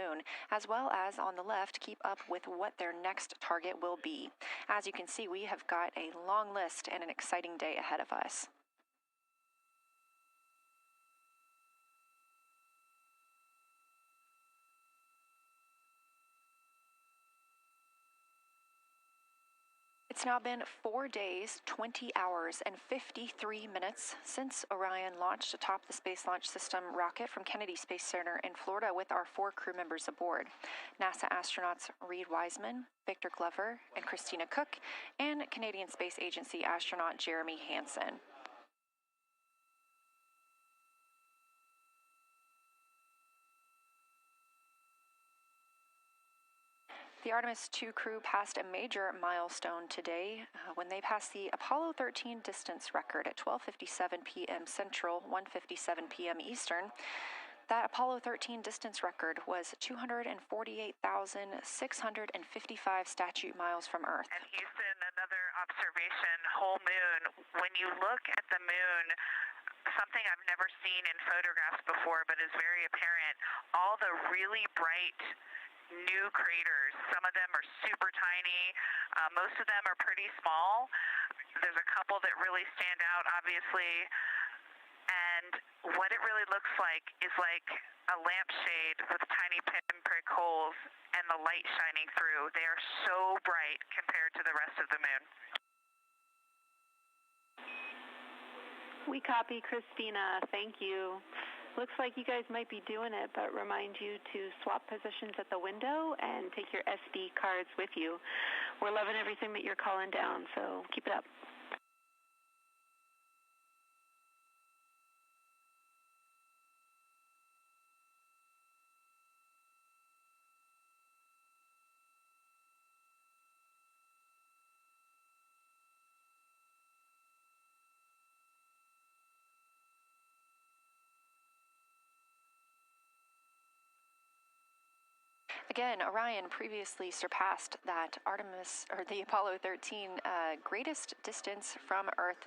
moon, as well as on the left, keep up with what their next target will be. As you can see, we have got a long list and an exciting day ahead of us. It's now been 4 days, 20 hours, and 53 minutes since Orion launched atop the Space Launch System rocket from Kennedy Space Center in Florida with our 4 crew members aboard: NASA astronauts Reid Wiseman, Victor Glover, and Christina Cook, and Canadian Space Agency astronaut Jeremy Hansen. The Artemis II crew passed a major milestone today when they passed the Apollo 13 distance record at 12:57 p.m. Central, 1:57 p.m. Eastern. That Apollo 13 distance record was 248,655 statute miles from Earth. And Houston, another observation, whole moon. When you look at the moon, something I've never seen in photographs before but is very apparent, all the really bright new craters. Some of them are super tiny. Most of them are pretty small. There's a couple that really stand out, obviously. And what it really looks like is like a lampshade with tiny pinprick holes and the light shining through. They are so bright compared to the rest of the moon. We copy, Christina. Thank you. Looks like you guys might be doing it, but remind you to swap positions at the window and take your SD cards with you. We're loving everything that you're calling down, so keep it up. Again, Orion previously surpassed that the Apollo 13 greatest distance from Earth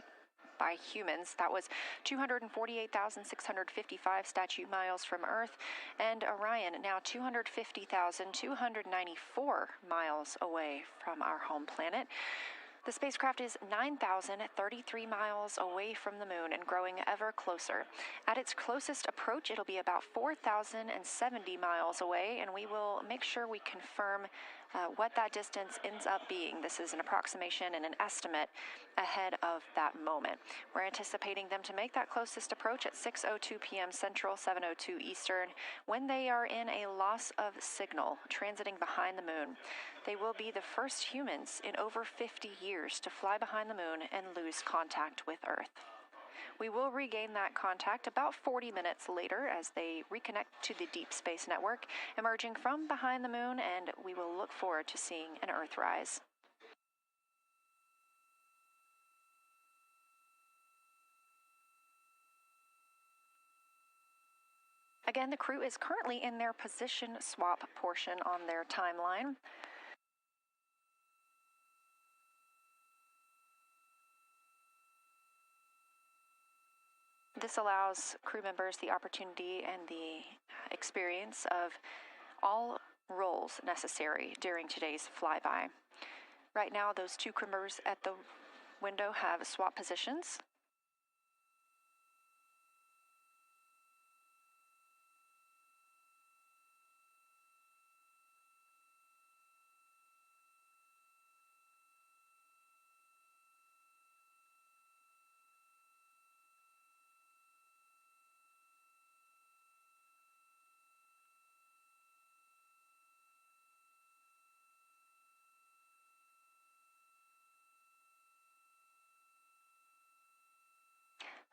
by humans. That was 248,655 statute miles from Earth, and Orion now 250,294 miles away from our home planet. The spacecraft is 9,033 miles away from the moon and growing ever closer. At its closest approach, it'll be about 4,070 miles away, and we will make sure we confirm what that distance ends up being. This is an approximation and an estimate ahead of that moment. We're anticipating them to make that closest approach at 6:02 p.m. Central, 7:02 Eastern, when they are in a loss of signal, transiting behind the moon. They will be the first humans in over 50 years to fly behind the moon and lose contact with Earth. We will regain that contact about 40 minutes later as they reconnect to the Deep Space Network, emerging from behind the moon, and we will look forward to seeing an Earthrise. Again, the crew is currently in their position swap portion on their timeline. This allows crew members the opportunity and the experience of all roles necessary during today's flyby. Right now, those 2 crew members at the window have swap positions.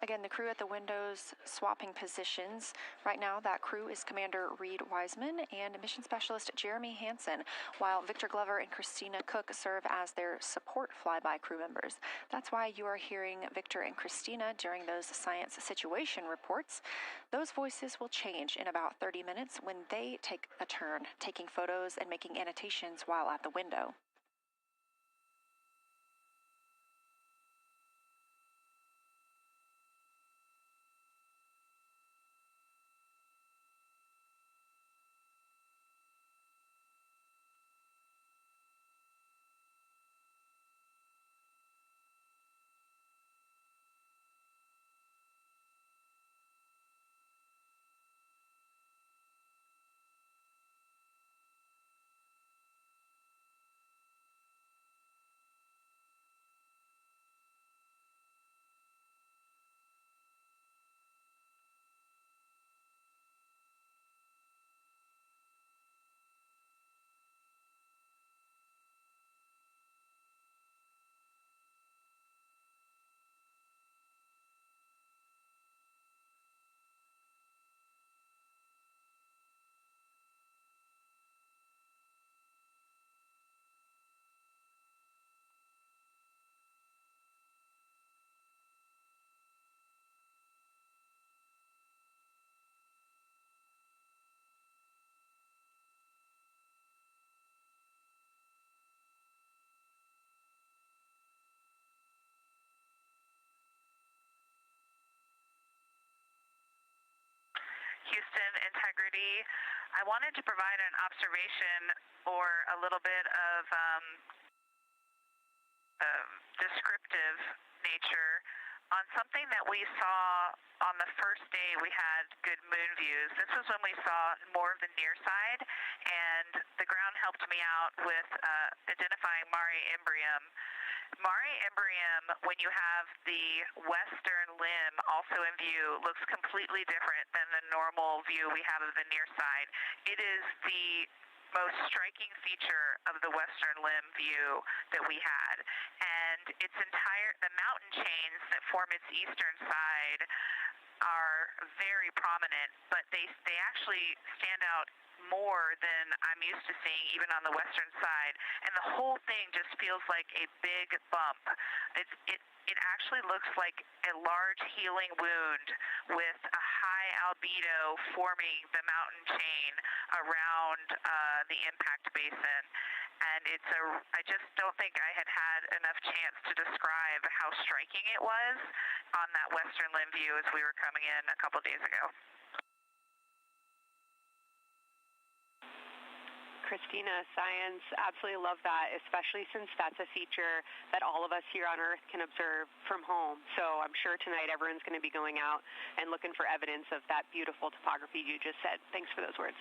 Again, the crew at the windows swapping positions. Right now, that crew is Commander Reid Wiseman and Mission Specialist Jeremy Hansen, while Victor Glover and Christina Cook serve as their support flyby crew members. That's why you are hearing Victor and Christina during those science situation reports. Those voices will change in about 30 minutes when they take a turn, taking photos and making annotations while at the window. Houston, integrity. I wanted to provide an observation or a little bit of descriptive nature on something that we saw on the first day we had good moon views. This was when we saw more of the near side, and the ground helped me out with identifying Mare Imbrium. Mare Imbrium, when you have the western limb also in view, looks completely different than the normal view we have of the near side. It is the most striking feature of the western limb view that we had, and the mountain chains that form its eastern side are very prominent, but they actually stand out more than I'm used to seeing even on the western side, and the whole thing just feels like a big bump. It actually looks like a large healing wound with a high albedo forming the mountain chain around the impact basin. And I just don't think I had enough chance to describe how striking it was on that western limb view as we were coming in a couple days ago. Christina, science, absolutely love that, especially since that's a feature that all of us here on Earth can observe from home. So I'm sure tonight everyone's going to be going out and looking for evidence of that beautiful topography you just said. Thanks for those words.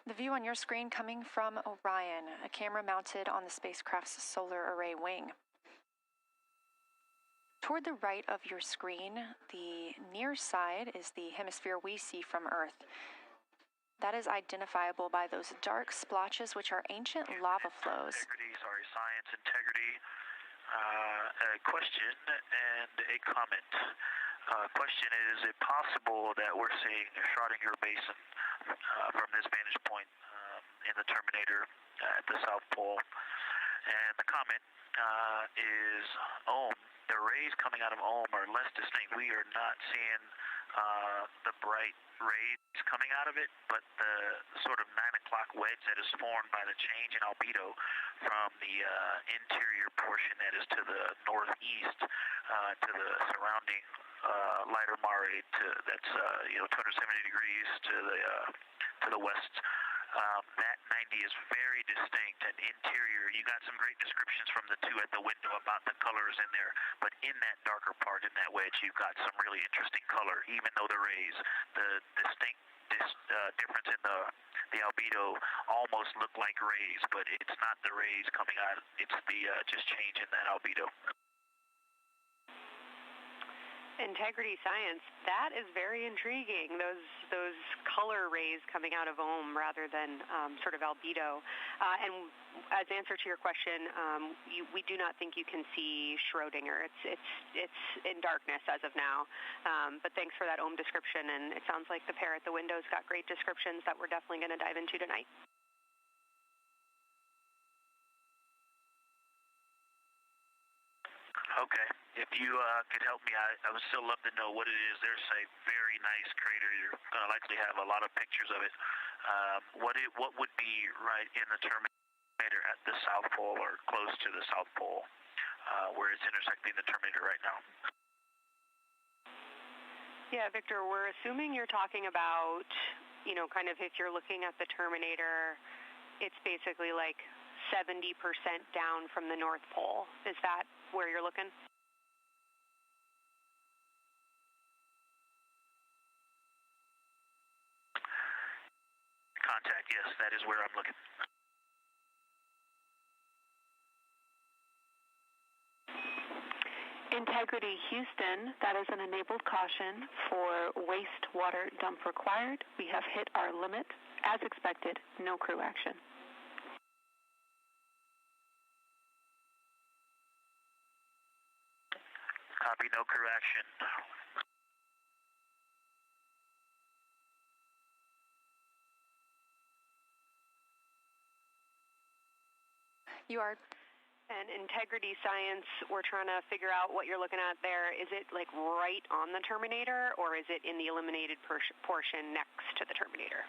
The view on your screen coming from Orion, a camera mounted on the spacecraft's solar array wing. Toward the right of your screen, the near side is the hemisphere we see from Earth. That is identifiable by those dark splotches, which are ancient lava flows. Science integrity. A question and a comment. Question is it possible that we're seeing a Schrodinger basin from this vantage point in the Terminator at the South Pole? And the comment is the rays coming out of are less distinct. We are not seeing the bright rays coming out of it, but the sort of 9 o'clock wedge that is formed by the change in albedo from the interior portion that is to the northeast to the surrounding lighter mare that's 270 degrees to the west. That 90 is very distinct and interior. You got some great descriptions from the two at the window about the colors in there, but in that darker part, in that wedge, you've got some really interesting color, even though the rays, the distinct difference in the albedo almost look like rays, but it's not the rays coming out, it's the just change in that albedo. Integrity science, that is very intriguing, those color rays coming out of rather than sort of albedo. And as answer to your question, we do not think you can see Schrodinger. It's in darkness as of now. But thanks for that description, and it sounds like the pair at the window's got great descriptions that we're definitely going to dive into tonight. Okay. If you could help me, I would still love to know what it is. There's a very nice crater. You're going to likely have a lot of pictures of it. What would be right in the terminator at the South Pole or close to the South Pole, where it's intersecting the terminator right now? Yeah, Victor, we're assuming you're talking about, kind of if you're looking at the terminator, it's basically like 70% down from the North Pole. Is that where you're looking? Contact, yes, that is where I'm looking. Integrity Houston, that is an enabled caution for wastewater dump required. We have hit our limit. As expected, no crew action. Copy, no crew action. You are. And integrity science, we're trying to figure out what you're looking at there. Is it like right on the terminator, or is it in the eliminated portion next to the terminator?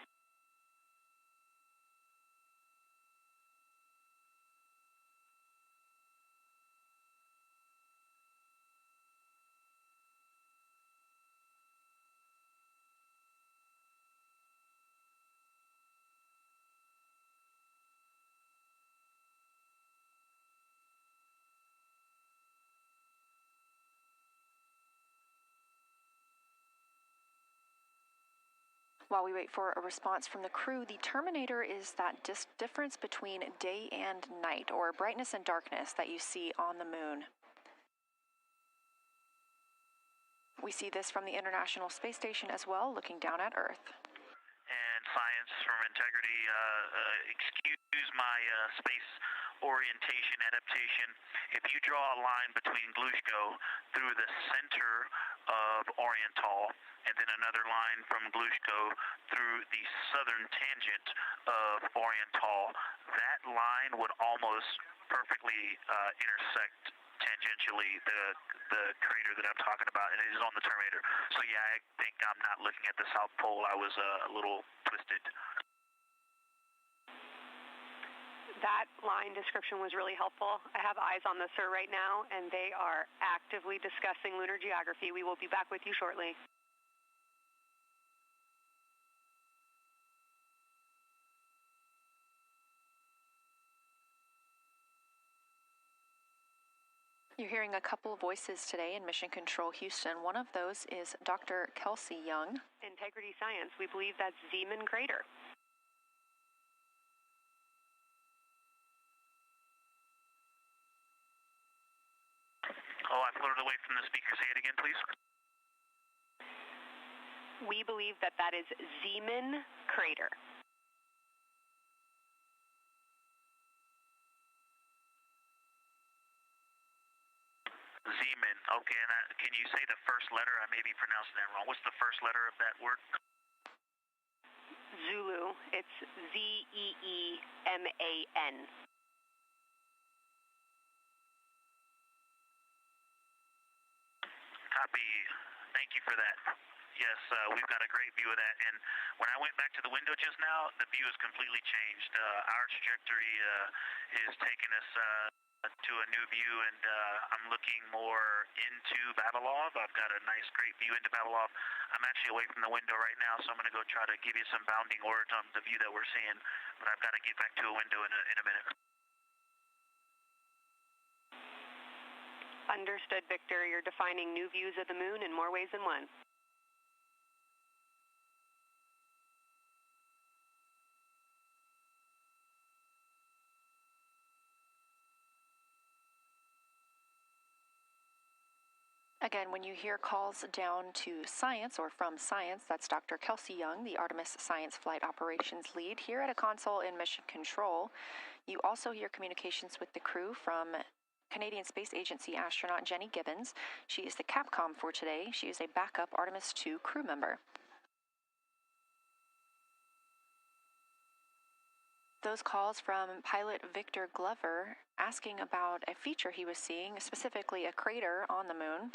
While we wait for a response from the crew, the terminator is that difference between day and night, or brightness and darkness, that you see on the moon. We see this from the International Space Station as well, looking down at Earth. And science from integrity, excuse my space orientation adaptation. If you draw a line between Glushko through the center of Oriental, and then another line from Glushko through the southern tangent of Oriental, that line would almost perfectly intersect tangentially the crater that I'm talking about, and it is on the terminator. So yeah, I think I'm not looking at the South Pole. I was a little twisted. That line description was really helpful. I have eyes on the SIR right now, and they are actively discussing lunar geography. We will be back with you shortly. You're hearing a couple of voices today in Mission Control Houston. One of those is Dr. Kelsey Young. Integrity Science, we believe that's Zeeman Crater. Oh, I floated away from the speaker. Say it again, please. We believe that that is Zeeman Crater. Zeeman. Okay, and can you say the first letter? I may be pronouncing that wrong. What's the first letter of that word? Zulu. It's Z-E-E-M-A-N. Copy. Thank you for that. Yes, we've got a great view of that. And when I went back to the window just now, the view has completely changed. Our trajectory is taking us to a new view, and I'm looking more into Vavilov. I've got a nice, great view into Vavilov. I'm actually away from the window right now, so I'm going to go try to give you some bounding words on the view that we're seeing. But I've got to get back to a window in a minute. Understood, Victor. You're defining new views of the moon in more ways than one. Again, when you hear calls down to science or from science, that's Dr. Kelsey Young, the Artemis Science Flight Operations Lead here at a console in Mission Control. You also hear communications with the crew from Canadian Space Agency astronaut Jenny Gibbons. She is the Capcom for today. She is a backup Artemis II crew member. Those calls from pilot Victor Glover asking about a feature he was seeing, specifically a crater on the moon.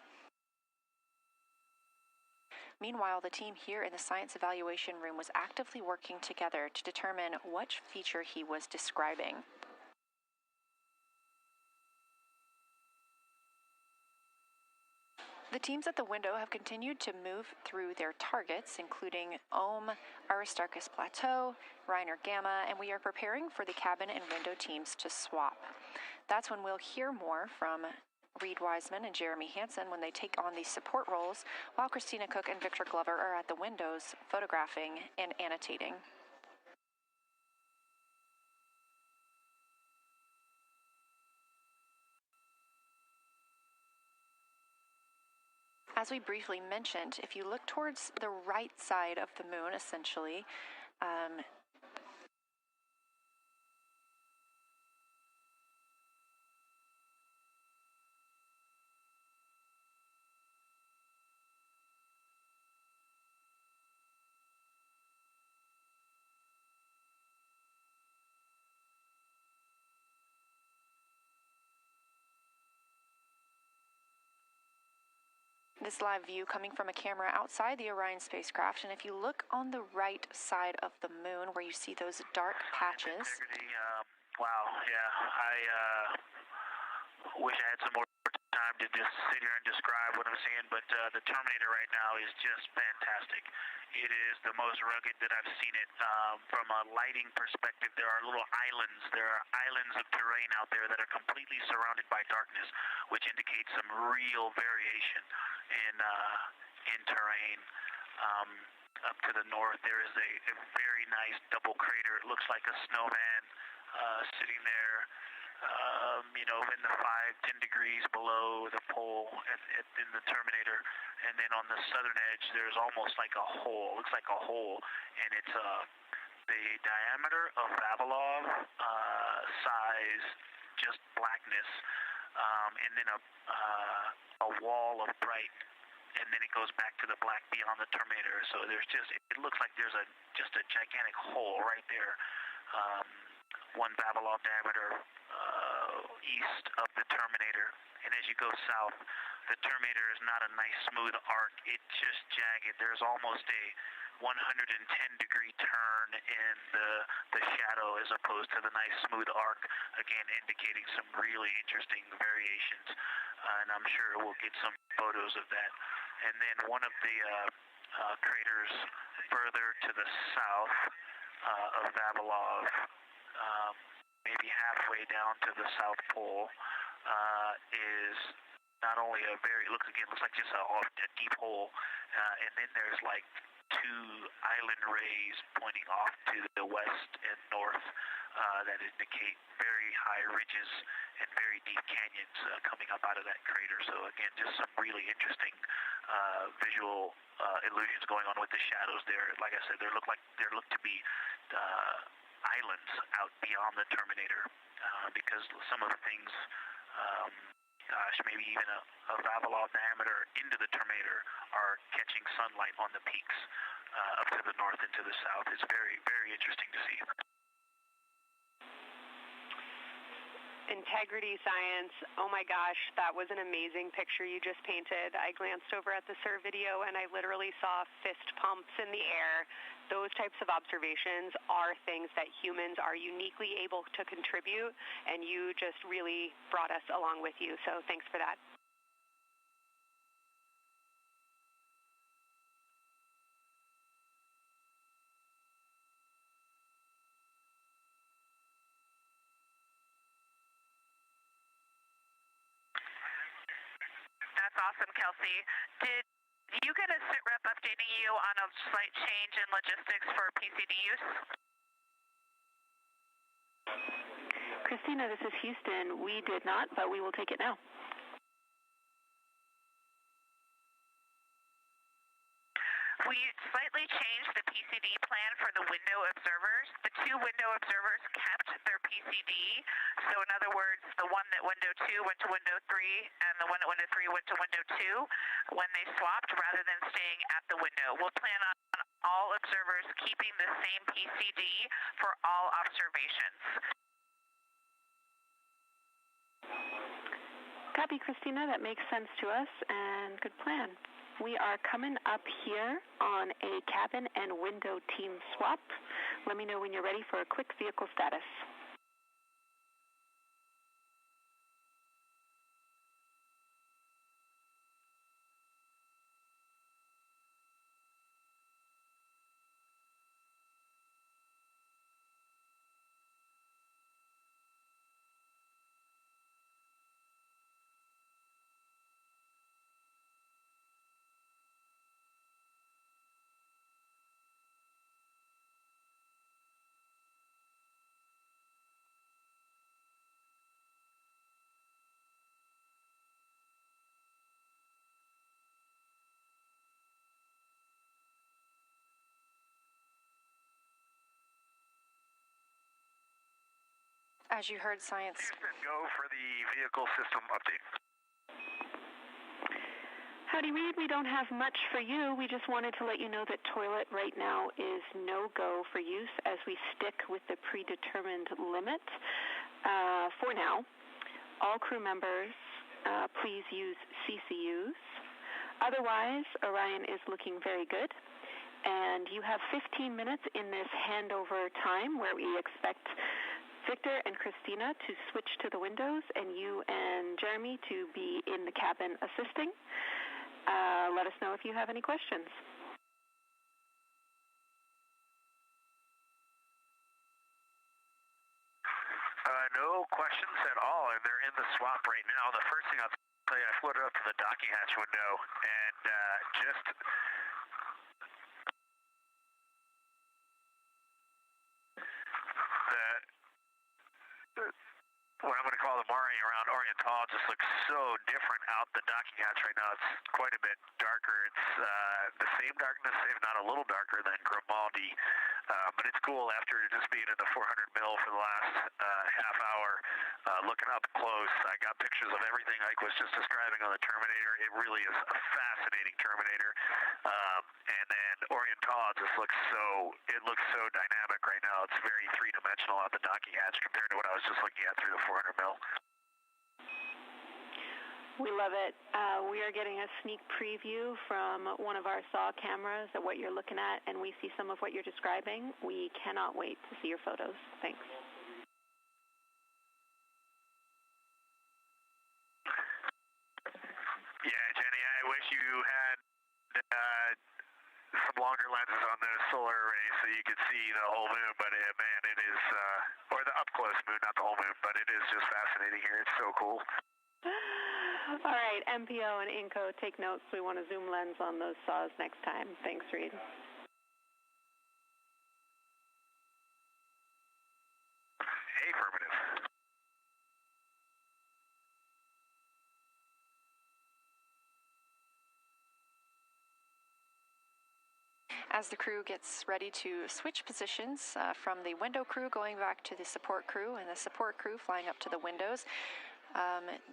Meanwhile, the team here in the science evaluation room was actively working together to determine which feature he was describing. The teams at the window have continued to move through their targets, including Aristarchus Plateau, Reiner Gamma, and we are preparing for the cabin and window teams to swap. That's when we'll hear more from Reid Wiseman and Jeremy Hansen when they take on these support roles, while Christina Cook and Victor Glover are at the windows photographing and annotating. As we briefly mentioned, if you look towards the right side of the moon, essentially, this live view coming from a camera outside the Orion spacecraft, and if you look on the right side of the moon where you see those dark patches. Wow, yeah, I wish I had some more time to just sit here and describe what I'm seeing, but the Terminator right now is just fantastic. It is the most rugged that I've seen it. From a lighting perspective, there are little islands. There are islands of terrain out there that are completely surrounded by darkness, which indicates some real variation in terrain. Up to the north, there is a very nice double crater. It looks like a snowman sitting there, in the 5-10 degrees below the pole in the Terminator. And then on the southern edge, there's almost like a hole. Looks like a hole, and it's the diameter of Vavilov size, just blackness, and then a wall of bright, and then it goes back to the black beyond the Terminator. So there's it looks like there's just a gigantic hole right there, 1 Vavilov diameter east of the Terminator. And as you go south, the Terminator is not a nice smooth arc. It's just jagged. There's almost a 110-degree turn in the shadow as opposed to the nice smooth arc, again indicating some really interesting variations. And I'm sure we'll get some photos of that. And then one of the craters further to the south of Vavilov, maybe halfway down to the South Pole, is not only looks like just a deep hole, and then there's like 2 island rays pointing off to the west and north that indicate very high ridges and very deep canyons coming up out of that crater. So again, just some really interesting visual illusions going on with the shadows there. Like I said, there look to be islands out beyond the Terminator, because some of the things, maybe even a Vavilov diameter into the Terminator are catching sunlight on the peaks up to the north and to the south. It's very, very interesting to see. Integrity science, oh my gosh, that was an amazing picture you just painted. I glanced over at the SIR video and I literally saw fist pumps in the air. Those types of observations are things that humans are uniquely able to contribute, and you just really brought us along with you, so thanks for that. That's awesome, Kelsey. Did you get a sit rep updating you on a slight change in logistics for PCD use? Christina, this is Houston. We did not, but we will take it now. We slightly changed the PCD plan for the window observers. The 2 window observers kept their PCD. So in other words, the one that window 2 went to window 3 and the one that window 3 went to window 2 when they swapped rather than staying at the window. We'll plan on all observers keeping the same PCD for all observations. Copy, Christina. That makes sense to us, and good plan. We are coming up here on a cabin and window team swap. Let me know when you're ready for a quick vehicle status. As you heard, science. Houston, go for the vehicle system update. Howdy, Reid. We don't have much for you. We just wanted to let you know that toilet right now is no-go for use as we stick with the predetermined limit for now. All crew members, please use CCUs. Otherwise, Orion is looking very good. And you have 15 minutes in this handover time where we expect Victor and Christina to switch to the windows and you and Jeremy to be in the cabin assisting. Let us know if you have any questions. No questions at all, and they're in the swap right now. The first thing I'll tell you, I floated up to the docking hatch window and just what I'm going to call the Mari around Oriental just looks so different out the docking hatch right now. It's quite a bit darker. It's the same darkness, if not a little darker than Grimaldi, but it's cool after just being in the 400 mil for the last half hour, looking up close. I got pictures of everything Ike was just describing on the Terminator. It really is a fascinating Terminator, and then Oriental just looks so dynamic right now. It's very three-dimensional out the docking hatch compared to what I was just looking at through the 400 mil. We love it. We are getting a sneak preview from one of our SAW cameras at what you're looking at, and we see some of what you're describing. We cannot wait to see your photos. Thanks. Yeah, Jenny, I wish you had some longer lenses on the solar array so you could see the whole moon, but man, it is, or the up-close moon, not the whole moon, but it is just fascinating here. It's so cool. All right, MPO and Inco, take notes. We want a zoom lens on those saws next time. Thanks, Reid. Affirmative. As the crew gets ready to switch positions from the window crew going back to the support crew and the support crew flying up to the windows,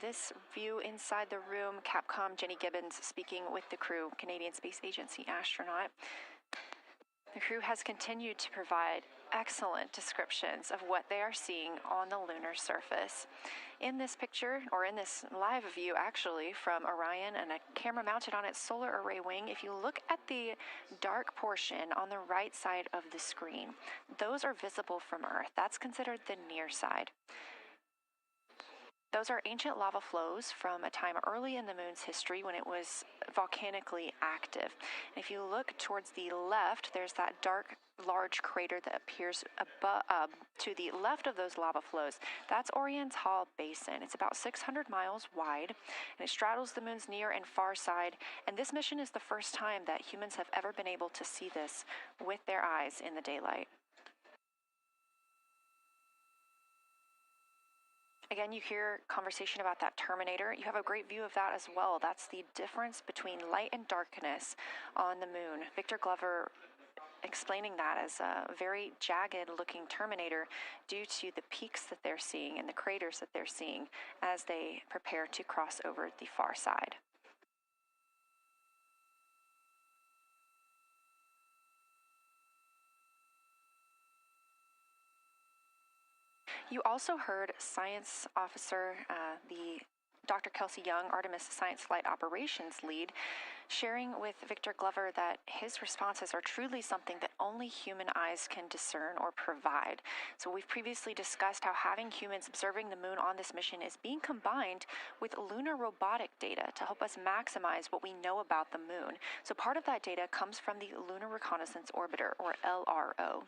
this view inside the room, Capcom Jenny Gibbons speaking with the crew, Canadian Space Agency astronaut. The crew has continued to provide excellent descriptions of what they are seeing on the lunar surface. In this picture, or in this live view actually, from Orion and a camera mounted on its solar array wing, if you look at the dark portion on the right side of the screen, those are visible from Earth. That's considered the near side. Those are ancient lava flows from a time early in the moon's history when it was volcanically active. And if you look towards the left, there's that dark, large crater that appears to the left of those lava flows. That's Oriental Basin. It's about 600 miles wide, and it straddles the moon's near and far side. And this mission is the first time that humans have ever been able to see this with their eyes in the daylight. Again, you hear conversation about that Terminator. You have a great view of that as well. That's the difference between light and darkness on the moon. Victor Glover explaining that as a very jagged-looking Terminator due to the peaks that they're seeing and the craters that they're seeing as they prepare to cross over the far side. You also heard Science Officer, the Dr. Kelsey Young, Artemis Science Flight Operations Lead, sharing with Victor Glover that his responses are truly something that only human eyes can discern or provide. So we've previously discussed how having humans observing the moon on this mission is being combined with lunar robotic data to help us maximize what we know about the moon. So part of that data comes from the Lunar Reconnaissance Orbiter, or LRO.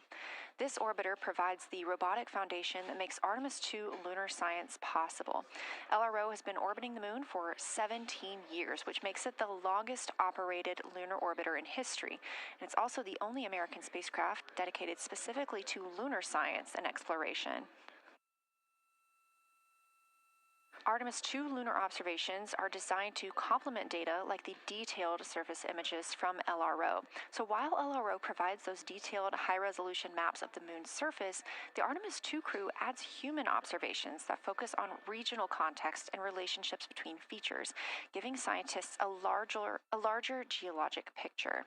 This orbiter provides the robotic foundation that makes Artemis II lunar science possible. LRO has been orbiting the moon for 17 years, which makes it the longest operated lunar orbiter in history. And it's also the only American spacecraft dedicated specifically to lunar science and exploration. Artemis II lunar observations are designed to complement data like the detailed surface images from LRO. So while LRO provides those detailed high-resolution maps of the moon's surface, the Artemis II crew adds human observations that focus on regional context and relationships between features, giving scientists a larger geologic picture.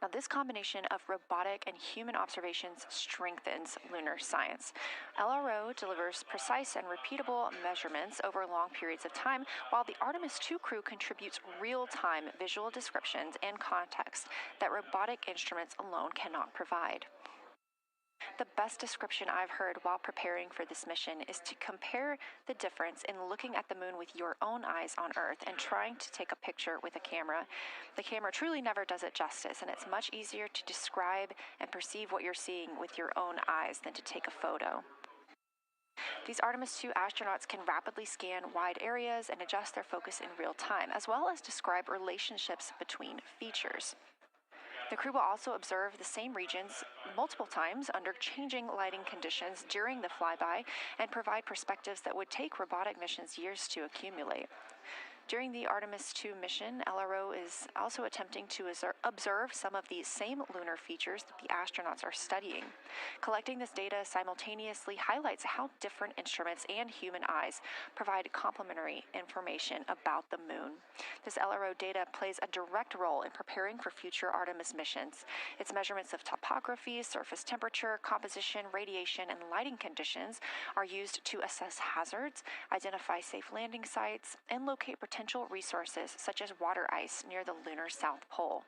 Now, this combination of robotic and human observations strengthens lunar science. LRO delivers precise and repeatable measurements over long periods of time, while the Artemis II crew contributes real-time visual descriptions and context that robotic instruments alone cannot provide. The best description I've heard while preparing for this mission is to compare the difference in looking at the moon with your own eyes on Earth and trying to take a picture with a camera. The camera truly never does it justice, and it's much easier to describe and perceive what you're seeing with your own eyes than to take a photo. These Artemis II astronauts can rapidly scan wide areas and adjust their focus in real time, as well as describe relationships between features. The crew will also observe the same regions multiple times under changing lighting conditions during the flyby and provide perspectives that would take robotic missions years to accumulate. During the Artemis II mission, LRO is also attempting to observe some of these same lunar features that the astronauts are studying. Collecting this data simultaneously highlights how different instruments and human eyes provide complementary information about the moon. This LRO data plays a direct role in preparing for future Artemis missions. Its measurements of topography, surface temperature, composition, radiation, and lighting conditions are used to assess hazards, identify safe landing sites, and locate potential resources such as water ice near the lunar South Pole.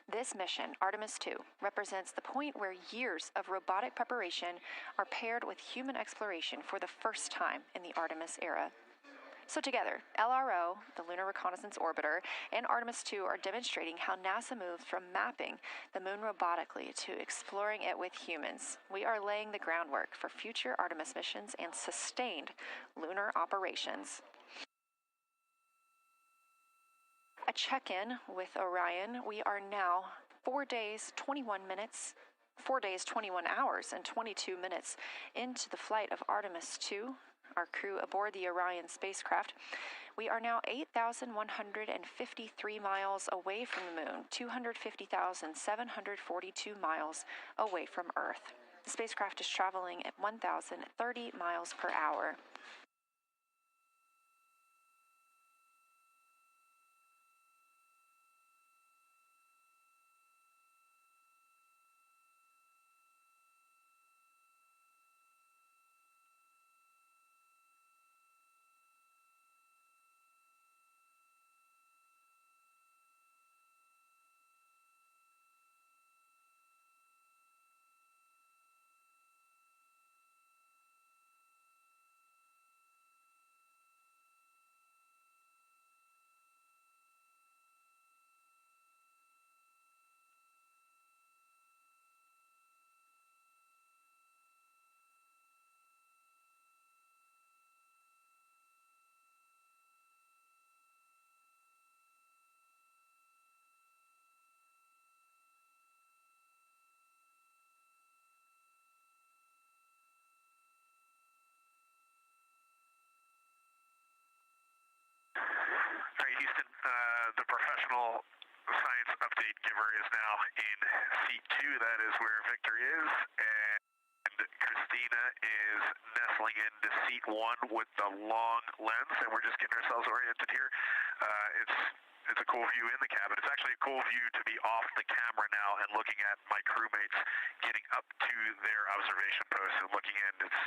This mission, Artemis II, represents the point where years of robotic preparation are paired with human exploration for the first time in the Artemis era. So together, LRO, the Lunar Reconnaissance Orbiter, and Artemis II are demonstrating how NASA moves from mapping the moon robotically to exploring it with humans. We are laying the groundwork for future Artemis missions and sustained lunar operations. A check-in with Orion. We are now 4 days, 21 hours, and 22 minutes into the flight of Artemis II, our crew aboard the Orion spacecraft. We are now 8,153 miles away from the moon, 250,742 miles away from Earth. The spacecraft is traveling at 1,030 miles per hour. The professional science update giver is now in seat 2. That is where Victor is, and Christina is nestling into seat 1 with the long lens, and we're just getting ourselves oriented here. It's it's a cool view in the cabin. It's actually a cool view to be off the camera now and looking at my crewmates getting up to their observation post and looking in. It's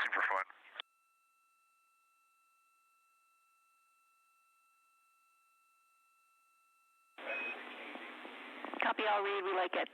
super fun. Copy all, Reid. We like it.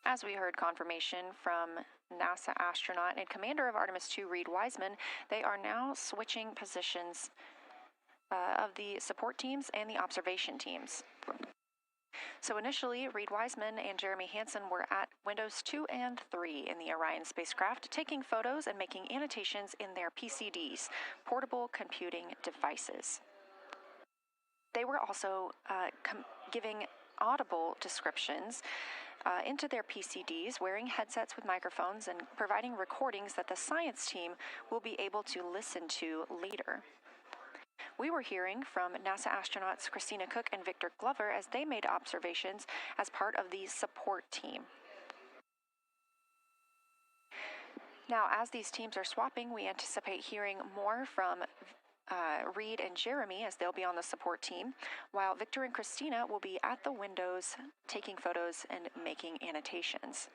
As we heard confirmation from NASA astronaut and commander of Artemis II, Reid Wiseman, they are now switching positions of the support teams and the observation teams. So initially, Reid Wiseman and Jeremy Hansen were at windows 2 and 3 in the Orion spacecraft, taking photos and making annotations in their PCDs, portable computing devices. They were also giving audible descriptions into their PCDs, wearing headsets with microphones and providing recordings that the science team will be able to listen to later. We were hearing from NASA astronauts Christina Cook and Victor Glover as they made observations as part of the support team. Now, as these teams are swapping, we anticipate hearing more from Reid and Jeremy as they'll be on the support team, while Victor and Christina will be at the windows taking photos and making annotations.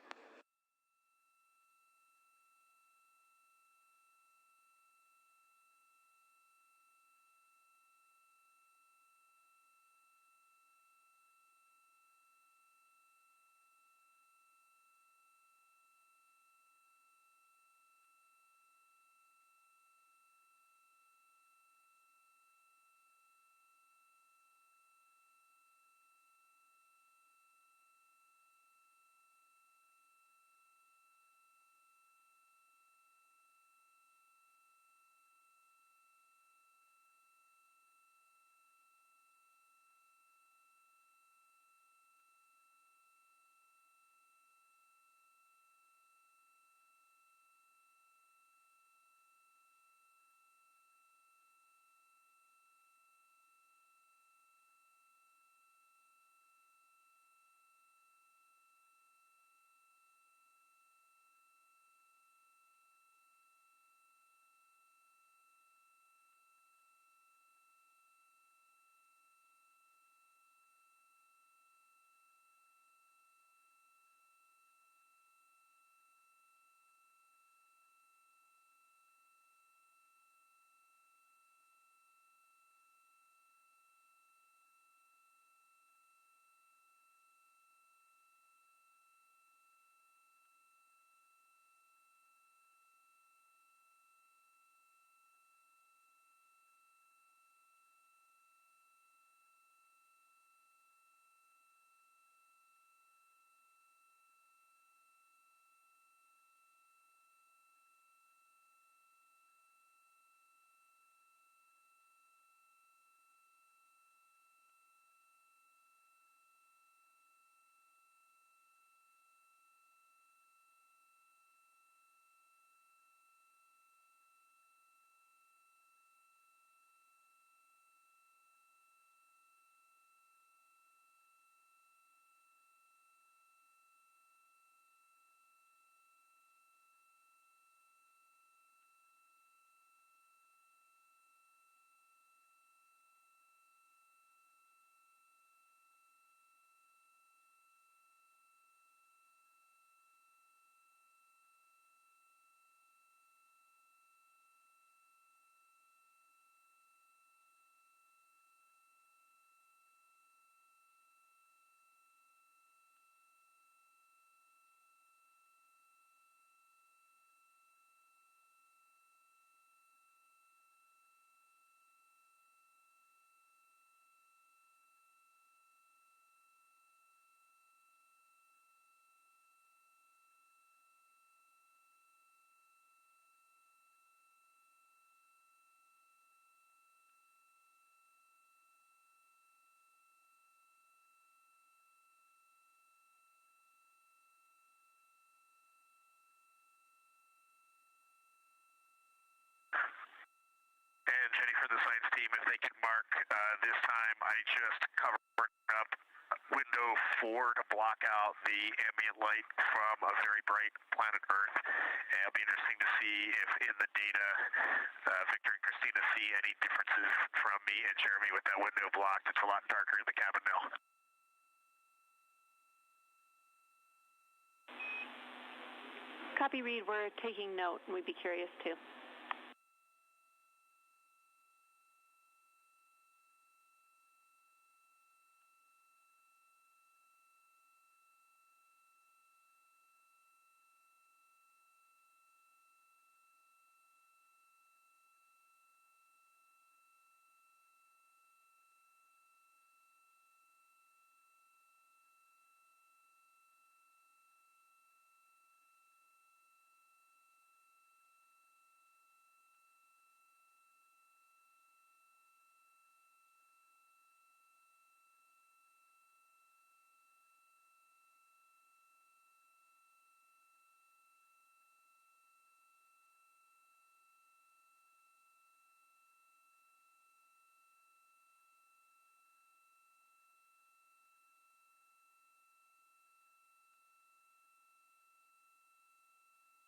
for the science team if they can mark this time. I just covered up window 4 to block out the ambient light from a very bright planet Earth. And it'll be interesting to see if in the data Victor and Christina see any differences from me and Jeremy with that window blocked. It's a lot darker in the cabin now. Copy, Reid. We're taking note, and we'd be curious too.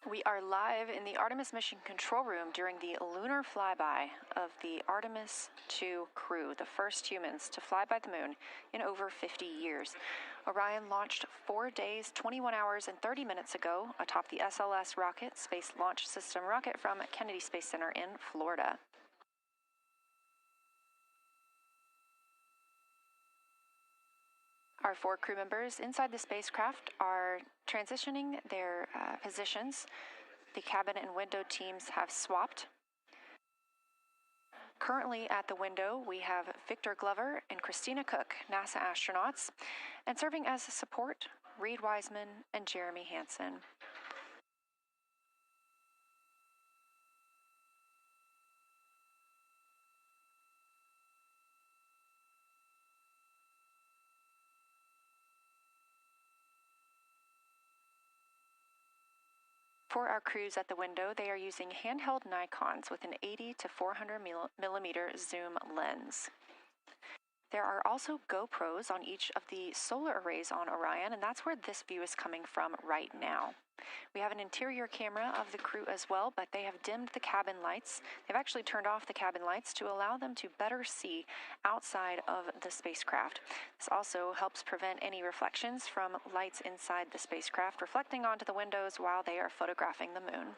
We are live in the Artemis mission control room during the lunar flyby of the Artemis II crew, the first humans to fly by the moon in over 50 years. Orion launched 4 days, 21 hours, and 30 minutes ago atop the SLS rocket, Space Launch System rocket from Kennedy Space Center in Florida. Our 4 crew members inside the spacecraft are transitioning their positions. The cabin and window teams have swapped. Currently at the window, we have Victor Glover and Christina Cook, NASA astronauts, and serving as support, Reid Wiseman and Jeremy Hansen. For our crews at the window, they are using handheld Nikons with an 80 to 400 millimeter zoom lens. There are also GoPros on each of the solar arrays on Orion, and that's where this view is coming from right now. We have an interior camera of the crew as well, but they have dimmed the cabin lights. They've actually turned off the cabin lights to allow them to better see outside of the spacecraft. This also helps prevent any reflections from lights inside the spacecraft reflecting onto the windows while they are photographing the moon.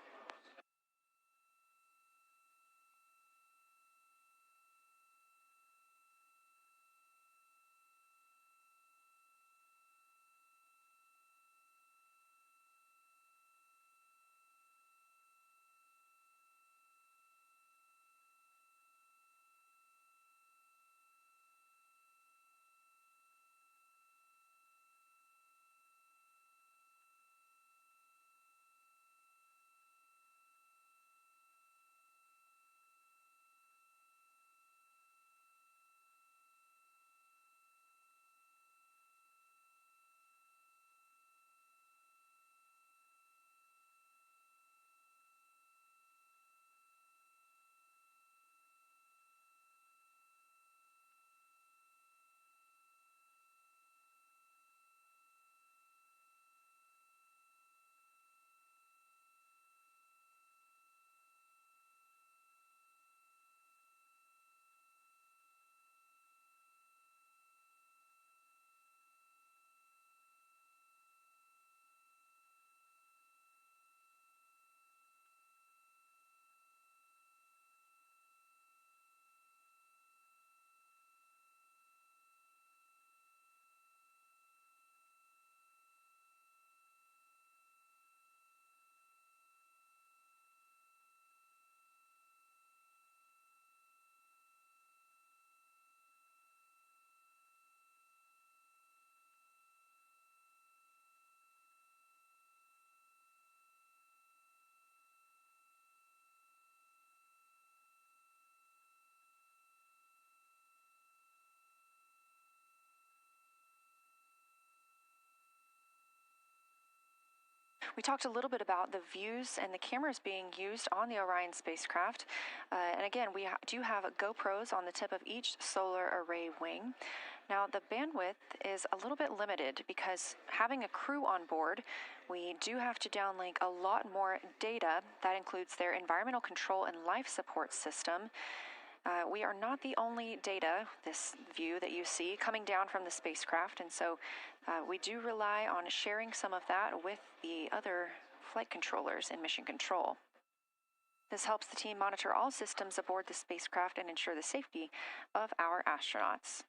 We talked a little bit about the views and the cameras being used on the Orion spacecraft. And again, we do have GoPros on the tip of each solar array wing. Now, the bandwidth is a little bit limited because having a crew on board, we do have to downlink a lot more data. That includes their environmental control and life support system. We are not the only data, this view that you see, coming down from the spacecraft, and so we do rely on sharing some of that with the other flight controllers in mission control. This helps the team monitor all systems aboard the spacecraft and ensure the safety of our astronauts.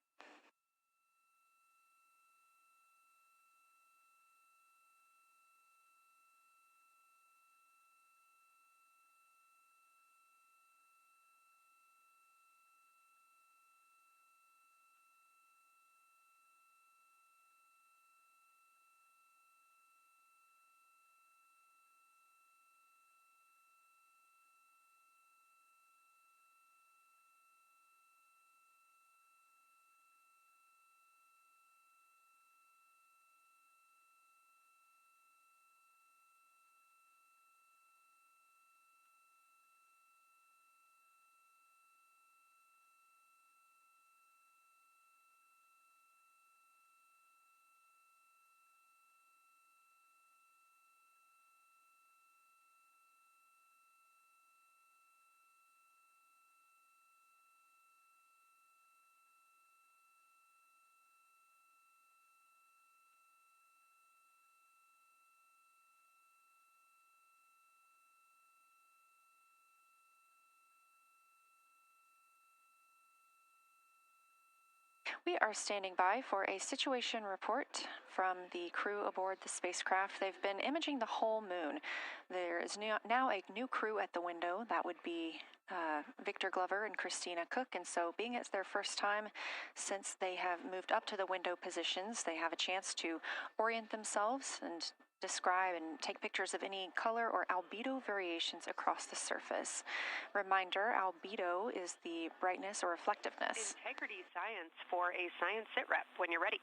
We are standing by for a situation report from the crew aboard the spacecraft. They've been imaging the whole moon. There is now a new crew at the window. That would be Victor Glover and Christina Cook, and so being it's their first time since they have moved up to the window positions, they have a chance to orient themselves and describe and take pictures of any color or albedo variations across the surface. Reminder, albedo is the brightness or reflectiveness. Integrity science for a science sit rep when you're ready.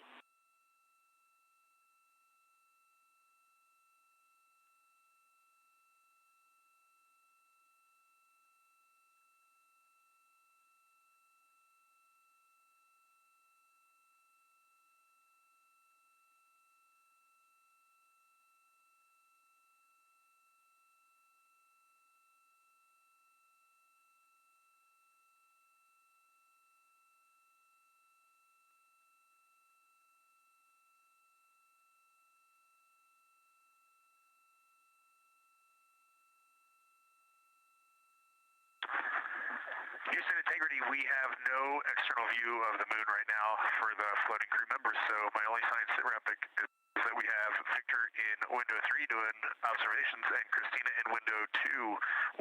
Houston Integrity, we have no external view of the moon right now for the floating crew members, so my only science sit rep is that we have Victor in window 3 doing observations and Christina in window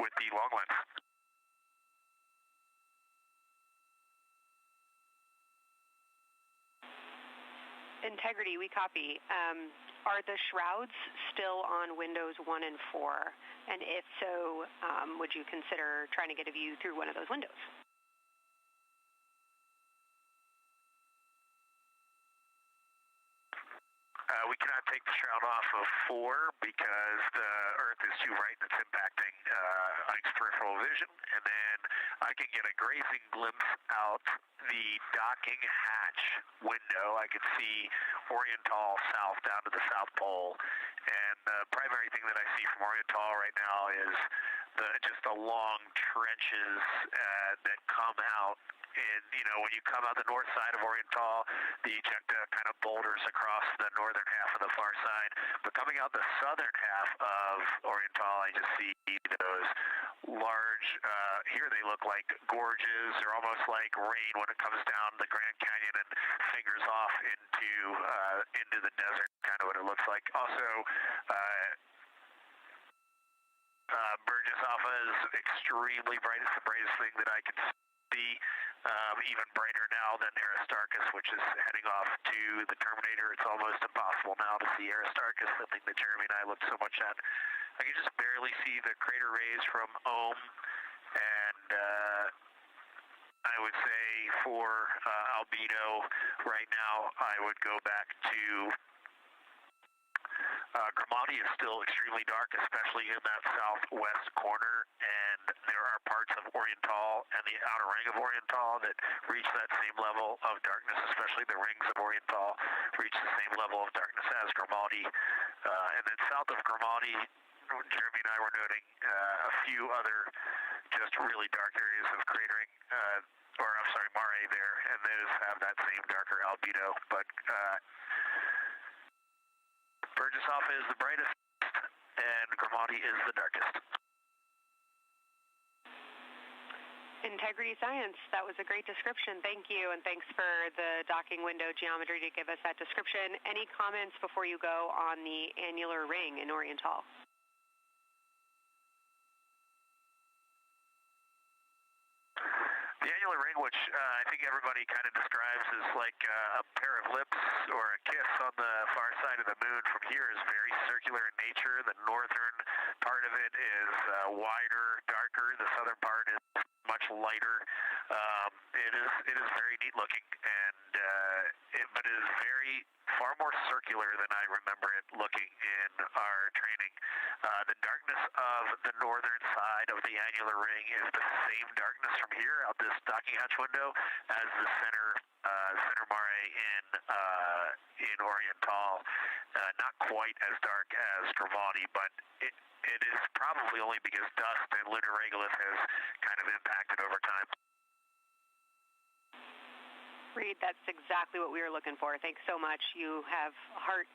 2 with the long lens. Integrity, we copy. Are the shrouds still on windows 1 and 4? And if so, would you consider trying to get a view through one of those windows? We cannot take the shroud off of 4 because the Earth is too bright and it's impacting Ike's peripheral vision. And then I can get a grazing glimpse out the docking hatch window. I can see Oriental south down to the South Pole. And the primary thing that I see from Oriental right now is just the long trenches that come out. And, you know, when you come out the north side of Oriental, the ejecta kind of boulders across the northern half of the far side. But coming out the southern half of Oriental, I just see those large, here they look like gorges. They're almost like rain when it comes down the Grand Canyon and fingers off into the desert, kind of what it looks like. Also, Burgess Alpha is extremely bright. It's the brightest thing that I can see. Even brighter now than Aristarchus, which is heading off to the Terminator. It's almost impossible now to see Aristarchus, the thing that Jeremy and I looked so much at. I can just barely see the crater rays from Ohm, and I would say for albedo right now, I would go back to Grimati is still extremely dark, especially in that southwest corner, and there are parts of Oriental and the outer ring of Oriental that reach that same level of darkness, especially the rings of Oriental reach the same level of darkness as Grimati. And then south of Grimati, Jeremy and I were noting a few other just really dark areas of cratering, mare there, and those have that same darker albedo. But Burgesshoff is the brightest, and Grimati is the darkest. Integrity Science, that was a great description. Thank you, and thanks for the docking window geometry to give us that description. Any comments before you go on the annular ring in Oriental? The annular ring, which I think everybody kind of describes as like a pair of lips or a kiss on the far side of the moon from here, is very circular in nature. The northern part of it is wider, darker. The southern part is much lighter. It is very neat looking, and but it is far more circular than I remember it looking in our training. The darkness of the northern side of the annular ring is the same darkness from here out this docking hatch window as the center mare in Oriental. Not quite as dark as Grimati, but it is probably only because dust and lunar regolith has kind of impacted over time. Reid, that's exactly what we were looking for. Thanks so much. You have heart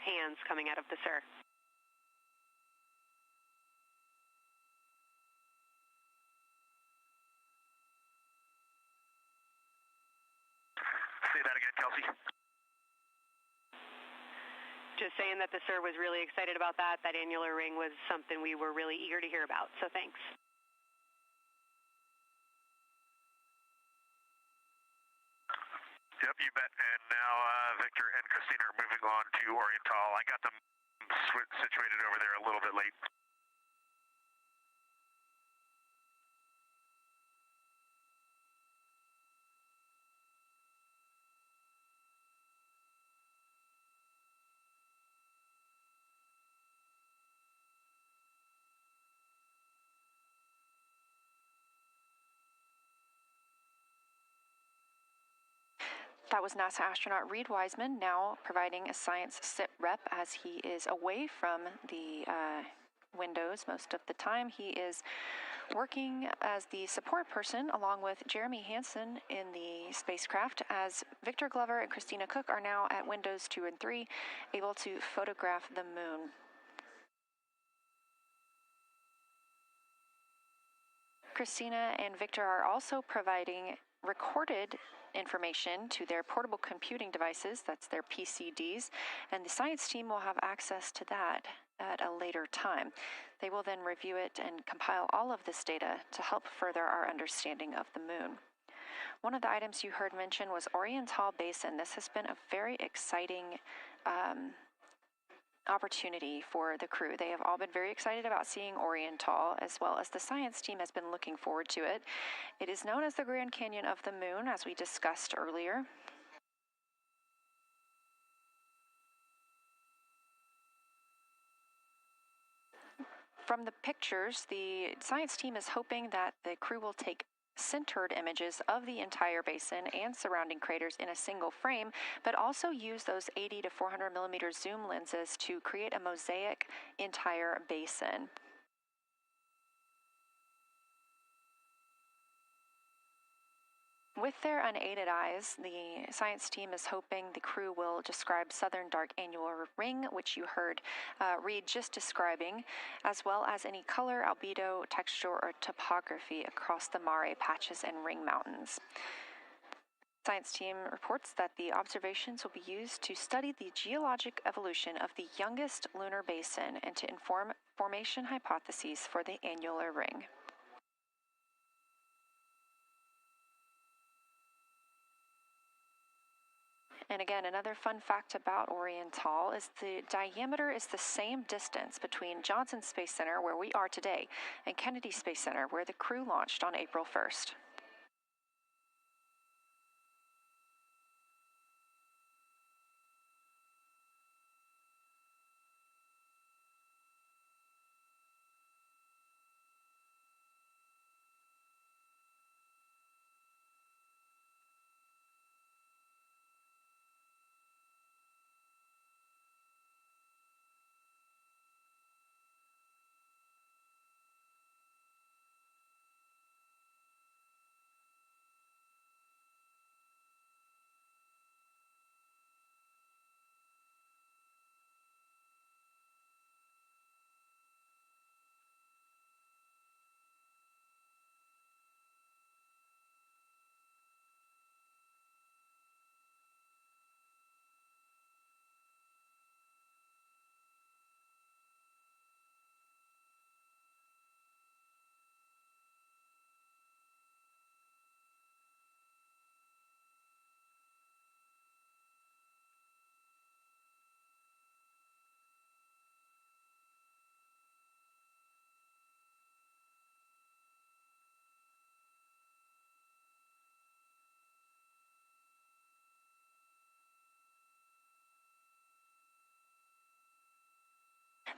hands coming out of the SIR. Say that again, Kelsey. Just saying that the SIR was really excited about that. That annular ring was something we were really eager to hear about, so thanks. Yep, you bet. And now Victor and Christina are moving on to Oriental. I got them situated over there a little bit late. That was NASA astronaut Reid Wiseman, now providing a science sit rep as he is away from the windows most of the time. He is working as the support person along with Jeremy Hansen in the spacecraft, as Victor Glover and Christina Cook are now at windows 2 and 3, able to photograph the moon. Christina and Victor are also providing recorded information to their portable computing devices, that's their PCDs, and the science team will have access to that at a later time. They will then review it and compile all of this data to help further our understanding of the moon. One of the items you heard mentioned was Oriental Basin. This has been a very exciting opportunity for the crew. They have all been very excited about seeing Oriental, as well as the science team has been looking forward to it. It is known as the Grand Canyon of the Moon, as we discussed earlier. From the pictures, the science team is hoping that the crew will take centered images of the entire basin and surrounding craters in a single frame, but also use those 80 to 400 millimeter zoom lenses to create a mosaic entire basin. With their unaided eyes, the science team is hoping the crew will describe southern dark annular ring, which you heard Reid just describing, as well as any color, albedo, texture, or topography across the mare patches and ring mountains. Science team reports that the observations will be used to study the geologic evolution of the youngest lunar basin and to inform formation hypotheses for the annular ring. And again, another fun fact about Oriental is the diameter is the same distance between Johnson Space Center, where we are today, and Kennedy Space Center, where the crew launched on April 1st.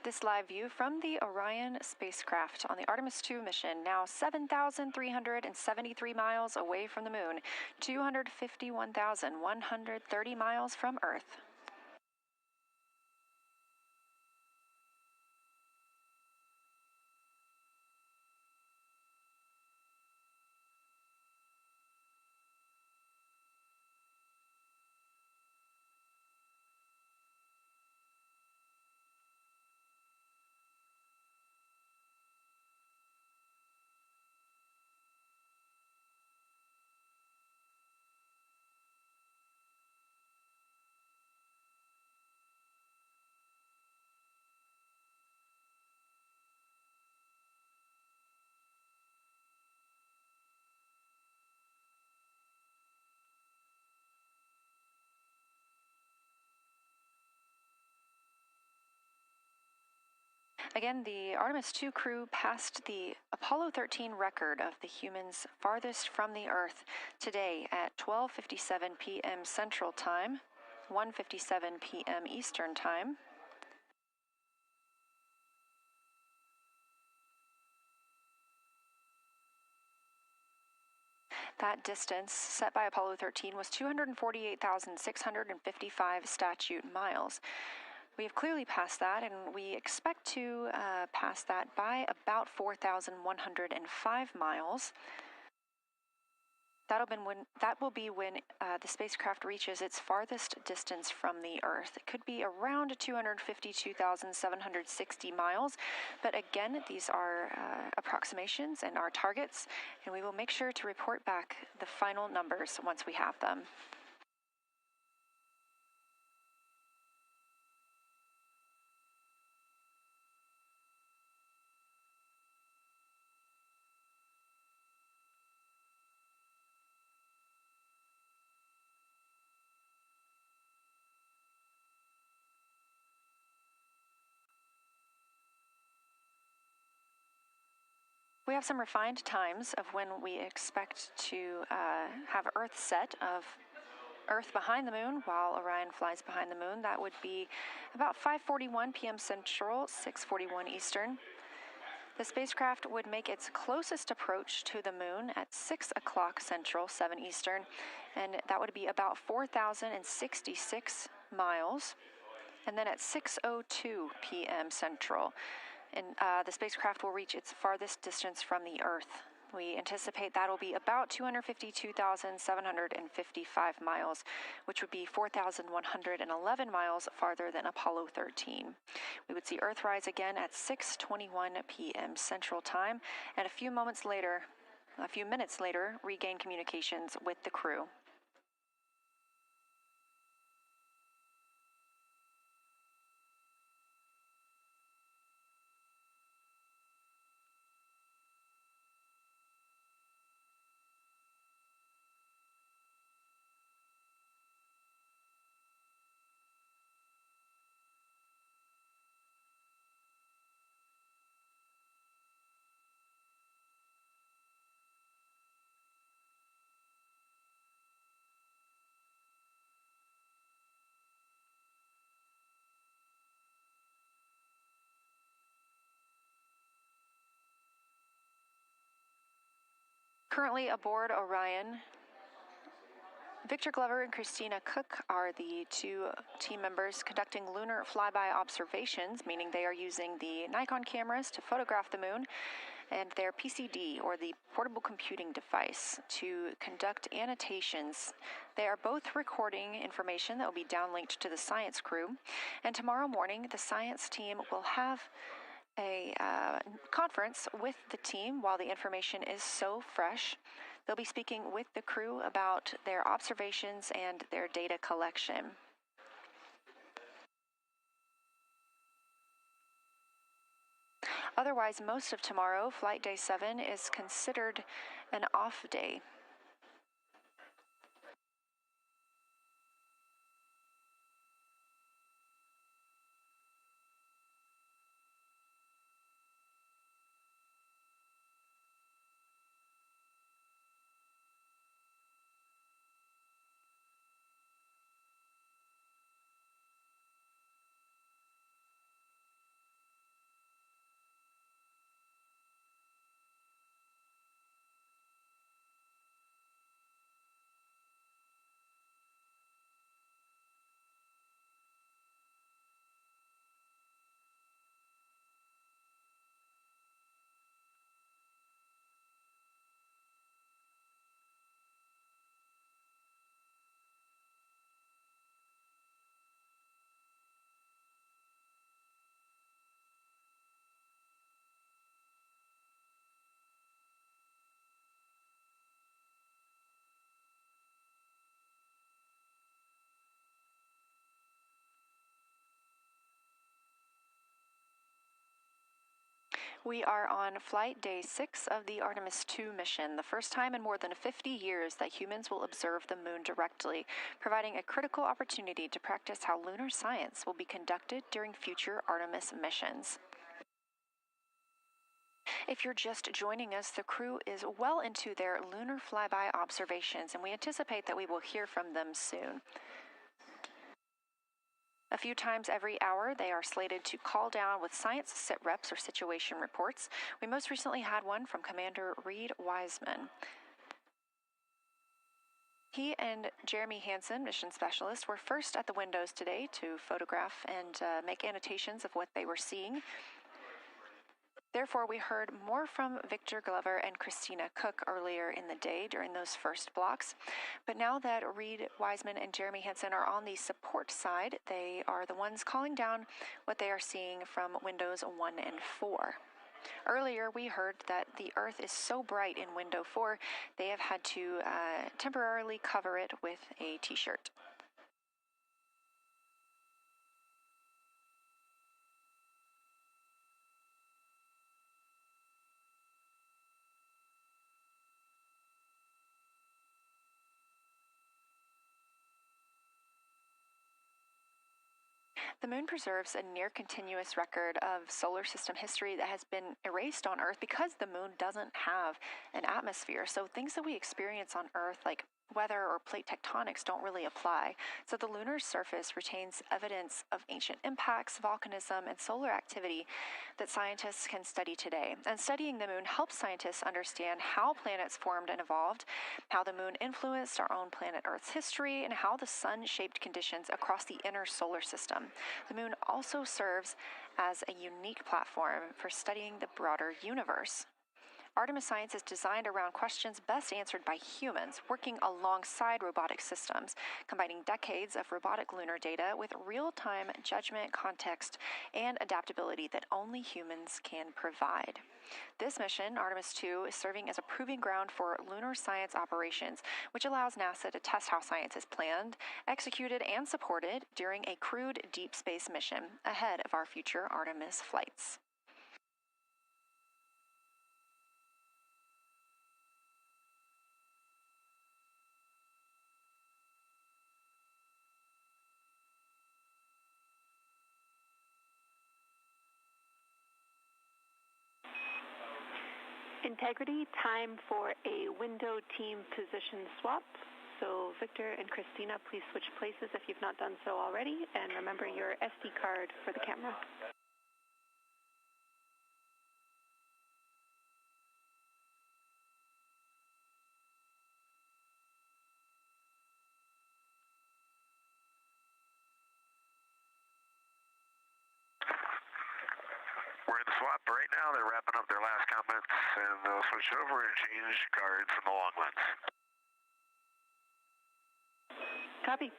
This live view from the Orion spacecraft on the Artemis II mission, now 7,373 miles away from the moon, 251,130 miles from Earth. Again, the Artemis II crew passed the Apollo 13 record of the humans farthest from the Earth today at 12:57 p.m. Central Time, 1:57 p.m. Eastern Time. That distance set by Apollo 13 was 248,655 statute miles. We have clearly passed that, and we expect to pass that by about 4,105 miles. That will be when the spacecraft reaches its farthest distance from the Earth. It could be around 252,760 miles, but again, these are approximations and our targets, and we will make sure to report back the final numbers once we have them. We have some refined times of when we expect to have Earth set of Earth behind the moon while Orion flies behind the moon. That would be about 5:41 p.m. Central, 6:41 Eastern. The spacecraft would make its closest approach to the moon at 6 o'clock Central, 7 Eastern, and that would be about 4,066 miles. And then at 6:02 p.m. Central, and the spacecraft will reach its farthest distance from the Earth. We anticipate that'll be about 252,755 miles, which would be 4,111 miles farther than Apollo 13. We would see Earthrise again at 6:21 p.m. Central Time, and a few minutes later, regain communications with the crew. Currently aboard Orion, Victor Glover and Christina Cook are the two team members conducting lunar flyby observations, meaning they are using the Nikon cameras to photograph the moon, and their PCD, or the portable computing device, to conduct annotations. They are both recording information that will be downlinked to the science crew, and tomorrow morning the science team will have a conference with the team while the information is so fresh. They'll be speaking with the crew about their observations and their data collection. Otherwise, most of tomorrow, Flight Day 7, is considered an off day. We are on flight day 6 of the Artemis II mission, the first time in more than 50 years that humans will observe the moon directly, providing a critical opportunity to practice how lunar science will be conducted during future Artemis missions. If you're just joining us, the crew is well into their lunar flyby observations, and we anticipate that we will hear from them soon. A few times every hour, they are slated to call down with science sit reps or situation reports. We most recently had one from Commander Reid Wiseman. He and Jeremy Hansen, mission specialist, were first at the windows today to photograph and make annotations of what they were seeing. Therefore, we heard more from Victor Glover and Christina Cook earlier in the day during those first blocks. But now that Reid Wiseman and Jeremy Hansen are on the support side, they are the ones calling down what they are seeing from windows 1 and 4. Earlier, we heard that the Earth is so bright in window 4, they have had to temporarily cover it with a t-shirt. The moon preserves a near-continuous record of solar system history that has been erased on Earth because the moon doesn't have an atmosphere. So things that we experience on Earth, like weather or plate tectonics, don't really apply. So the lunar surface retains evidence of ancient impacts, volcanism, and solar activity that scientists can study today. And studying the moon helps scientists understand how planets formed and evolved, how the moon influenced our own planet Earth's history, and how the sun shaped conditions across the inner solar system. The moon also serves as a unique platform for studying the broader universe. Artemis science is designed around questions best answered by humans, working alongside robotic systems, combining decades of robotic lunar data with real-time judgment, context, and adaptability that only humans can provide. This mission, Artemis II, is serving as a proving ground for lunar science operations, which allows NASA to test how science is planned, executed, and supported during a crewed deep space mission ahead of our future Artemis flights. Integrity, time for a window team position swap. So Victor and Christina, please switch places if you've not done so already, and remember your SD card for the camera. We're in the swap right now. They're wrapping up their last comments, and they'll switch over and change cards from the long lens. Copy.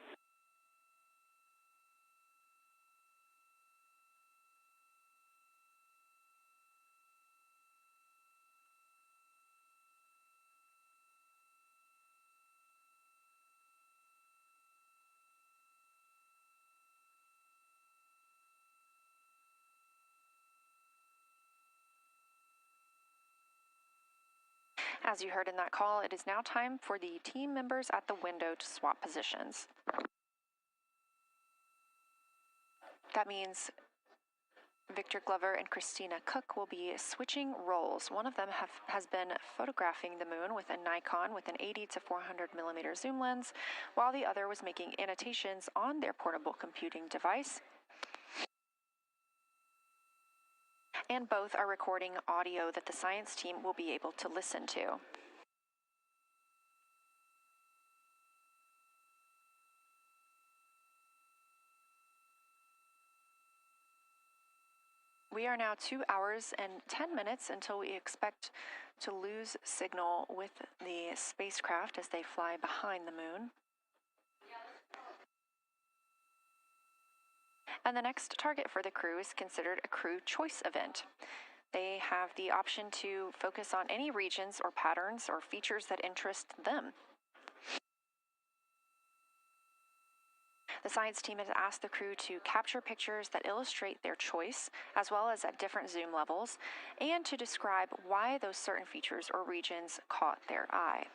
As you heard in that call, it is now time for the team members at the window to swap positions. That means Victor Glover and Christina Cook will be switching roles. One of them has been photographing the moon with a Nikon with an 80 to 400 millimeter zoom lens, while the other was making annotations on their portable computing device. And both are recording audio that the science team will be able to listen to. We are now 2 hours and 10 minutes until we expect to lose signal with the spacecraft as they fly behind the moon. And the next target for the crew is considered a crew choice event. They have the option to focus on any regions or patterns or features that interest them. The science team has asked the crew to capture pictures that illustrate their choice, as well as at different zoom levels, and to describe why those certain features or regions caught their eye.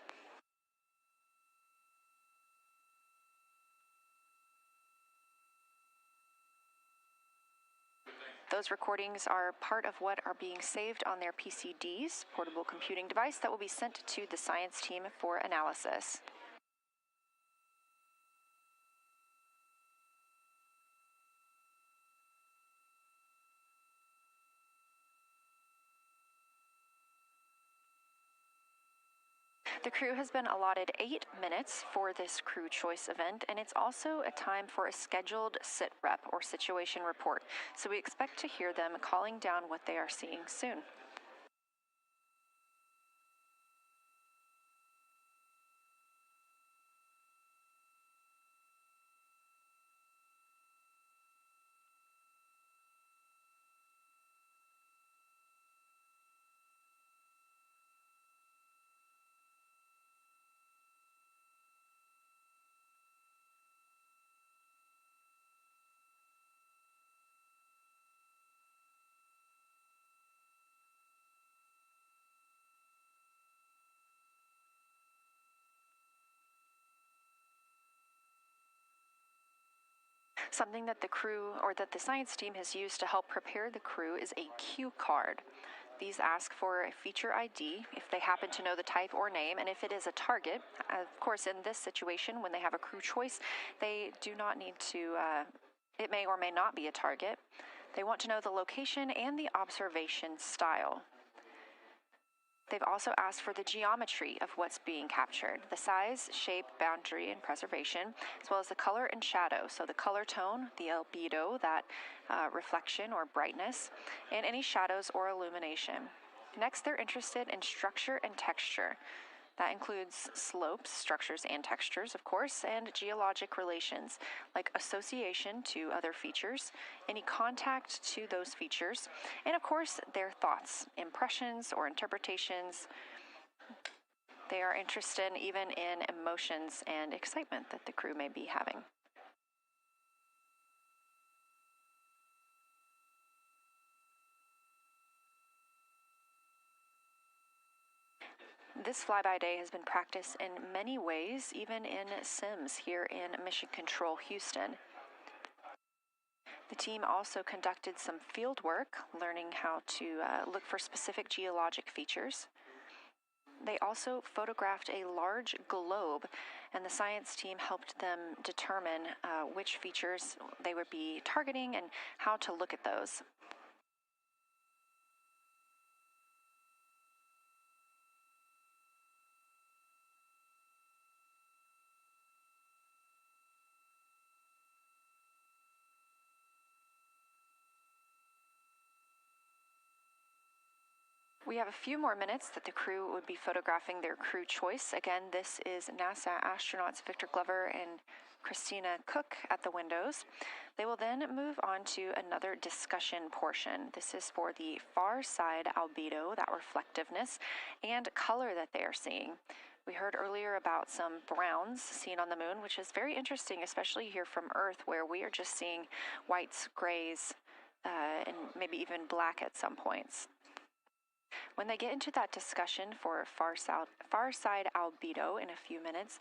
Those recordings are part of what are being saved on their PCDs, portable computing device, that will be sent to the science team for analysis. The crew has been allotted 8 minutes for this crew choice event, and it's also a time for a scheduled sit rep or situation report, so we expect to hear them calling down what they are seeing soon. Something that the crew or that the science team has used to help prepare the crew is a cue card. These ask for a feature ID if they happen to know the type or name, and if it is a target. Of course, in this situation, when they have a crew choice, they do not need to, it may or may not be a target. They want to know the location and the observation style. They've also asked for the geometry of what's being captured, the size, shape, boundary, and preservation, as well as the color and shadow, so the color tone, the albedo, that reflection or brightness, and any shadows or illumination. Next, they're interested in structure and texture. That includes slopes, structures, and textures, of course, and geologic relations, like association to other features, any contact to those features, and of course, their thoughts, impressions, or interpretations. They are interested even in emotions and excitement that the crew may be having. This flyby day has been practiced in many ways, even in sims here in Mission Control, Houston. The team also conducted some field work, learning how to look for specific geologic features. They also photographed a large globe, and the science team helped them determine which features they would be targeting and how to look at those. We have a few more minutes that the crew would be photographing their crew choice. Again, this is NASA astronauts Victor Glover and Christina Cook at the windows. They will then move on to another discussion portion. This is for the far side albedo, that reflectiveness, and color that they are seeing. We heard earlier about some browns seen on the moon, which is very interesting, especially here from Earth, where we are just seeing whites, grays, and maybe even black at some points. When they get into that discussion for far side albedo in a few minutes,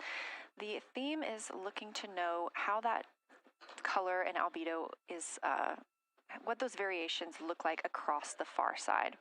the theme is looking to know how that color and albedo is, what those variations look like across the far side.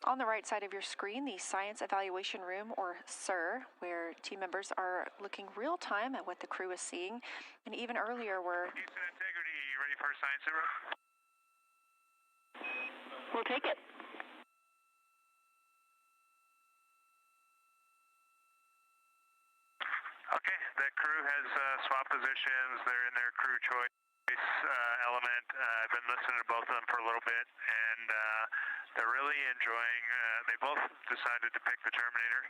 On the right side of your screen, the Science Evaluation Room, or SIR, where team members are looking real time at what the crew is seeing, and even earlier we're... Houston Integrity, you ready for science zero? We'll take it. Okay, the crew has swapped positions. They're in their crew choice. a little bit, and they're really enjoying, they both decided to pick the Terminator,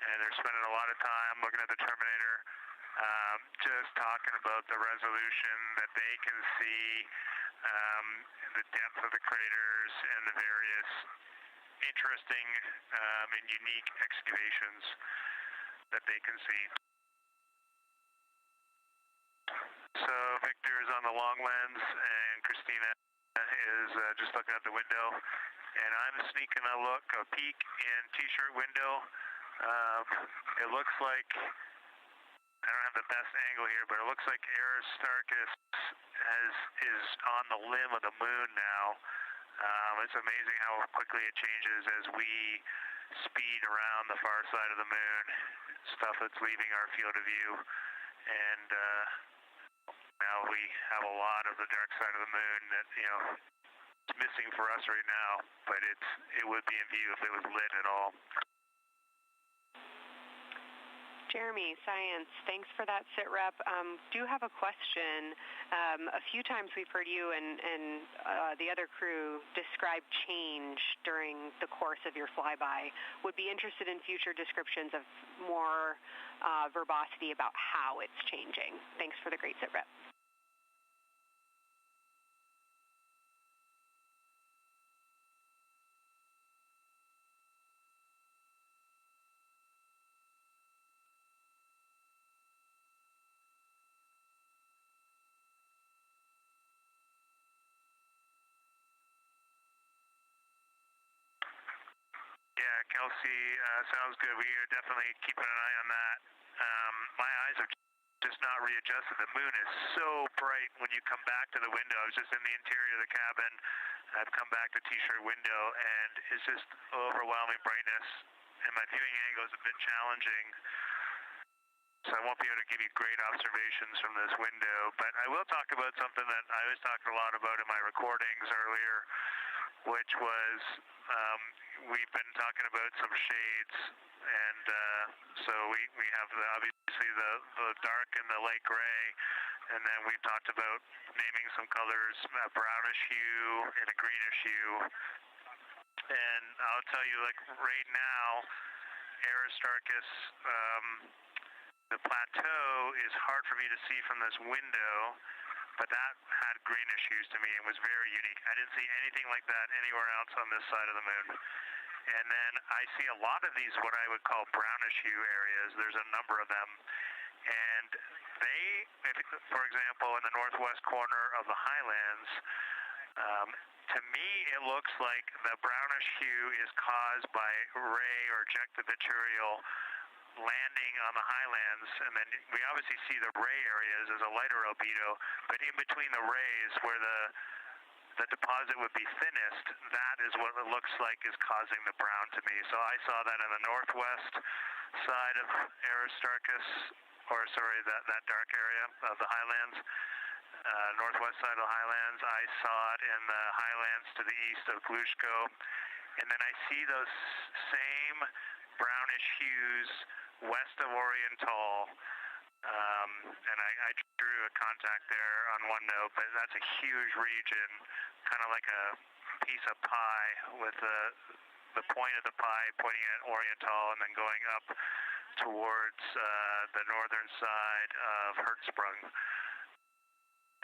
and they're spending a lot of time looking at the Terminator, just talking about the resolution that they can see, the depth of the craters, and the various interesting and unique excavations that they can see. So Victor is on the long lens, and Christina is just looking out the window, and I'm sneaking a peek in T-shirt window. It looks like, I don't have the best angle here, but it looks like Aristarchus is on the limb of the moon now. It's amazing how quickly it changes as we speed around the far side of the moon, stuff that's leaving our field of view, and now we have a lot of the dark side of the moon that, it's missing for us right now, but it would be in view if it was lit at all. Jeremy, Science, thanks for that sit rep. Do have a question. A few times we've heard you and the other crew describe change during the course of your flyby. Would be interested in future descriptions of more verbosity about how it's changing. Thanks for the great sit rep. Yeah, Kelsey, sounds good. We are definitely keeping an eye on that. My eyes have just not readjusted. The moon is so bright when you come back to the window. I was just in the interior of the cabin. I've come back to T-shirt window, and it's just overwhelming brightness, and my viewing angle is a bit challenging, so I won't be able to give you great observations from this window. But I will talk about something that I was talking a lot about in my recordings earlier, which was we've been talking about some shades, and so we have obviously the dark and the light gray, and then we've talked about naming some colors, a brownish hue and a greenish hue. And I'll tell you, like right now, Aristarchus, the plateau is hard for me to see from this window, but that had greenish hues to me and was very unique. I didn't see anything like that anywhere else on this side of the moon. And then I see a lot of these, what I would call brownish hue areas. There's a number of them. And they, for example, in the northwest corner of the highlands, to me it looks like the brownish hue is caused by ray or ejected material landing on the highlands, and then we obviously see the ray areas as a lighter albedo, but in between the rays where the deposit would be thinnest, that is what it looks like is causing the brown to me. So I saw that in the northwest side of Aristarchus, or sorry, that dark area of the highlands, northwest side of the highlands. I saw it in the highlands to the east of Glushko, and then I see those same brownish hues west of Oriental, and I drew a contact there on OneNote, but that's a huge region, kind of like a piece of pie with the point of the pie pointing at Oriental and then going up towards the northern side of Hertzsprung.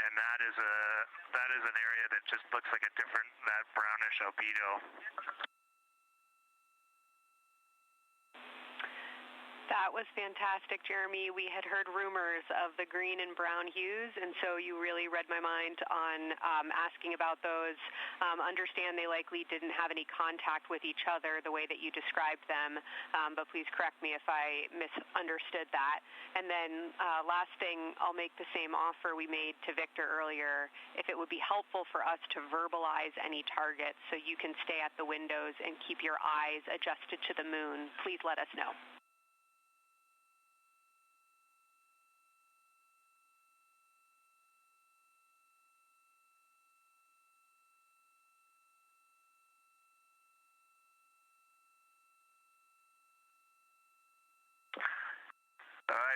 And that is an area that just looks like that brownish albedo. That was fantastic, Jeremy. We had heard rumors of the green and brown hues, and so you really read my mind on asking about those. Understand they likely didn't have any contact with each other the way that you described them, but please correct me if I misunderstood that. And then last thing, I'll make the same offer we made to Victor earlier. If it would be helpful for us to verbalize any targets so you can stay at the windows and keep your eyes adjusted to the moon, please let us know.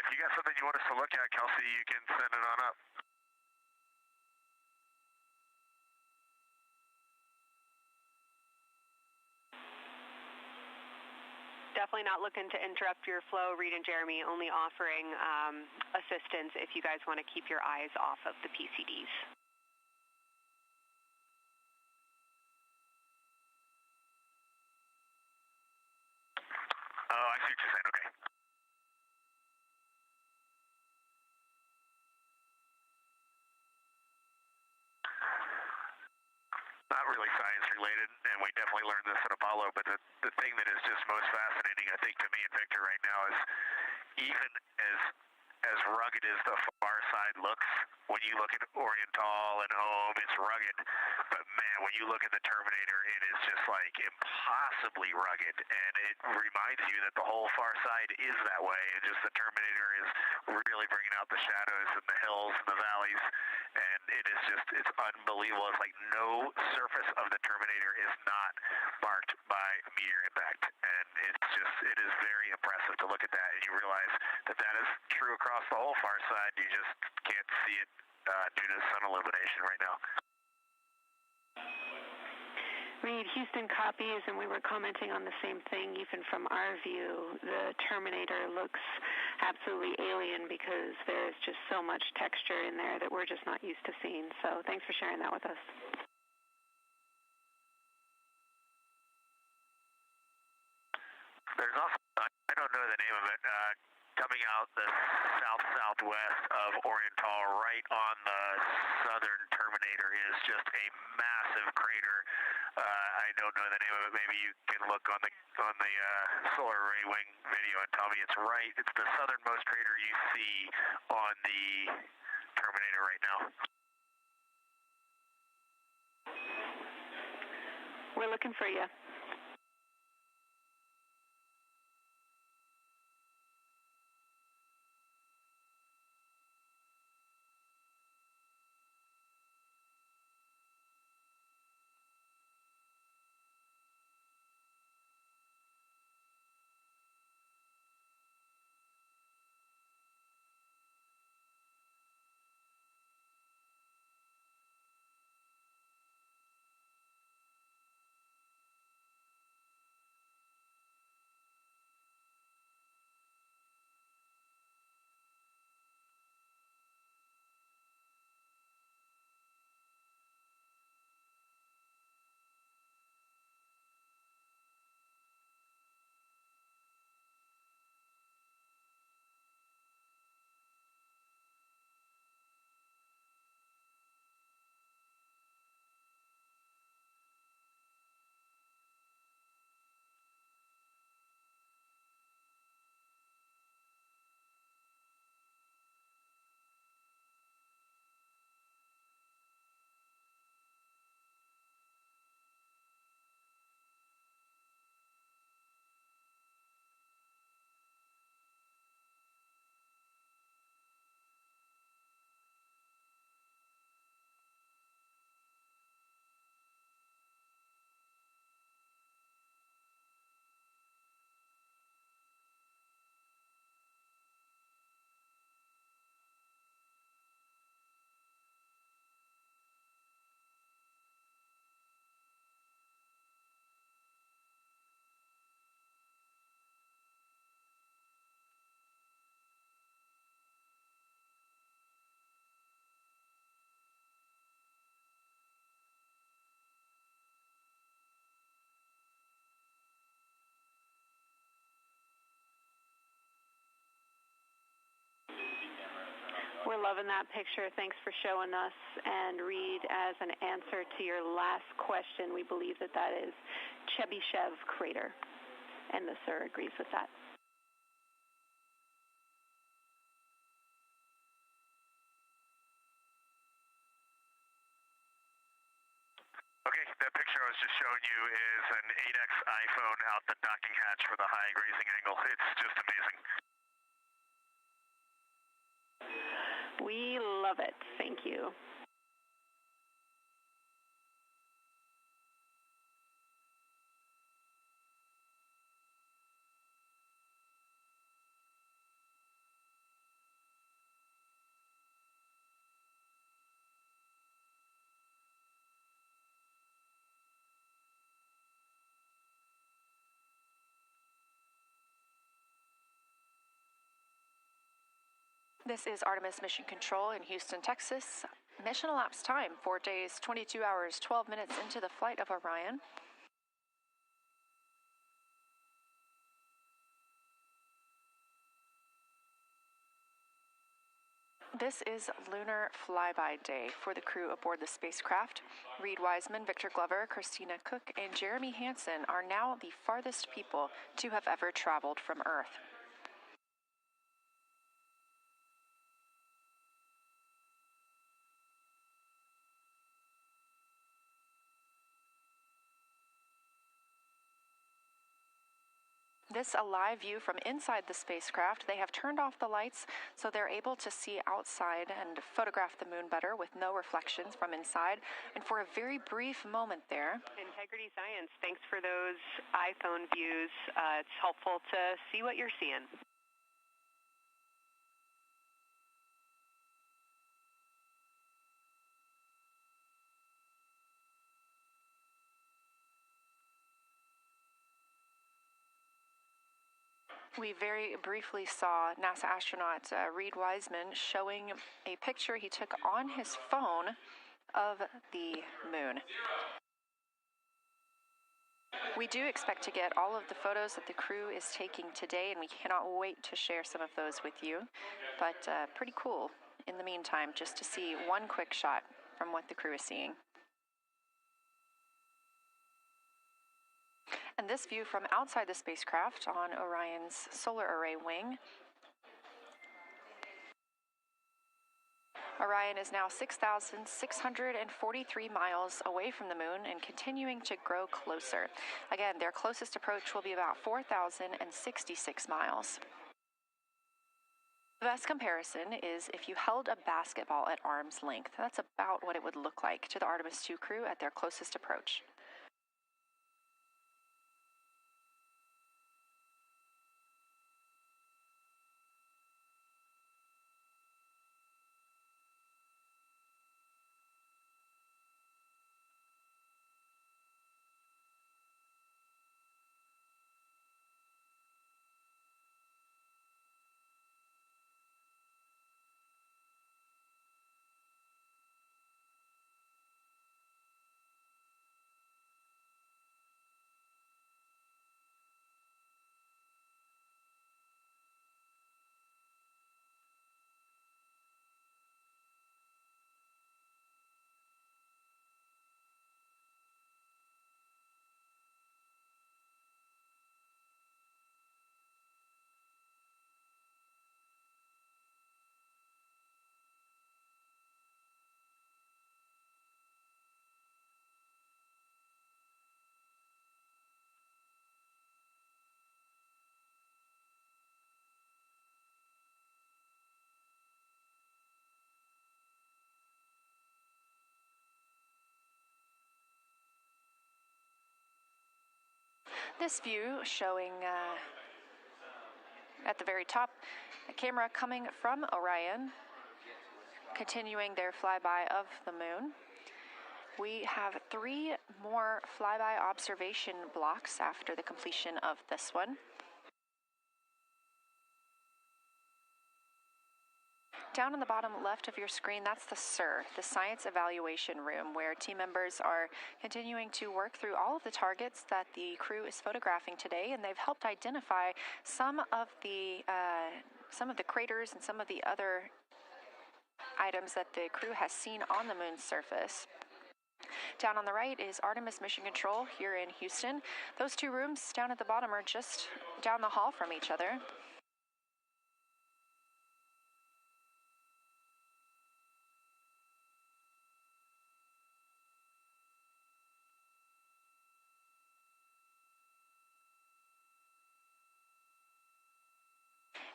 If you got something you want us to look at, Kelsey, you can send it on up. definitely not looking to interrupt your flow, Reid and Jeremy, only offering assistance if you guys want to keep your eyes off of the PCDs. Oh, I see what you're saying, okay. Not really science related, and we definitely learned this at Apollo, but the thing that is just most fascinating, I think, to me and Victor right now is even as rugged as the far side looks, when you look at Oriental and home, it's rugged. But man, when you look at the Terminator, it is just like impossibly rugged, and it reminds you that the whole far side is that way, and just the Terminator is really bringing out the shadows and the hills and the valleys, and it is just, it's unbelievable. It's like no surface of the Terminator is not marked by meteor impact, and it's just, it is very impressive to look at that, and you realize that that is true across the whole far side. You just can't see it due to sun illumination right now. Reid, Houston copies, and we were commenting on the same thing. Even from our view, the Terminator looks absolutely alien because there's just so much texture in there that we're just not used to seeing. So thanks for sharing that with us. There's also, I don't know the name of it, coming out the south-southwest of Oriental, right on the southern Terminator, is just a massive crater. I don't know the name of it. Maybe you can look on the solar array wing video and tell me it's right. It's the southernmost crater you see on the Terminator right now. We're looking for you. We're loving that picture. Thanks for showing us. And Reid, as an answer to your last question, we believe that that is Chebyshev crater. And the sir agrees with that. Okay, that picture I was just showing you is an 8X iPhone out the docking hatch for the high grazing angle. It's just amazing. We love it. Thank you. This is Artemis Mission Control in Houston, Texas. Mission elapsed time, 4 days, 22 hours, 12 minutes into the flight of Orion. This is Lunar Flyby Day for the crew aboard the spacecraft. Reid Wiseman, Victor Glover, Christina Cook, and Jeremy Hansen are now the farthest people to have ever traveled from Earth. This a live view from inside the spacecraft. They have turned off the lights so they're able to see outside and photograph the moon better with no reflections from inside. And for a very brief moment there. Integrity Science, thanks for those iPhone views. It's helpful to see what you're seeing. We very briefly saw NASA astronaut Reid Wiseman showing a picture he took on his phone of the moon. We do expect to get all of the photos that the crew is taking today, and we cannot wait to share some of those with you. But pretty cool in the meantime, just to see one quick shot from what the crew is seeing. And this view from outside the spacecraft on Orion's solar array wing. Orion is now 6,643 miles away from the moon and continuing to grow closer. Again, their closest approach will be about 4,066 miles. The best comparison is if you held a basketball at arm's length. That's about what it would look like to the Artemis II crew at their closest approach. This view showing at the very top, a camera coming from Orion, continuing their flyby of the moon. We have 3 more flyby observation blocks after the completion of this one. Down on the bottom left of your screen, that's the SIR, the Science Evaluation Room, where team members are continuing to work through all of the targets that the crew is photographing today, and they've helped identify some of the craters and some of the other items that the crew has seen on the moon's surface. Down on the right is Artemis Mission Control here in Houston. Those 2 rooms down at the bottom are just down the hall from each other.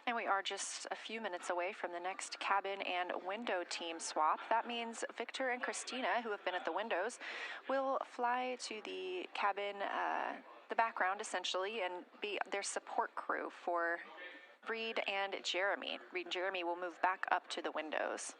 And we are just a few minutes away from the next cabin and window team swap. That means Victor and Christina, who have been at the windows, will fly to the cabin, the background essentially, and be their support crew for Reid and Jeremy. Reid and Jeremy will move back up to the windows.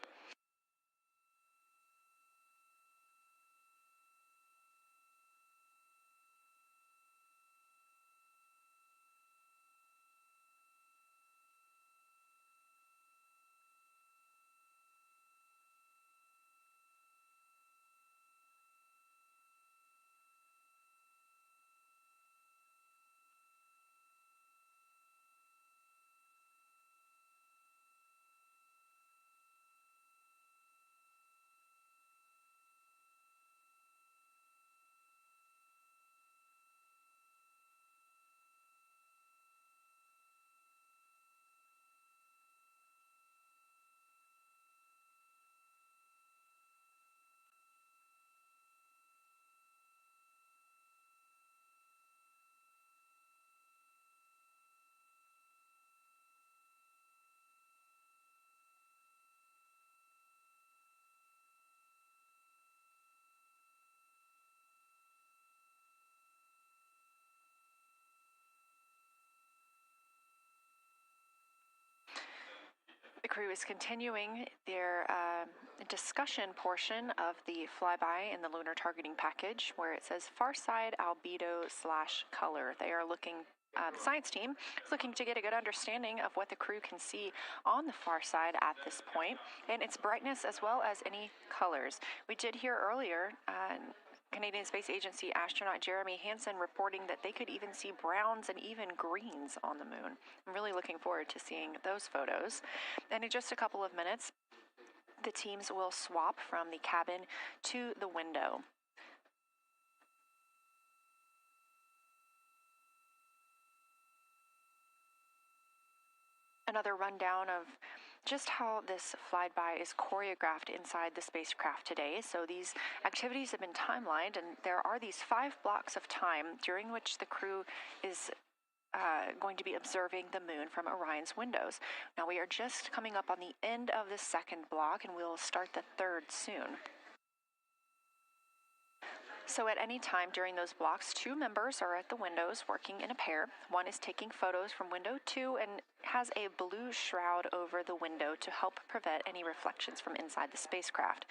crew is continuing their discussion portion of the flyby in the lunar targeting package, where it says far side albedo/color. They are looking. The science team is looking to get a good understanding of what the crew can see on the far side at this point, and its brightness as well as any colors. We did hear earlier Canadian Space Agency astronaut Jeremy Hansen reporting that they could even see browns and even greens on the moon. I'm really looking forward to seeing those photos. And in just a couple of minutes, the teams will swap from the cabin to the window. Another rundown of just how this flyby is choreographed inside the spacecraft today. So these activities have been timelined, and there are these 5 blocks of time during which the crew is going to be observing the moon from Orion's windows. Now we are just coming up on the end of the second block, and we'll start the third soon. So at any time during those blocks, 2 members are at the windows working in a pair. One is taking photos from window 2 and has a blue shroud over the window to help prevent any reflections from inside the spacecraft.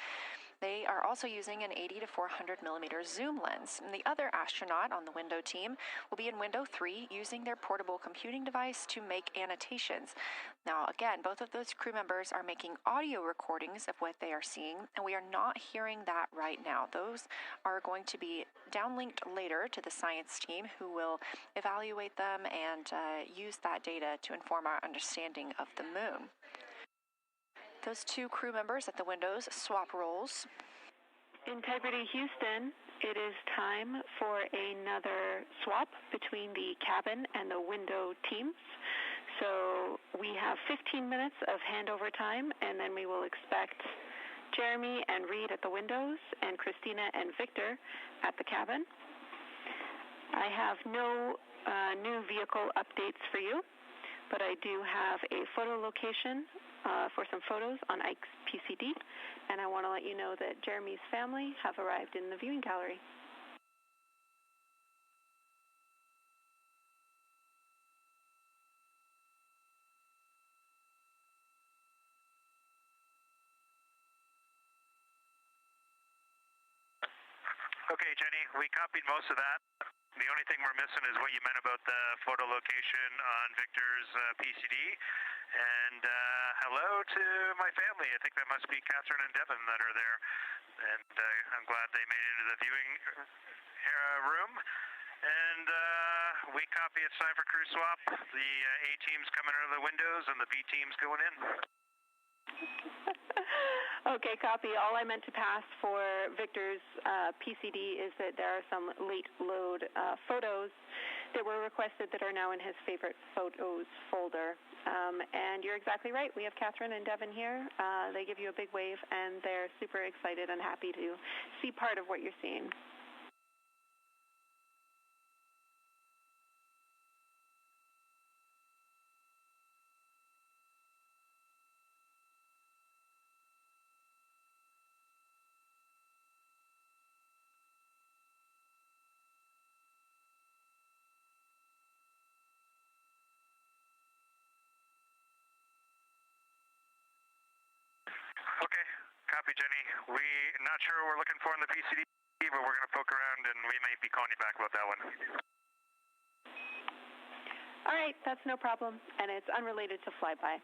They are also using an 80 to 400 millimeter zoom lens. And the other astronaut on the window team will be in window 3 using their portable computing device to make annotations. Now, again, both of those crew members are making audio recordings of what they are seeing, and we are not hearing that right now. Those are going to be downlinked later to the science team, who will evaluate them and use that data to inform our understanding of the moon. Those 2 crew members at the windows swap roles. Integrity Houston, it is time for another swap between the cabin and the window teams. So we have 15 minutes of handover time, and then we will expect Jeremy and Reid at the windows and Christina and Victor at the cabin. I have no new vehicle updates for you, but I do have a photo location for some photos on Ike's PCD, and I want to let you know that Jeremy's family have arrived in the viewing gallery. Okay, Jenny, we copied most of that. The only thing we're missing is what you meant about the photo location on Victor's PCD. And hello to my family. I think that must be Catherine and Devin that are there. And I'm glad they made it into the viewing room. And we copy. It's time for crew swap. The A team's coming out of the windows and the B team's going in. Okay, copy. All I meant to pass for Victor's PCD is that there are some late load photos that were requested that are now in his favorite photos folder. And you're exactly right. We have Catherine and Devin here. They give you a big wave, and they're super excited and happy to see part of what you're seeing. Okay, copy, Jenny. We're not sure what we're looking for in the PCD, but we're going to poke around, and we may be calling you back about that one. All right, that's no problem, and it's unrelated to flyby.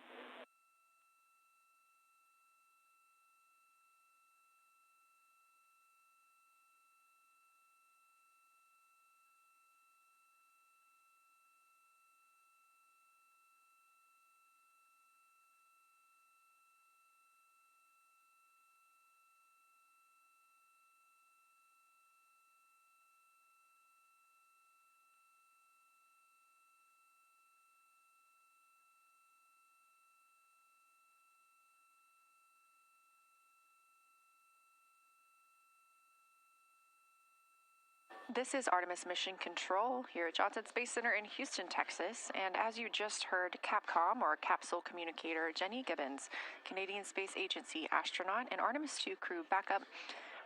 This is Artemis Mission Control here at Johnson Space Center in Houston, Texas. And as you just heard, Capcom, or Capsule Communicator Jenny Gibbons, Canadian Space Agency astronaut and Artemis II crew backup,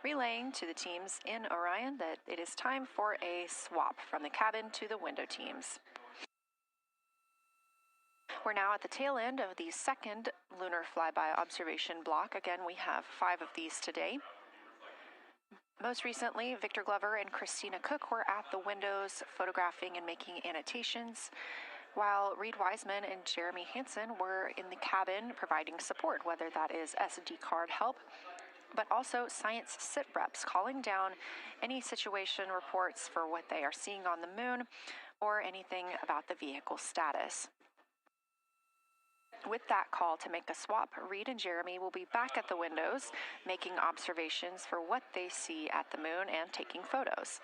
relaying to the teams in Orion that it is time for a swap from the cabin to the window teams. We're now at the tail end of the second lunar flyby observation block. Again, we have 5 of these today. Most recently, Victor Glover and Christina Cook were at the windows photographing and making annotations, while Reid Wiseman and Jeremy Hansen were in the cabin providing support, whether that is SD card help, but also science sit reps, calling down any situation reports for what they are seeing on the moon or anything about the vehicle status. With that call to make a swap, Reid and Jeremy will be back at the windows, making observations for what they see at the moon and taking photos.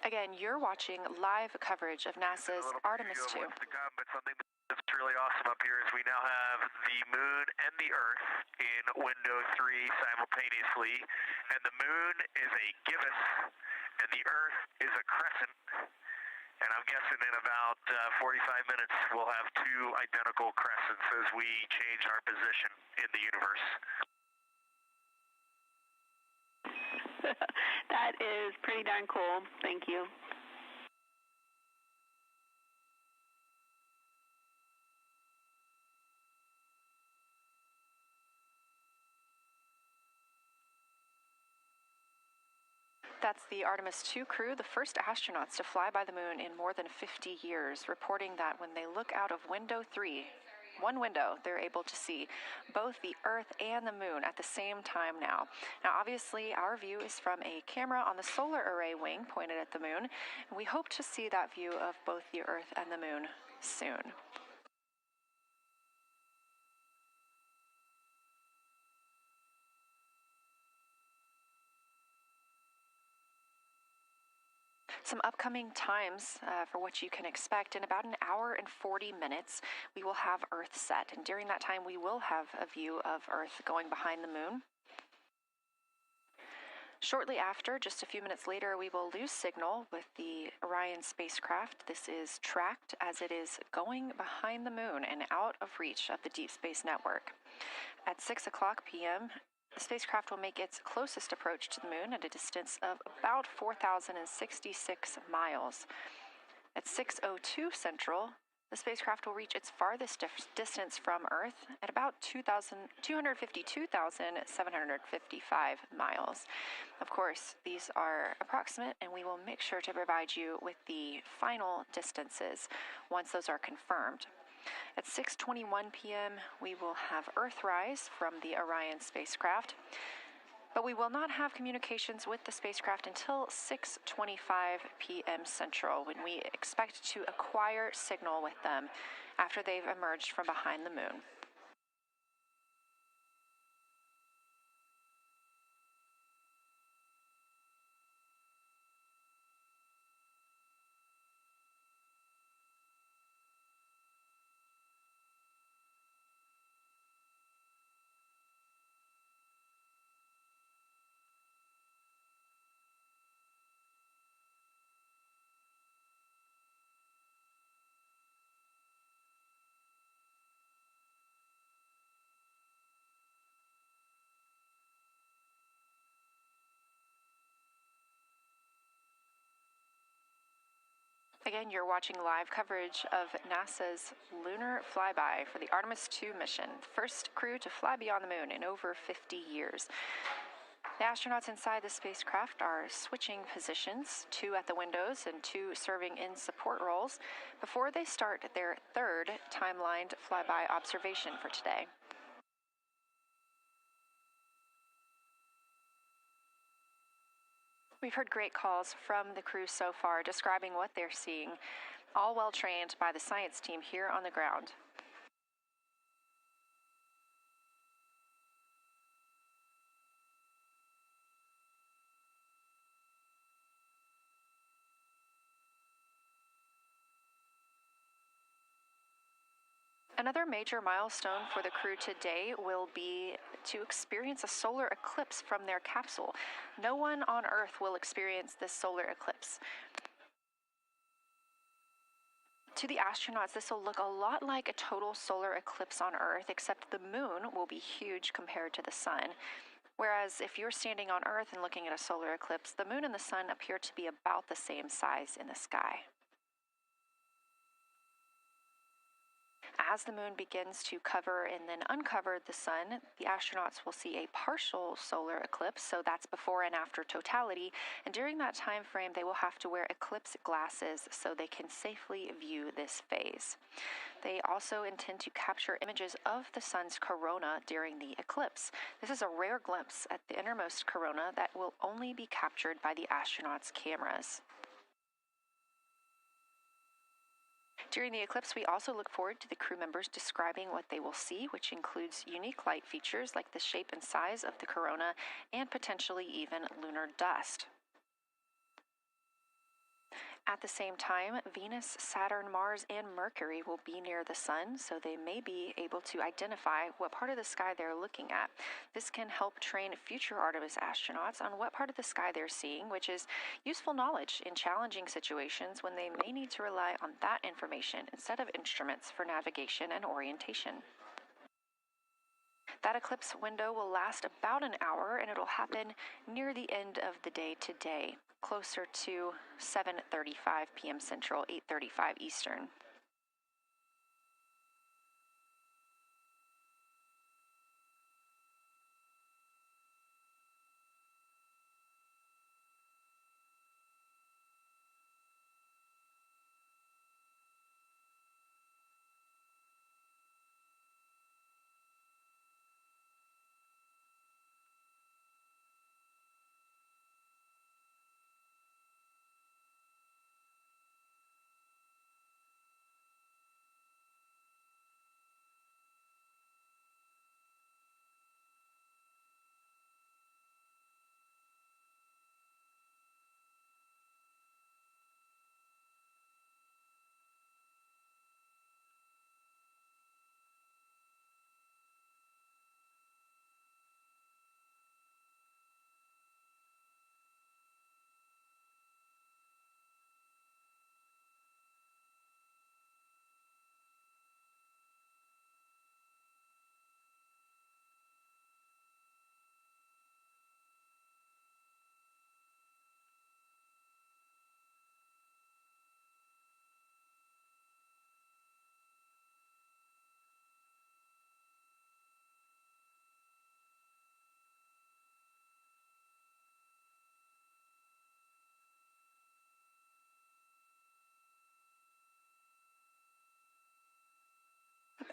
Again, you're watching live coverage of NASA's Artemis II. But something that's really awesome up here is we now have the moon and the Earth in window 3 simultaneously, and the moon is a gibbous, and the Earth is a crescent. And I'm guessing in about 45 minutes we'll have 2 identical crescents as we change our position in the universe. That is pretty darn cool. Thank you. That's the Artemis II crew, the first astronauts to fly by the moon in more than 50 years, reporting that when they look out of window 3, one window, they're able to see both the Earth and the moon at the same time now. Now, obviously, our view is from a camera on the solar array wing pointed at the moon, and we hope to see that view of both the Earth and the moon soon. Some upcoming times for what you can expect. In about an hour and 40 minutes, we will have Earth set. And during that time, we will have a view of Earth going behind the moon. Shortly after, just a few minutes later, we will lose signal with the Orion spacecraft. This is tracked as it is going behind the moon and out of reach of the Deep Space Network. At 6 o'clock p.m., the spacecraft will make its closest approach to the moon at a distance of about 4,066 miles. At 6:02 Central, the spacecraft will reach its farthest distance from Earth at about 252,755 miles. Of course, these are approximate, and we will make sure to provide you with the final distances once those are confirmed. At 6:21 p.m., we will have Earthrise from the Orion spacecraft, but we will not have communications with the spacecraft until 6:25 p.m. Central, when we expect to acquire signal with them after they've emerged from behind the moon. again, you're watching live coverage of NASA's lunar flyby for the Artemis II mission, first crew to fly beyond the moon in over 50 years. The astronauts inside the spacecraft are switching positions, 2 at the windows and 2 serving in support roles, before they start their third timelined flyby observation for today. We've heard great calls from the crew so far describing what they're seeing, all well trained by the science team here on the ground. Another major milestone for the crew today will be to experience a solar eclipse from their capsule. No one on Earth will experience this solar eclipse. To the astronauts, this will look a lot like a total solar eclipse on Earth, except the moon will be huge compared to the sun. Whereas if you're standing on Earth and looking at a solar eclipse, the moon and the sun appear to be about the same size in the sky. As the moon begins to cover and then uncover the sun, the astronauts will see a partial solar eclipse, so that's before and after totality, and during that time frame they will have to wear eclipse glasses so they can safely view this phase. They also intend to capture images of the sun's corona during the eclipse. This is a rare glimpse at the innermost corona that will only be captured by the astronauts' cameras. During the eclipse, we also look forward to the crew members describing what they will see, which includes unique light features like the shape and size of the corona and potentially even lunar dust. At the same time, Venus, Saturn, Mars, and Mercury will be near the sun, so they may be able to identify what part of the sky they're looking at. This can help train future Artemis astronauts on what part of the sky they're seeing, which is useful knowledge in challenging situations when they may need to rely on that information instead of instruments for navigation and orientation. That eclipse window will last about an hour, and it'll happen near the end of the day today, closer to 7:35 p.m. Central, 8:35 Eastern.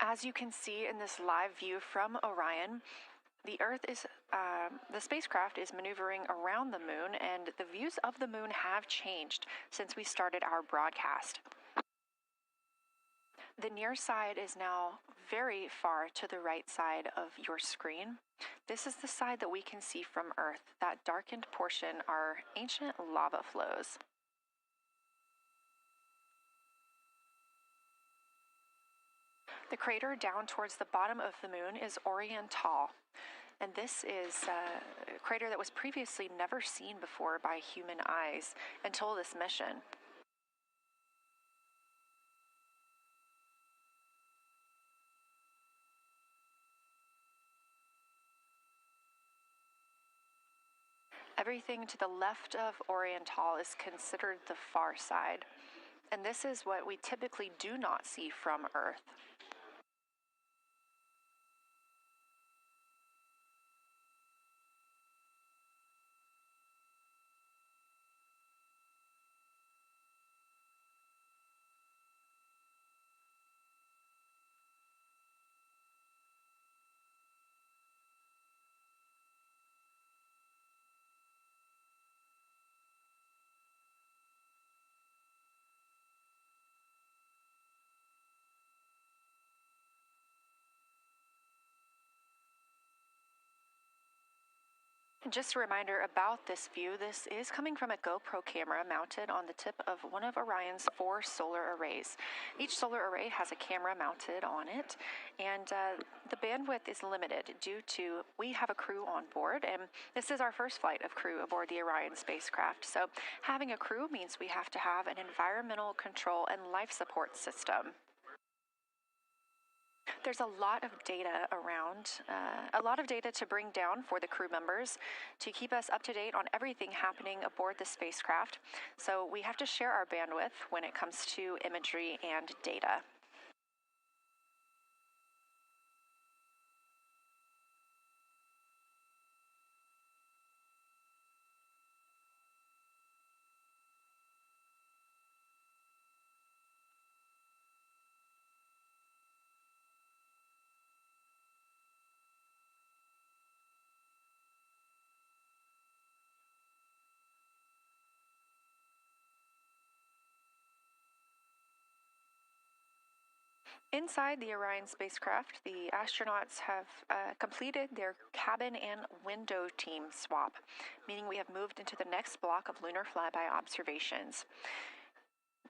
As you can see in this live view from Orion, the spacecraft is maneuvering around the moon, and the views of the moon have changed since we started our broadcast. The near side is now very far to the right side of your screen. This is the side that we can see from Earth. That darkened portion are ancient lava flows. The crater down towards the bottom of the moon is Orion, and this is a crater that was previously never seen before by human eyes until this mission. Everything to the left of Orion is considered the far side. and this is what we typically do not see from Earth. Just a reminder about this view. This is coming from a GoPro camera mounted on the tip of one of Orion's 4 solar arrays. Each solar array has a camera mounted on it, and the bandwidth is limited due to we have a crew on board, and this is our first flight of crew aboard the Orion spacecraft. So having a crew means we have to have an environmental control and life support system. There's a lot of data around, a lot of data to bring down for the crew members to keep us up to date on everything happening aboard the spacecraft. So we have to share our bandwidth when it comes to imagery and data. Inside the Orion spacecraft, the astronauts have completed their cabin and window team swap, meaning we have moved into the next block of lunar flyby observations.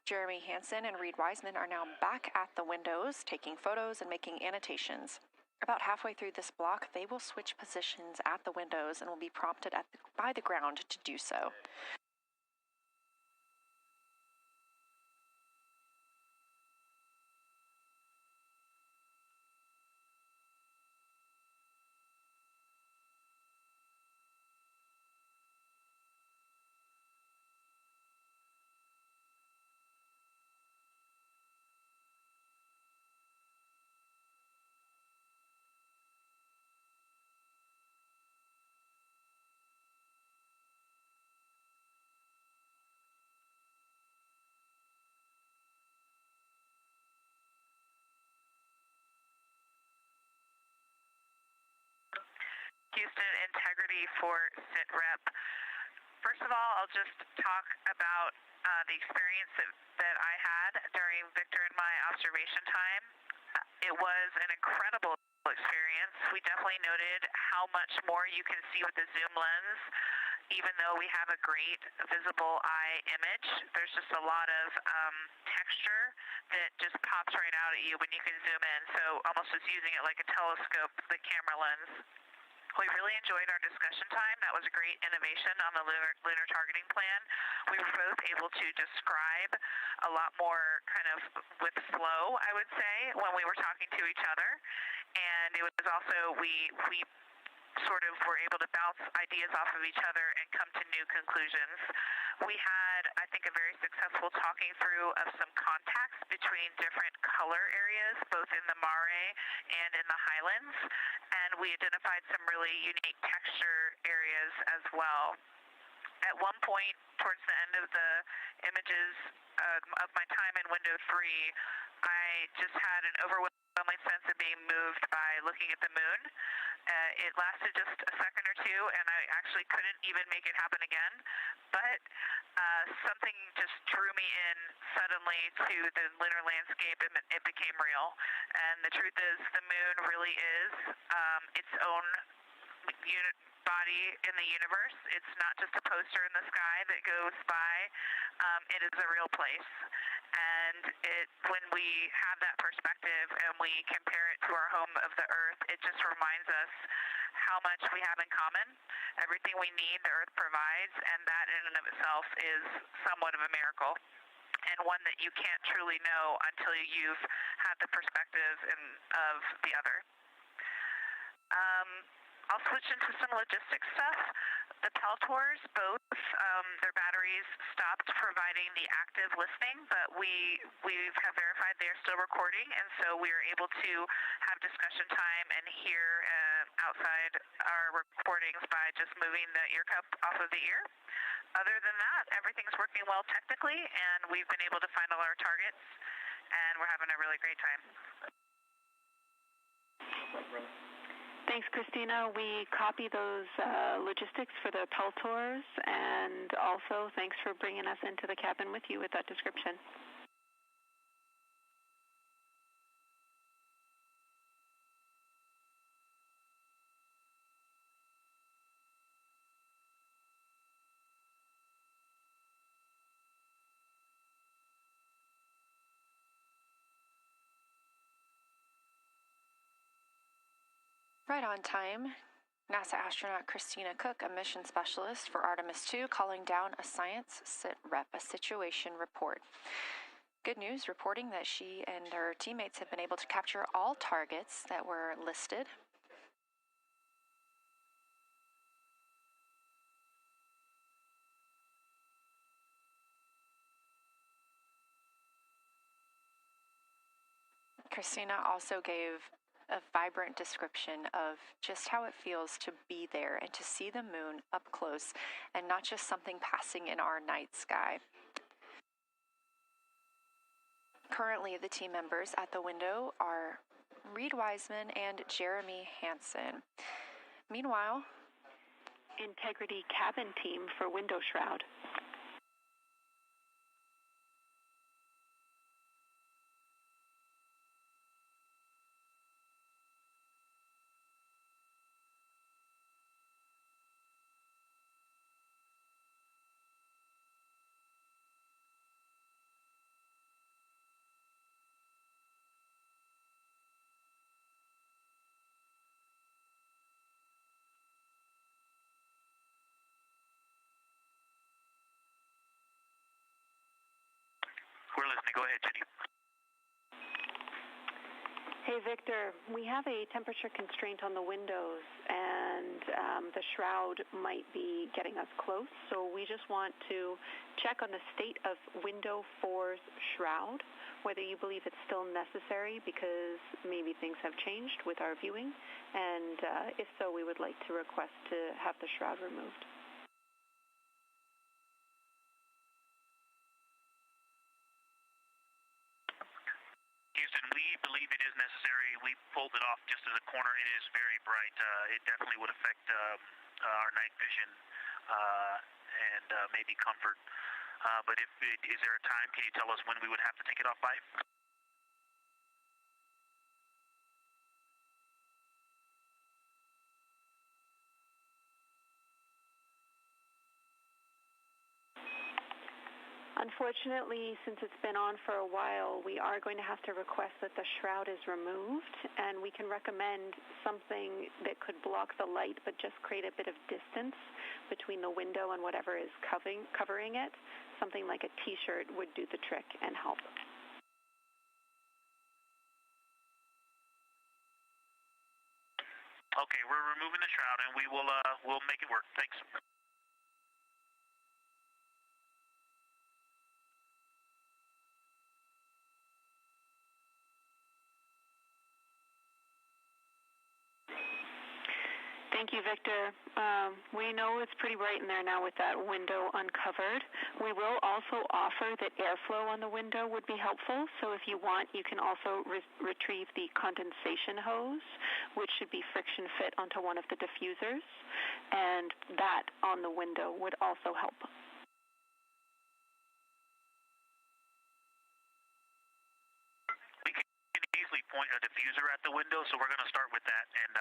Jeremy Hansen and Reid Wiseman are now back at the windows, taking photos and making annotations. About halfway through this block, they will switch positions at the windows and will be prompted by the ground to do so. Houston, integrity for SITREP. First of all, I'll just talk about the experience that I had during Victor and my observation time. It was an incredible experience. We definitely noted how much more you can see with the zoom lens. Even though we have a great visible eye image, there's just a lot of texture that just pops right out at you when you can zoom in. So almost just using it like a telescope, the camera lens. We really enjoyed our discussion time. That was a great innovation on the lunar targeting plan. We were both able to describe a lot more kind of with flow, I would say, when we were talking to each other. And it was also, we sort of were able to bounce ideas off of each other and come to new conclusions. We had, I think, a very successful talking through of some contacts between different color areas, both in the mare and in the highlands, and we identified some really unique texture areas as well. At one point, towards the end of the images of my time in window 3, I just had an overwhelming sense of being moved by looking at the moon. It lasted just a second or two, and I actually couldn't even make it happen again. But something just drew me in suddenly to the lunar landscape, and it became real. And the truth is, the moon really is its own body in the universe. It's not just a poster in the sky that goes by. It is a real place. And when we have that perspective and we compare it to our home of the Earth, it just reminds us how much we have in common. Everything we need, the Earth provides, and that in and of itself is somewhat of a miracle, and one that you can't truly know until you've had the perspective of the other. I'll switch into some logistics stuff. The Peltors, both their batteries stopped providing the active listening, but we have verified they are still recording, and so we are able to have discussion time and hear outside our recordings by just moving the ear cup off of the ear. Other than that, everything's working well technically, and we've been able to find all our targets, and we're having a really great time. Thanks, Christina. We copy those logistics for the Peltors, and also thanks for bringing us into the cabin with you with that description. Right on time. NASA astronaut Christina Cook, a mission specialist for Artemis II, calling down a science a situation report. Good news, reporting that she and her teammates have been able to capture all targets that were listed. Christina also gave a vibrant description of just how it feels to be there and to see the moon up close and not just something passing in our night sky. Currently, the team members at the window are Reid Wiseman and Jeremy Hansen. Meanwhile, Integrity cabin team for window shroud. We're listening. Go ahead, Jenny. Hey, Victor, we have a temperature constraint on the windows, and the shroud might be getting us close, so we just want to check on the state of window 4's shroud, whether you believe it's still necessary because maybe things have changed with our viewing, and if so, we would like to request to have the shroud removed. Houston, we believe it is necessary. We pulled it off just as a corner. It is very bright. It definitely would affect our night vision and maybe comfort. But is there a time? Can you tell us when we would have to take it off by? Unfortunately, since it's been on for a while, we are going to have to request that the shroud is removed, and we can recommend something that could block the light but just create a bit of distance between the window and whatever is covering it. Something like a t-shirt would do the trick and help. Okay, we're removing the shroud, and we'll make it work. Thanks. Thank you, Victor. We know it's pretty bright in there now with that window uncovered. We will also offer that airflow on the window would be helpful. So if you want, you can also retrieve the condensation hose, which should be friction fit onto one of the diffusers. And that on the window would also help. We can easily point a diffuser at the window, so we're going to start with that. And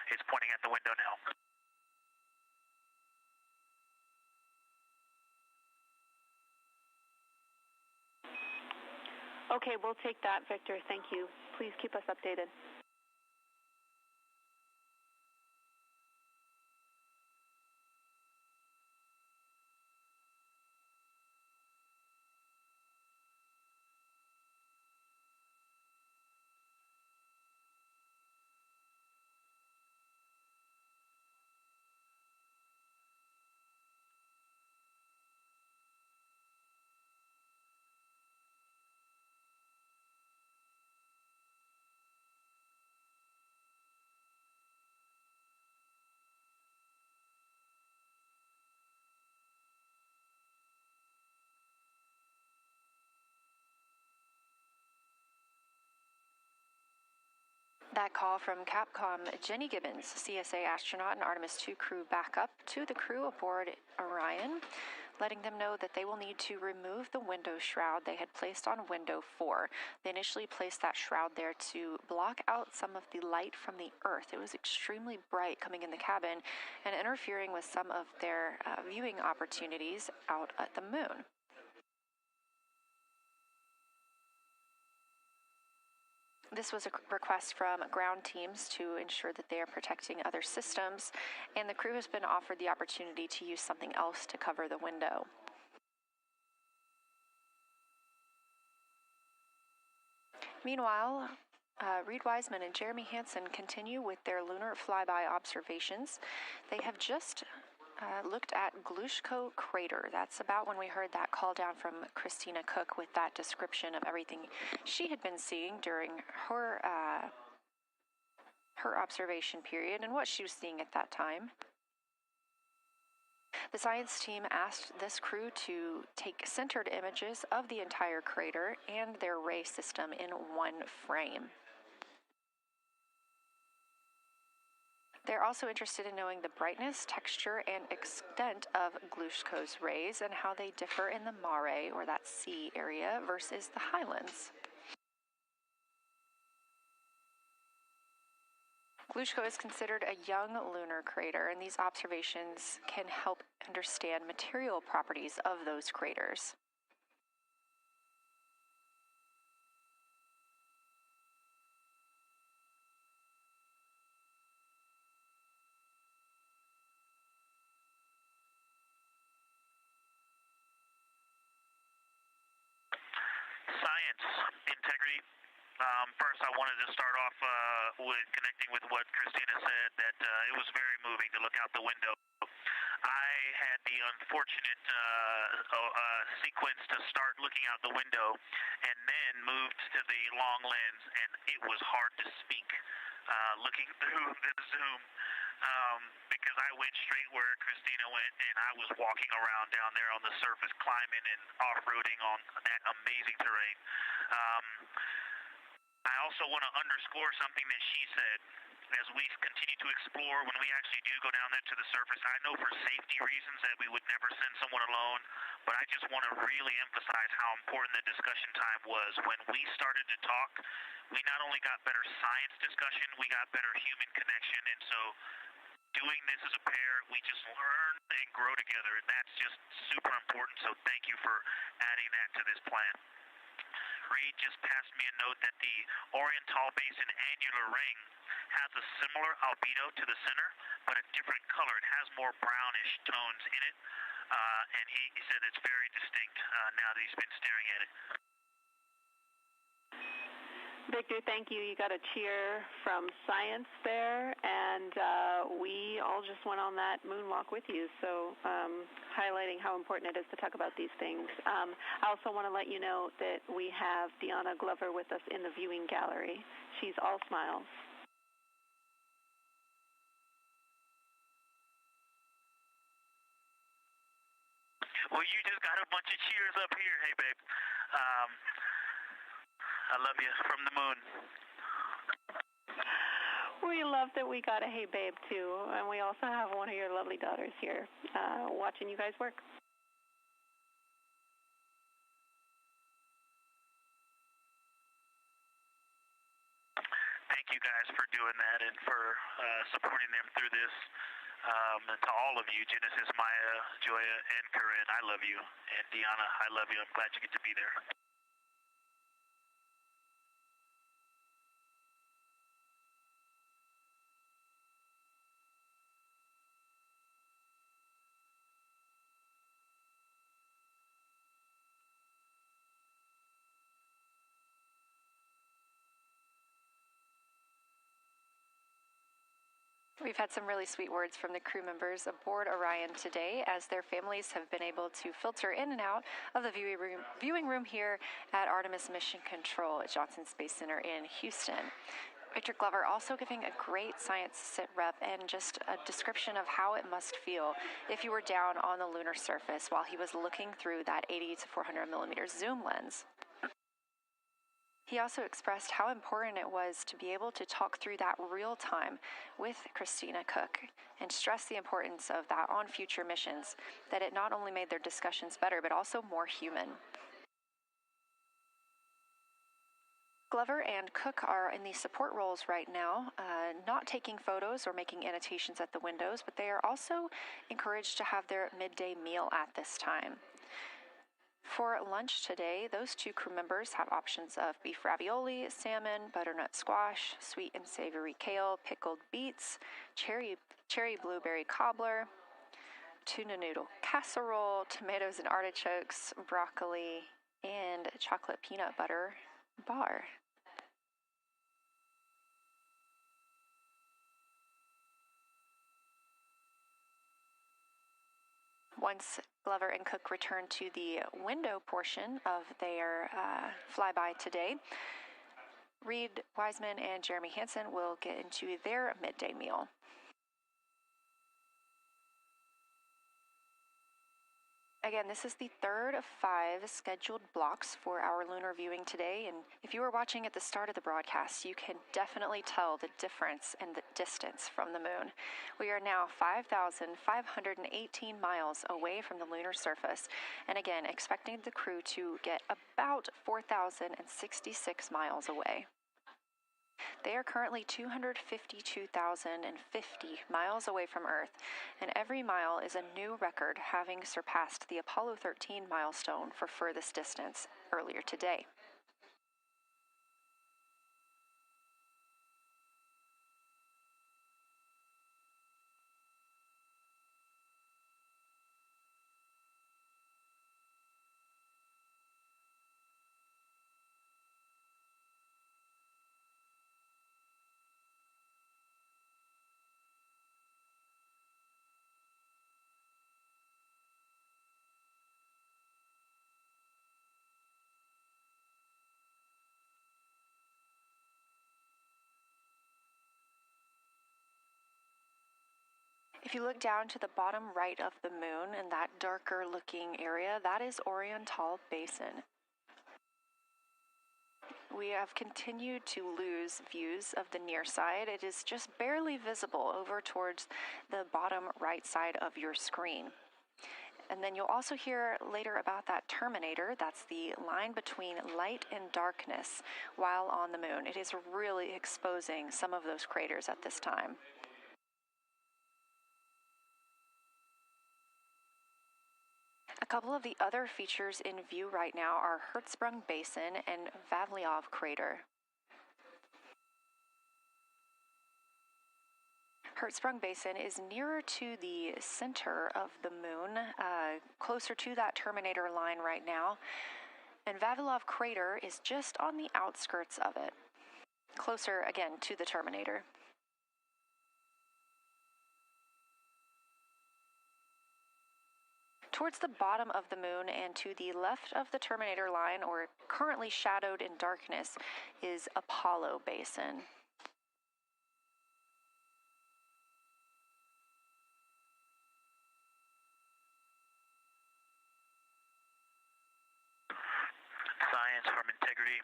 it's pointing at the window now. Okay, we'll take that, Victor. Thank you. Please keep us updated. That call from Capcom Jenny Gibbons, CSA astronaut and Artemis II crew backup, to the crew aboard Orion, letting them know that they will need to remove the window shroud they had placed on window 4. They initially placed that shroud there to block out some of the light from the Earth. It was extremely bright coming in the cabin and interfering with some of their viewing opportunities out at the moon. This was a request from ground teams to ensure that they are protecting other systems, and the crew has been offered the opportunity to use something else to cover the window. Meanwhile, Reid Wiseman and Jeremy Hansen continue with their lunar flyby observations. They have just looked at Glushko crater. That's about when we heard that call down from Christina Cook with that description of everything she had been seeing during her observation period and what she was seeing at that time. The science team asked this crew to take centered images of the entire crater and their ray system in one frame. They're also interested in knowing the brightness, texture, and extent of Glushko's rays and how they differ in the mare, or that sea area, versus the highlands. Glushko is considered a young lunar crater, and these observations can help understand material properties of those craters. Science, integrity. First, I wanted to start off with connecting with what Christina said, that it was very moving to look out the window. I had the unfortunate sequence to start looking out the window and then moved to the long lens, and it was hard to speak looking through the zoom because I went straight where Christina went, and I was walking around down there on the surface, climbing and off-roading on that amazing terrain. I also want to underscore something that she said. As we continue to explore, when we actually do go down there to the surface, I know for safety reasons that we would never send someone alone, but I just want to really emphasize how important the discussion time was. When we started to talk, we not only got better science discussion, we got better human connection, and so doing this as a pair, we just learn and grow together, and that's just super important, so thank you for adding that to this plan. Reid just passed me a note that the Oriental Basin annular ring has a similar albedo to the center, but a different color. It has more brownish tones in it, and he said it's very distinct now that he's been staring at it. Victor, thank you. You got a cheer from science there, and we all just went on that moonwalk with you, so highlighting how important it is to talk about these things. I also want to let you know that we have Deanna Glover with us in the viewing gallery. She's all smiles. Well, you just got a bunch of cheers up here. Hey, babe. I love you from the moon. We love that we got a hey babe too, and we also have one of your lovely daughters here watching you guys work. Thank you guys for doing that and for supporting them through this. And to all of you, Genesis, Maya, Joya, and Corinne, I love you. And Deanna, I love you. I'm glad you get to be there. We've had some really sweet words from the crew members aboard Orion today, as their families have been able to filter in and out of the viewing room here at Artemis Mission Control at Johnson Space Center in Houston. Victor Glover also giving a great science sit rep and just a description of how it must feel if you were down on the lunar surface while he was looking through that 80 to 400 millimeter zoom lens. He also expressed how important it was to be able to talk through that real time with Christina Cook and stressed the importance of that on future missions, that it not only made their discussions better, but also more human. Glover and Cook are in the support roles right now, not taking photos or making annotations at the windows, but they are also encouraged to have their midday meal at this time. For lunch today, those two crew members have options of beef ravioli, salmon, butternut squash, sweet and savory kale, pickled beets, cherry blueberry cobbler, tuna noodle casserole, tomatoes and artichokes, broccoli, and chocolate peanut butter bar. Once Glover and Cook return to the window portion of their flyby today, Reid Wiseman and Jeremy Hansen will get into their midday meal. Again, this is the third of 5 scheduled blocks for our lunar viewing today, and if you were watching at the start of the broadcast, you can definitely tell the difference in the distance from the moon. We are now 5,518 miles away from the lunar surface, and again, expecting the crew to get about 4,066 miles away. They are currently 252,050 miles away from Earth, and every mile is a new record, having surpassed the Apollo 13 milestone for furthest distance earlier today. If you look down to the bottom right of the moon in that darker looking area, that is Orion Basin. We have continued to lose views of the near side. It is just barely visible over towards the bottom right side of your screen. And then you'll also hear later about that terminator. That's the line between light and darkness while on the moon. It is really exposing some of those craters at this time. A couple of the other features in view right now are Hertzsprung Basin and Vavilov Crater. Hertzsprung Basin is nearer to the center of the moon, closer to that terminator line right now, and Vavilov Crater is just on the outskirts of it, closer again to the terminator. Towards the bottom of the moon and to the left of the terminator line, or currently shadowed in darkness, is Apollo Basin. Science from integrity.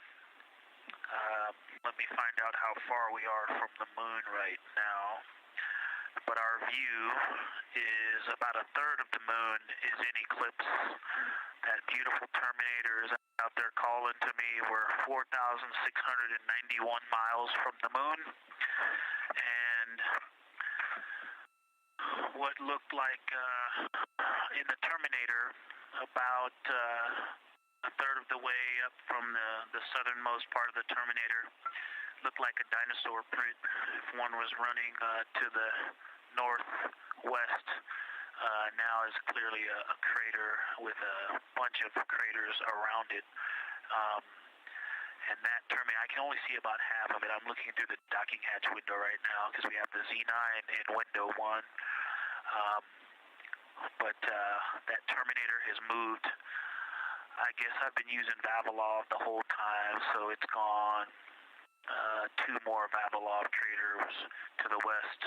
Let me find out how far we are from the moon right now. But our view is about a third of the moon is in eclipse. That beautiful terminator is out there calling to me. We're 4,691 miles from the moon. And what looked like in the terminator, about a third of the way up from the southernmost part of the terminator, looked like a dinosaur print if one was running to the northwest. Now is clearly a crater with a bunch of craters around it. And that terminator, I can only see about half of it. I'm looking through the docking hatch window right now because we have the Z9 in window 1. But that terminator has moved. I guess I've been using Vavilov the whole time, so it's gone 2 more Vavilov craters to the west,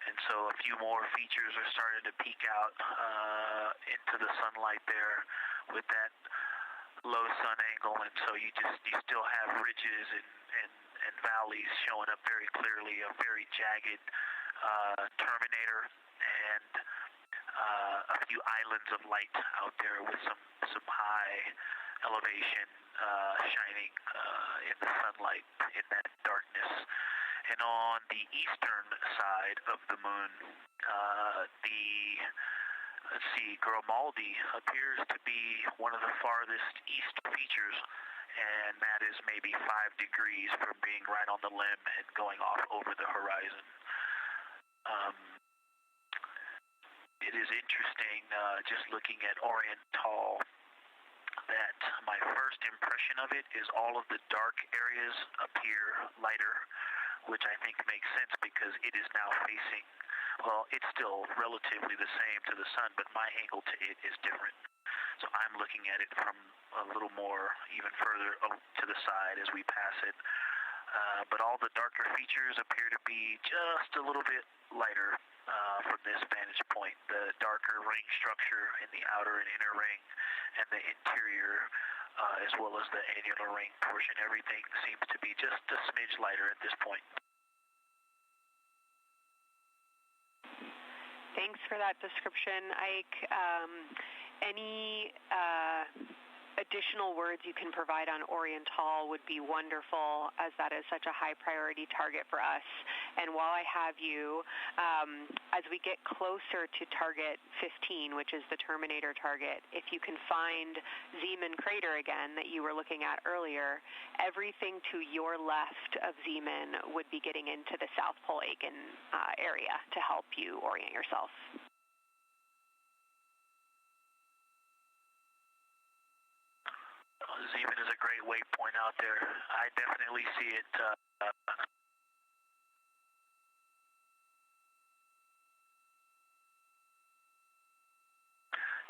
and so a few more features are starting to peek out into the sunlight there with that low sun angle, and so you still have ridges and valleys showing up very clearly, a very jagged terminator, and a few islands of light out there with some high elevation shining in the sunlight in that darkness. And on the eastern side of the moon, Grimaldi appears to be one of the farthest east features, and that is maybe 5 degrees from being right on the limb and going off over the horizon. It is interesting, just looking at Oriental, that my first impression of it is all of the dark areas appear lighter, which I think makes sense because it is now facing, well, it's still relatively the same to the sun, but my angle to it is different. So I'm looking at it from a little more, even further to the side as we pass it. But all the darker features appear to be just a little bit lighter from this vantage point. The darker ring structure in the outer and inner ring and the interior, as well as the annular ring portion, everything seems to be just a smidge lighter at this point. Thanks for that description, Ike. Any additional words you can provide on Oriental would be wonderful, as that is such a high priority target for us. And while I have you, as we get closer to target 15, which is the Terminator target, if you can find Zeeman crater again that you were looking at earlier, everything to your left of Zeeman would be getting into the South Pole Aiken area to help you orient yourself. Zeeman is a great waypoint out there. I definitely see it.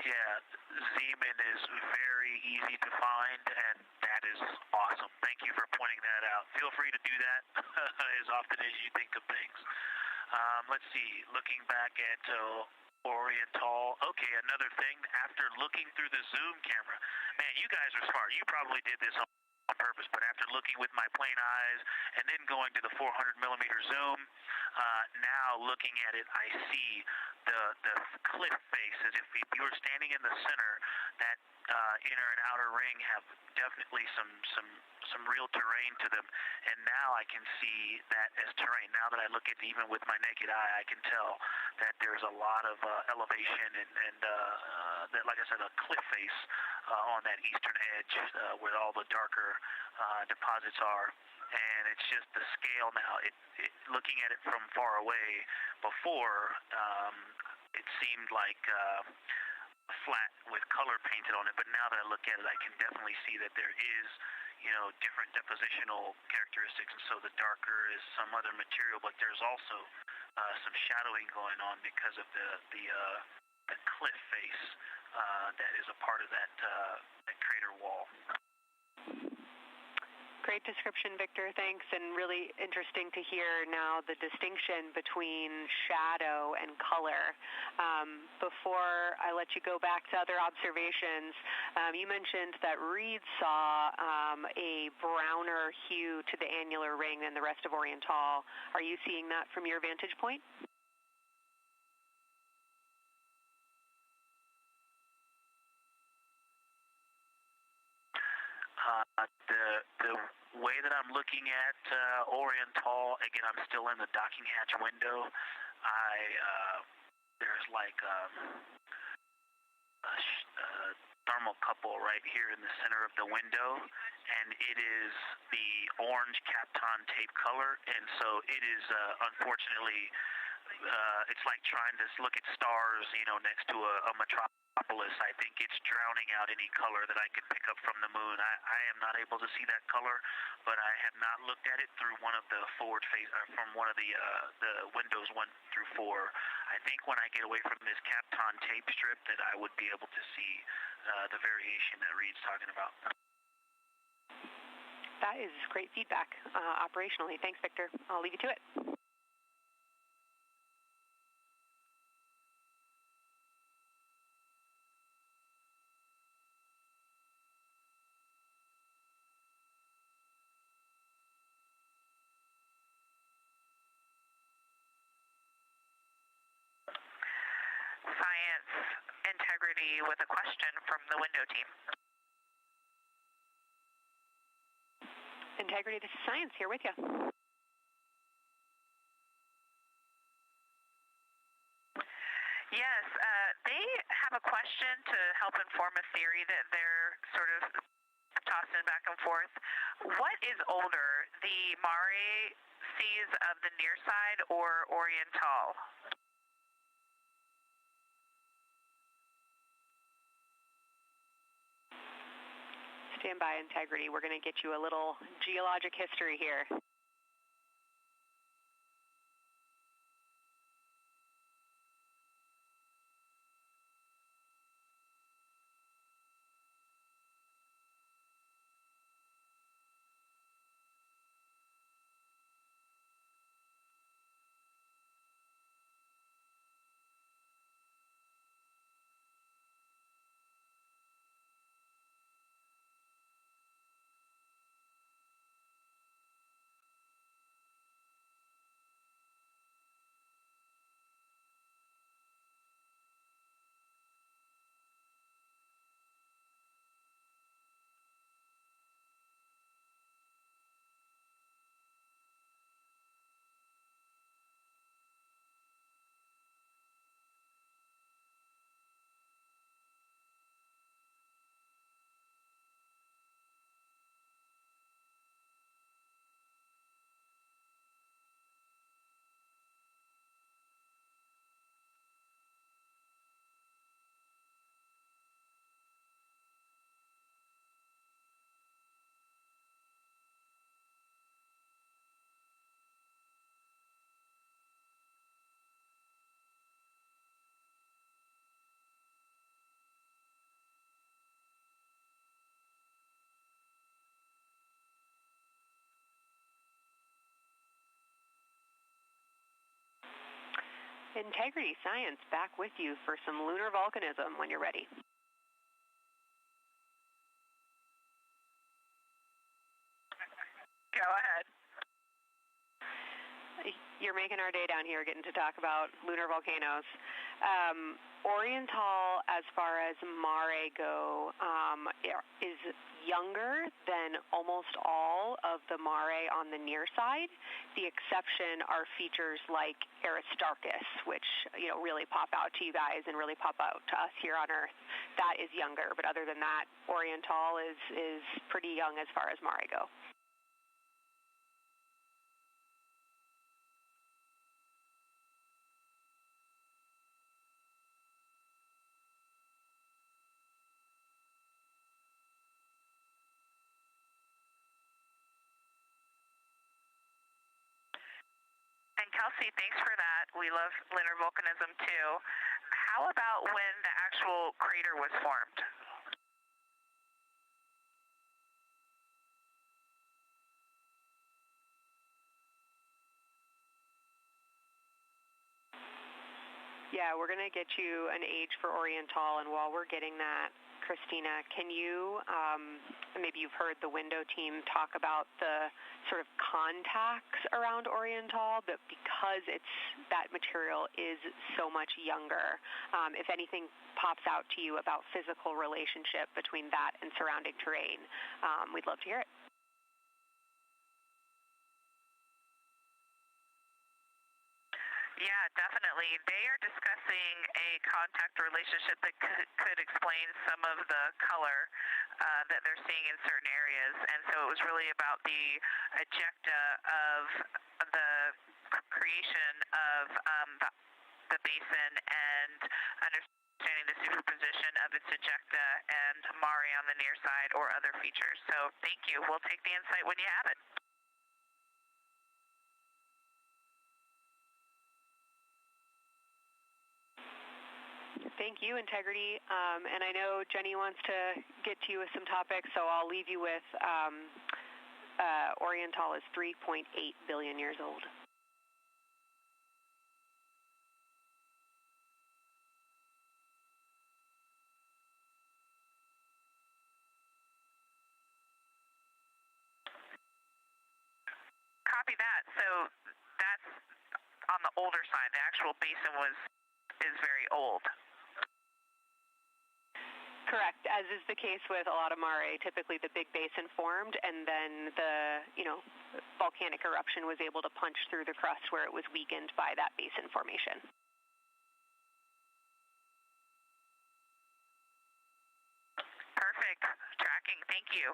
Yeah, Zeeman is very easy to find, and that is awesome. Thank you for pointing that out. Feel free to do that as often as you think of things. Let's see, looking back at Oriental. Okay, another thing, after looking through the zoom camera, man, you guys are smart. You probably did this on purpose, but after looking with my plain eyes and then going to the 400 millimeter zoom, now looking at it, I see the cliff face as if you were standing in the center. That inner and outer ring have definitely some real terrain to them, and now I can see that as terrain. Now that I look at it even with my naked eye, I can tell that there's a lot of elevation and that, like I said, a cliff face on that eastern edge where all the darker deposits are. And it's just the scale now. Looking at it from far away, before it seemed like flat with color painted on it, but now that I look at it, I can definitely see that there is, different depositional characteristics, and so the darker is some other material, but there's also some shadowing going on because of the cliff face that is a part of that crater wall. Great description, Victor. Thanks, and really interesting to hear now the distinction between shadow and color. Before I let you go back to other observations, you mentioned that Reid saw a browner hue to the annular ring than the rest of Oriental. Are you seeing that from your vantage point? The way that I'm looking at Oriental, again, I'm still in the docking hatch window. There's like a thermocouple right here in the center of the window, and it is the orange Kapton tape color, and so it is unfortunately, it's like trying to look at stars, next to a metropolis. I think it's drowning out any color that I could pick up from the moon. I am not able to see that color, but I have not looked at it through one of the forward face, from one of the windows 1 through 4. I think when I get away from this Kapton tape strip that I would be able to see the variation that Reid's talking about. That is great feedback operationally. Thanks, Victor. I'll leave you to it. Science Integrity with a question from the window team. Integrity, this is Science, here with you. Yes, they have a question to help inform a theory that they're sort of tossing back and forth. What is older, the Mare seas of the near side or Oriental? Stand by, Integrity. We're going to get you a little geologic history here. Integrity Science back with you for some lunar volcanism when you're ready. Go ahead. You're making our day down here getting to talk about lunar volcanoes. Oriental, as far as Mare go, is younger than almost all of the Mare on the near side. The exception are features like Aristarchus, which really pop out to you guys and really pop out to us here on Earth. That is younger, but other than that, Oriental is pretty young as far as Mare go. And Kelsey, thanks for that. We love lunar volcanism too. How about when the actual crater was formed? Yeah, we're going to get you an age for Oriental, and while we're getting that, Christina, can you, maybe you've heard the window team talk about the sort of contacts around Oriental, but because that material is so much younger, if anything pops out to you about physical relationship between that and surrounding terrain, we'd love to hear it. Yeah, definitely. They are discussing a contact relationship that could explain some of the color that they're seeing in certain areas. And so it was really about the ejecta of the creation of the basin and understanding the superposition of its ejecta and Mare on the near side or other features. So thank you. We'll take the insight when you have it. Thank you, Integrity. And I know Jenny wants to get to you with some topics, so I'll leave you with Oriental is 3.8 billion years old. Copy that. So that's on the older side. The actual basin is very old. Correct. As is the case with a lot of mare, typically the big basin formed, and then the volcanic eruption was able to punch through the crust where it was weakened by that basin formation. Perfect. Tracking. Thank you.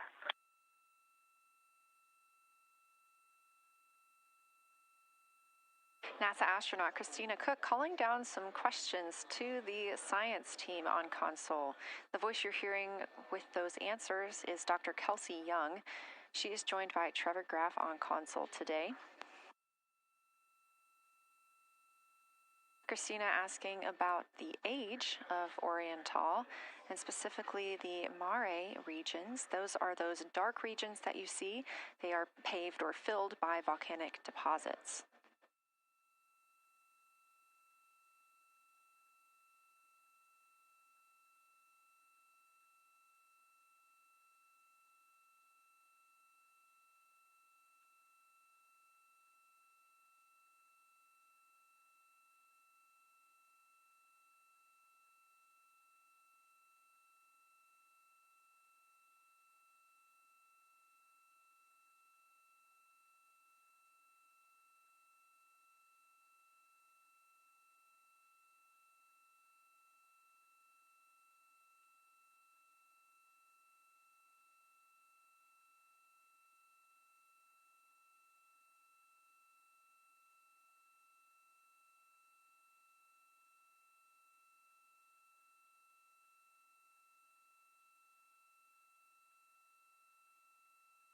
NASA astronaut Christina Cook calling down some questions to the science team on console. The voice you're hearing with those answers is Dr. Kelsey Young. She is joined by Trevor Graff on console today. Christina asking about the age of Oriental, and specifically the mare regions. Those are those dark regions that you see. They are paved or filled by volcanic deposits.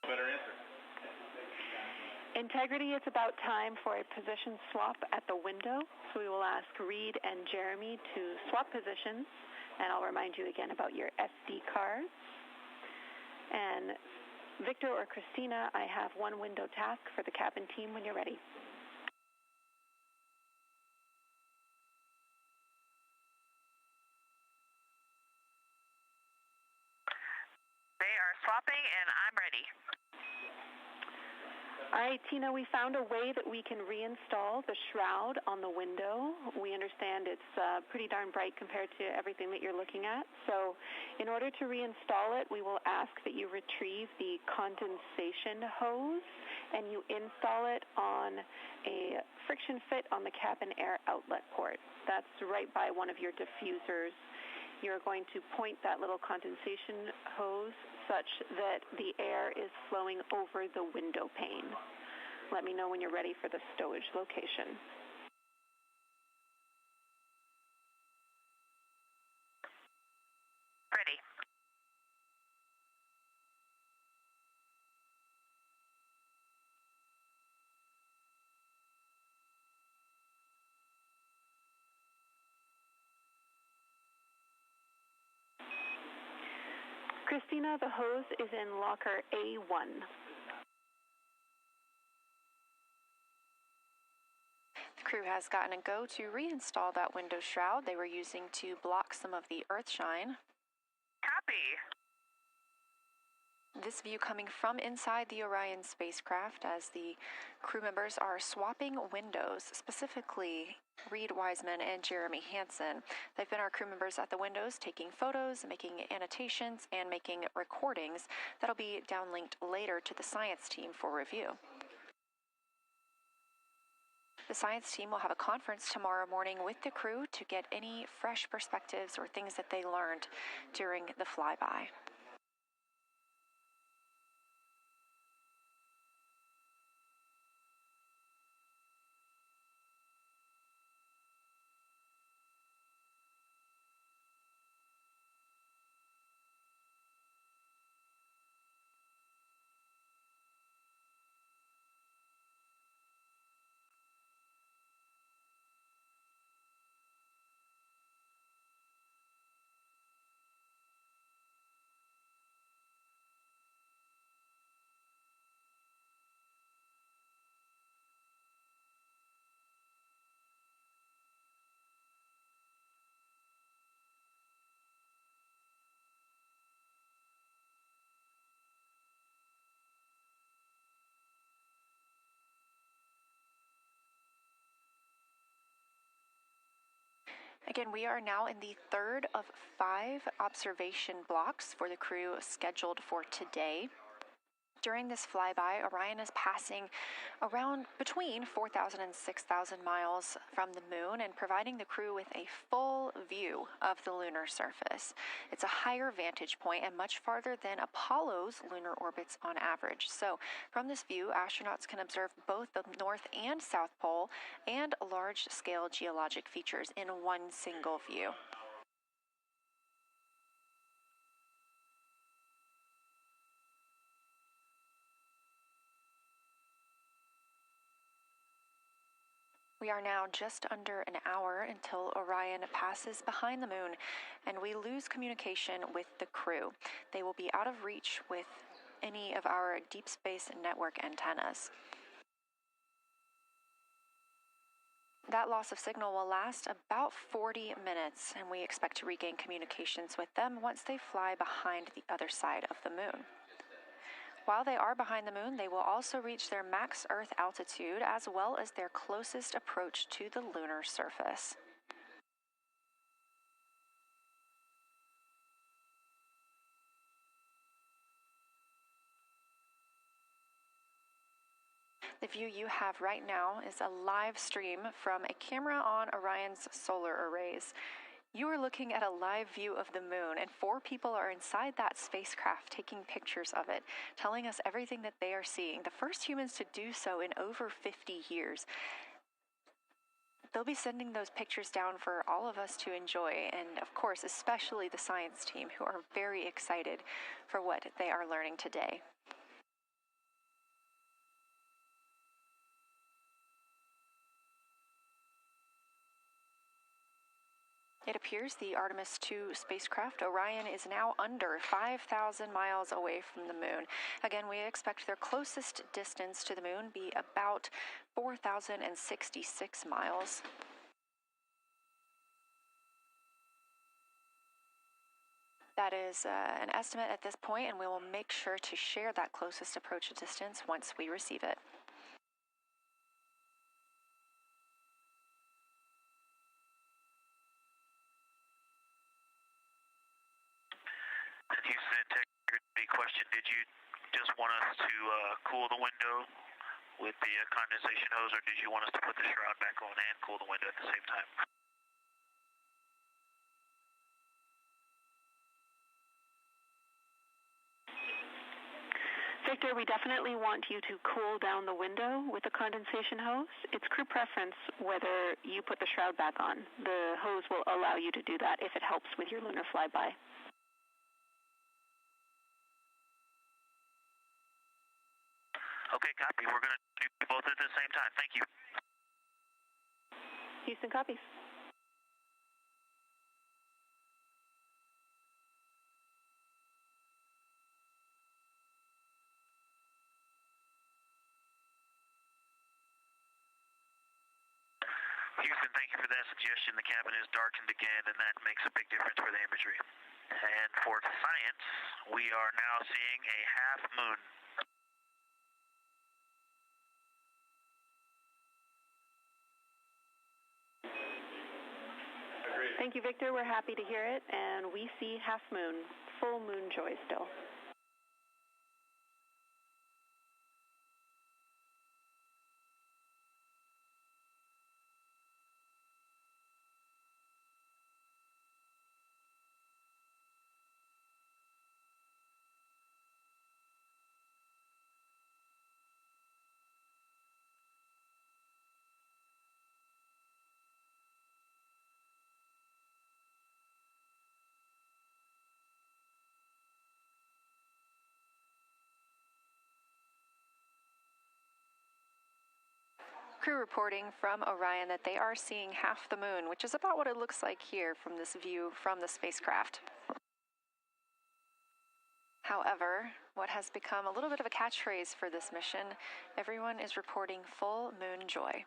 Better answer. Integrity, it's about time for a position swap at the window. So we will ask Reid and Jeremy to swap positions, and I'll remind you again about your SD cards. And Victor or Christina, I have one window task for the cabin team when you're ready. They are swapping, and I'm ready. All right, Tina, we found a way that we can reinstall the shroud on the window. We understand it's pretty darn bright compared to everything that you're looking at. So in order to reinstall it, we will ask that you retrieve the condensation hose and you install it on a friction fit on the cabin air outlet port. That's right by one of your diffusers. You're going to point that little condensation hose such that the air is flowing over the window pane. Let me know when you're ready for the stowage location. Ready. Christina, the hose is in locker A1. The crew has gotten a go to reinstall that window shroud they were using to block some of the earth shine. Copy. This view coming from inside the Orion spacecraft as the crew members are swapping windows, specifically Reid Wiseman and Jeremy Hansen. They've been our crew members at the windows taking photos, making annotations, and making recordings that'll be downlinked later to the science team for review. The science team will have a conference tomorrow morning with the crew to get any fresh perspectives or things that they learned during the flyby. Again, we are now in the third of 5 observation blocks for the crew scheduled for today. During this flyby, Orion is passing around between 4,000 and 6,000 miles from the moon and providing the crew with a full view of the lunar surface. It's a higher vantage point and much farther than Apollo's lunar orbits on average. So from this view, astronauts can observe both the North and South Pole and large-scale geologic features in one single view. We are now just under an hour until Orion passes behind the moon, and we lose communication with the crew. They will be out of reach with any of our deep space network antennas. That loss of signal will last about 40 minutes, and we expect to regain communications with them once they fly behind the other side of the moon. While they are behind the moon, they will also reach their max Earth altitude as well as their closest approach to the lunar surface. The view you have right now is a live stream from a camera on Orion's solar arrays. You are looking at a live view of the moon, and 4 people are inside that spacecraft taking pictures of it, telling us everything that they are seeing. The first humans to do so in over 50 years. They'll be sending those pictures down for all of us to enjoy, and of course, especially the science team, who are very excited for what they are learning today. It appears the Artemis II spacecraft, Orion, is now under 5,000 miles away from the moon. Again, we expect their closest distance to the moon be about 4,066 miles. That is an estimate at this point, and we will make sure to share that closest approach distance once we receive it. Houston, integrity question. Did you just want us to cool the window with the condensation hose, or did you want us to put the shroud back on and cool the window at the same time? Victor, we definitely want you to cool down the window with the condensation hose. It's crew preference whether you put the shroud back on. The hose will allow you to do that if it helps with your lunar flyby. Okay, copy. We're going to do both at the same time. Thank you. Houston copies. Houston, thank you for that suggestion. The cabin is darkened again, and that makes a big difference for the imagery. And for science, we are now seeing a half moon. Thank you, Victor. We're happy to hear it, and we see half moon, full moon joy still. Crew reporting from Orion that they are seeing half the moon, which is about what it looks like here from this view from the spacecraft. However, what has become a little bit of a catchphrase for this mission, everyone is reporting full moon joy.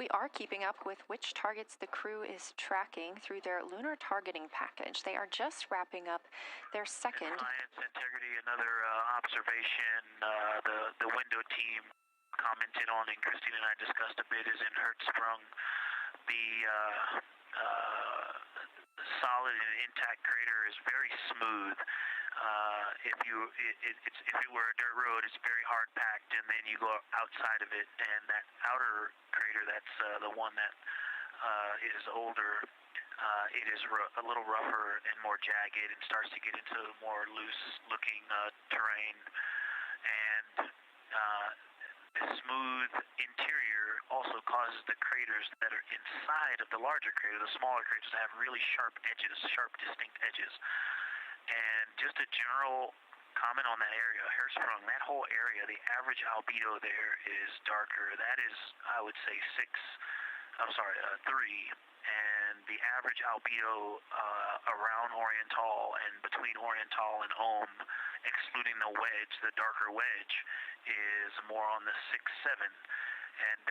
We are keeping up with which targets the crew is tracking through their lunar targeting package. They are just wrapping up their second. Science integrity, another observation the window team commented on and Christine and I discussed a bit is in Hertzsprung. The solid and intact crater is very smooth. If it were a dirt road, it's very hard packed, and then you go outside of it, and that outer crater, that's the one that is older. It is a little rougher and more jagged, and starts to get into more loose-looking terrain. And the smooth interior also causes the craters that are inside of the larger crater, the smaller craters, to have really sharp edges, sharp, distinct edges. And just a general comment on that area, Hertzsprung, that whole area, the average albedo there is darker. That is, I would say, 3. And the average albedo around Oriental and between Oriental and Ohm, excluding the wedge, the darker wedge, is more on the 6-7. And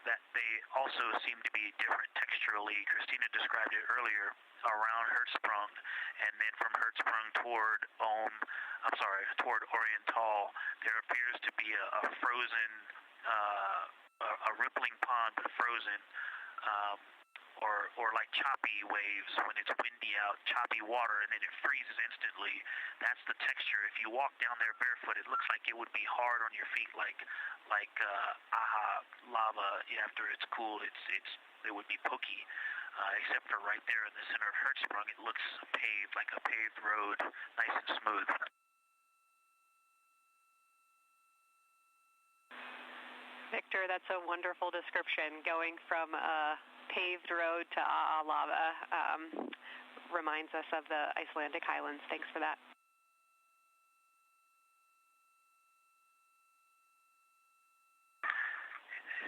that they also seem to be different texturally. Christina described it earlier around Hertzsprung, and then from Hertzsprung toward Oriental, there appears to be a frozen, a rippling pond, but frozen, or like choppy waves when it's windy out, choppy water, and then it freezes instantly. That's the texture. If you walk down there barefoot, it looks like it would be hard on your feet, like lava. After it's cooled, it would be pokey. Except for right there in the center of Hertzsprung, it looks paved, like a paved road, nice and smooth. Victor, that's a wonderful description. Going from a paved road to lava reminds us of the Icelandic highlands. Thanks for that.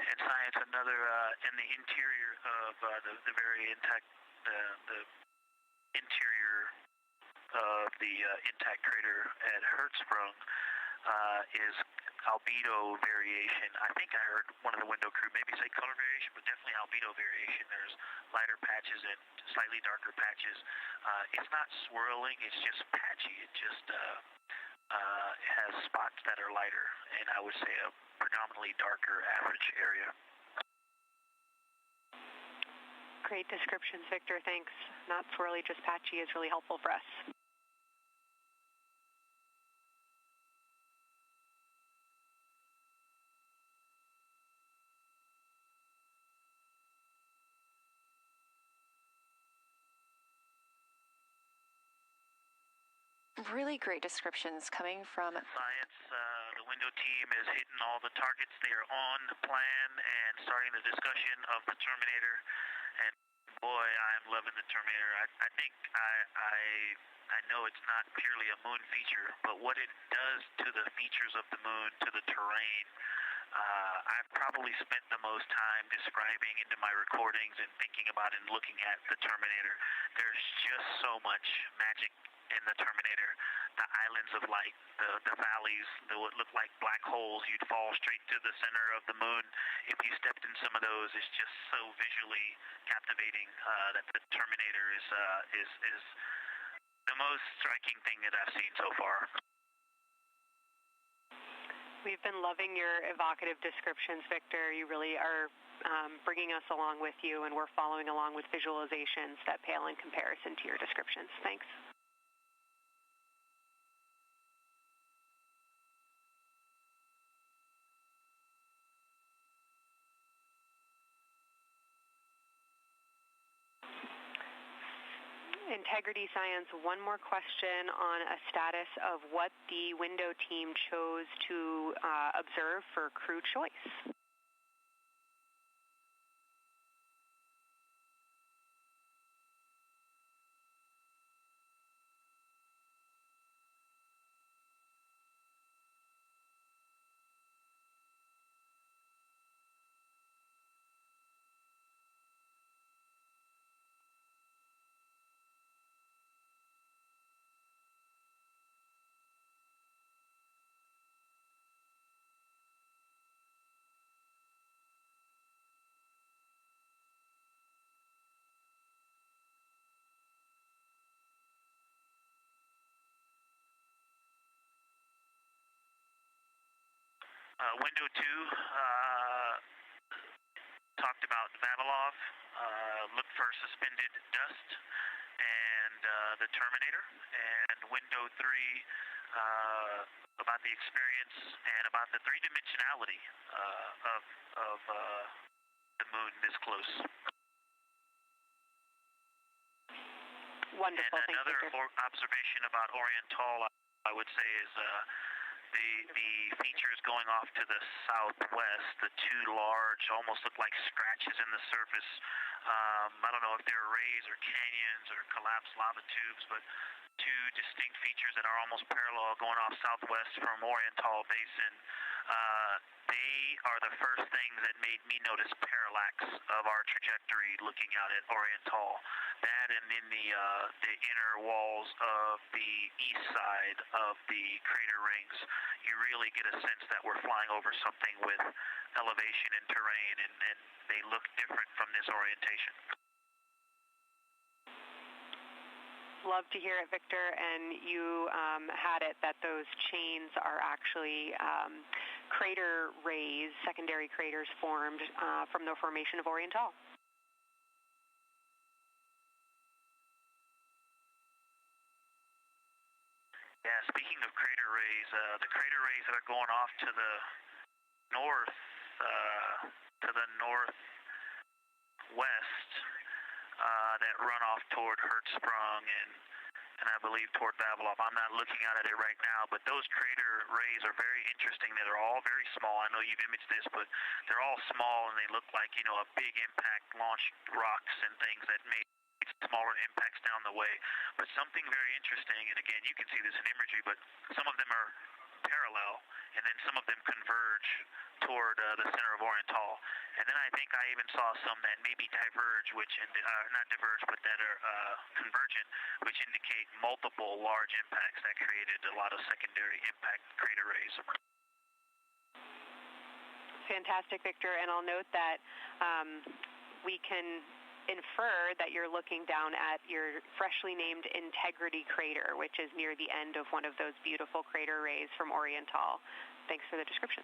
In science, another in the interior of the very intact, the interior of the intact crater at Hertzsprung is albedo variation. I think I heard one of the window crew maybe say color variation, but definitely albedo variation. There's lighter patches and slightly darker patches. It's not swirling, it's just patchy. It just has spots that are lighter, and I would say a predominantly darker average area. Great descriptions, Victor. Thanks. Not swirly, just patchy is really helpful for us. Really great descriptions coming from Science. The window team is hitting all the targets. They are on plan and starting the discussion of the Terminator. And boy, I'm loving the Terminator. I think I know it's not purely a moon feature, but what it does to the features of the moon, to the terrain, I've probably spent the most time describing into my recordings and thinking about and looking at the Terminator. There's just so much magic in the Terminator. The islands of light, the valleys, what look like black holes. You'd fall straight to the center of the moon if you stepped in some of those. It's just so visually captivating that the Terminator is the most striking thing that I've seen so far. We've been loving your evocative descriptions, Victor. You really are bringing us along with you, and we're following along with visualizations that pale in comparison to your descriptions. Thanks. Integrity Science, one more question on a status of what the window team chose to observe for crew choice. Window 2 talked about Vavilov, look for suspended dust, and the Terminator. And window 3 about the experience and about the three-dimensionality of the moon this close. Wonderful. And another observation about Oriental, I would say, is the features going off to the southwest, the two large, almost look like scratches in the surface. I don't know if they're rays or canyons or collapsed lava tubes, but two distinct features that are almost parallel going off southwest from Oriental Basin. They are the first things that made me notice parallax of our trajectory looking out at Oriental. That and in the inner walls of the east side of the crater rings, you really get a sense that we're flying over something with elevation and terrain, and they look different from this orientation. Love to hear it, Victor. And you had it that those chains are actually crater rays, secondary craters formed from the formation of Oriental. Yeah, speaking of crater rays, the crater rays that are going off to the northwest, that run off toward Hertzsprung and I believe toward Vavilov. I'm not looking at it right now, but those crater rays are very interesting. They're all very small. I know you've imaged this, but they're all small and they look like, you know, a big impact launched rocks and things that made smaller impacts down the way. But something very interesting, and again, you can see this in imagery, but some of them are parallel, and then some of them converge toward the center of Oriental. And then I think I even saw some that maybe diverge, not diverge, but that are convergent, which indicate multiple large impacts that created a lot of secondary impact crater rays. Fantastic, Victor. And I'll note that we can infer that you're looking down at your freshly named Integrity crater, which is near the end of one of those beautiful crater rays from Oriental. Thanks for the description.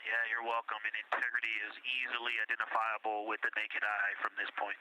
Yeah, you're welcome. And Integrity is easily identifiable with the naked eye from this point.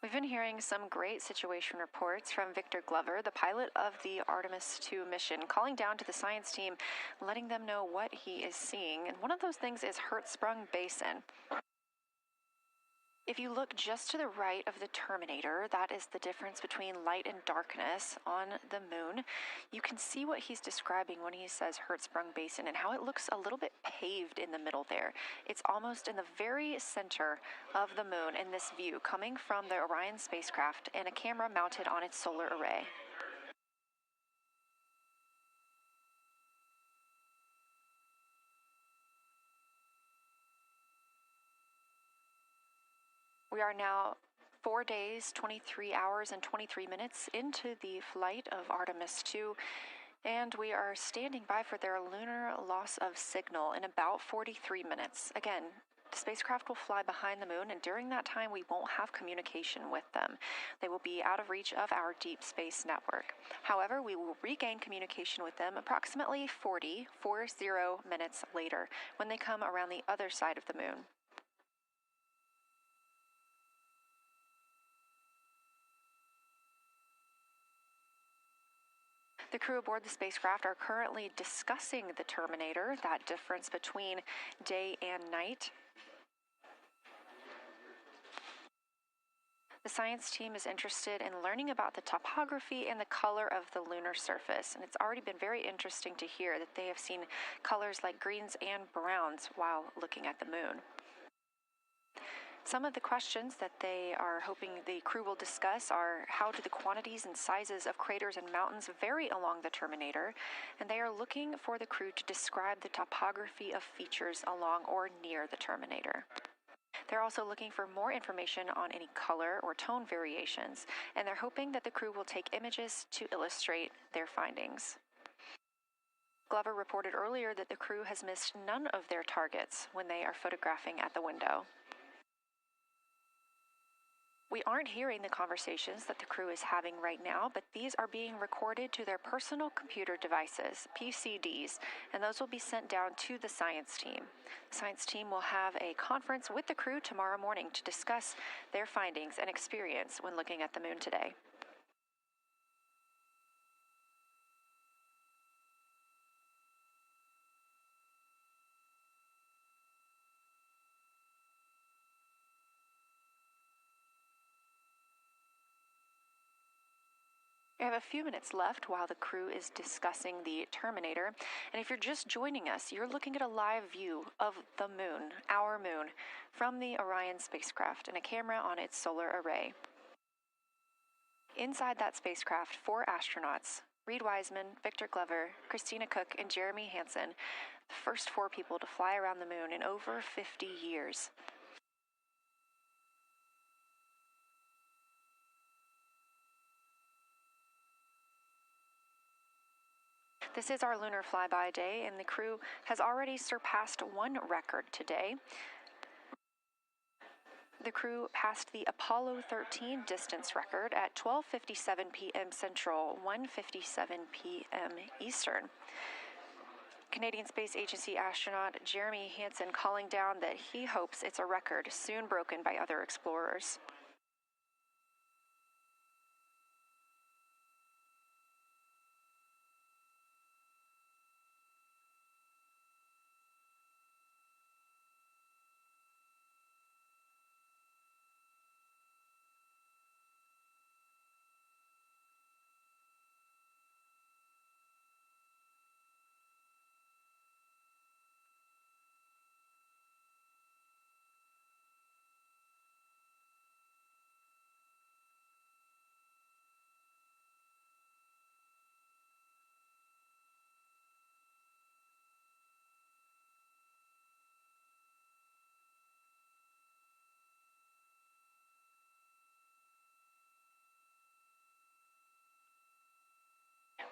We've been hearing some great situation reports from Victor Glover, the pilot of the Artemis II mission, calling down to the science team, letting them know what he is seeing. And one of those things is Hertzsprung Basin. If you look just to the right of the Terminator, that is the difference between light and darkness on the moon. You can see what he's describing when he says Hertzsprung Basin and how it looks a little bit paved in the middle there. It's almost in the very center of the moon in this view, coming from the Orion spacecraft and a camera mounted on its solar array. We are now 4 days, 23 hours, and 23 minutes into the flight of Artemis II, and we are standing by for their lunar loss of signal in about 43 minutes. Again, the spacecraft will fly behind the moon, and during that time, we won't have communication with them. They will be out of reach of our deep space network. However, we will regain communication with them approximately 40 minutes later when they come around the other side of the moon. The crew aboard the spacecraft are currently discussing the Terminator, that difference between day and night. The science team is interested in learning about the topography and the color of the lunar surface, and it's already been very interesting to hear that they have seen colors like greens and browns while looking at the moon. Some of the questions that they are hoping the crew will discuss are how do the quantities and sizes of craters and mountains vary along the terminator, and they are looking for the crew to describe the topography of features along or near the terminator. They're also looking for more information on any color or tone variations, and they're hoping that the crew will take images to illustrate their findings. Glover reported earlier that the crew has missed none of their targets when they are photographing at the window. We aren't hearing the conversations that the crew is having right now, but these are being recorded to their personal computer devices, PCDs, and those will be sent down to the science team. The science team will have a conference with the crew tomorrow morning to discuss their findings and experience when looking at the moon today. We have a few minutes left while the crew is discussing the terminator, and if you're just joining us, you're looking at a live view of the moon, our moon, from the Orion spacecraft and a camera on its solar array. Inside that spacecraft, 4 astronauts, Reid Wiseman, Victor Glover, Christina Cook, and Jeremy Hansen, the first 4 people to fly around the moon in over 50 years. This is our lunar flyby day, and the crew has already surpassed one record today. The crew passed the Apollo 13 distance record at 12:57 p.m. Central, 1:57 p.m. Eastern. Canadian Space Agency astronaut Jeremy Hansen calling down that he hopes it's a record soon broken by other explorers.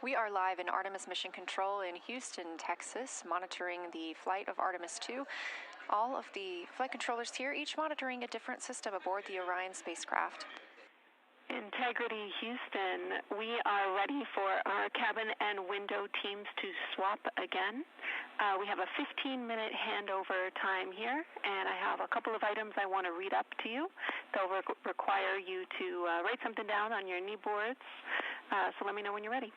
We are live in Artemis Mission Control in Houston, Texas, monitoring the flight of Artemis II. All of the flight controllers here, each monitoring a different system aboard the Orion spacecraft. Integrity Houston, we are ready for our cabin and window teams to swap again. We have a 15-minute handover time here, and I have a couple of items I want to read up to you. They'll require you to write something down on your knee boards, so let me know when you're ready.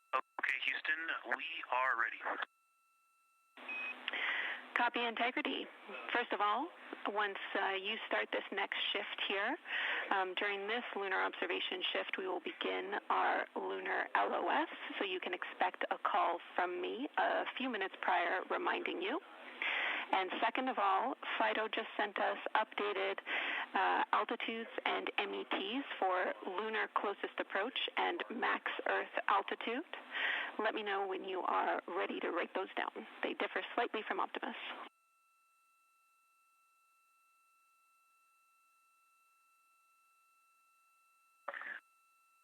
Okay, Houston, we are ready. Copy, Integrity. First of all, once you start this next shift here, during this lunar observation shift, we will begin our lunar LOS, so you can expect a call from me a few minutes prior reminding you. And second of all, FIDO just sent us updated altitudes and METs for lunar closest approach and max Earth altitude. Let me know when you are ready to write those down. They differ slightly from Optimus.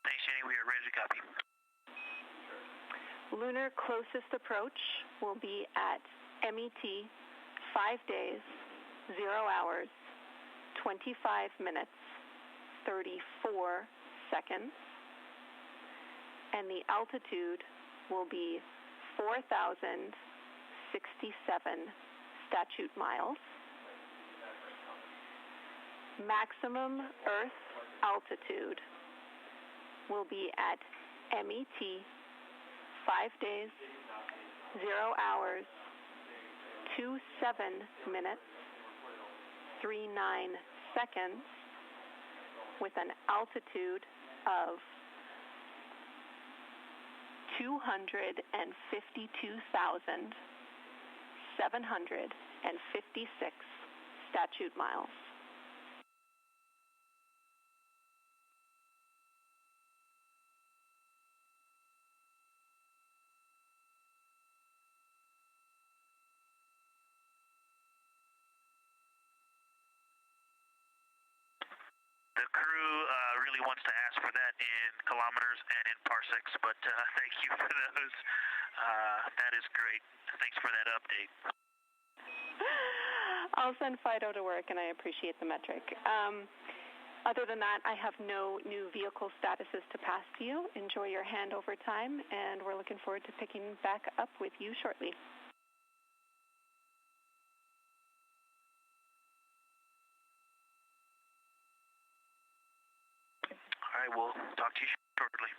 Thanks, Jenny. We are ready to copy. Lunar closest approach will be at MET 5 days, 0 hours, 25 minutes, 34 seconds, and the altitude will be 4,067 statute miles. Maximum Earth altitude will be at MET 5 days, 0 hours, 27 minutes, 39 seconds, with an altitude of 252,756 statute miles. The crew really wants to ask for that in kilometers and in parsecs, but thank you for those. That is great. Thanks for that update. I'll send Fido to work, and I appreciate the metric. Other than that, I have no new vehicle statuses to pass to you. Enjoy your handover time, and we're looking forward to picking back up with you shortly. All right, we'll talk to you shortly.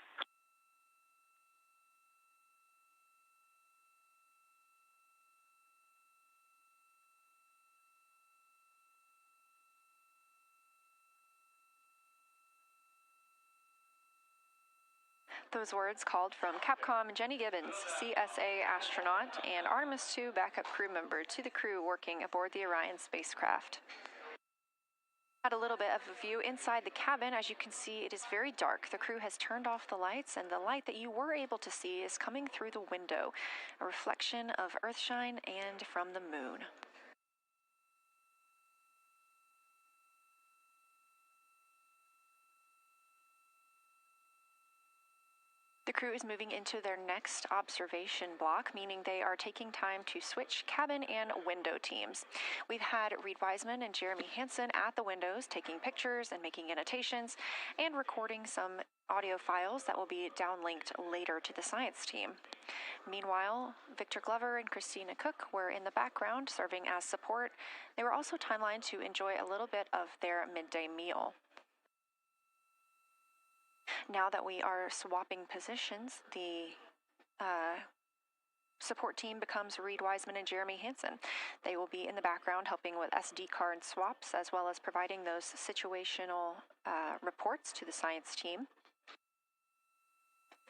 Those words called from Capcom Jenny Gibbons, CSA astronaut and Artemis II backup crew member, to the crew working aboard the Orion spacecraft. Had a little bit of a view inside the cabin. As you can see, it is very dark. The crew has turned off the lights, and the light that you were able to see is coming through the window, a reflection of Earthshine and from the moon. The crew is moving into their next observation block, meaning they are taking time to switch cabin and window teams. We've had Reid Wiseman and Jeremy Hansen at the windows taking pictures and making annotations and recording some audio files that will be downlinked later to the science team. Meanwhile, Victor Glover and Christina Cook were in the background serving as support. They were also timelined to enjoy a little bit of their midday meal. Now that we are swapping positions, the support team becomes Reid Wiseman and Jeremy Hansen. They will be in the background helping with SD card swaps, as well as providing those situational reports to the science team.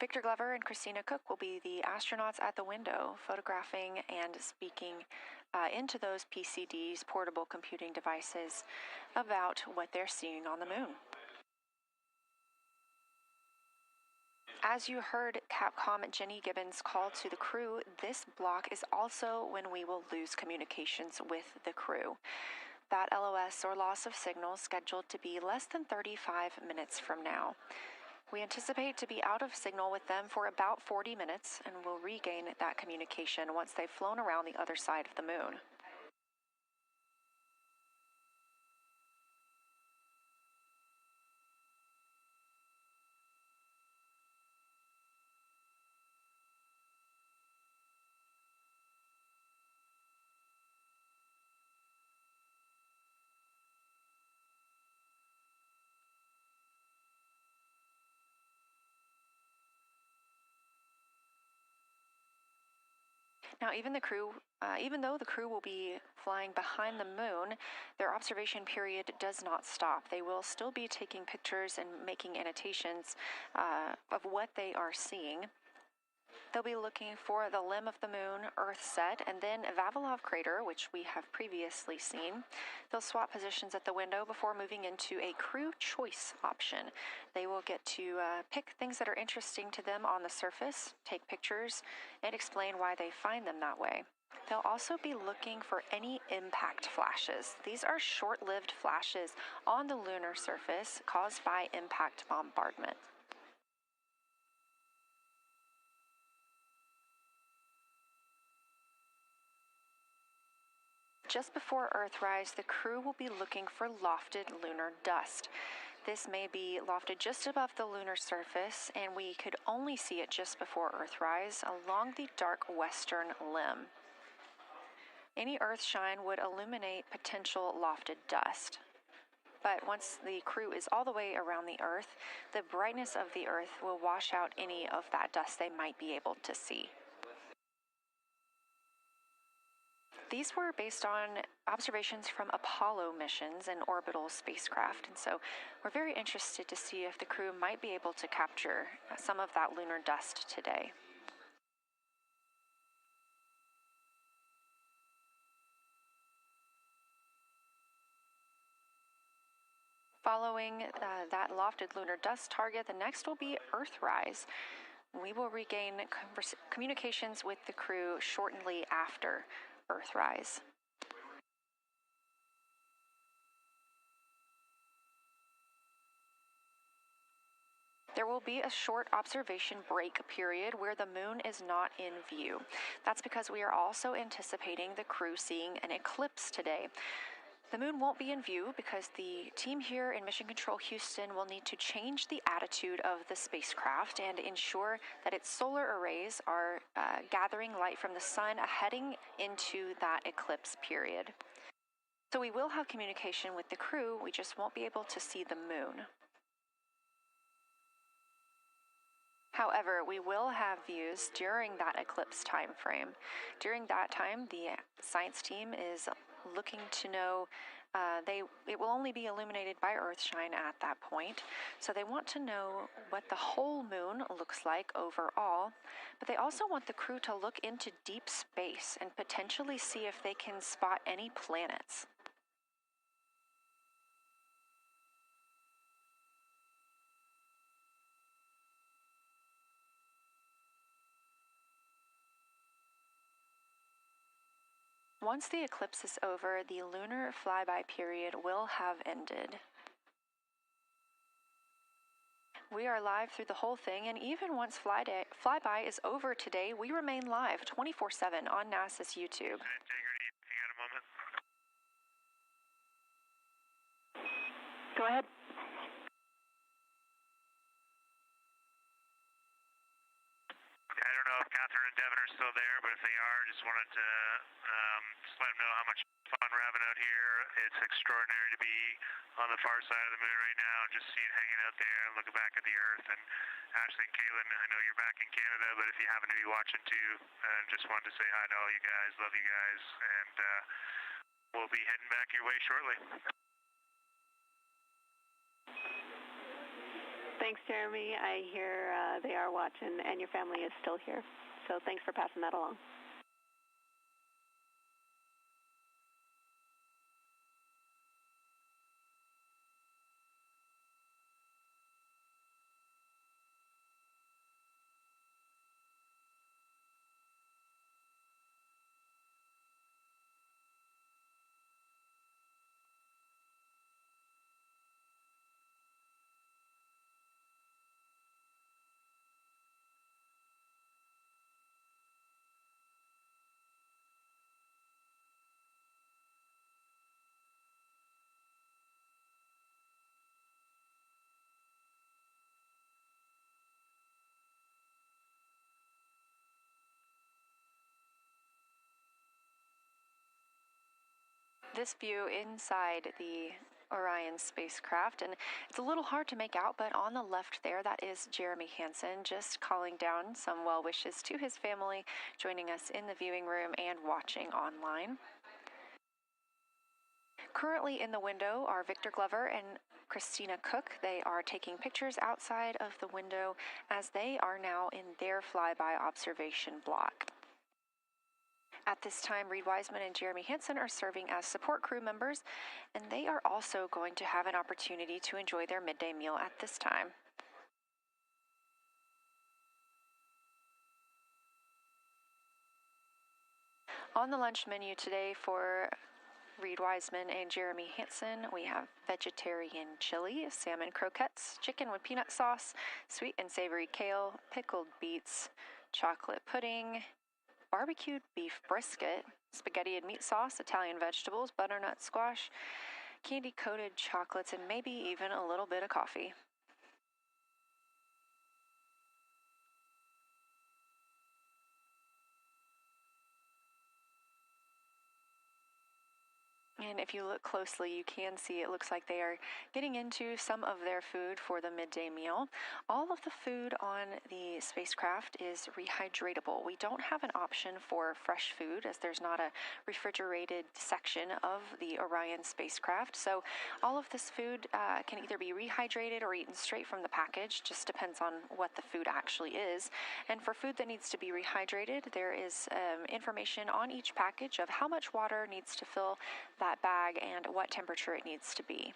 Victor Glover and Christina Cook will be the astronauts at the window, photographing and speaking into those PCDs, portable computing devices, about what they're seeing on the moon. As you heard Capcom Jenny Gibbons call to the crew, this block is also when we will lose communications with the crew. That LOS, or loss of signal, scheduled to be less than 35 minutes from now. We anticipate to be out of signal with them for about 40 minutes, and will regain that communication once they've flown around the other side of the moon. Now, even though the crew will be flying behind the moon, their observation period does not stop. They will still be taking pictures and making annotations of what they are seeing. They'll be looking for the limb of the moon, Earth set, and then Vavilov crater, which we have previously seen. They'll swap positions at the window before moving into a crew choice option. They will get to pick things that are interesting to them on the surface, take pictures, and explain why they find them that way. They'll also be looking for any impact flashes. These are short-lived flashes on the lunar surface caused by impact bombardment. Just before Earthrise, the crew will be looking for lofted lunar dust. This may be lofted just above the lunar surface, and we could only see it just before Earthrise along the dark western limb. Any Earthshine would illuminate potential lofted dust. But once the crew is all the way around the Earth, the brightness of the Earth will wash out any of that dust they might be able to see. These were based on observations from Apollo missions and orbital spacecraft, and so we're very interested to see if the crew might be able to capture some of that lunar dust today. Following that lofted lunar dust target, the next will be Earthrise. We will regain communications with the crew shortly after Earthrise. There will be a short observation break period where the moon is not in view. That's because we are also anticipating the crew seeing an eclipse today. The moon won't be in view because the team here in Mission Control Houston will need to change the attitude of the spacecraft and ensure that its solar arrays are gathering light from the sun heading into that eclipse period. So we will have communication with the crew, we just won't be able to see the moon. However, we will have views during that eclipse time frame. During that time, the science team is looking to know, it will only be illuminated by Earthshine at that point, so they want to know what the whole moon looks like overall, but they also want the crew to look into deep space and potentially see if they can spot any planets. Once the eclipse is over, the lunar flyby period will have ended. We are live through the whole thing, and even once flyby is over today, we remain live 24/7 on NASA's YouTube. Integrity, you got a moment? Go ahead. I don't know if Catherine and Devin are still there, but if they are, just wanted to just let them know how much fun we're having out here. It's extraordinary to be on the far side of the moon right now, just seeing hanging out there and looking back at the Earth. And Ashley and Kaylin, I know you're back in Canada, but if you happen to be watching too, just wanted to say hi to all you guys. Love you guys, and we'll be heading back your way shortly. Thanks, Jeremy. I hear they are watching, and your family is still here. So thanks for passing that along. This view inside the Orion spacecraft, and it's a little hard to make out, but on the left there, that is Jeremy Hansen, just calling down some well wishes to his family, joining us in the viewing room and watching online. Currently in the window are Victor Glover and Christina Cook. They are taking pictures outside of the window as they are now in their flyby observation block. At this time, Reid Wiseman and Jeremy Hansen are serving as support crew members, and they are also going to have an opportunity to enjoy their midday meal at this time. On the lunch menu today for Reid Wiseman and Jeremy Hansen, we have vegetarian chili, salmon croquettes, chicken with peanut sauce, sweet and savory kale, pickled beets, chocolate pudding, barbecued beef brisket, spaghetti and meat sauce, Italian vegetables, butternut squash, candy-coated chocolates, and maybe even a little bit of coffee. And if you look closely, you can see it looks like they are getting into some of their food for the midday meal. All of the food on the spacecraft is rehydratable. We don't have an option for fresh food as there's not a refrigerated section of the Orion spacecraft. So all of this food can either be rehydrated or eaten straight from the package, just depends on what the food actually is. And for food that needs to be rehydrated, there is information on each package of how much water needs to fill that bag and what temperature it needs to be.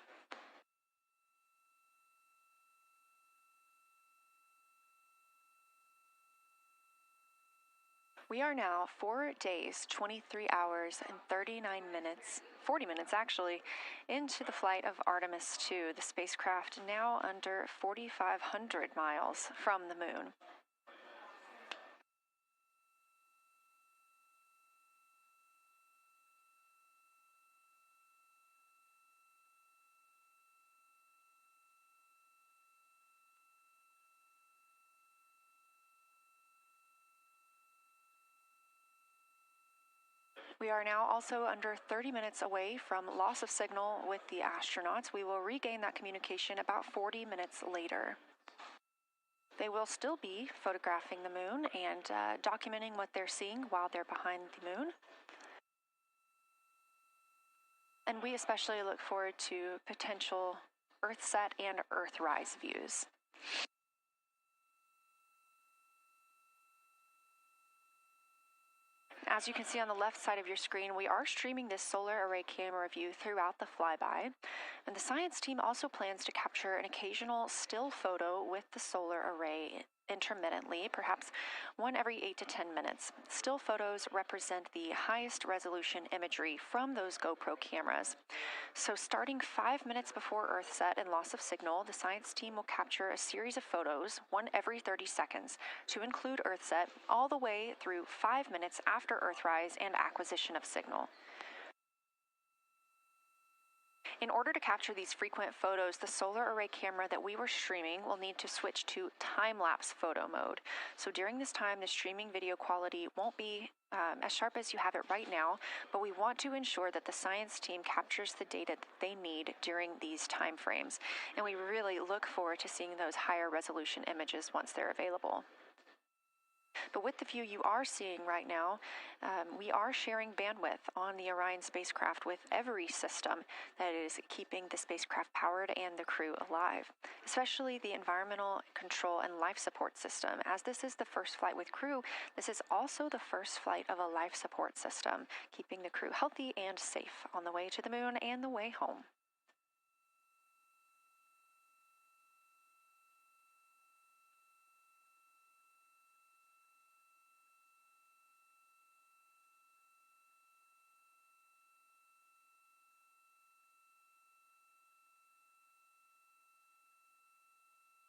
We are now 4 days, 23 hours, and 39 minutes, 40 minutes actually, into the flight of Artemis II, the spacecraft now under 4,500 miles from the moon. We are now also under 30 minutes away from loss of signal with the astronauts. We will regain that communication about 40 minutes later. They will still be photographing the moon and documenting what they're seeing while they're behind the moon. And we especially look forward to potential Earthset and Earthrise views. As you can see on the left side of your screen, we are streaming this solar array camera view throughout the flyby. And the science team also plans to capture an occasional still photo with the solar array intermittently, perhaps one every 8 to 10 minutes. Still photos represent the highest resolution imagery from those GoPro cameras. So starting 5 minutes before Earthset and loss of signal, the science team will capture a series of photos, one every 30 seconds, to include Earthset all the way through 5 minutes after Earthrise and acquisition of signal. In order to capture these frequent photos, the solar array camera that we were streaming will need to switch to time-lapse photo mode. So during this time, the streaming video quality won't be as sharp as you have it right now, but we want to ensure that the science team captures the data that they need during these time frames. And we really look forward to seeing those higher resolution images once they're available. But with the view you are seeing right now, we are sharing bandwidth on the Orion spacecraft with every system that is keeping the spacecraft powered and the crew alive, especially the environmental control and life support system. As this is the first flight with crew, this is also the first flight of a life support system, keeping the crew healthy and safe on the way to the moon and the way home.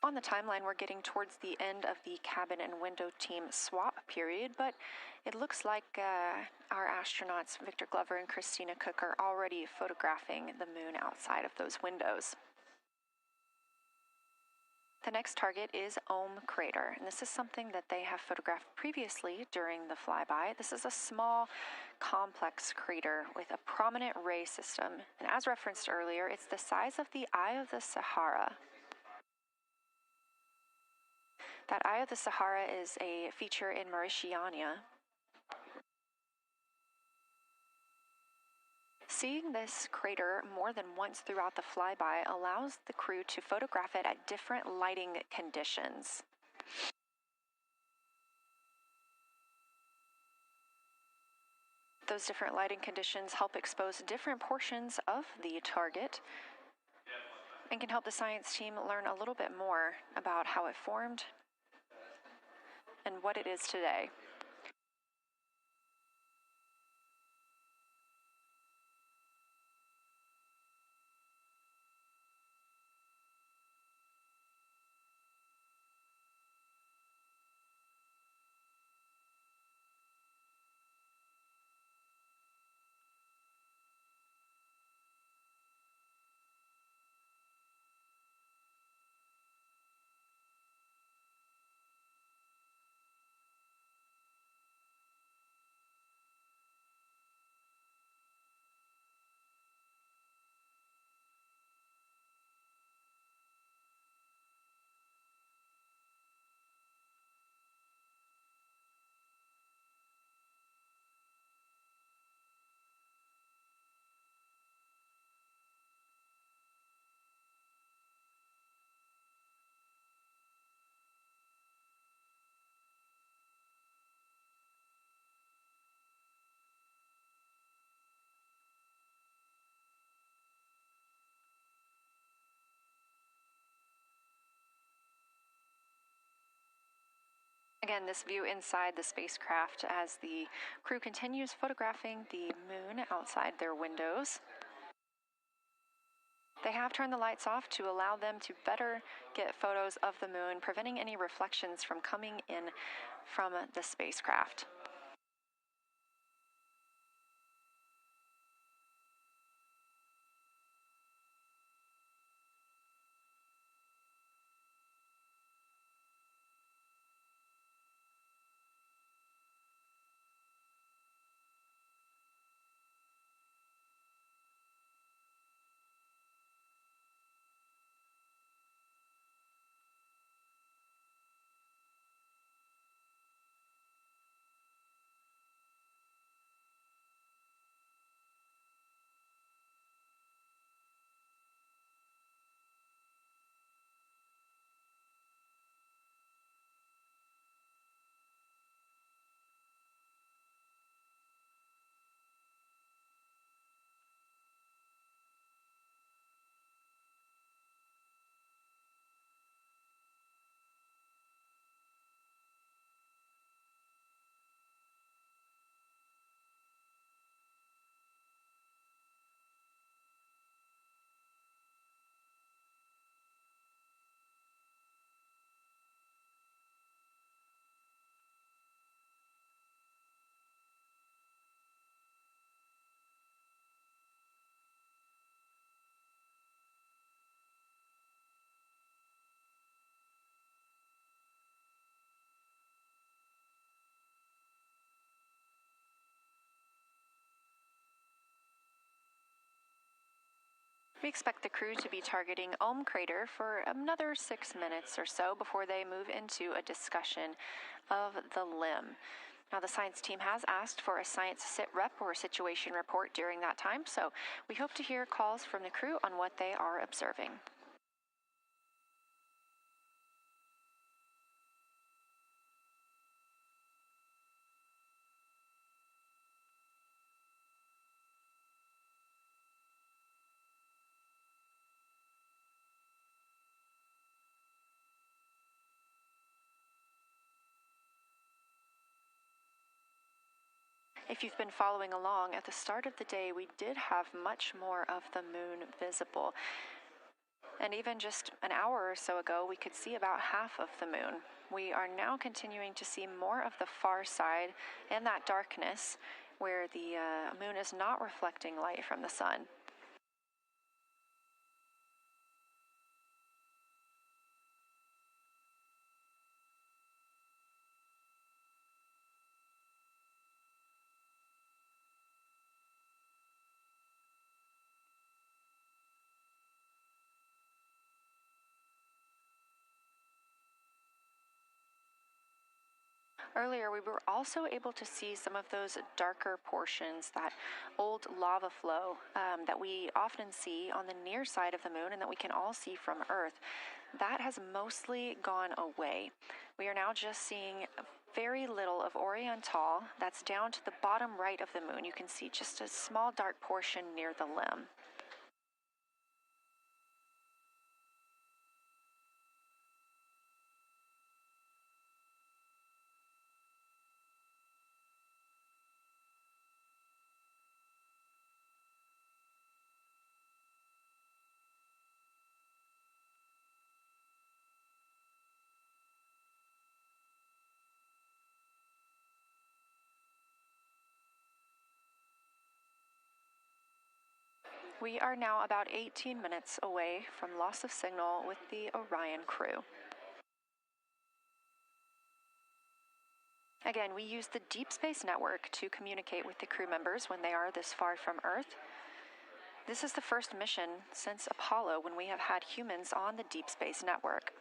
On the timeline, we're getting towards the end of the cabin and window team swap period, but it looks like our astronauts, Victor Glover and Christina Cook, are already photographing the moon outside of those windows. The next target is Ohm Crater, and this is something that they have photographed previously during the flyby. This is a small, complex crater with a prominent ray system, and as referenced earlier, it's the size of the Eye of the Sahara. That Eye of the Sahara is a feature in Mauritania. Seeing this crater more than once throughout the flyby allows the crew to photograph it at different lighting conditions. Those different lighting conditions help expose different portions of the target and can help the science team learn a little bit more about how it formed and what it is today. Again, this view inside the spacecraft as the crew continues photographing the moon outside their windows. They have turned the lights off to allow them to better get photos of the moon, preventing any reflections from coming in from the spacecraft. We expect the crew to be targeting Ohm crater for another 6 minutes or so before they move into a discussion of the limb. Now, the science team has asked for a science sit rep or situation report during that time, so we hope to hear calls from the crew on what they are observing. If you've been following along, at the start of the day, we did have much more of the moon visible. And even just an hour or so ago, we could see about half of the moon. We are now continuing to see more of the far side and that darkness where the moon is not reflecting light from the sun. Earlier, we were also able to see some of those darker portions, that old lava flow that we often see on the near side of the moon and that we can all see from Earth. That has mostly gone away. We are now just seeing very little of Orion, that's down to the bottom right of the moon. You can see just a small dark portion near the limb. We are now about 18 minutes away from loss of signal with the Orion crew. Again, we use the Deep Space Network to communicate with the crew members when they are this far from Earth. This is the first mission since Apollo when we have had humans on the Deep Space Network.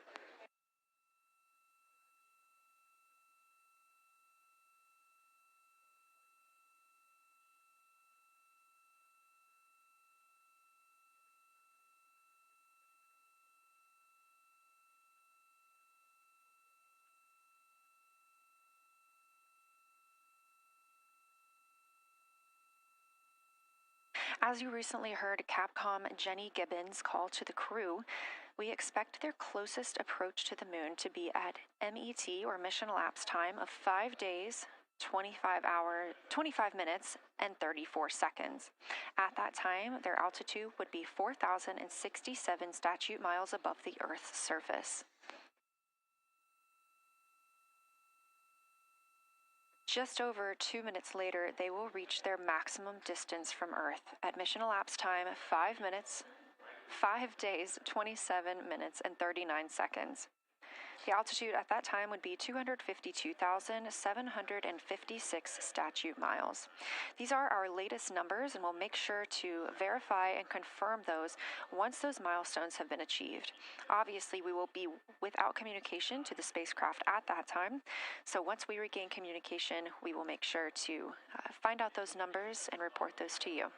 As you recently heard Capcom Jenny Gibbons call to the crew, We expect their closest approach to the moon to be at MET, or mission elapsed time, of 5 days, 25 minutes, and 34 seconds. At that time, their altitude would be 4,067 statute miles above the Earth's surface. Just over 2 minutes later, they will reach their maximum distance from Earth. At mission elapsed time, 5 minutes, 5 days, 27 minutes, and 39 seconds. The altitude at that time would be 252,756 statute miles. These are our latest numbers, and we'll make sure to verify and confirm those once those milestones have been achieved. Obviously, we will be without communication to the spacecraft at that time, so once we regain communication, we will make sure to find out those numbers and report those to you.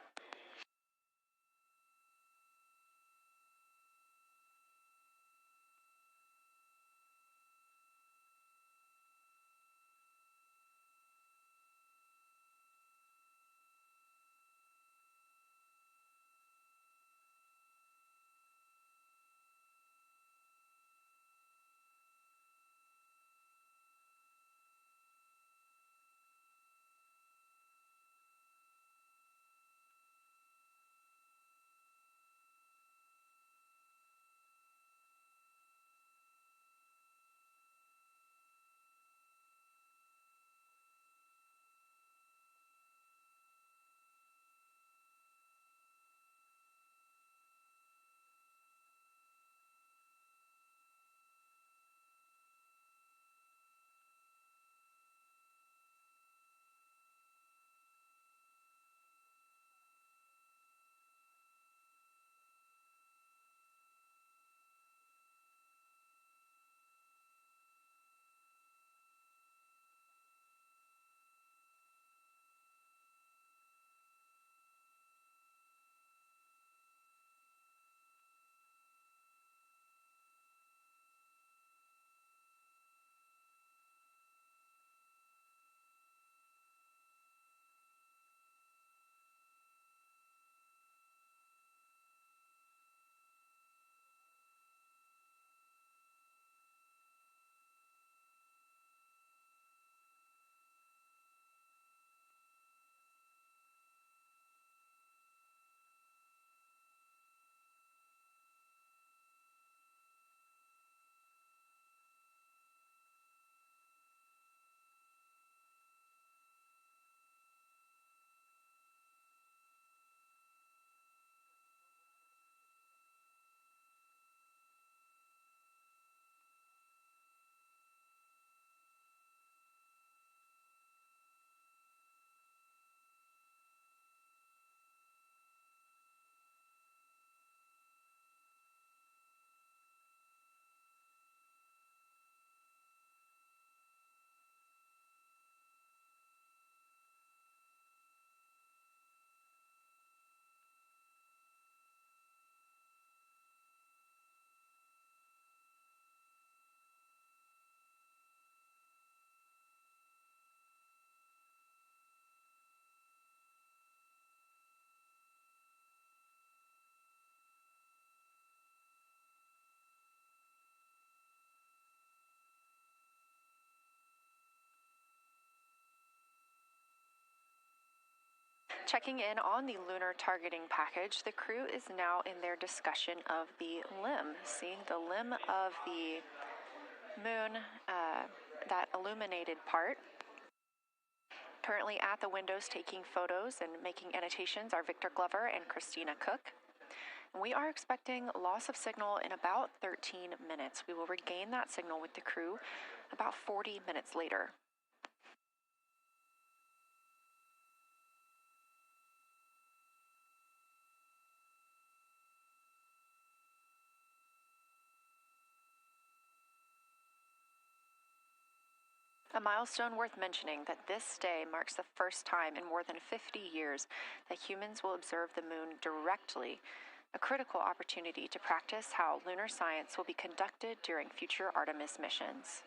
Checking in on the lunar targeting package, the crew is now in their discussion of the limb, seeing the limb of the moon, that illuminated part. Currently at the windows taking photos and making annotations are Victor Glover and Christina Cook. We are expecting loss of signal in about 13 minutes. We will regain that signal with the crew about 40 minutes later. A milestone worth mentioning that this day marks the first time in more than 50 years that humans will observe the moon directly, a critical opportunity to practice how lunar science will be conducted during future Artemis missions.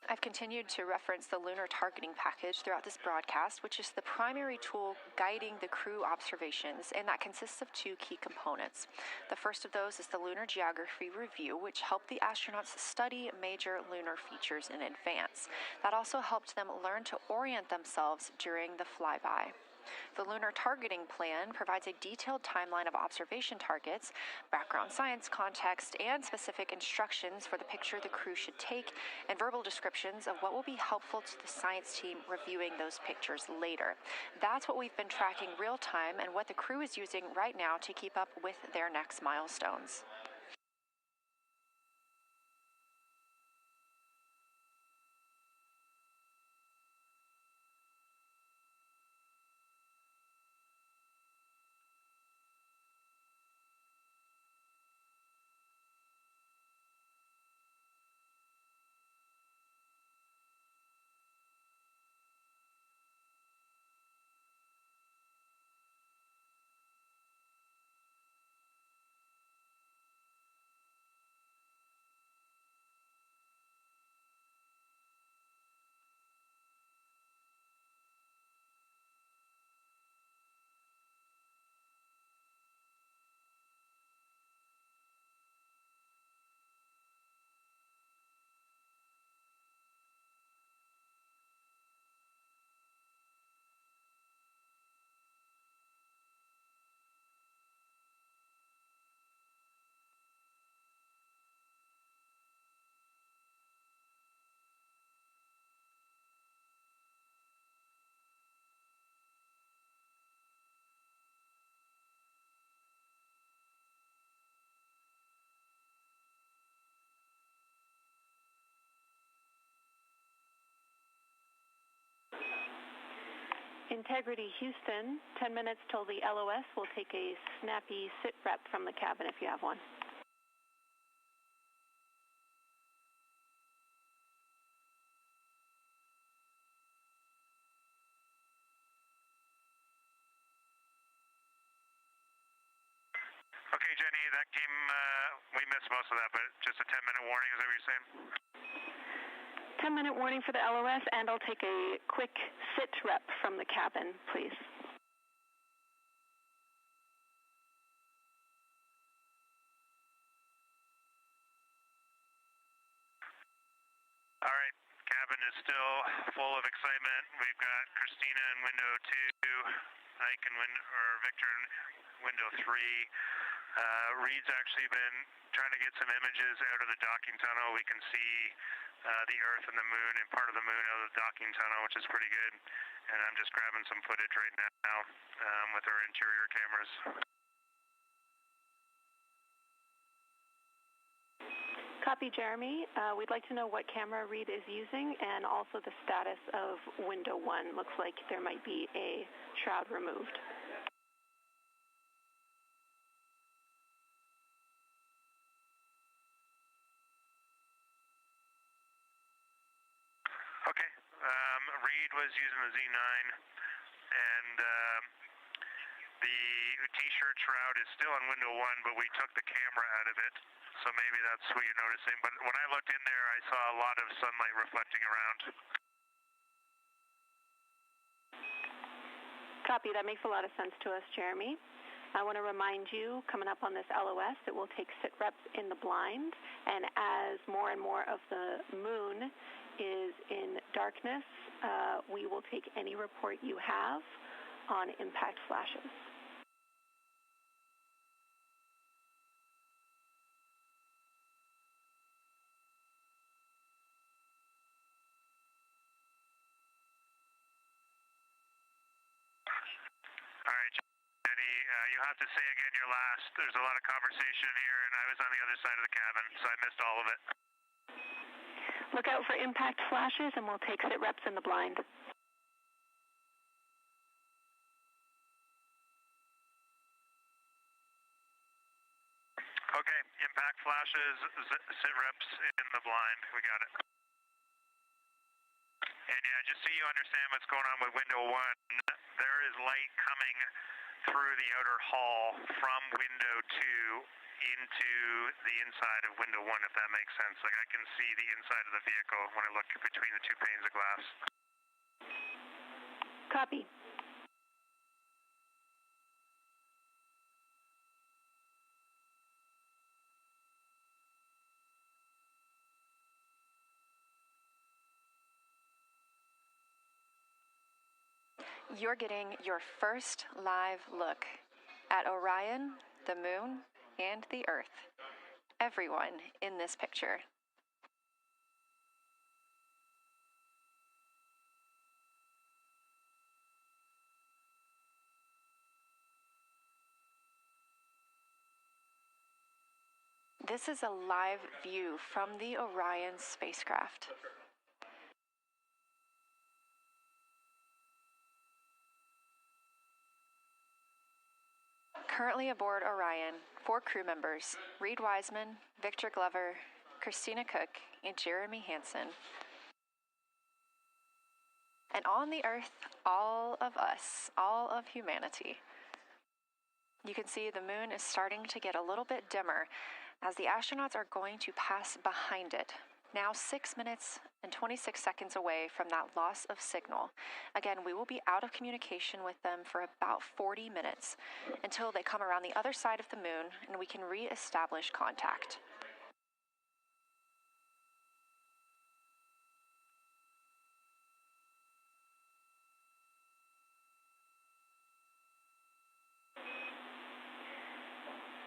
I've continued to reference the lunar targeting package throughout this broadcast, which is the primary tool guiding the crew observations, and that consists of two key components. The first of those is the Lunar Geography Review, which helped the astronauts study major lunar features in advance. That also helped them learn to orient themselves during the flyby. The Lunar Targeting Plan provides a detailed timeline of observation targets, background science context, and specific instructions for the picture the crew should take, and verbal descriptions of what will be helpful to the science team reviewing those pictures later. That's what we've been tracking real time and what the crew is using right now to keep up with their next milestones. Integrity Houston, 10 minutes till the LOS. We'll take a snappy sit rep from the cabin if you have one. Okay, Jenny, that came, we missed most of that, but just a 10-minute warning, is that what you're saying? 10-minute warning for the LOS, and I'll take a quick sit rep from the cabin, please. All right, cabin is still full of excitement. We've got Christina in window 2, Ike in Victor in window 3. Reid's actually been trying to get some images out of the docking tunnel. We can see the Earth and the Moon and part of the Moon out of the docking tunnel, which is pretty good. And I'm just grabbing some footage right now with our interior cameras. Copy, Jeremy. We'd like to know what camera Reid is using and also the status of window 1. Looks like there might be a shroud removed. Okay. Reid was using the Z9, and the T-shirt shroud is still on window 1, but we took the camera out of it, so maybe that's what you're noticing. But when I looked in there, I saw a lot of sunlight reflecting around. Copy. That makes a lot of sense to us, Jeremy. I want to remind you, coming up on this LOS, it will take sit reps in the blind, and as more and more of the moon is in darkness, we will take any report you have on impact flashes. All right, Jenny, you have to say again your last. There's a lot of conversation here, and I was on the other side of the cabin, so I missed all of it. Look out for impact flashes, and we'll take sit reps in the blind. Okay, impact flashes, sit reps in the blind. We got it. And yeah, just so you understand what's going on with window 1, there is light coming through the outer hall from window 2 into the inside of window 1, if that makes sense. Like, I can see the inside of the vehicle when I look between the 2 panes of glass. Copy. You're getting your first live look at Orion, the moon, and the Earth. Everyone in this picture. This is a live view from the Orion spacecraft. Currently aboard Orion, 4 crew members, Reid Wiseman, Victor Glover, Christina Cook, and Jeremy Hansen. And on the Earth, all of us, all of humanity. You can see the moon is starting to get a little bit dimmer as the astronauts are going to pass behind it. Now 6 minutes and 26 seconds away from that loss of signal. Again, we will be out of communication with them for about 40 minutes until they come around the other side of the moon and we can re-establish contact.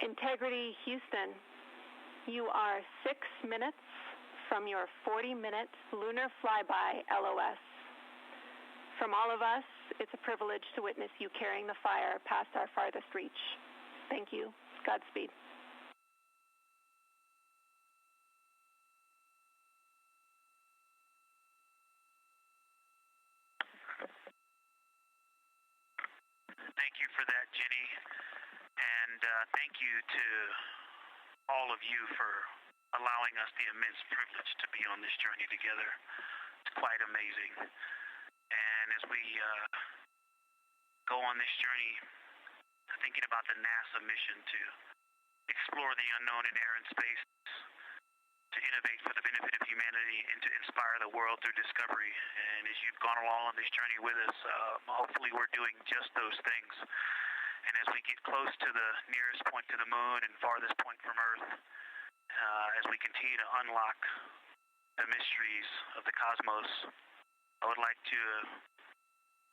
Integrity Houston, you are 6 minutes from your 40-minute lunar flyby LOS. From all of us, it's a privilege to witness you carrying the fire past our farthest reach. Thank you. Godspeed. Thank you for that, Jenny. And thank you to all of you for allowing us the immense privilege to be on this journey together. It's quite amazing. And as we go on this journey, thinking about the NASA mission to explore the unknown in air and space, to innovate for the benefit of humanity, and to inspire the world through discovery. And as you've gone along on this journey with us, hopefully we're doing just those things. And as we get close to the nearest point to the moon and farthest point from Earth, as we continue to unlock the mysteries of the cosmos, I would like to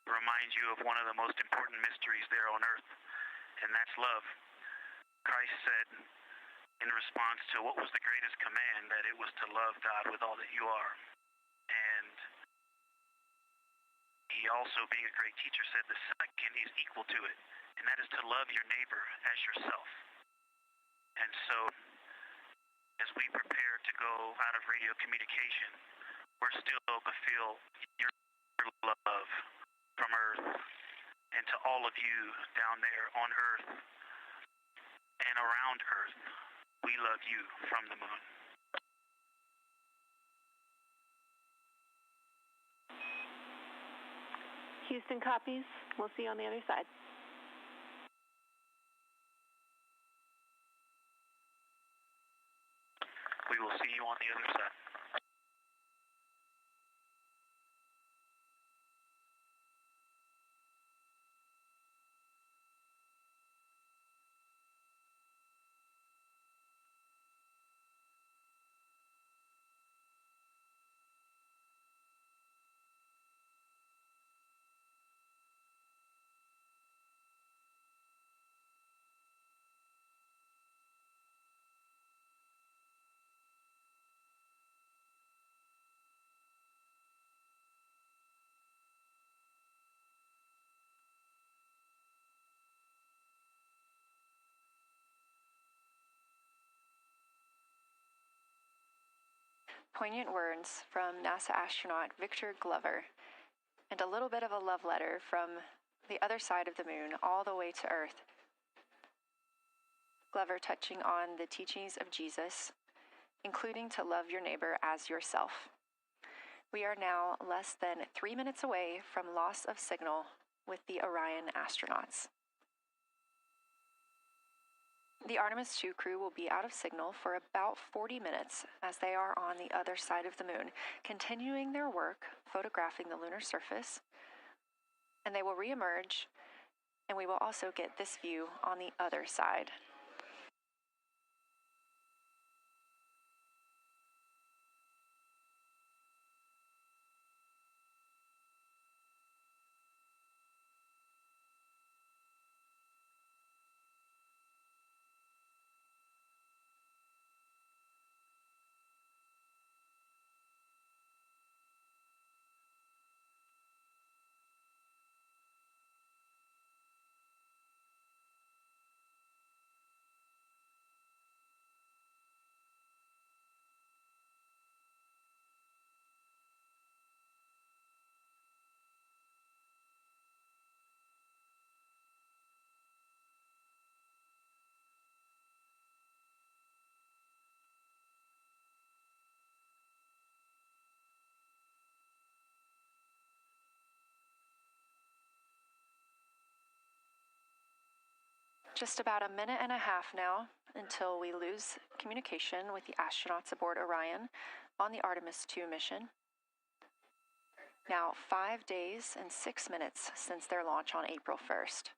remind you of one of the most important mysteries there on Earth, and that's love. Christ said in response to what was the greatest command, that it was to love God with all that you are. And he also, being a great teacher, said the second is equal to it, and that is to love your neighbor as yourself. And so, as we prepare to go out of radio communication, we're still to feel your love from Earth, and to all of you down there on Earth and around Earth, we love you from the moon. Houston copies. We'll see you on the other side. We will see you on the other side. Poignant words from NASA astronaut Victor Glover, and a little bit of a love letter from the other side of the moon all the way to Earth. Glover touching on the teachings of Jesus, including to love your neighbor as yourself. We are now less than 3 minutes away from loss of signal with the Orion astronauts. The Artemis II crew will be out of signal for about 40 minutes as they are on the other side of the moon, continuing their work photographing the lunar surface, and they will reemerge, and we will also get this view on the other side. Just about a minute and a half now until we lose communication with the astronauts aboard Orion on the Artemis II mission. Now, 5 days and 6 minutes since their launch on April 1st.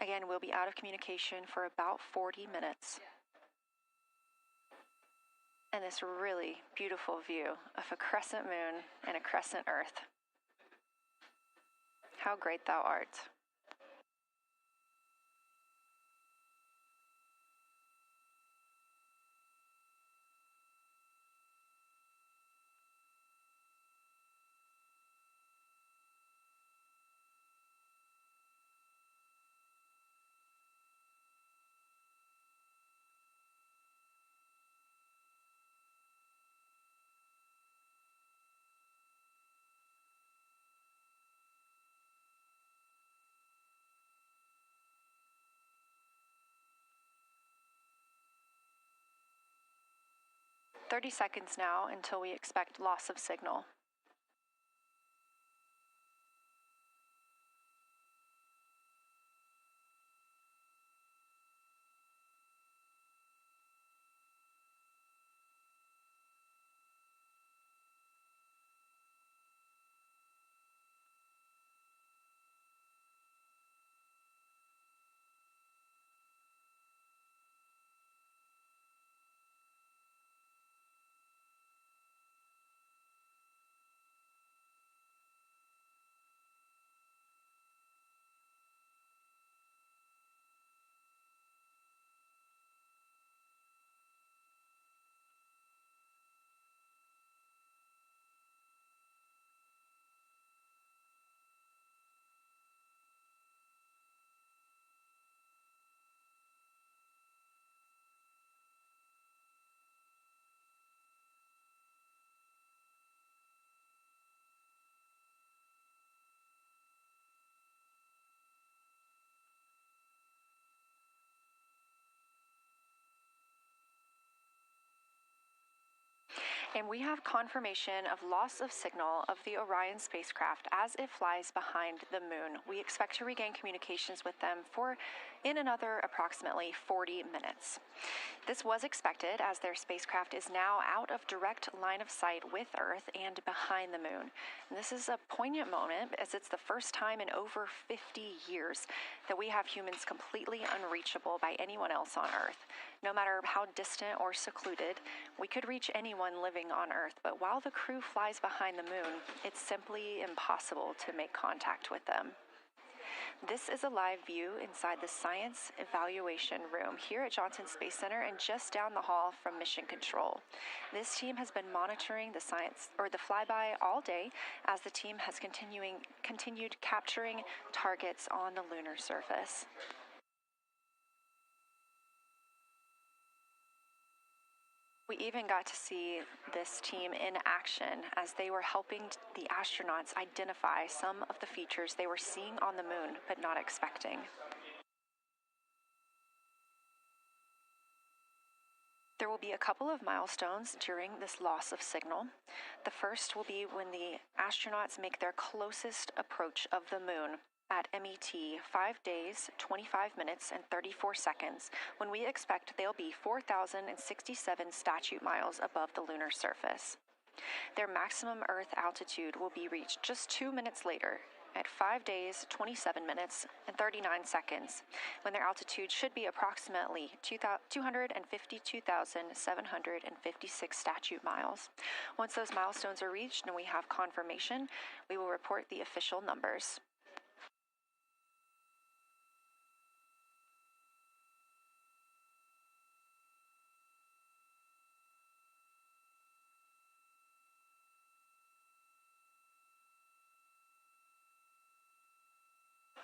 Again, we'll be out of communication for about 40 minutes. And this really beautiful view of a crescent moon and a crescent Earth. How great thou art. "30 seconds now until we expect loss of signal. And we have confirmation of loss of signal of the Orion spacecraft as it flies behind the moon. We expect to regain communications with them in another approximately 40 minutes. This was expected as their spacecraft is now out of direct line of sight with Earth and behind the moon. And this is a poignant moment as it's the first time in over 50 years that we have humans completely unreachable by anyone else on Earth. No matter how distant or secluded, we could reach anyone living on Earth, but while the crew flies behind the moon, it's simply impossible to make contact with them. This is a live view inside the Science Evaluation Room here at Johnson Space Center and just down the hall from Mission Control. This team has been monitoring the flyby all day as the team has continued capturing targets on the lunar surface. We even got to see this team in action as they were helping the astronauts identify some of the features they were seeing on the moon but not expecting. There will be a couple of milestones during this loss of signal. The first will be when the astronauts make their closest approach of the moon. at MET 5 days, 25 minutes, and 34 seconds, when we expect they'll be 4,067 statute miles above the lunar surface. Their maximum Earth altitude will be reached just 2 minutes later, at 5 days, 27 minutes, and 39 seconds, when their altitude should be approximately 252,756 statute miles. Once those milestones are reached and we have confirmation, we will report the official numbers.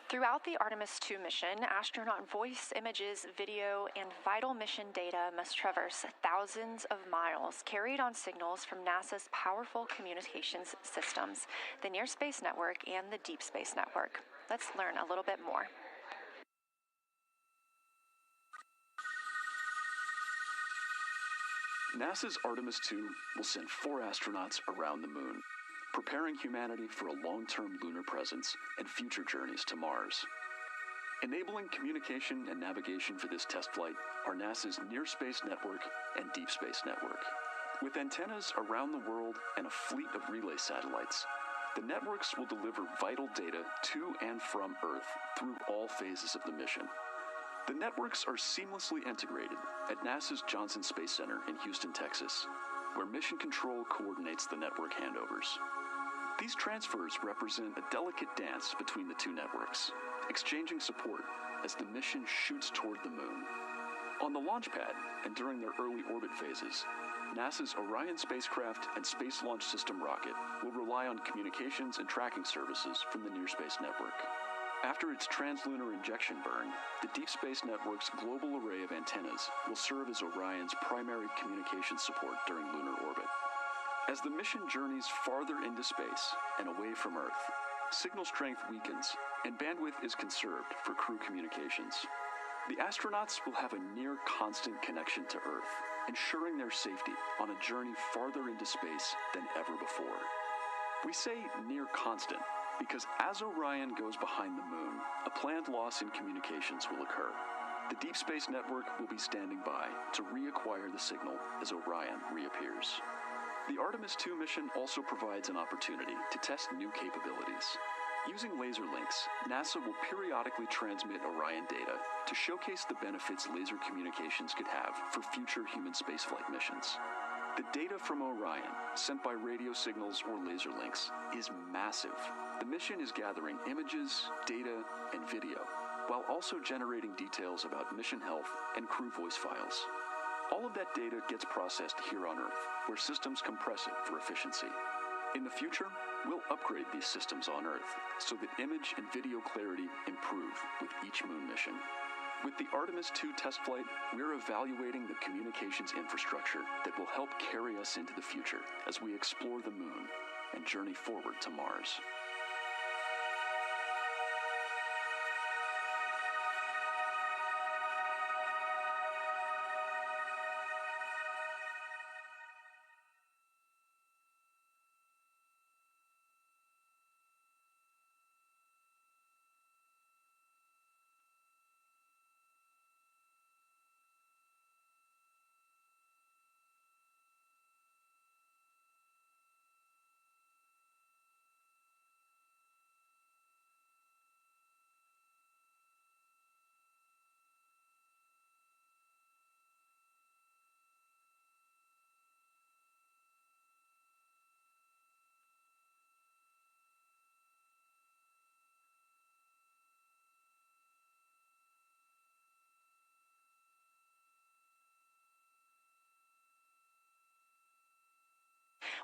Throughout the Artemis II mission, astronaut voice, images, video, and vital mission data must traverse thousands of miles, carried on signals from NASA's powerful communications systems, the Near Space Network and the Deep Space Network. Let's learn a little bit more. NASA's Artemis II will send 4 astronauts around the moon, preparing humanity for a long-term lunar presence and future journeys to Mars. Enabling communication and navigation for this test flight are NASA's Near Space Network and Deep Space Network. With antennas around the world and a fleet of relay satellites, the networks will deliver vital data to and from Earth through all phases of the mission. The networks are seamlessly integrated at NASA's Johnson Space Center in Houston, Texas, where Mission Control coordinates the network handovers. These transfers represent a delicate dance between the two networks, exchanging support as the mission shoots toward the moon. On the launch pad and during their early orbit phases, NASA's Orion spacecraft and Space Launch System rocket will rely on communications and tracking services from the Near Space Network. After its translunar injection burn, the Deep Space Network's global array of antennas will serve as Orion's primary communication support during lunar orbit. As the mission journeys farther into space and away from Earth, signal strength weakens and bandwidth is conserved for crew communications. The astronauts will have a near constant connection to Earth, ensuring their safety on a journey farther into space than ever before. We say near constant because as Orion goes behind the moon, a planned loss in communications will occur. The Deep Space Network will be standing by to reacquire the signal as Orion reappears. The Artemis II mission also provides an opportunity to test new capabilities. Using laser links, NASA will periodically transmit Orion data to showcase the benefits laser communications could have for future human spaceflight missions. The data from Orion, sent by radio signals or laser links, is massive. The mission is gathering images, data, and video, while also generating details about mission health and crew voice files. All of that data gets processed here on Earth, where systems compress it for efficiency. In the future, we'll upgrade these systems on Earth so that image and video clarity improve with each moon mission. With the Artemis II test flight, we're evaluating the communications infrastructure that will help carry us into the future as we explore the moon and journey forward to Mars.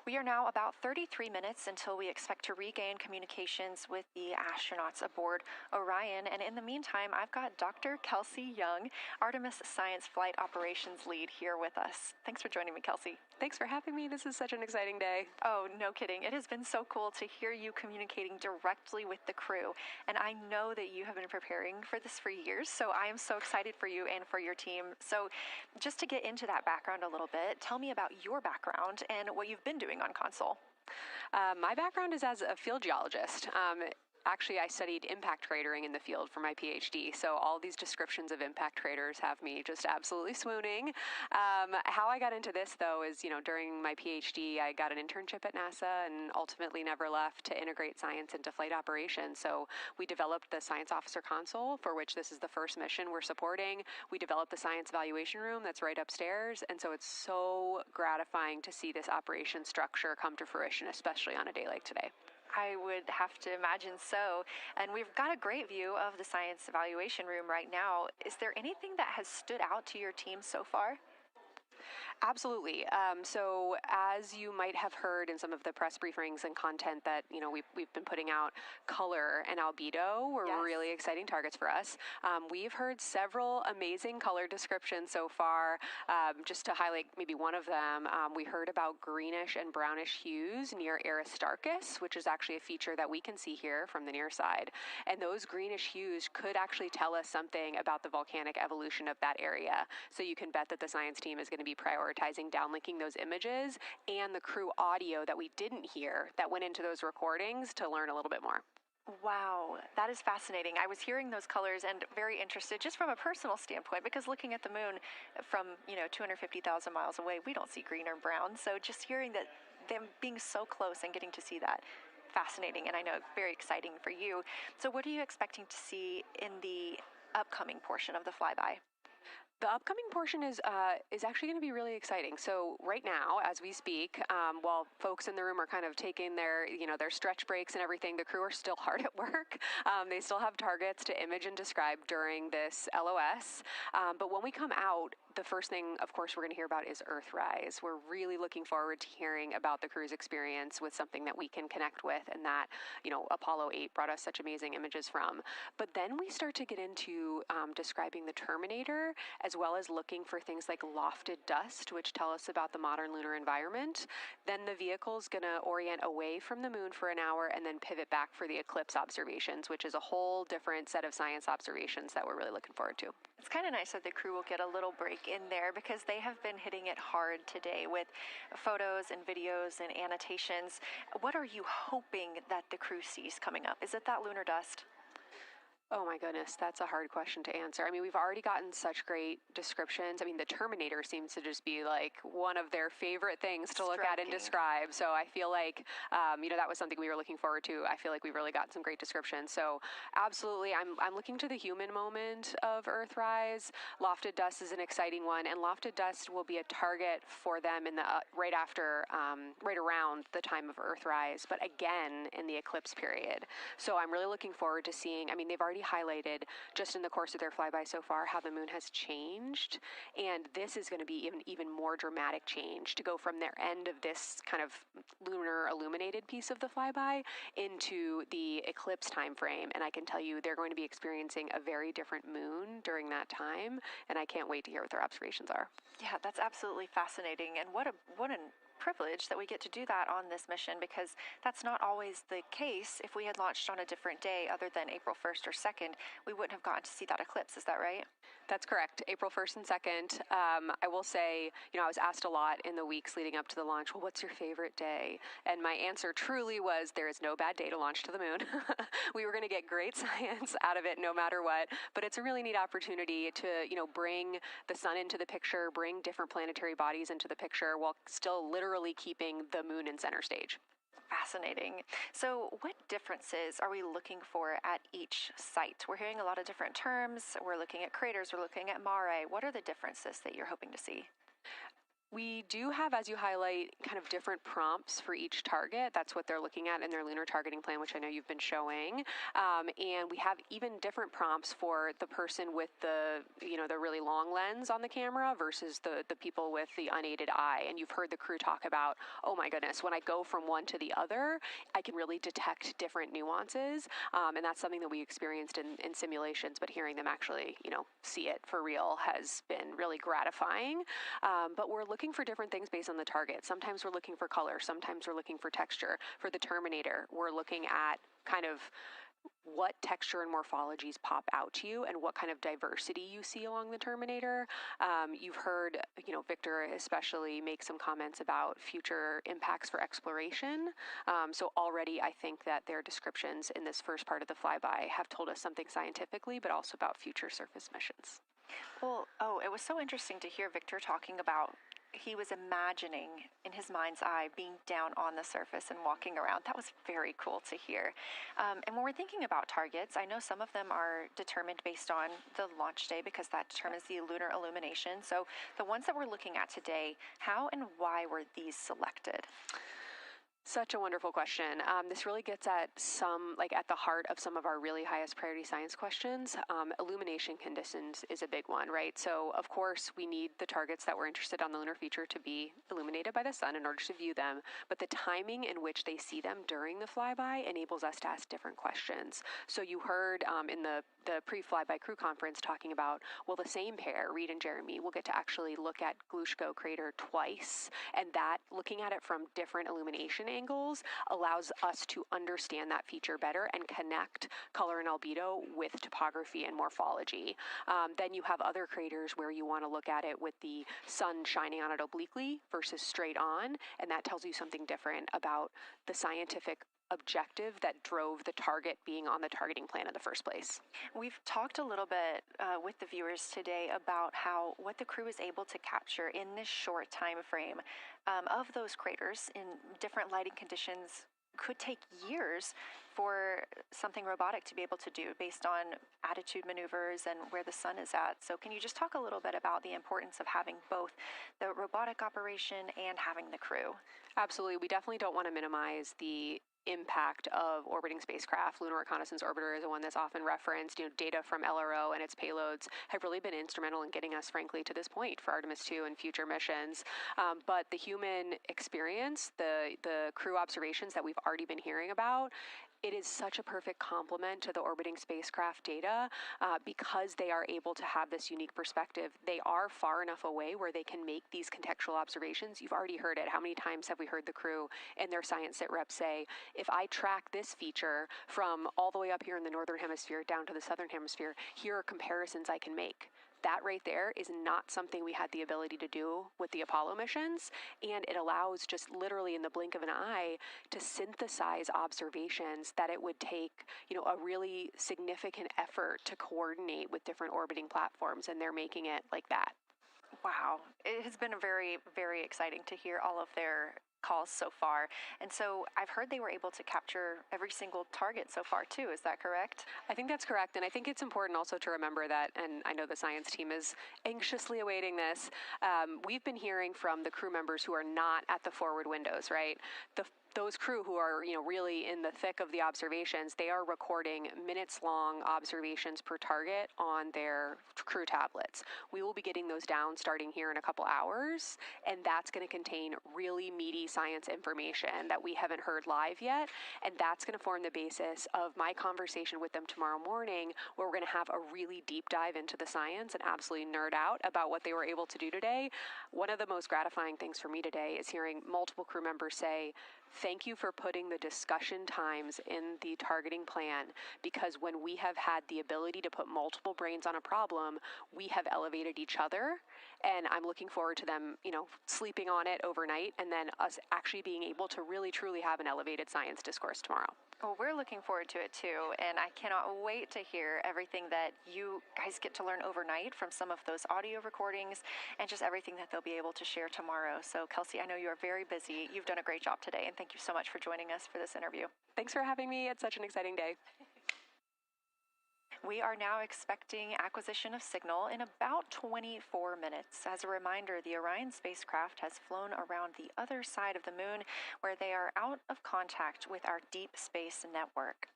We are now about 33 minutes until we expect to regain communications with the astronauts aboard Orion, and in the meantime, I've got Dr. Kelsey Young, Artemis Science Flight Operations Lead, here with us. Thanks for joining me, Kelsey. Thanks for having me. This is such an exciting day. Oh, no kidding. It has been so cool to hear you communicating directly with the crew, and I know that you have been preparing for this for years, so I am so excited for you and for your team. So just to get into that background a little bit, tell me about your background and what you've been doing on console. My background is as a field geologist. Actually, I studied impact cratering in the field for my PhD, so all these descriptions of impact craters have me just absolutely swooning. How I got into this, though, is, during my PhD, I got an internship at NASA and ultimately never left to integrate science into flight operations. So we developed the Science Officer Console, for which this is the first mission we're supporting. We developed the Science Evaluation Room that's right upstairs, and so it's so gratifying to see this operation structure come to fruition, especially on a day like today. I would have to imagine so. And we've got a great view of the Science Evaluation Room right now. Is there anything that has stood out to your team so far? Absolutely. So as you might have heard in some of the press briefings and content that, we've been putting out, color and albedo were really exciting targets for us. We've heard several amazing color descriptions so far. Just to highlight maybe one of them, we heard about greenish and brownish hues near Aristarchus, which is actually a feature that we can see here from the near side. And those greenish hues could actually tell us something about the volcanic evolution of that area. So you can bet that the science team is going to be prioritizing downlinking those images and the crew audio that we didn't hear that went into those recordings to learn a little bit more. Wow, that is fascinating. I was hearing those colors and very interested just from a personal standpoint, because looking at the moon from, 250,000 miles away, we don't see green or brown. So just hearing that, them being so close and getting to see that, fascinating, and I know very exciting for you. So what are you expecting to see in the upcoming portion of the flyby? The upcoming portion is actually going to be really exciting. So right now, as we speak, while folks in the room are kind of taking their stretch breaks and everything, the crew are still hard at work. They still have targets to image and describe during this LOS. But when we come out, the first thing, of course, we're going to hear about is Earthrise. We're really looking forward to hearing about the crew's experience with something that we can connect with and that, Apollo 8 brought us such amazing images from. But then we start to get into describing the Terminator, as well as looking for things like lofted dust, which tell us about the modern lunar environment. Then the vehicle's going to orient away from the moon for an hour and then pivot back for the eclipse observations, which is a whole different set of science observations that we're really looking forward to. It's kind of nice that the crew will get a little break in there, because they have been hitting it hard today with photos and videos and annotations. What are you hoping that the crew sees coming up? Is it that lunar dust? Oh my goodness, that's a hard question to answer. I mean, we've already gotten such great descriptions. I mean, the Terminator seems to just be like one of their favorite things to look at and describe. So I feel like, that was something we were looking forward to. I feel like we've really gotten some great descriptions. So absolutely, I'm looking to the human moment of Earthrise. Lofted dust is an exciting one, and lofted dust will be a target for them in the right around the time of Earthrise, but again in the eclipse period. So I'm really looking forward to seeing. I mean, they've already highlighted just in the course of their flyby so far how the moon has changed, and this is going to be even more dramatic change to go from their end of this kind of lunar illuminated piece of the flyby into the eclipse time frame. And I can tell you they're going to be experiencing a very different moon during that time, and I can't wait to hear what their observations are. Yeah, that's absolutely fascinating, and what an privilege that we get to do that on this mission, because that's not always the case. If we had launched on a different day other than April 1st or 2nd, we wouldn't have gotten to see that eclipse. Is that right? That's correct. April 1st and 2nd. I will say, I was asked a lot in the weeks leading up to the launch, well, what's your favorite day? And my answer truly was, there is no bad day to launch to the moon. We were going to get great science out of it no matter what, but it's a really neat opportunity to, bring the sun into the picture, bring different planetary bodies into the picture while still literally keeping the moon in center stage. Fascinating. So what differences are we looking for at each site? We're hearing a lot of different terms. We're looking at craters. We're looking at mare. What are the differences that you're hoping to see? We do have, as you highlight, kind of different prompts for each target. That's what they're looking at in their lunar targeting plan, which I know you've been showing. And we have even different prompts for the person with the really long lens on the camera versus the people with the unaided eye. And you've heard the crew talk about, oh my goodness, when I go from one to the other, I can really detect different nuances. And that's something that we experienced in simulations, but hearing them actually, see it for real has been really gratifying. But we're looking for different things based on the target. Sometimes we're looking for color. Sometimes we're looking for texture. For the Terminator, we're looking at kind of what texture and morphologies pop out to you and what kind of diversity you see along the Terminator. You've heard, Victor especially make some comments about future impacts for exploration. So already I think that their descriptions in this first part of the flyby have told us something scientifically, but also about future surface missions. Well, it was so interesting to hear Victor talking about he was imagining in his mind's eye being down on the surface and walking around. That was very cool to hear. And when we're thinking about targets, I know some of them are determined based on the launch day because that determines the lunar illumination. So the ones that we're looking at today, how and why were these selected? Such a wonderful question. This really gets at at the heart of some of our really highest priority science questions. Illumination conditions is a big one, right? So, of course, we need the targets that we're interested on the lunar feature to be illuminated by the sun in order to view them. But the timing in which they see them during the flyby enables us to ask different questions. So you heard in the pre-flyby crew conference talking about, well, the same pair, Reid and Jeremy, will get to actually look at Glushko crater twice, and that, looking at it from different illumination angles, allows us to understand that feature better and connect color and albedo with topography and morphology. Then you have other craters where you want to look at it with the sun shining on it obliquely versus straight on, and that tells you something different about the scientific objective that drove the target being on the targeting plan in the first place. We've talked a little bit with the viewers today about what the crew is able to capture in this short time frame of those craters in different lighting conditions. Could take years for something robotic to be able to do based on attitude maneuvers and where the sun is at. So can you just talk a little bit about the importance of having both the robotic operation and having the crew? Absolutely. We definitely don't want to minimize the impact of orbiting spacecraft. Lunar Reconnaissance Orbiter is the one that's often referenced. Data from LRO and its payloads have really been instrumental in getting us, frankly, to this point for Artemis II and future missions. But the human experience, the crew observations that we've already been hearing about, it is such a perfect complement to the orbiting spacecraft data because they are able to have this unique perspective. They are far enough away where they can make these contextual observations. You've already heard it. How many times have we heard the crew and their science sit reps say, if I track this feature from all the way up here in the northern hemisphere down to the southern hemisphere, here are comparisons I can make. That right there is not something we had the ability to do with the Apollo missions, and it allows just literally in the blink of an eye to synthesize observations that it would take, a really significant effort to coordinate with different orbiting platforms, and they're making it like that. Wow. It has been very, very exciting to hear all of their calls so far. And so I've heard they were able to capture every single target so far too. Is that correct? I think that's correct. And I think it's important also to remember that, and I know the science team is anxiously awaiting this, we've been hearing from the crew members who are not at the forward windows, right? Those crew who are, really in the thick of the observations, they are recording minutes-long observations per target on their crew tablets. We will be getting those down starting here in a couple hours, and that's going to contain really meaty science information that we haven't heard live yet, and that's going to form the basis of my conversation with them tomorrow morning, where we're going to have a really deep dive into the science and absolutely nerd out about what they were able to do today. One of the most gratifying things for me today is hearing multiple crew members say, thank you for putting the discussion times in the targeting plan, because when we have had the ability to put multiple brains on a problem, we have elevated each other. And I'm looking forward to them, sleeping on it overnight and then us actually being able to really, truly have an elevated science discourse tomorrow. Well, we're looking forward to it too, and I cannot wait to hear everything that you guys get to learn overnight from some of those audio recordings and just everything that they'll be able to share tomorrow. So, Kelsey, I know you are very busy. You've done a great job today, and thank you so much for joining us for this interview. Thanks for having me. It's such an exciting day. We are now expecting acquisition of signal in about 24 minutes. As a reminder, the Orion spacecraft has flown around the other side of the moon, where they are out of contact with our deep space network.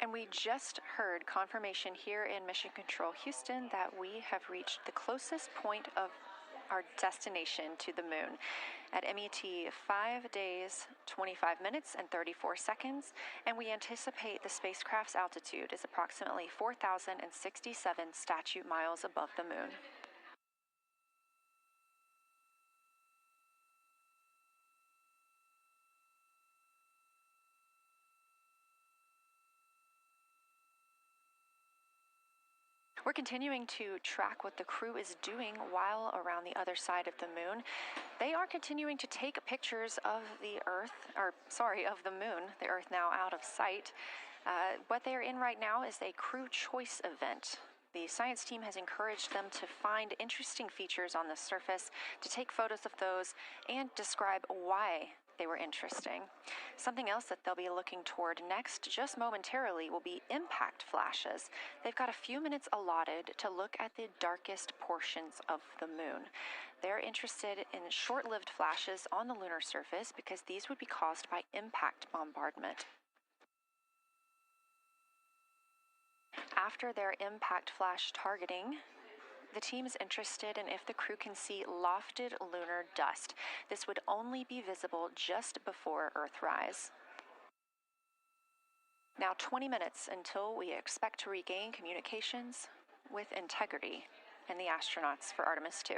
And we just heard confirmation here in Mission Control Houston that we have reached the closest point of our destination to the moon at MET 5 days, 25 minutes, and 34 seconds, and we anticipate the spacecraft's altitude is approximately 4,067 statute miles above the moon. We're continuing to track what the crew is doing while around the other side of the moon. They are continuing to take pictures of the of the moon, the Earth now out of sight. What they're in right now is a crew choice event. The science team has encouraged them to find interesting features on the surface, to take photos of those, and describe why they were interesting. Something else that they'll be looking toward next, just momentarily, will be impact flashes. They've got a few minutes allotted to look at the darkest portions of the moon. They're interested in short-lived flashes on the lunar surface because these would be caused by impact bombardment. After their impact flash targeting, the team is interested in if the crew can see lofted lunar dust. This would only be visible just before Earthrise. Now 20 minutes until we expect to regain communications with integrity and the astronauts for Artemis II.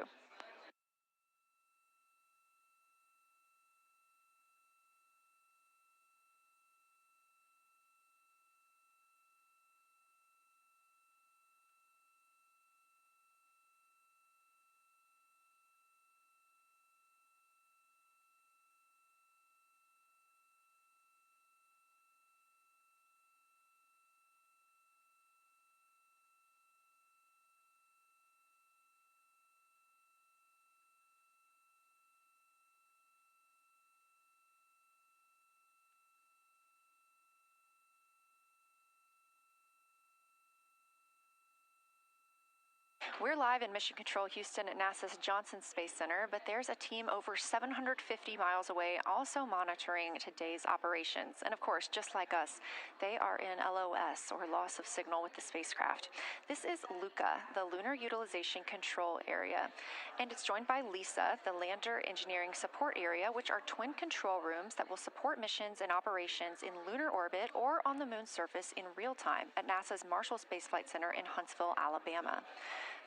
We're live in Mission Control Houston at NASA's Johnson Space Center, but there's a team over 750 miles away also monitoring today's operations. And of course, just like us, they are in LOS, or loss of signal, with the spacecraft. This is LUCA, the Lunar Utilization Control Area, and it's joined by LISA, the Lander Engineering Support Area, which are twin control rooms that will support missions and operations in lunar orbit or on the moon's surface in real time at NASA's Marshall Space Flight Center in Huntsville, Alabama.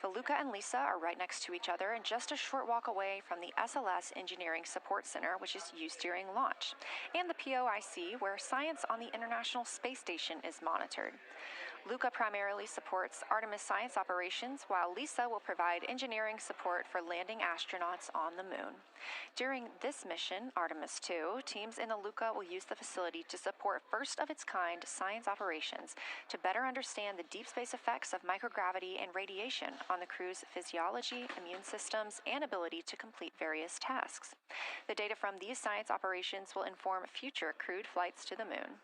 The LUCA and LISA are right next to each other and just a short walk away from the SLS Engineering Support Center, which is used during launch, and the POIC, where science on the International Space Station is monitored. LUCA primarily supports Artemis science operations, while LISA will provide engineering support for landing astronauts on the moon. During this mission, Artemis II, teams in the LUCA will use the facility to support first-of-its-kind science operations to better understand the deep space effects of microgravity and radiation on the crew's physiology, immune systems, and ability to complete various tasks. The data from these science operations will inform future crewed flights to the moon.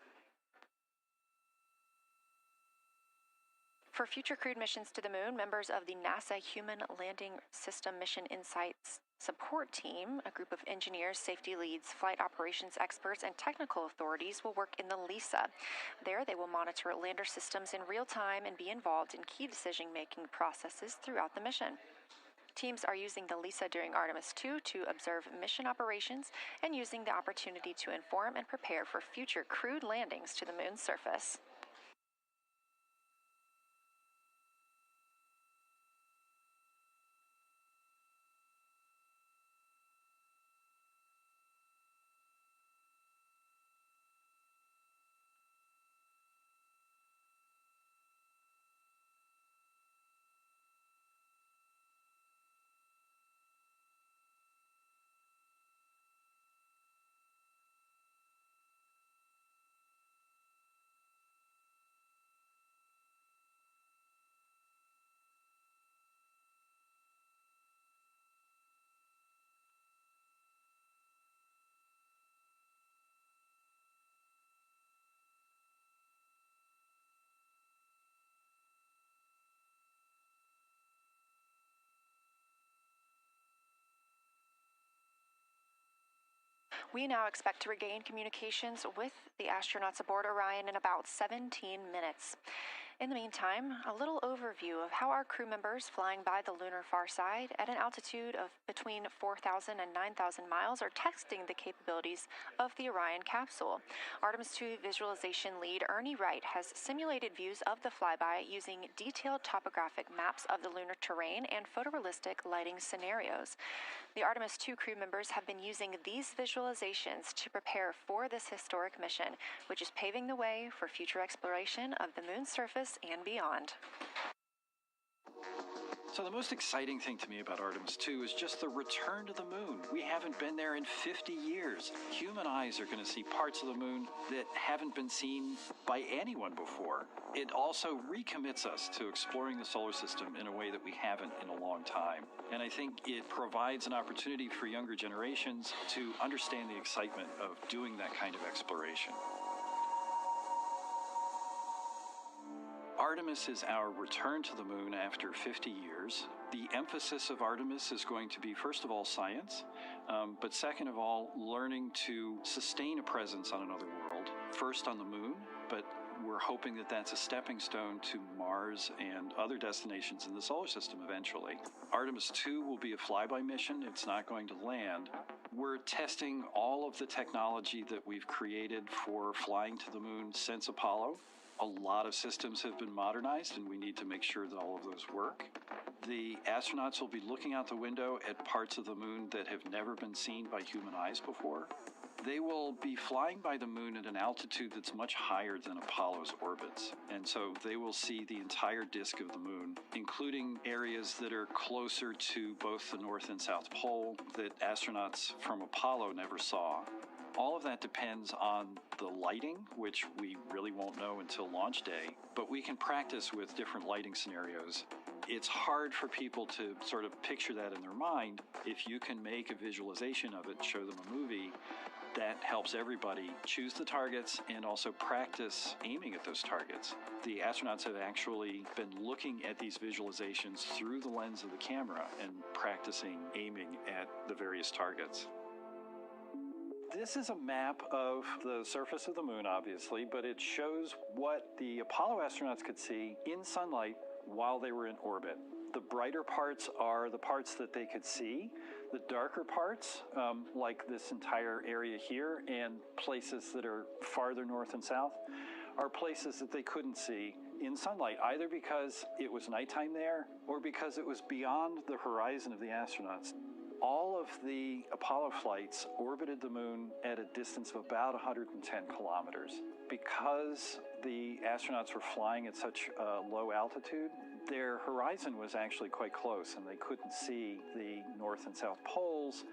For future crewed missions to the moon, members of the NASA Human Landing System Mission Insights Support Team, a group of engineers, safety leads, flight operations experts, and technical authorities, will work in the LISA. There, they will monitor lander systems in real time and be involved in key decision-making processes throughout the mission. Teams are using the LISA during Artemis II to observe mission operations and using the opportunity to inform and prepare for future crewed landings to the moon's surface. We now expect to regain communications with the astronauts aboard Orion in about 17 minutes. In the meantime, a little overview of how our crew members flying by the lunar far side at an altitude of between 4,000 and 9,000 miles are testing the capabilities of the Orion capsule. Artemis II visualization lead Ernie Wright has simulated views of the flyby using detailed topographic maps of the lunar terrain and photorealistic lighting scenarios. The Artemis II crew members have been using these visualizations to prepare for this historic mission, which is paving the way for future exploration of the moon's surface and beyond. So the most exciting thing to me about Artemis II is just the return to the moon. We haven't been there in 50 years. Human eyes are going to see parts of the moon that haven't been seen by anyone before. It also recommits us to exploring the solar system in a way that we haven't in a long time. And I think it provides an opportunity for younger generations to understand the excitement of doing that kind of exploration. Artemis is our return to the moon after 50 years. The emphasis of Artemis is going to be, first of all, science, but second of all, learning to sustain a presence on another world. First on the moon, but we're hoping that that's a stepping stone to Mars and other destinations in the solar system eventually. Artemis II will be a flyby mission. It's not going to land. We're testing all of the technology that we've created for flying to the moon since Apollo. A lot of systems have been modernized, and we need to make sure that all of those work. The astronauts will be looking out the window at parts of the moon that have never been seen by human eyes before. They will be flying by the moon at an altitude that's much higher than Apollo's orbits, and so they will see the entire disk of the moon, including areas that are closer to both the North and South Pole that astronauts from Apollo never saw. All of that depends on the lighting, which we really won't know until launch day, but we can practice with different lighting scenarios. It's hard for people to sort of picture that in their mind. If you can make a visualization of it, show them a movie, that helps everybody choose the targets and also practice aiming at those targets. The astronauts have actually been looking at these visualizations through the lens of the camera and practicing aiming at the various targets. This is a map of the surface of the moon, obviously, but it shows what the Apollo astronauts could see in sunlight while they were in orbit. The brighter parts are the parts that they could see. The darker parts, like this entire area here and places that are farther north and south, are places that they couldn't see in sunlight, either because it was nighttime there or because it was beyond the horizon of the astronauts. All of the Apollo flights orbited the moon at a distance of about 110 kilometers. Because the astronauts were flying at such a low altitude, their horizon was actually quite close, and they couldn't see the North and South Poles.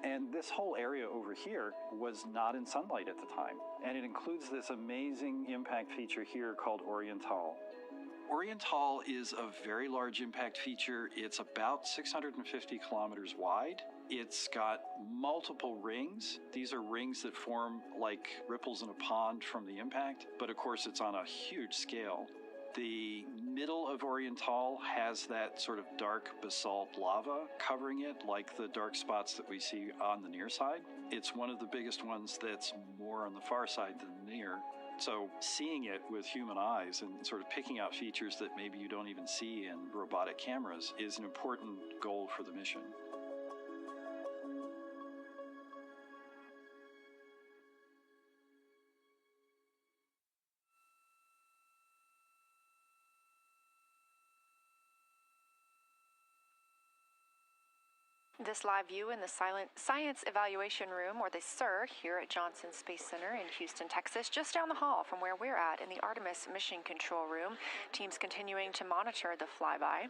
And this whole area over here was not in sunlight at the time. And it includes this amazing impact feature here called Oriental. Oriental is a very large impact feature. It's about 650 kilometers wide. It's got multiple rings. These are rings that form like ripples in a pond from the impact, but of course it's on a huge scale. The middle of Oriental has that sort of dark basalt lava covering it, like the dark spots that we see on the near side. It's one of the biggest ones that's more on the far side than the near. So seeing it with human eyes and sort of picking out features that maybe you don't even see in robotic cameras is an important goal for the mission. This live view in the Science Evaluation Room, or the SIR, here at Johnson Space Center in Houston, Texas, just down the hall from where we're at in the Artemis Mission Control Room. Teams continuing to monitor the flyby.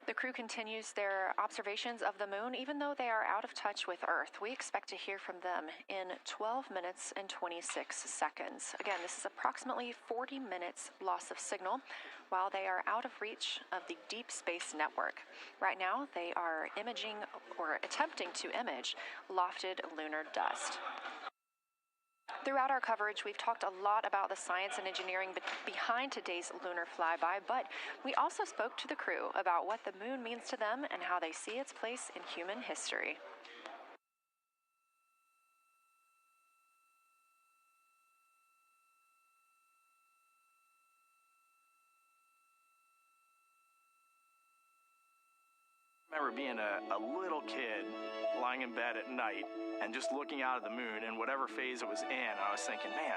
The crew continues their observations of the moon, even though they are out of touch with Earth. We expect to hear from them in 12 minutes and 26 seconds. Again, this is approximately 40 minutes loss of signal while they are out of reach of the Deep Space Network. Right now, they are imaging or attempting to image lofted lunar dust. Throughout our coverage, we've talked a lot about the science and engineering behind today's lunar flyby, but we also spoke to the crew about what the moon means to them and how they see its place in human history. I remember being a little kid lying in bed at night and just looking out at the moon in whatever phase it was in, and I was thinking, man,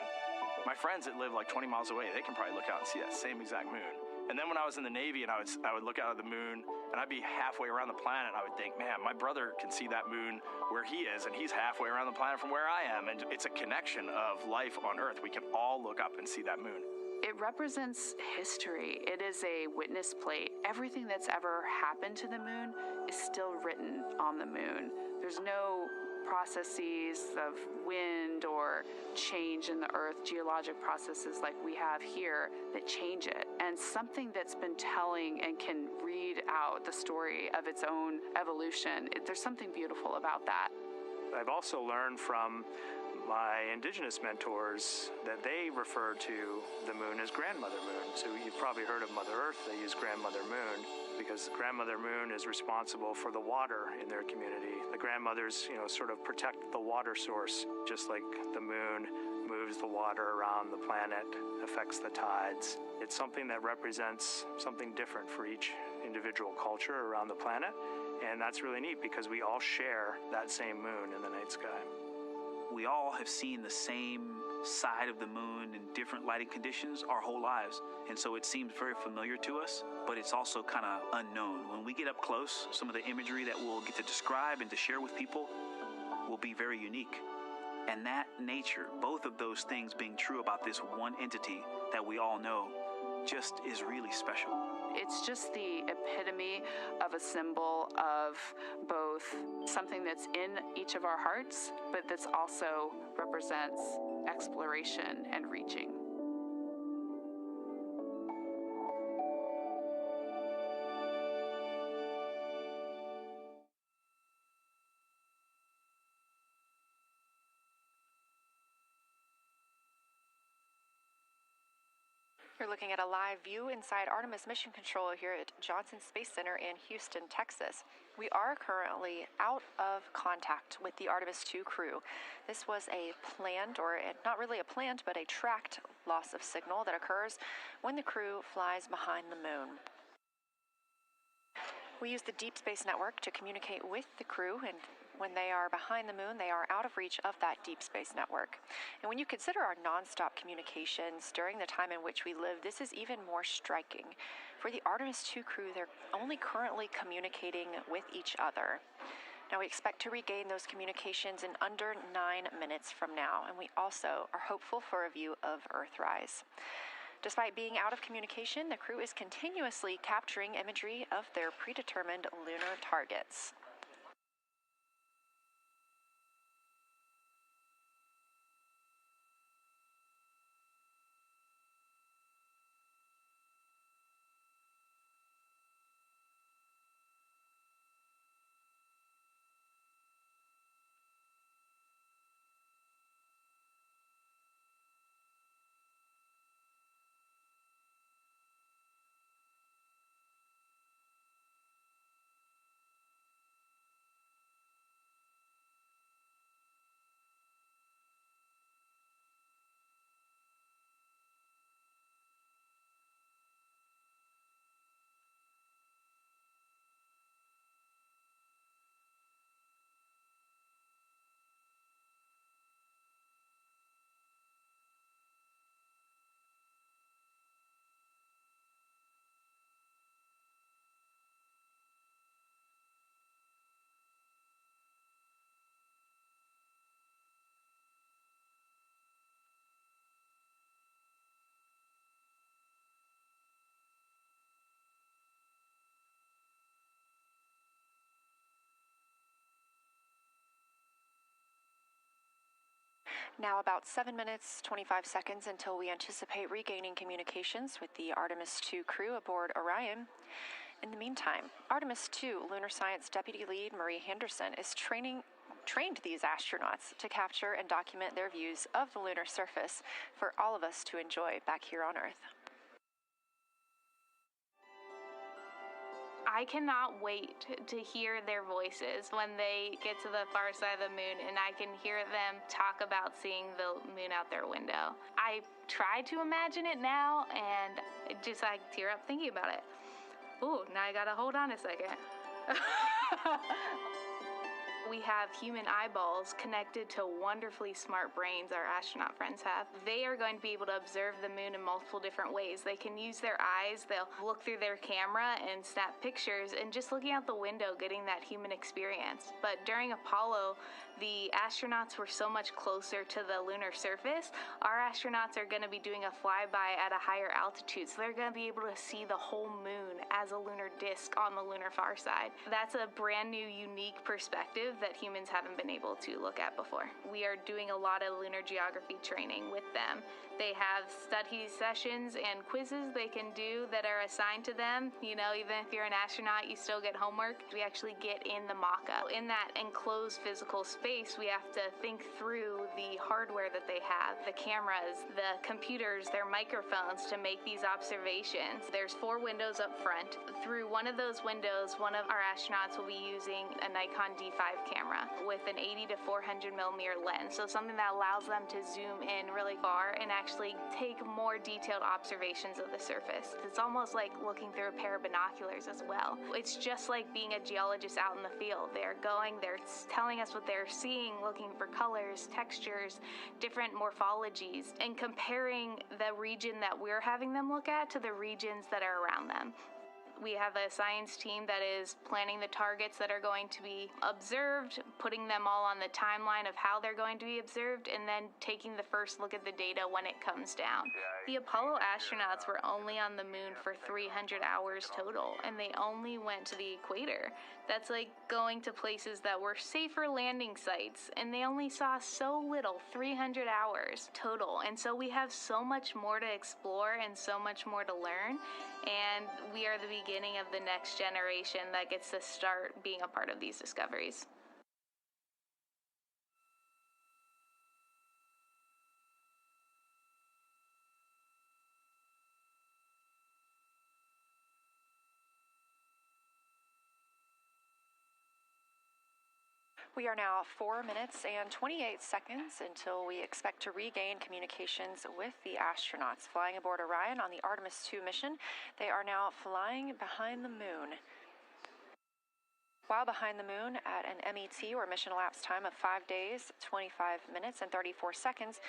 my friends that live like 20 miles away, they can probably look out and see that same exact moon. And then when I was in the Navy and I would look out at the moon and I'd be halfway around the planet, I would think, man, my brother can see that moon where he is and he's halfway around the planet from where I am. And it's a connection of life on Earth. We can all look up and see that moon. It represents history. It is a witness plate. Everything that's ever happened to the moon is still written on the moon. There's no processes of wind or change in the Earth, geologic processes like we have here that change it. And something that's been telling and can read out the story of its own evolution, there's something beautiful about that. I've also learned from my indigenous mentors that they refer to the moon as grandmother moon. So you've probably heard of Mother Earth. They use grandmother moon because grandmother moon is responsible for the water in their community. The grandmothers, sort of protect the water source, just like the moon moves the water around the planet, affects the tides. It's something that represents something different for each individual culture around the planet. And that's really neat because we all share that same moon in the night sky. We all have seen the same side of the moon in different lighting conditions our whole lives. And so it seems very familiar to us, but it's also kind of unknown. When we get up close, some of the imagery that we'll get to describe and to share with people will be very unique. And that nature, both of those things being true about this one entity that we all know, just is really special. It's just the epitome of a symbol of both something that's in each of our hearts, but that's also represents exploration and reaching. You're looking at a live view inside Artemis Mission Control here at Johnson Space Center in Houston, Texas. We are currently out of contact with the Artemis II crew. This was a planned, or not really a planned, but a tracked loss of signal that occurs when the crew flies behind the moon. We use the Deep Space Network to communicate with the crew, and when they are behind the moon, they are out of reach of that Deep Space Network. And when you consider our nonstop communications during the time in which we live, this is even more striking. For the Artemis II crew, they're only currently communicating with each other. Now, we expect to regain those communications in under 9 minutes from now, and we also are hopeful for a view of Earthrise. Despite being out of communication, the crew is continuously capturing imagery of their predetermined lunar targets. Now about 7 minutes, 25 seconds until we anticipate regaining communications with the Artemis II crew aboard Orion. In the meantime, Artemis II Lunar Science Deputy Lead Marie Henderson is training trained these astronauts to capture and document their views of the lunar surface for all of us to enjoy back here on Earth. I cannot wait to hear their voices when they get to the far side of the moon and I can hear them talk about seeing the moon out their window. I try to imagine it now and just tear up thinking about it. Ooh, now I gotta hold on a second. We have human eyeballs connected to wonderfully smart brains our astronaut friends have. They are going to be able to observe the moon in multiple different ways. They can use their eyes, they'll look through their camera and snap pictures, and just looking out the window getting that human experience. But during Apollo, the astronauts were so much closer to the lunar surface. Our astronauts are going to be doing a flyby at a higher altitude, so they're going to be able to see the whole moon as a lunar disk on the lunar far side. That's a brand new, unique perspective that humans haven't been able to look at before. We are doing a lot of lunar geography training with them. They have study sessions and quizzes they can do that are assigned to them. You know, even if you're an astronaut, you still get homework. We actually get in the mock-up. In that enclosed physical space, we have to think through the hardware that they have, the cameras, the computers, their microphones to make these observations. There's 4 windows up front. Through one of those windows, one of our astronauts will be using a Nikon D5 camera with an 80 to 400 millimeter lens. So something that allows them to zoom in really far and actually take more detailed observations of the surface. It's almost like looking through a pair of binoculars as well. It's just like being a geologist out in the field. They're telling us what they're seeing, looking for colors, textures, different morphologies, and comparing the region that we're having them look at to the regions that are around them. We have a science team that is planning the targets that are going to be observed, putting them all on the timeline of how they're going to be observed, and then taking the first look at the data when it comes down. The Apollo astronauts were only on the moon for 300 hours total, and they only went to the equator. That's like going to places that were safer landing sites, and they only saw so little, 300 hours total. And so we have so much more to explore and so much more to learn, and we are the beginning of the next generation that gets to start being a part of these discoveries. We are now 4 minutes and 28 seconds until we expect to regain communications with the astronauts flying aboard Orion on the Artemis II mission. They are now flying behind the moon. While behind the moon at an MET, or mission elapsed time, of 5 days, 25 minutes, and 34 seconds,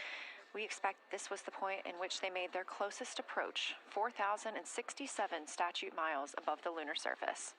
we expect this was the point in which they made their closest approach, 4,067 statute miles above the lunar surface.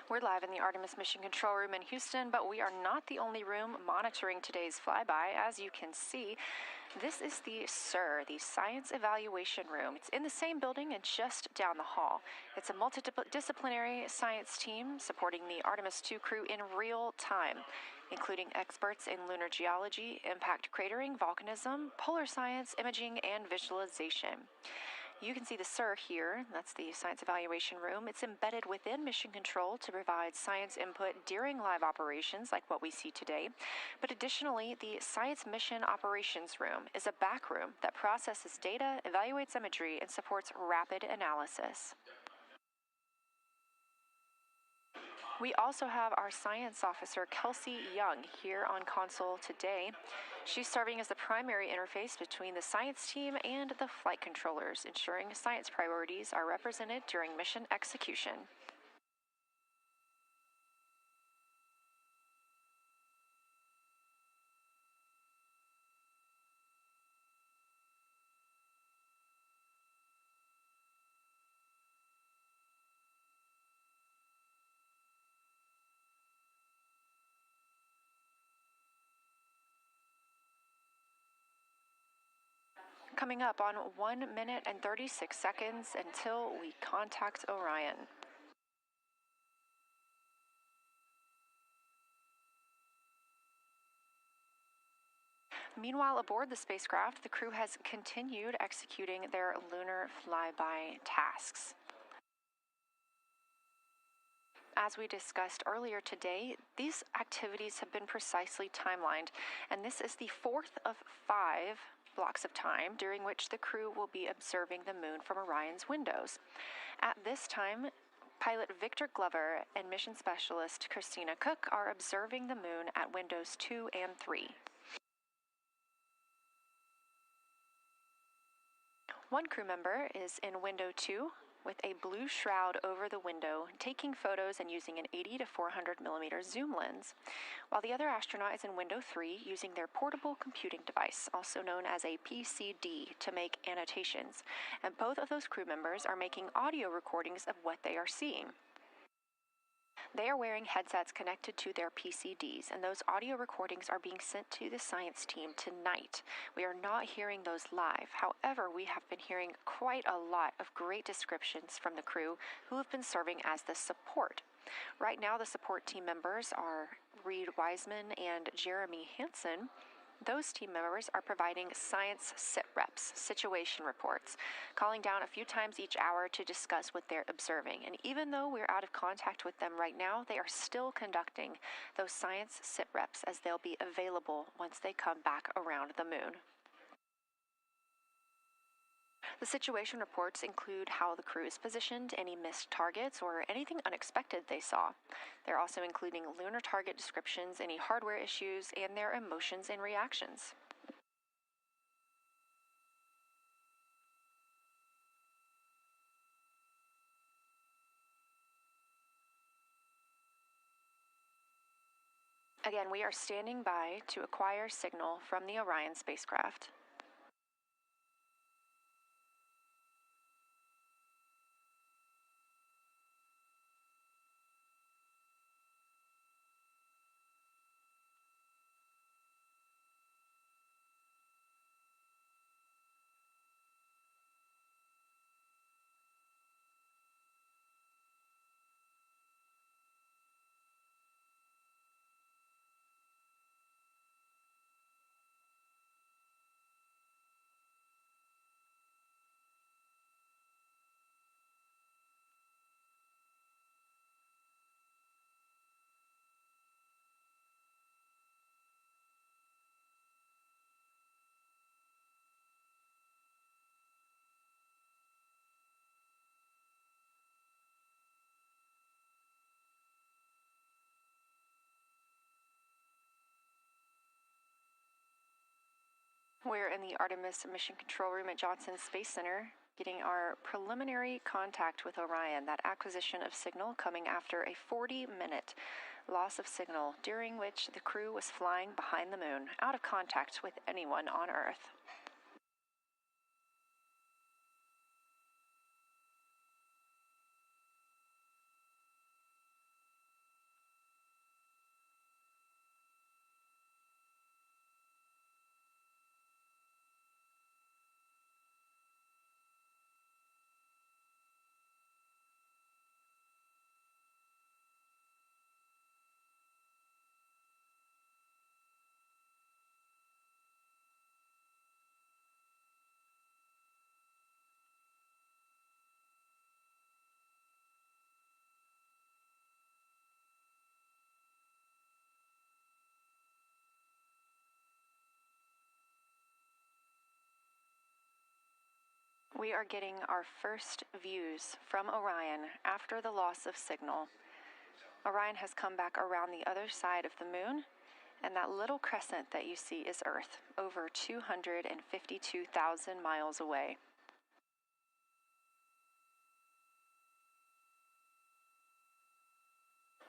We're live in the Artemis Mission Control Room in Houston, but we are not the only room monitoring today's flyby. As you can see, this is the SIR, the Science Evaluation Room. It's in the same building and just down the hall. It's a multidisciplinary science team supporting the Artemis II crew in real time, including experts in lunar geology, impact cratering, volcanism, polar science, imaging, and visualization. You can see the SIR here. That's the Science Evaluation Room. It's embedded within Mission Control to provide science input during live operations like what we see today. But additionally, the Science Mission Operations Room is a back room that processes data, evaluates imagery, and supports rapid analysis. We also have our science officer, Kelsey Young, here on console today. She's serving as the primary interface between the science team and the flight controllers, ensuring science priorities are represented during mission execution. Coming up on 1 minute and 36 seconds until we contact Orion. Meanwhile, aboard the spacecraft, the crew has continued executing their lunar flyby tasks. As we discussed earlier today, these activities have been precisely timelined, and this is the fourth of 5 blocks of time during which the crew will be observing the moon from Orion's windows. At this time, pilot Victor Glover and mission specialist Christina Cook are observing the moon at windows 2 and 3. One crew member is in window 2 with a blue shroud over the window, taking photos and using an 80 to 400 millimeter zoom lens, while the other astronaut is in window 3 using their portable computing device, also known as a PCD, to make annotations, and both of those crew members are making audio recordings of what they are seeing. They are wearing headsets connected to their PCDs, and those audio recordings are being sent to the science team tonight. We are not hearing those live. However, we have been hearing quite a lot of great descriptions from the crew who have been serving as the support. Right now, the support team members are Reid Wiseman and Jeremy Hansen. Those team members are providing science sit reps, situation reports, calling down a few times each hour to discuss what they're observing. And even though we're out of contact with them right now, they are still conducting those science sit reps as they'll be available once they come back around the moon. The situation reports include how the crew is positioned, any missed targets, or anything unexpected they saw. They're also including lunar target descriptions, any hardware issues, and their emotions and reactions. Again, we are standing by to acquire signal from the Orion spacecraft. We're in the Artemis Mission Control Room at Johnson Space Center, getting our preliminary contact with Orion, that acquisition of signal coming after a 40-minute loss of signal, during which the crew was flying behind the moon, out of contact with anyone on Earth. We are getting our first views from Orion after the loss of signal. Orion has come back around the other side of the moon, and that little crescent that you see is Earth, over 252,000 miles away.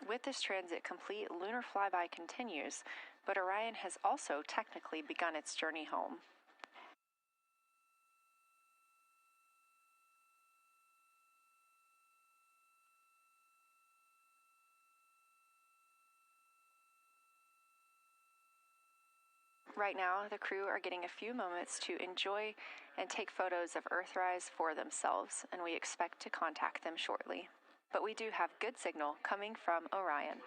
With this transit complete, lunar flyby continues, but Orion has also technically begun its journey home. Right now, the crew are getting a few moments to enjoy and take photos of Earthrise for themselves, and we expect to contact them shortly. But we do have good signal coming from Orion.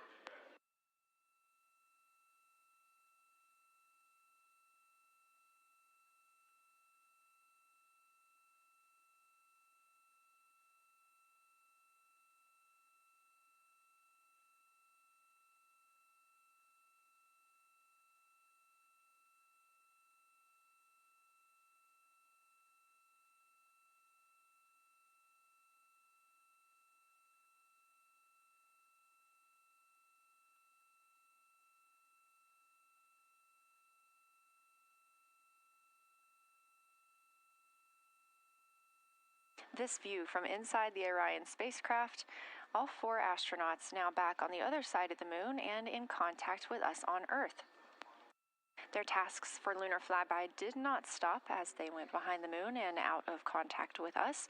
This view from inside the Orion spacecraft, all 4 astronauts now back on the other side of the moon and in contact with us on Earth. Their tasks for lunar flyby did not stop as they went behind the moon and out of contact with us.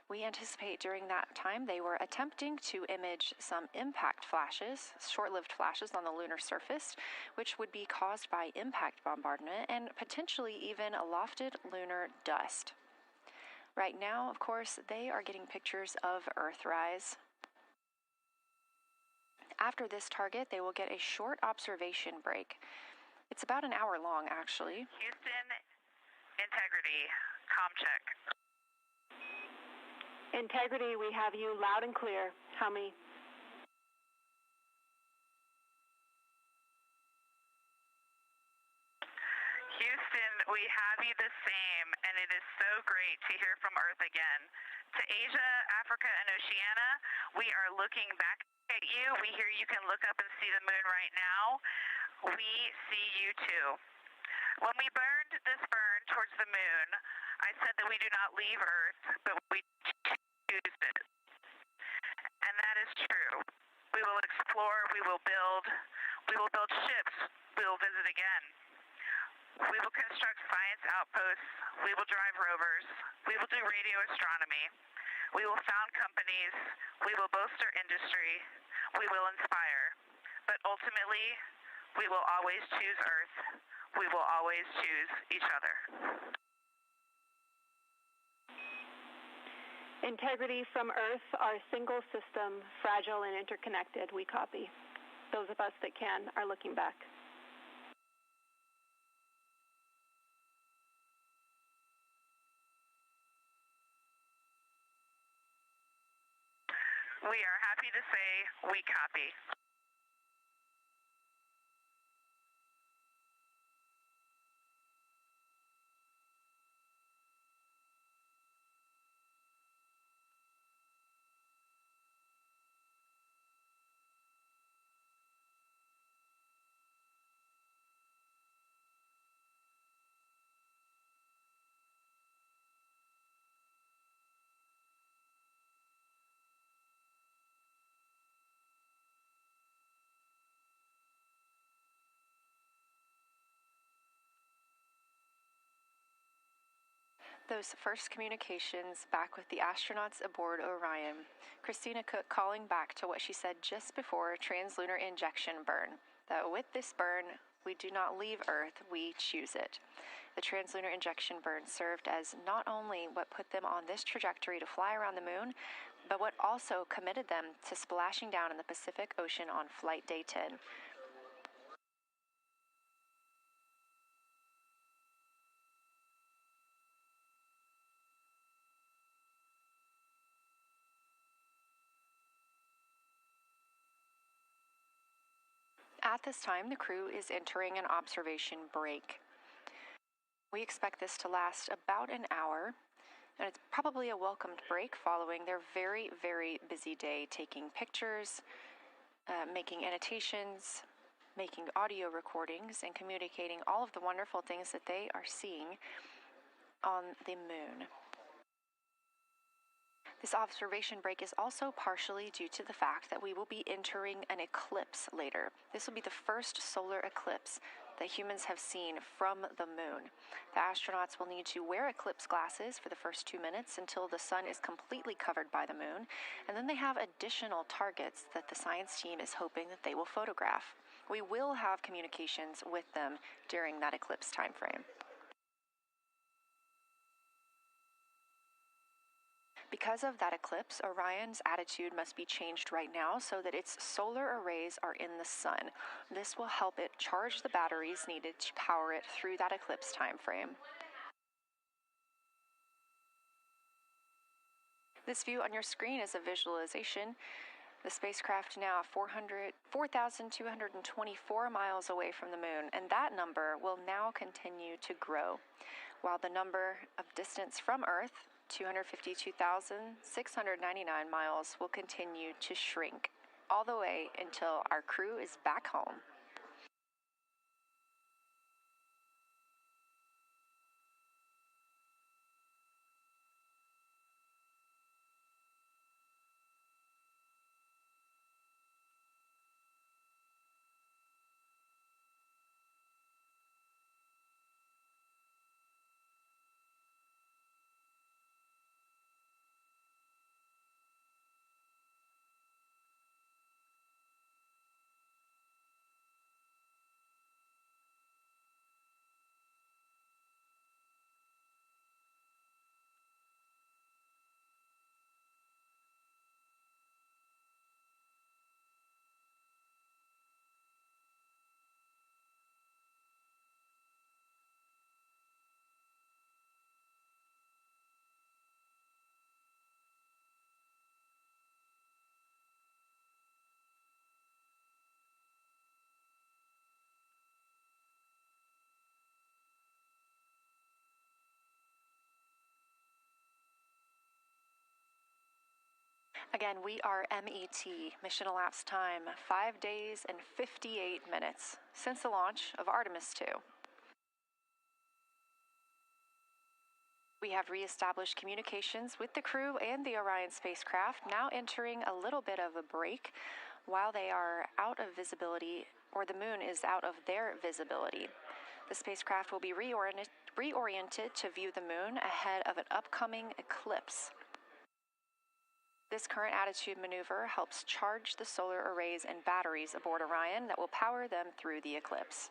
We anticipate during that time they were attempting to image some impact flashes, short-lived flashes on the lunar surface, which would be caused by impact bombardment and potentially even lofted lunar dust. Right now, of course, they are getting pictures of Earthrise. After this target, they will get a short observation break. It's about an hour long, actually. Houston, integrity, comm check. Integrity, we have you loud and clear. How many? Houston, we have you the same, and it is so great to hear from Earth again. To Asia, Africa, and Oceania, we are looking back at you. We hear you can look up and see the moon right now. We see you too. When we burned this burn towards the moon, I said that we do not leave Earth, but we choose it. And that is true. We will explore, we will build ships, we will visit again. We will construct science outposts, we will drive rovers, we will do radio astronomy, we will found companies, we will bolster industry, we will inspire. But ultimately, we will always choose Earth. We will always choose each other. Integrity from Earth, our single system, fragile and interconnected. We copy. Those of us that can are looking back. We are happy to say we copy. Those first communications back with the astronauts aboard Orion. Christina Cook calling back to what she said just before translunar injection burn, that with this burn, we do not leave Earth, we choose it. The translunar injection burn served as not only what put them on this trajectory to fly around the moon, but what also committed them to splashing down in the Pacific Ocean on Flight Day 10. At this time, the crew is entering an observation break. We expect this to last about an hour, and it's probably a welcomed break following their very, very busy day taking pictures, making annotations, making audio recordings, and communicating all of the wonderful things that they are seeing on the moon. This observation break is also partially due to the fact that we will be entering an eclipse later. This will be the first solar eclipse that humans have seen from the moon. The astronauts will need to wear eclipse glasses for the first 2 minutes until the sun is completely covered by the moon, and then they have additional targets that the science team is hoping that they will photograph. We will have communications with them during that eclipse time frame. Because of that eclipse, Orion's attitude must be changed right now so that its solar arrays are in the sun. This will help it charge the batteries needed to power it through that eclipse time frame. This view on your screen is a visualization. The spacecraft now 4,224 miles away from the moon, and that number will now continue to grow, while the number of distance from Earth, 252,699 miles, will continue to shrink all the way until our crew is back home. Again, we are MET, mission elapsed time, 5 days and 58 minutes since the launch of Artemis II. We have reestablished communications with the crew and the Orion spacecraft, now entering a little bit of a break while they are out of visibility, or the moon is out of their visibility. The spacecraft will be reoriented to view the moon ahead of an upcoming eclipse. This current attitude maneuver helps charge the solar arrays and batteries aboard Orion that will power them through the eclipse.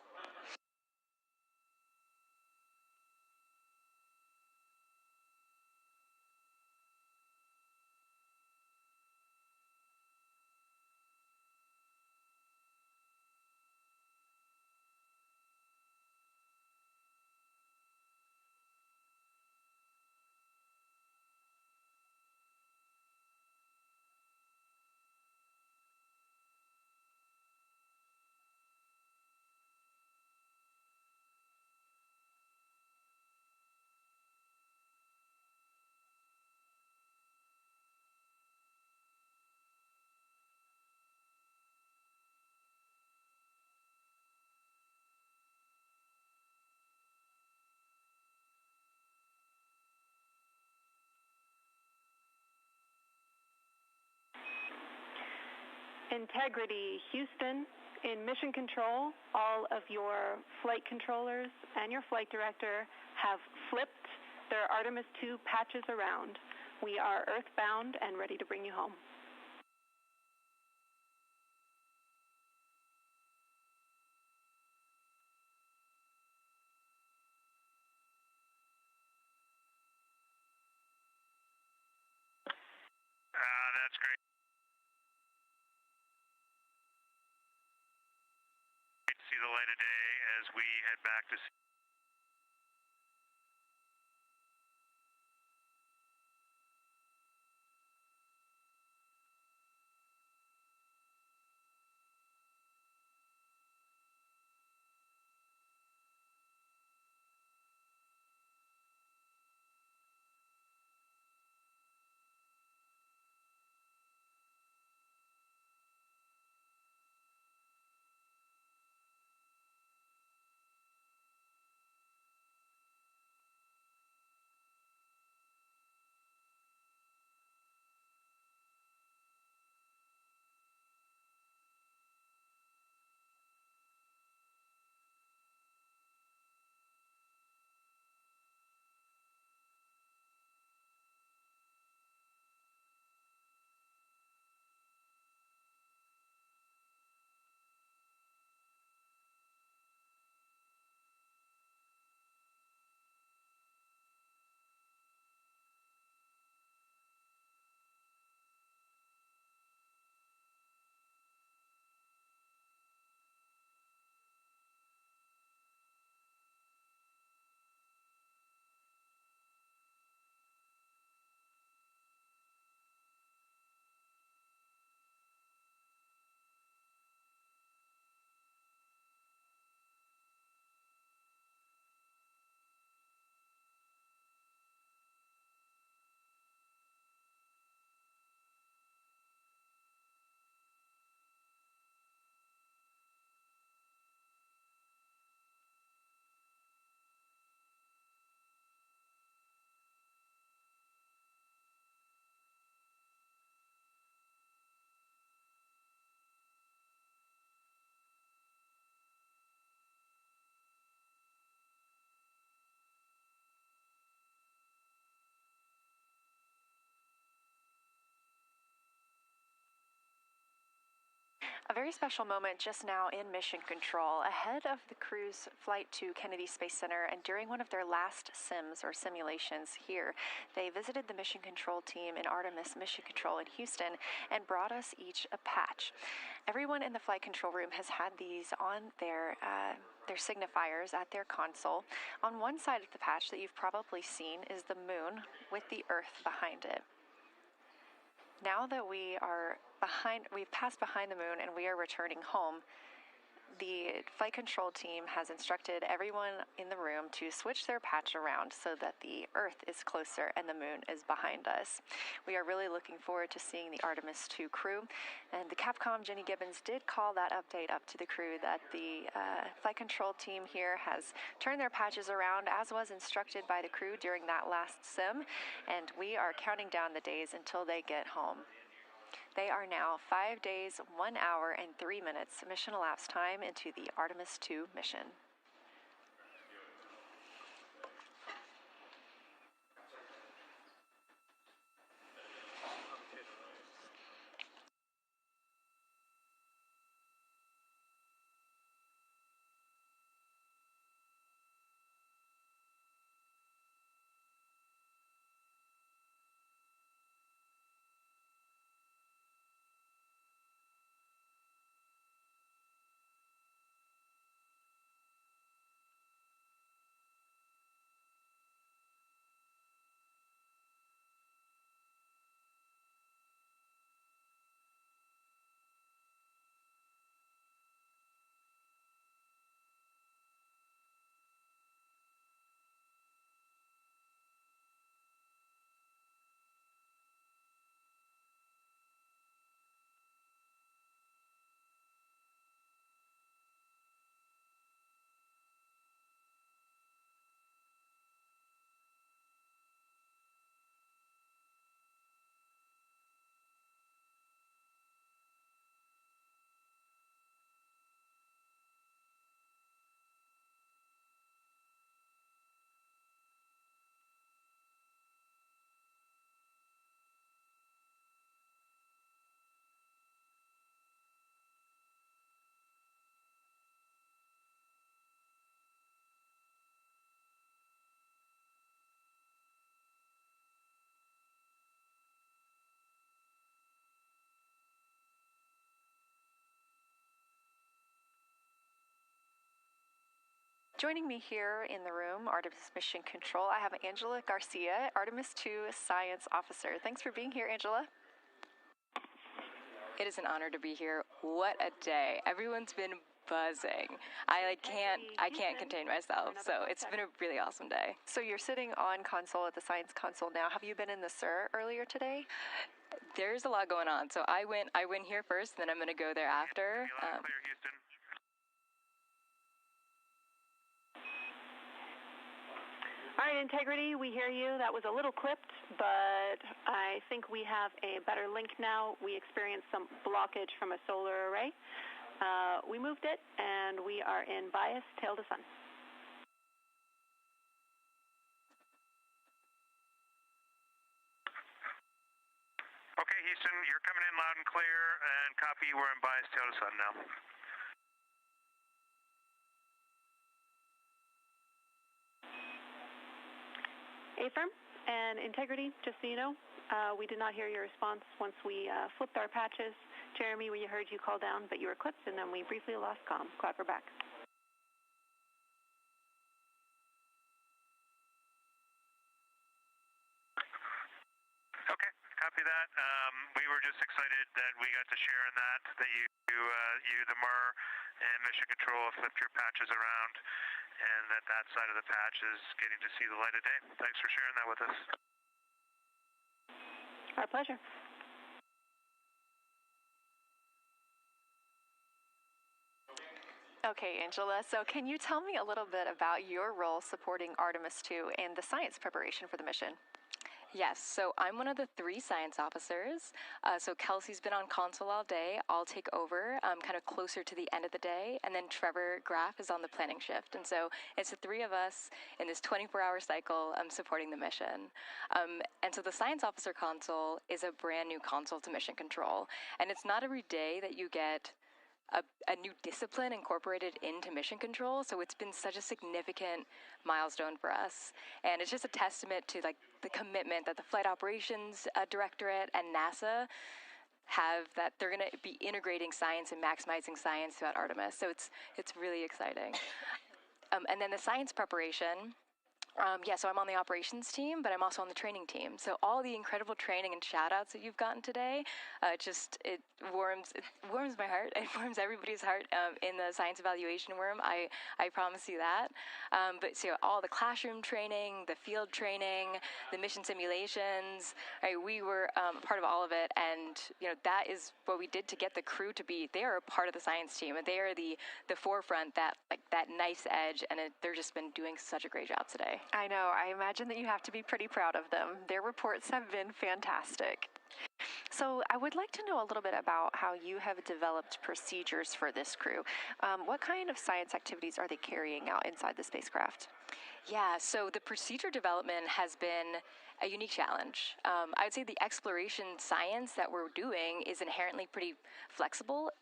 Integrity, Houston. In mission control, all of your flight controllers and your flight director have flipped their Artemis II patches around. We are earthbound and ready to bring you home. That's great. See the light of day as we head back to very special moment just now in mission control. Ahead of the crew's flight to Kennedy Space Center and during one of their last simulations here, they visited the mission control team in Artemis Mission Control in Houston and brought us each a patch. Everyone in the flight control room has had these on their signifiers at their console. On one side of the patch that you've probably seen is the moon with the Earth behind it. Now that we've passed behind the moon and we are returning home, the flight control team has instructed everyone in the room to switch their patch around so that the Earth is closer and the moon is behind us. We are really looking forward to seeing the Artemis II crew, and the Capcom Jenny Gibbons did call that update up to the crew that the flight control team here has turned their patches around as was instructed by the crew during that last sim, and we are counting down the days until they get home. They are now 5 days, 1 hour, and 3 minutes mission elapsed time into the Artemis II mission. Joining me here in the room, Artemis Mission Control, I have Angela Garcia, Artemis II Science Officer. Thanks for being here, Angela. It is an honor to be here. What a day. Everyone's been buzzing. I can't contain myself. So it's been a really awesome day. So you're sitting on console at the Science Console now. Have you been in the SIR earlier today? There's a lot going on. So I went here first, and then I'm going to go there after. Clear, Houston. All right, Integrity, we hear you. That was a little clipped, but I think we have a better link now. We experienced some blockage from a solar array. We moved it, and we are in bias, tail to sun. Okay, Houston, you're coming in loud and clear, and copy, we're in bias, tail to sun now. Affirm and Integrity, just so you know, we did not hear your response once we flipped our patches. Jeremy, we heard you call down, but you were clipped, and then we briefly lost comm. Glad we're back. Okay, copy that. We were just excited that we got to share in that you, the MER, and Mission Control flipped your patches around, and that side of the patch is getting to see the light of day. Thanks for sharing that with us. Our pleasure. Okay, Angela, so can you tell me a little bit about your role supporting Artemis II and the science preparation for the mission? Yes, so I'm one of the 3 science officers. So Kelsey's been on console all day. I'll take over kind of closer to the end of the day. And then Trevor Graff is on the planning shift. And so it's the 3 of us in this 24-hour cycle supporting the mission. And so the science officer console is a brand new console to mission control. And it's not every day that you get a new discipline incorporated into mission control. So it's been such a significant milestone for us. And it's just a testament to like the commitment that the Flight Operations Directorate and NASA have, that they're going to be integrating science and maximizing science throughout Artemis. So it's really exciting. And then the science preparation. So I'm on the operations team, but I'm also on the training team. So all the incredible training and shout-outs that you've gotten today, it warms my heart. It warms everybody's heart in the science evaluation room. I promise you that. But all the classroom training, the field training, the mission simulations, right, we were part of all of it. And that is what we did to get the crew to be. They are a part of the science team, and they are the forefront, that nice edge. And they're just been doing such a great job today. I know. I imagine that you have to be pretty proud of them. Their reports have been fantastic. So I would like to know a little bit about how you have developed procedures for this crew. What kind of science activities are they carrying out inside the spacecraft? Yeah, so the procedure development has been a unique challenge. I would say the exploration science that we're doing is inherently pretty flexible,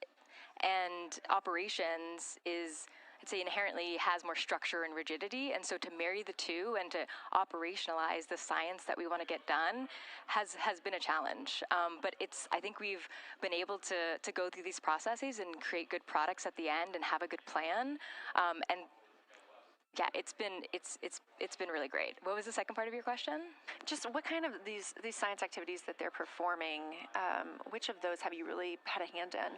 and operations is, I'd say, inherently has more structure and rigidity. And so to marry the two and to operationalize the science that we want to get done has been a challenge. But I think we've been able to go through these processes and create good products at the end and have a good plan. And yeah, it's been really great. What was the second part of your question? Just what kind of these science activities that they're performing, which of those have you really had a hand in?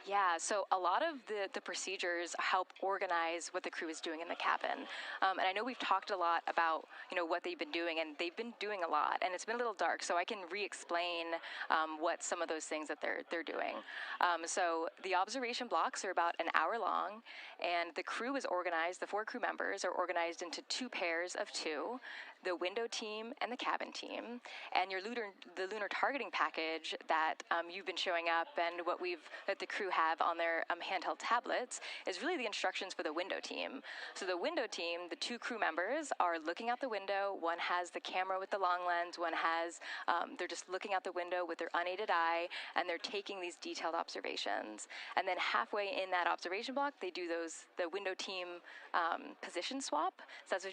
Yeah, so a lot of the procedures help organize what the crew is doing in the cabin. And I know we've talked a lot about, what they've been doing, and they've been doing a lot, and it's been a little dark, so I can re-explain what some of those things that they're doing. So the observation blocks are about an hour long, and the crew is organized, the 4 crew members are organized into 2 pairs of 2, the window team and the cabin team. And the lunar targeting package that you've been showing up and that the crew have on their handheld tablets is really the instructions for the window team. So the window team, the 2 crew members are looking out the window. One has the camera with the long lens. One has, they're just looking out the window with their unaided eye, and they're taking these detailed observations. And then halfway in that observation block, they do the window team position swap. So that's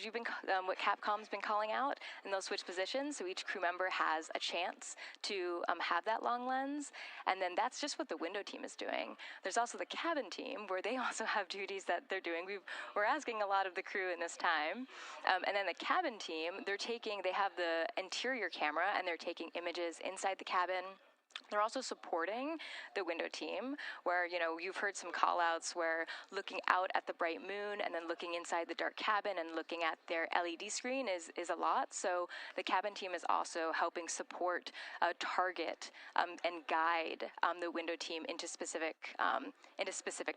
what Capcom's been calling out, and they'll switch positions, so each crew member has a chance to have that long lens. And then that's just what the window team is doing. There's also the cabin team, where they also have duties that they're doing. We're asking a lot of the crew in this time. And then the cabin team, they have the interior camera, and they're taking images inside the cabin. They're also supporting the window team, where, you've heard some call-outs where looking out at the bright moon and then looking inside the dark cabin and looking at their LED screen is a lot. So the cabin team is also helping support, target, and guide the window team into specific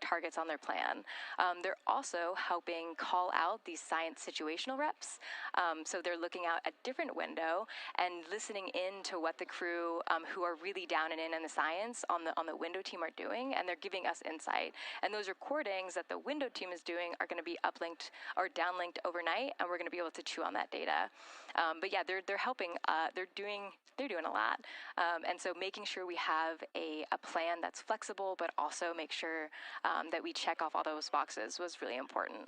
targets on their plan. They're also helping call out these science situational reps. So they're looking out a different window and listening in to what the crew who are really down and in the science on the window team are doing, and they're giving us insight. And those recordings that the window team is doing are going to be uplinked or downlinked overnight, and we're going to be able to chew on that data. But yeah, they're helping. They're doing a lot. And so making sure we have a plan that's flexible, but also make sure that we check off all those boxes was really important.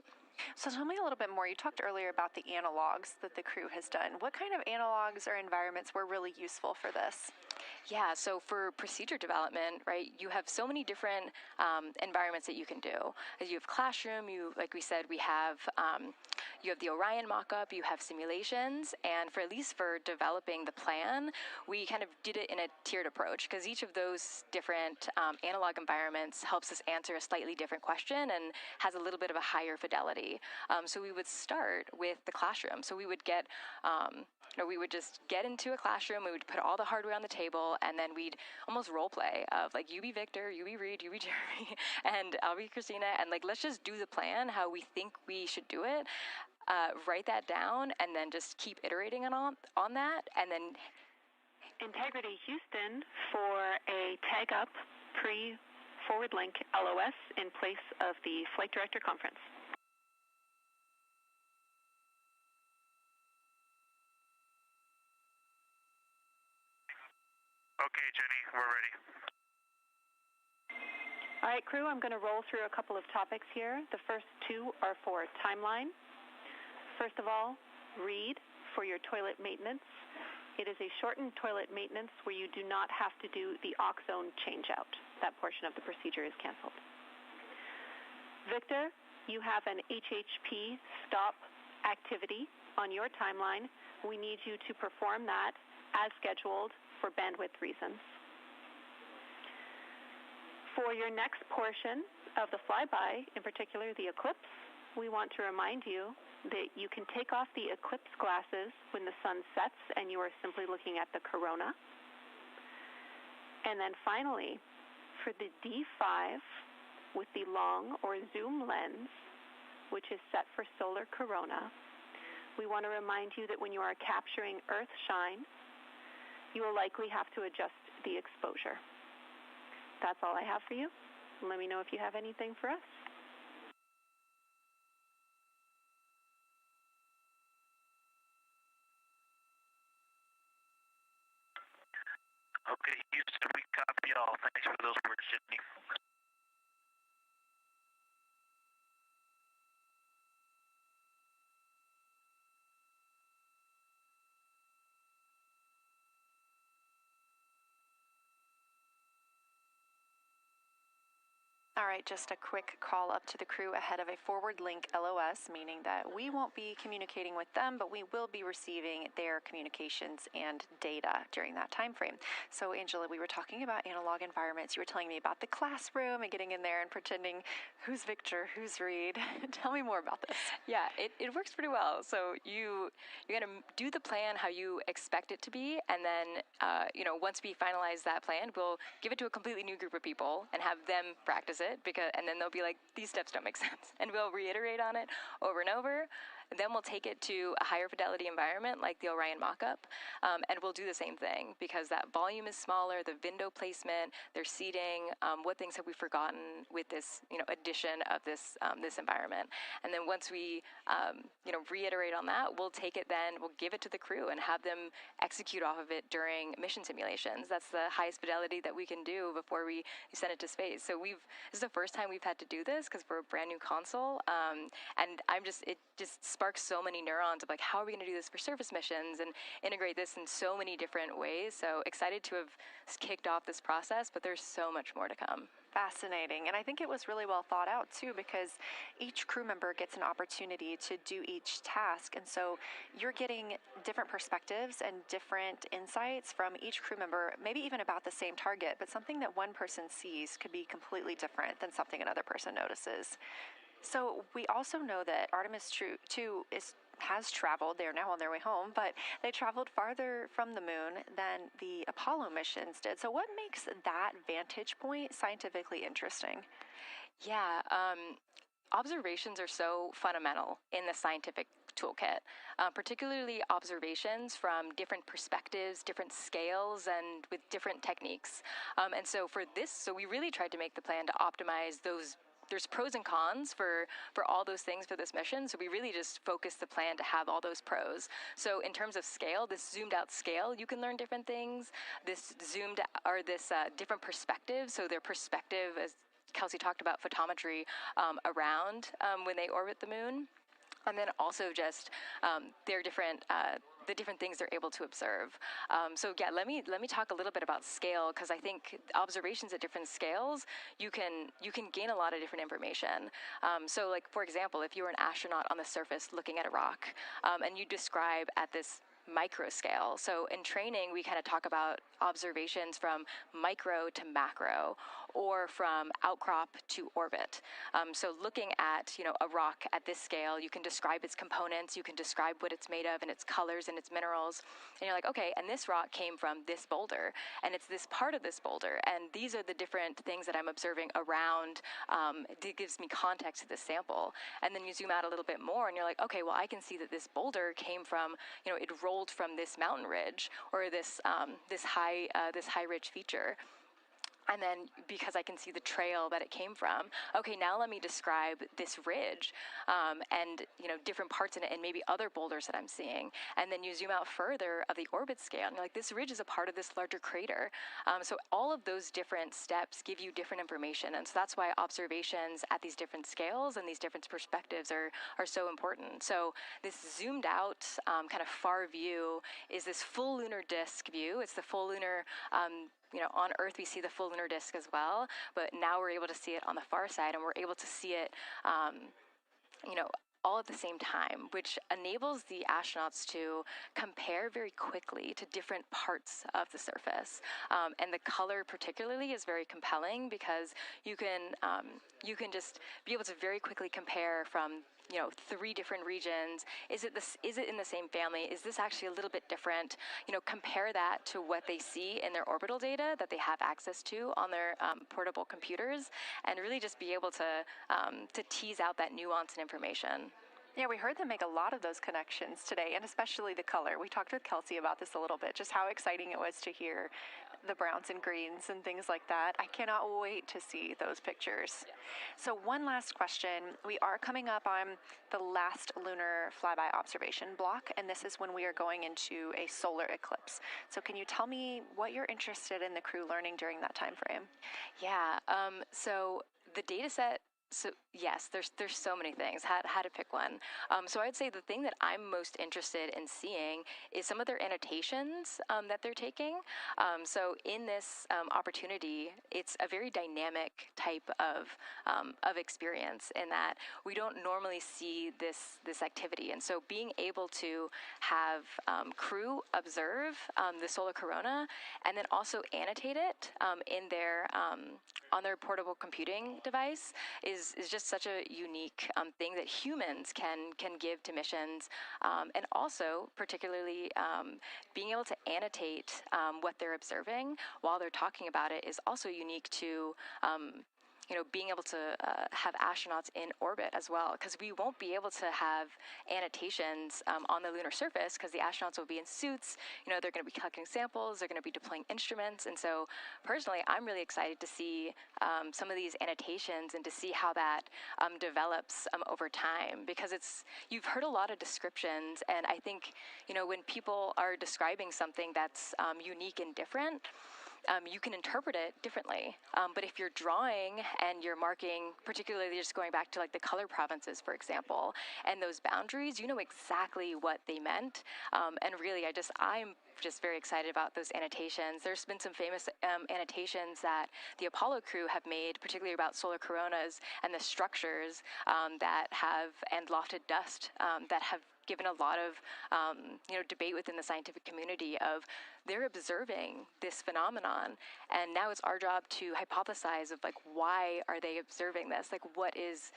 So tell me a little bit more. You talked earlier about the analogs that the crew has done. What kind of analogs or environments were really useful for this? Yeah, so for procedure development, right, you have so many different environments that you can do. You have classroom, like we said, you have the Orion mock-up, you have simulations, and at least for developing the plan, we kind of did it in a tiered approach, because each of those different analog environments helps us answer a slightly different question and has a little bit of a higher fidelity. So we would start with the classroom. So we would we would just get into a classroom, we would put all the hardware on the table, and then we'd almost role play of like, you be Victor, you be Reid, you be Jeremy, and I'll be Christina, and like, let's just do the plan how we think we should do it, write that down, and then just keep iterating on that, and then... Integrity Houston for a tag up pre-forward link LOS in place of the Flight Director Conference. Okay, Jenny, we're ready. All right, crew, I'm going to roll through a couple of topics here. The first two are for timeline. First of all, Reid for your toilet maintenance. It is a shortened toilet maintenance where you do not have to do the oxone change-out. That portion of the procedure is canceled. Victor, you have an HHP stop activity on your timeline. We need you to perform that as scheduled for bandwidth reasons. For your next portion of the flyby, in particular the eclipse, we want to remind you that you can take off the eclipse glasses when the sun sets and you are simply looking at the corona. And then finally, for the D5 with the long or zoom lens, which is set for solar corona, we want to remind you that when you are capturing Earth shine, you will likely have to adjust the exposure. That's all I have for you. Let me know if you have anything for us. Okay, Houston, we copy all. Thanks for those words, Sydney. All right, just a quick call up to the crew ahead of a forward link LOS, meaning that we won't be communicating with them, but we will be receiving their communications and data during that time frame. So, Angela, we were talking about analog environments. You were telling me about the classroom and getting in there and pretending who's Victor, who's Reid. Tell me more about this. Yeah, it works pretty well. So you're going to do the plan how you expect it to be, and then once we finalize that plan, we'll give it to a completely new group of people and have them practice it, and then they'll be like, these steps don't make sense, and we'll reiterate on it over and over. Then we'll take it to a higher fidelity environment like the Orion mock-up, and we'll do the same thing because that volume is smaller, the window placement, their seating, what things have we forgotten with this addition of this environment. And then once we reiterate on that, we'll take it then, we'll give it to the crew and have them execute off of it during mission simulations. That's the highest fidelity that we can do before we send it to space. So this is the first time we've had to do this because we're a brand new console, and it just sparks so many neurons of like, how are we going to do this for surface missions and integrate this in so many different ways. So excited to have kicked off this process, but there's so much more to come. Fascinating. And I think it was really well thought out too, because each crew member gets an opportunity to do each task. And so you're getting different perspectives and different insights from each crew member, maybe even about the same target, but something that one person sees could be completely different than something another person notices. So we also know that Artemis II has traveled. They're now on their way home, but they traveled farther from the moon than the Apollo missions did. So what makes that vantage point scientifically interesting? Yeah, observations are so fundamental in the scientific toolkit, particularly observations from different perspectives, different scales, and with different techniques. And so for this, we really tried to make the plan to optimize those. There's pros and cons for all those things for this mission, so we really just focused the plan to have all those pros. So in terms of scale, this zoomed out scale, you can learn different things. This different perspective, so their perspective, as Kelsey talked about, photometry around when they orbit the moon. And then also just their different the different things they're able to observe. Let me talk a little bit about scale, because I think observations at different scales, you can gain a lot of different information. Like for example, if you were an astronaut on the surface looking at a rock, and you describe at this micro scale. So in training, we kind of talk about observations from micro to macro, or from outcrop to orbit. So looking at, a rock at this scale, you can describe its components, you can describe what it's made of and its colors and its minerals. And you're like, okay, and this rock came from this boulder, and it's this part of this boulder, and these are the different things that I'm observing around. It gives me context to this sample. And then you zoom out a little bit more, and you're like, okay, well, I can see that this boulder came from, it rolled from this mountain ridge, or this high ridge feature. And then because I can see the trail that it came from, okay, now let me describe this ridge and, different parts in it and maybe other boulders that I'm seeing. And then you zoom out further of the orbit scale and you're like, this ridge is a part of this larger crater. So all of those different steps give you different information. And so that's why observations at these different scales and these different perspectives are so important. So this zoomed out kind of far view is this full lunar disk view. It's the full lunar on Earth, we see the full lunar disk as well, but now we're able to see it on the far side, and we're able to see it, all at the same time, which enables the astronauts to compare very quickly to different parts of the surface. And the color particularly is very compelling because you can just be able to very quickly compare from 3 different regions. Is it in the same family? Is this actually a little bit different? Compare that to what they see in their orbital data that they have access to on their portable computers, and really just be able to tease out that nuance and information. Yeah, we heard them make a lot of those connections today, and especially the color. We talked with Kelsey about this a little bit, just how exciting it was to hear the browns and greens and things like that. I cannot wait to see those pictures. Yeah. So one last question. We are coming up on the last lunar flyby observation block, and this is when we are going into a solar eclipse. So can you tell me what you're interested in the crew learning during that time frame? Yeah, so the data set. So yes, there's so many things. How to pick one. So I'd say the thing that I'm most interested in seeing is some of their annotations that they're taking. So in this opportunity, it's a very dynamic type of experience in that we don't normally see this activity, and so being able to have crew observe the solar corona and then also annotate it in their on their portable computing device is just such a unique thing that humans can give to missions, and also particularly being able to annotate what they're observing while they're talking about it is also unique to being able to have astronauts in orbit as well, because we won't be able to have annotations on the lunar surface because the astronauts will be in suits. They're going to be collecting samples, they're going to be deploying instruments, and so personally, I'm really excited to see some of these annotations and to see how that develops over time, because you've heard a lot of descriptions, and I think when people are describing something that's unique and different, you can interpret it differently. But if you're drawing and you're marking, particularly just going back to like the color provinces, for example, and those boundaries, you know exactly what they meant. And really, I'm just very excited about those annotations. There's been some famous annotations that the Apollo crew have made, particularly about solar coronas and the structures and lofted dust that have given a lot of debate within the scientific community of they're observing this phenomenon, and now it's our job to hypothesize of like why are they observing this, like what is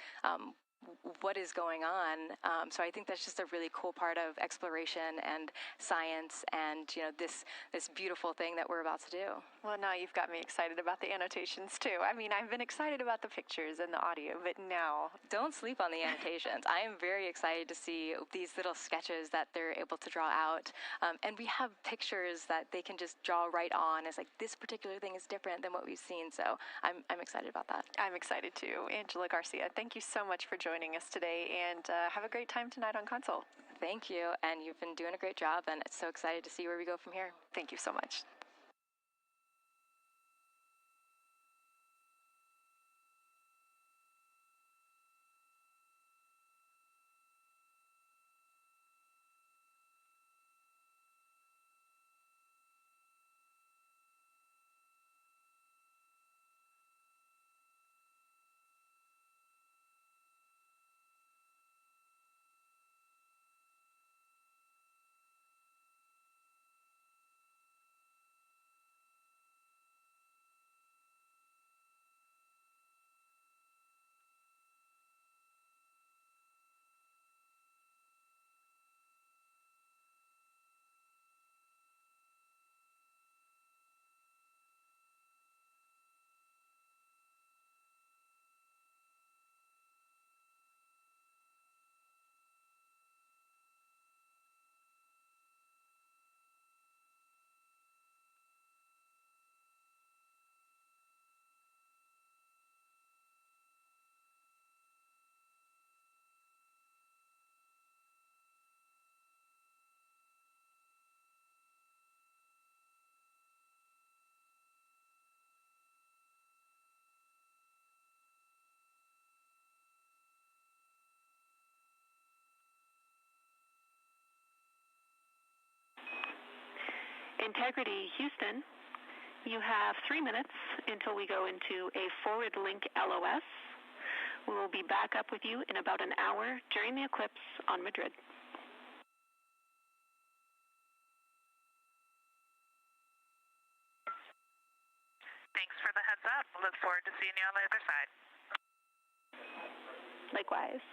going on. So I think that's just a really cool part of exploration and science, and this beautiful thing that we're about to do. Well, now you've got me excited about the annotations too. I mean, I've been excited about the pictures and the audio, but now don't sleep on the annotations. I am very excited to see these little sketches that they're able to draw out, and we have pictures that they can just draw right on as like this particular thing is different than what we've seen. So I'm excited about that. I'm excited too. Angela Garcia, thank you so much for joining us today, and have a great time tonight on Console. Thank you, and you've been doing a great job, and it's so excited to see where we go from here. Thank you so much. Integrity Houston, you have 3 minutes until we go into a forward link LOS. We will be back up with you in about an hour during the eclipse on Madrid. Thanks for the heads up. Look forward to seeing you on the other side. Likewise.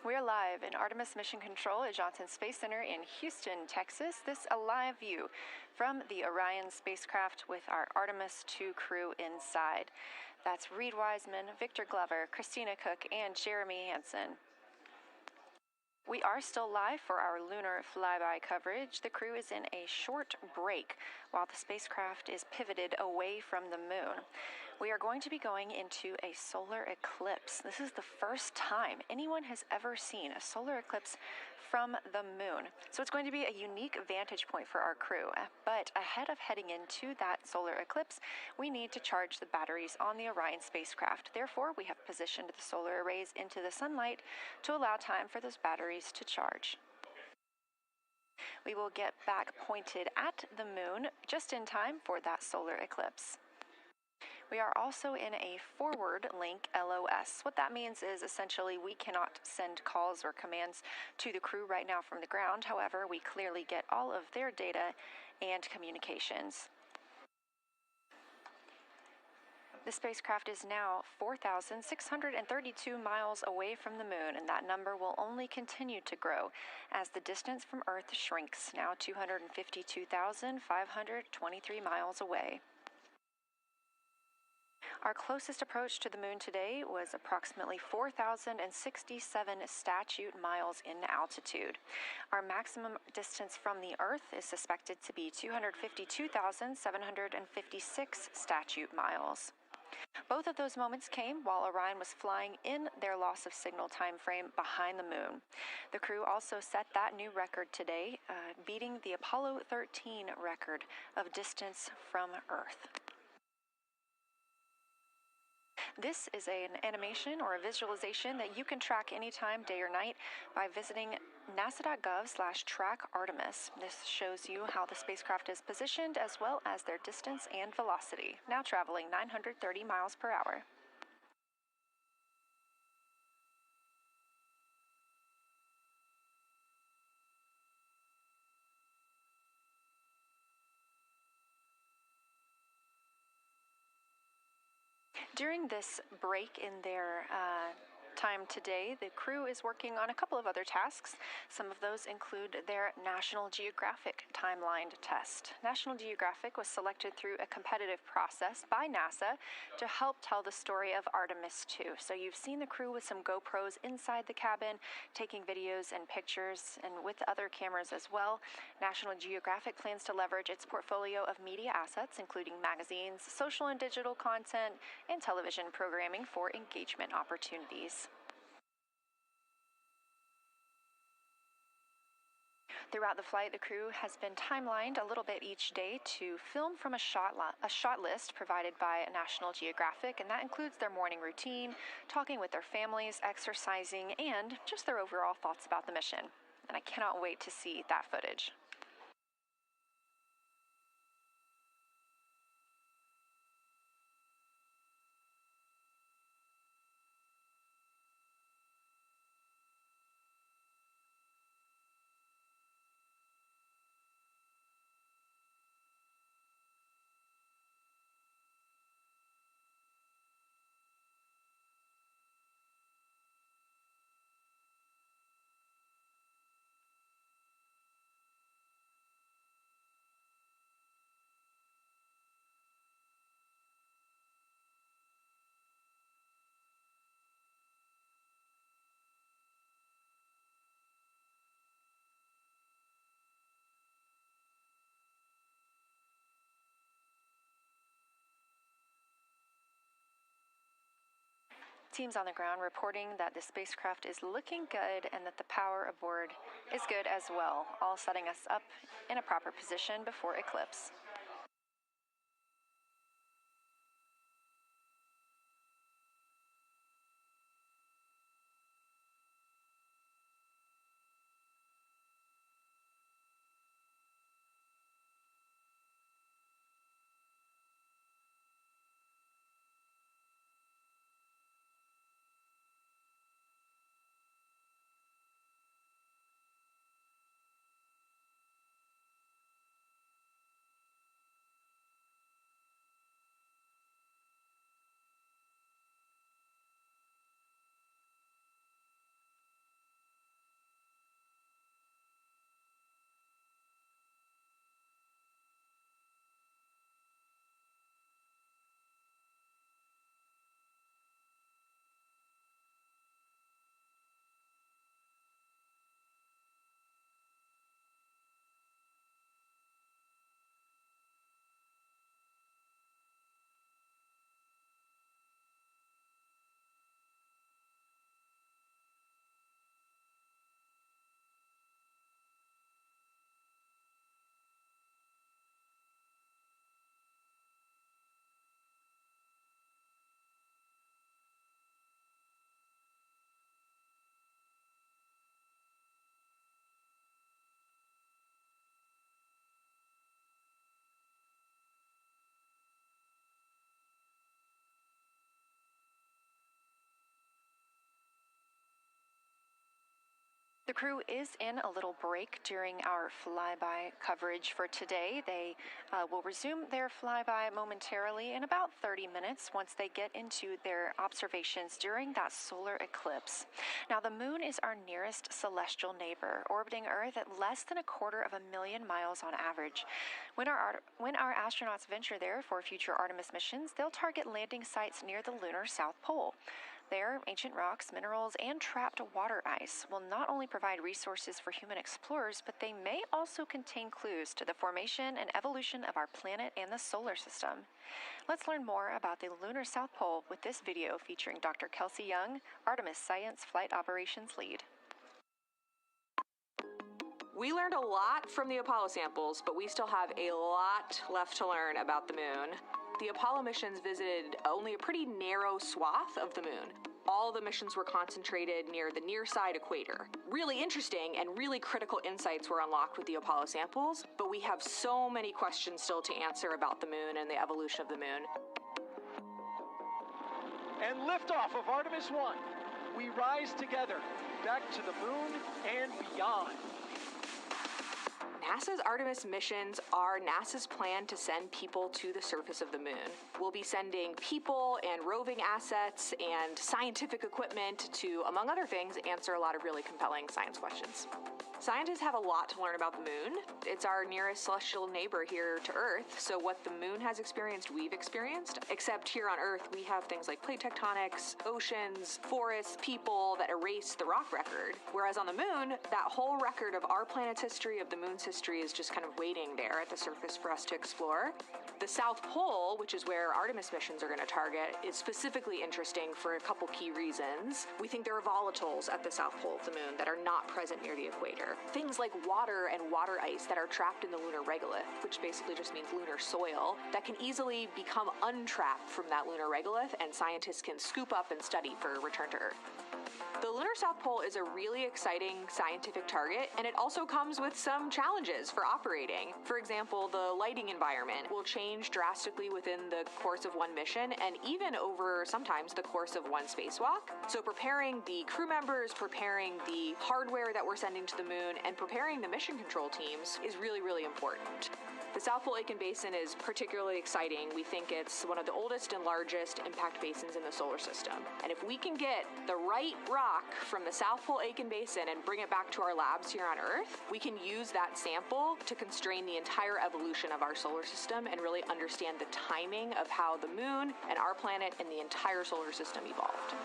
We're live in Artemis Mission Control at Johnson Space Center in Houston, Texas. This a live view from the Orion spacecraft with our Artemis II crew inside. That's Reid Wiseman, Victor Glover, Christina Cook, and Jeremy Hansen. We are still live for our lunar flyby coverage. The crew is in a short break while the spacecraft is pivoted away from the moon. We are going to be going into a solar eclipse. This is the first time anyone has ever seen a solar eclipse from the moon. So it's going to be a unique vantage point for our crew. But ahead of heading into that solar eclipse, we need to charge the batteries on the Orion spacecraft. Therefore, we have positioned the solar arrays into the sunlight to allow time for those batteries to charge. We will get back pointed at the moon just in time for that solar eclipse. We are also in a forward link LOS. What that means is essentially we cannot send calls or commands to the crew right now from the ground. However, we clearly get all of their data and communications. The spacecraft is now 4,632 miles away from the moon, and that number will only continue to grow as the distance from Earth shrinks, now 252,523 miles away. Our closest approach to the moon today was approximately 4,067 statute miles in altitude. Our maximum distance from the Earth is suspected to be 252,756 statute miles. Both of those moments came while Orion was flying in their loss of signal time frame behind the moon. The crew also set that new record today, beating the Apollo 13 record of distance from Earth. This is an animation or a visualization that you can track anytime, day or night, by visiting nasa.gov/track-Artemis. This shows you how the spacecraft is positioned as well as their distance and velocity, now traveling 930 miles per hour. During this break in their time today, the crew is working on a couple of other tasks. Some of those include their National Geographic timeline test. National Geographic was selected through a competitive process by NASA to help tell the story of Artemis II. So you've seen the crew with some GoPros inside the cabin, taking videos and pictures, and with other cameras as well. National Geographic plans to leverage its portfolio of media assets, including magazines, social and digital content, and television programming for engagement opportunities. Throughout the flight, the crew has been timelined a little bit each day to film from a shot list provided by National Geographic, and that includes their morning routine, talking with their families, exercising, and just their overall thoughts about the mission. And I cannot wait to see that footage. Teams on the ground reporting that the spacecraft is looking good and that the power aboard is good as well, all setting us up in a proper position before eclipse. The crew is in a little break during our flyby coverage for today. They will resume their flyby momentarily in about 30 minutes once they get into their observations during that solar eclipse. Now, the moon is our nearest celestial neighbor, orbiting Earth at less than 250,000 miles on average. When our astronauts venture there for future Artemis missions, they'll target landing sites near the lunar South Pole. There, ancient rocks, minerals, and trapped water ice will not only provide resources for human explorers, but they may also contain clues to the formation and evolution of our planet and the solar system. Let's learn more about the lunar South Pole with this video featuring Dr. Kelsey Young, Artemis Science Flight Operations Lead. We learned a lot from the Apollo samples, but we still have a lot left to learn about the moon. The Apollo missions visited only a pretty narrow swath of the moon. All the missions were concentrated near the near-side equator. Really interesting and really critical insights were unlocked with the Apollo samples, but we have so many questions still to answer about the moon and the evolution of the moon. And liftoff of Artemis I. We rise together, back to the moon and beyond. NASA's Artemis missions are NASA's plan to send people to the surface of the moon. We'll be sending people and roving assets and scientific equipment to, among other things, answer a lot of really compelling science questions. Scientists have a lot to learn about the moon. It's our nearest celestial neighbor here to Earth, so what the moon has experienced, we've experienced. Except here on Earth, we have things like plate tectonics, oceans, forests, people that erase the rock record. Whereas on the moon, that whole record of our planet's history, of the moon's history, is just kind of waiting there at the surface for us to explore. The South Pole, which is where Artemis missions are going to target, is specifically interesting for a couple key reasons. We think there are volatiles at the South Pole of the moon that are not present near the equator. Things like water and water ice that are trapped in the lunar regolith, which basically just means lunar soil, that can easily become untrapped from that lunar regolith, and scientists can scoop up and study for return to Earth. The lunar South Pole is a really exciting scientific target, and it also comes with some challenges for operating. For example, the lighting environment will change drastically within the course of one mission, and even over sometimes the course of one spacewalk. So preparing the crew members, preparing the hardware that we're sending to the moon, and preparing the mission control teams is really, really important. The South Pole Aitken Basin is particularly exciting. We think it's one of the oldest and largest impact basins in the solar system. And if we can get the right rock from the South Pole Aitken Basin and bring it back to our labs here on Earth, we can use that sample to constrain the entire evolution of our solar system and really understand the timing of how the moon and our planet and the entire solar system evolved.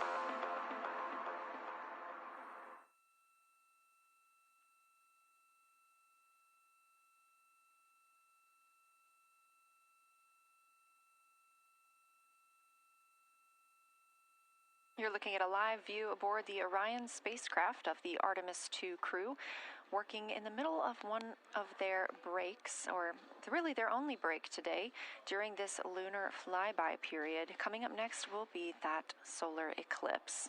You're looking at a live view aboard the Orion spacecraft of the Artemis II crew, working in the middle of one of their breaks, or really their only break today during this lunar flyby period. Coming up next will be that solar eclipse.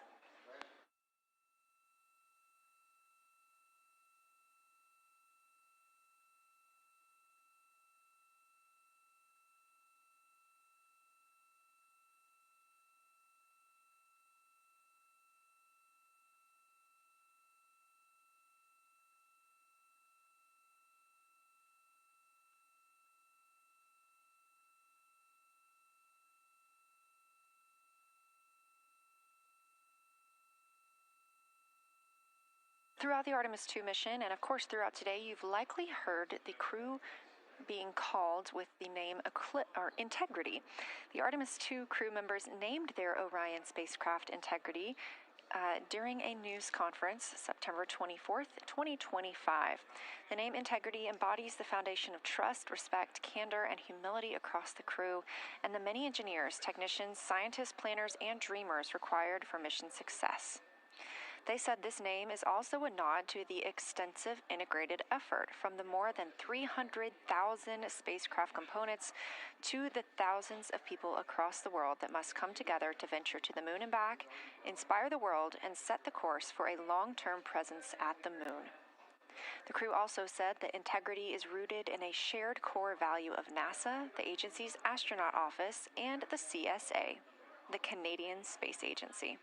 Throughout the Artemis II mission, and of course throughout today, you've likely heard the crew being called with the name Integrity. The Artemis II crew members named their Orion spacecraft Integrity during a news conference September 24th, 2025. The name Integrity embodies the foundation of trust, respect, candor, and humility across the crew, and the many engineers, technicians, scientists, planners, and dreamers required for mission success. They said this name is also a nod to the extensive integrated effort from the more than 300,000 spacecraft components to the thousands of people across the world that must come together to venture to the moon and back, inspire the world, and set the course for a long-term presence at the moon. The crew also said that integrity is rooted in a shared core value of NASA, the agency's astronaut office, and the CSA, the Canadian Space Agency.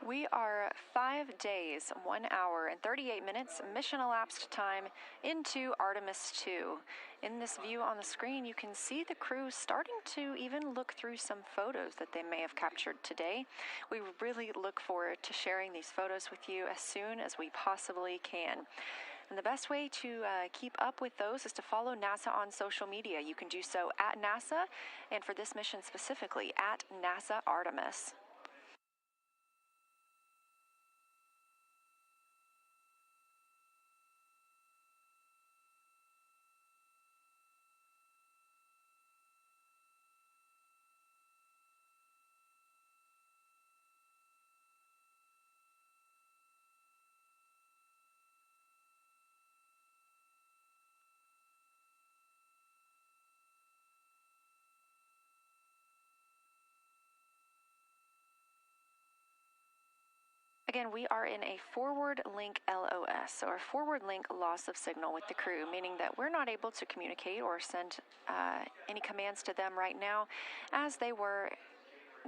We are 5 days, 1 hour, and 38 minutes mission elapsed time into Artemis II. In this view on the screen, you can see the crew starting to even look through some photos that they may have captured today. We really look forward to sharing these photos with you as soon as we possibly can. And the best way to keep up with those is to follow NASA on social media. You can do so at NASA, and for this mission specifically, at NASA Artemis. Again, we are in a forward link LOS, or forward link loss of signal with the crew, meaning that we're not able to communicate or send any commands to them right now as they were.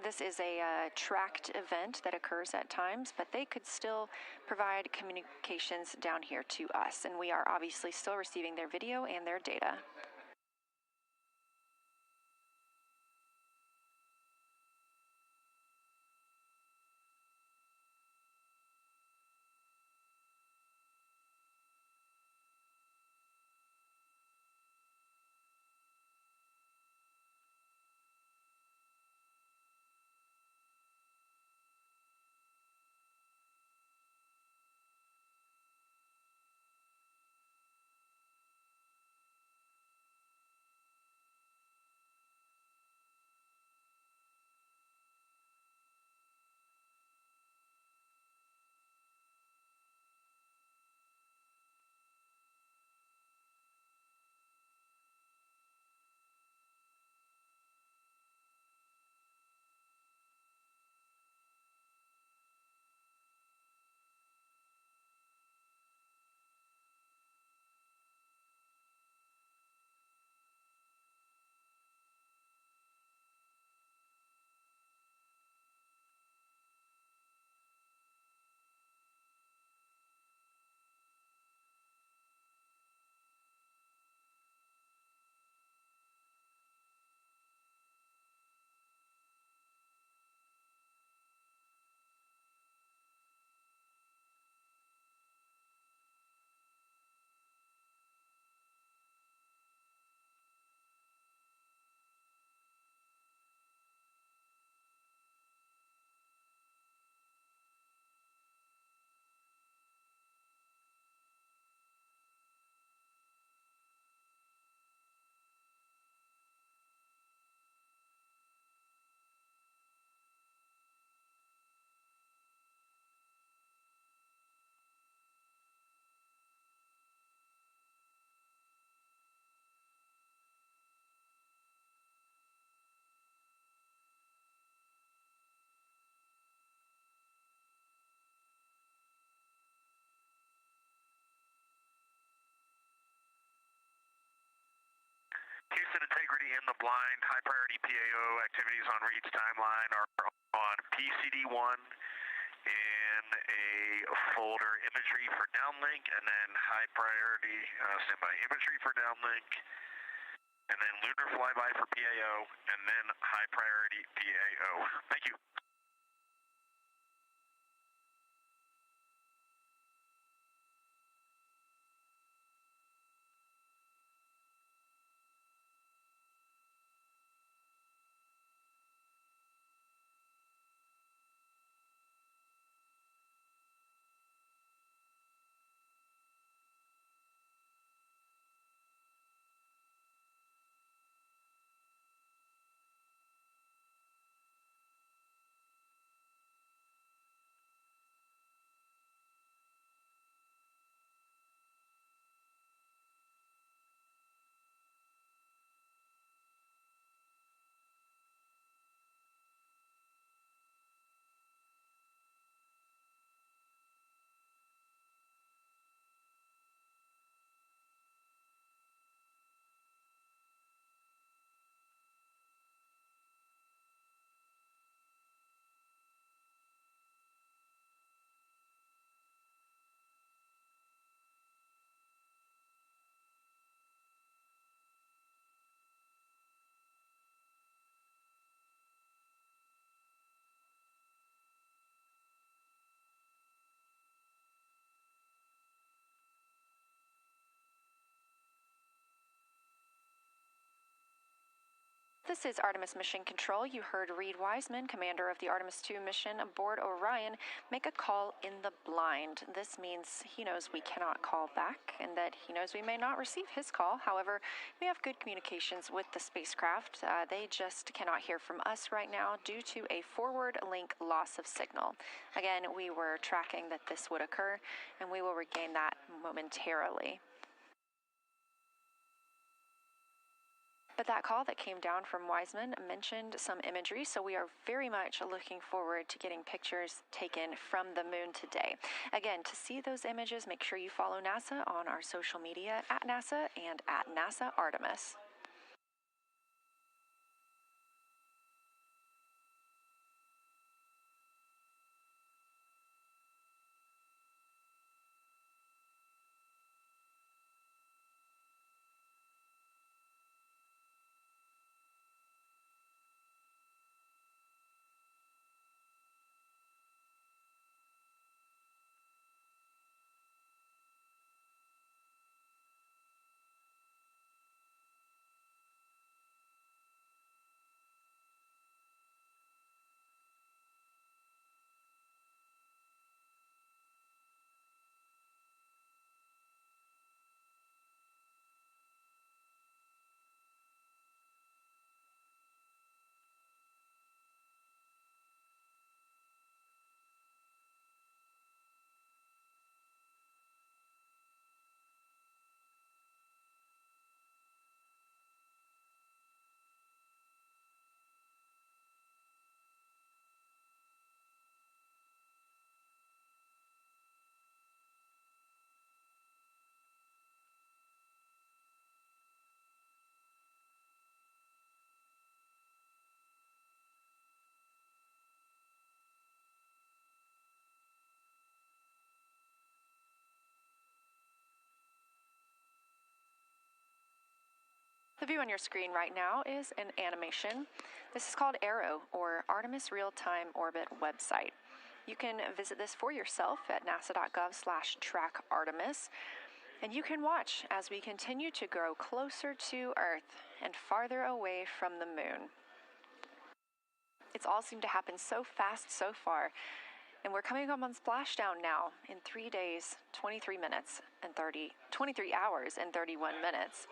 This is a tracked event that occurs at times, but they could still provide communications down here to us, and we are obviously still receiving their video and their data. Houston integrity in the blind. High priority PAO activities on Reid's timeline are on PCD1 in a folder imagery for downlink, and then high priority standby imagery for downlink, and then lunar flyby for PAO, and then high priority PAO. Thank you. This is Artemis Mission Control. You heard Reid Wiseman, commander of the Artemis II mission aboard Orion, make a call in the blind. This means he knows we cannot call back and that he knows we may not receive his call. However, we have good communications with the spacecraft. They just cannot hear from us right now due to a forward link loss of signal. Again, we were tracking that this would occur, and we will regain that momentarily. But that call that came down from Wiseman mentioned some imagery, so we are very much looking forward to getting pictures taken from the moon today. Again, to see those images, make sure you follow NASA on our social media at NASA and at NASA Artemis. The view on your screen right now is an animation. This is called Arrow, or Artemis Real-Time Orbit website. You can visit this for yourself at nasa.gov/trackartemis, and you can watch as we continue to grow closer to Earth and farther away from the moon. It's all seemed to happen so fast so far, and we're coming up on splashdown now in 3 days, 23 hours and 31 minutes.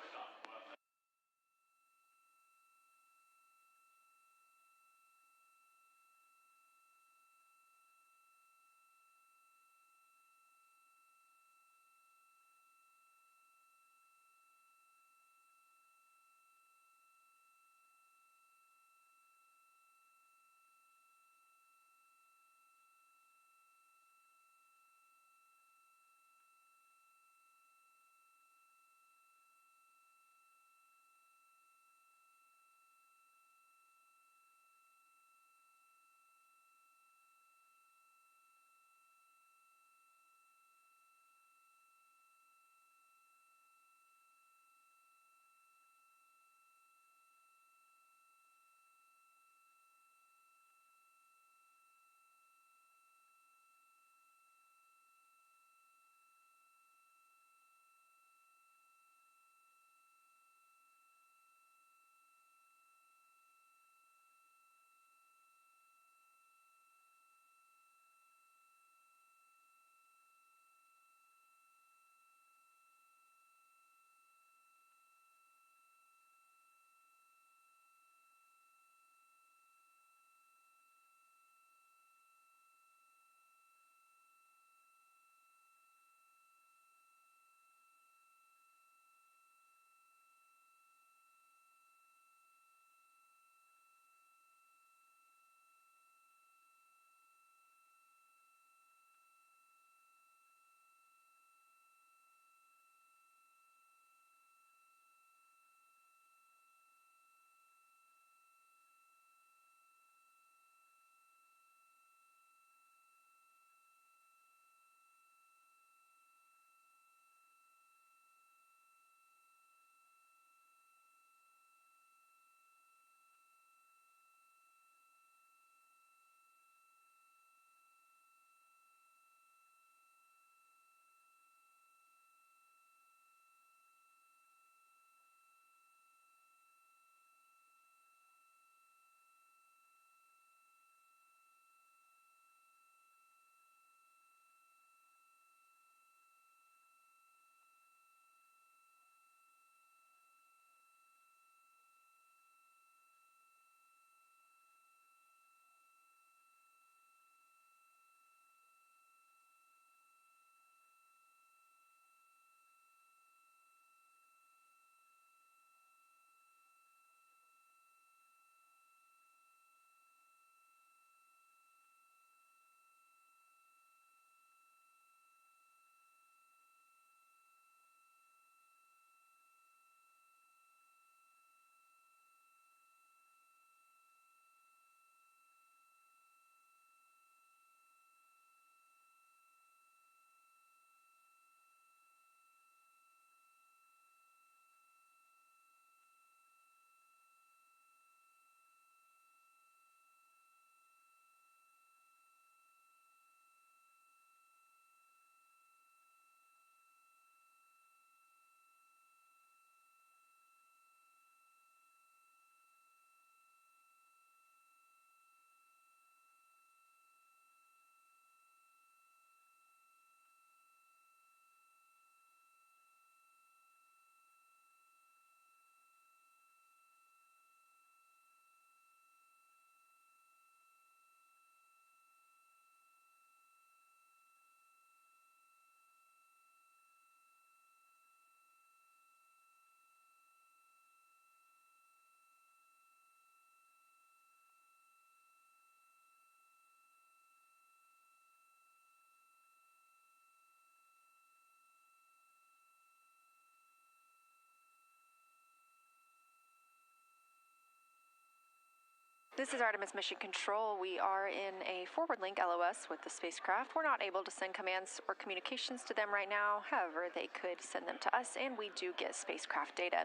This is Artemis Mission Control. We are in a forward link LOS with the spacecraft. We're not able to send commands or communications to them right now. However, they could send them to us, and we do get spacecraft data.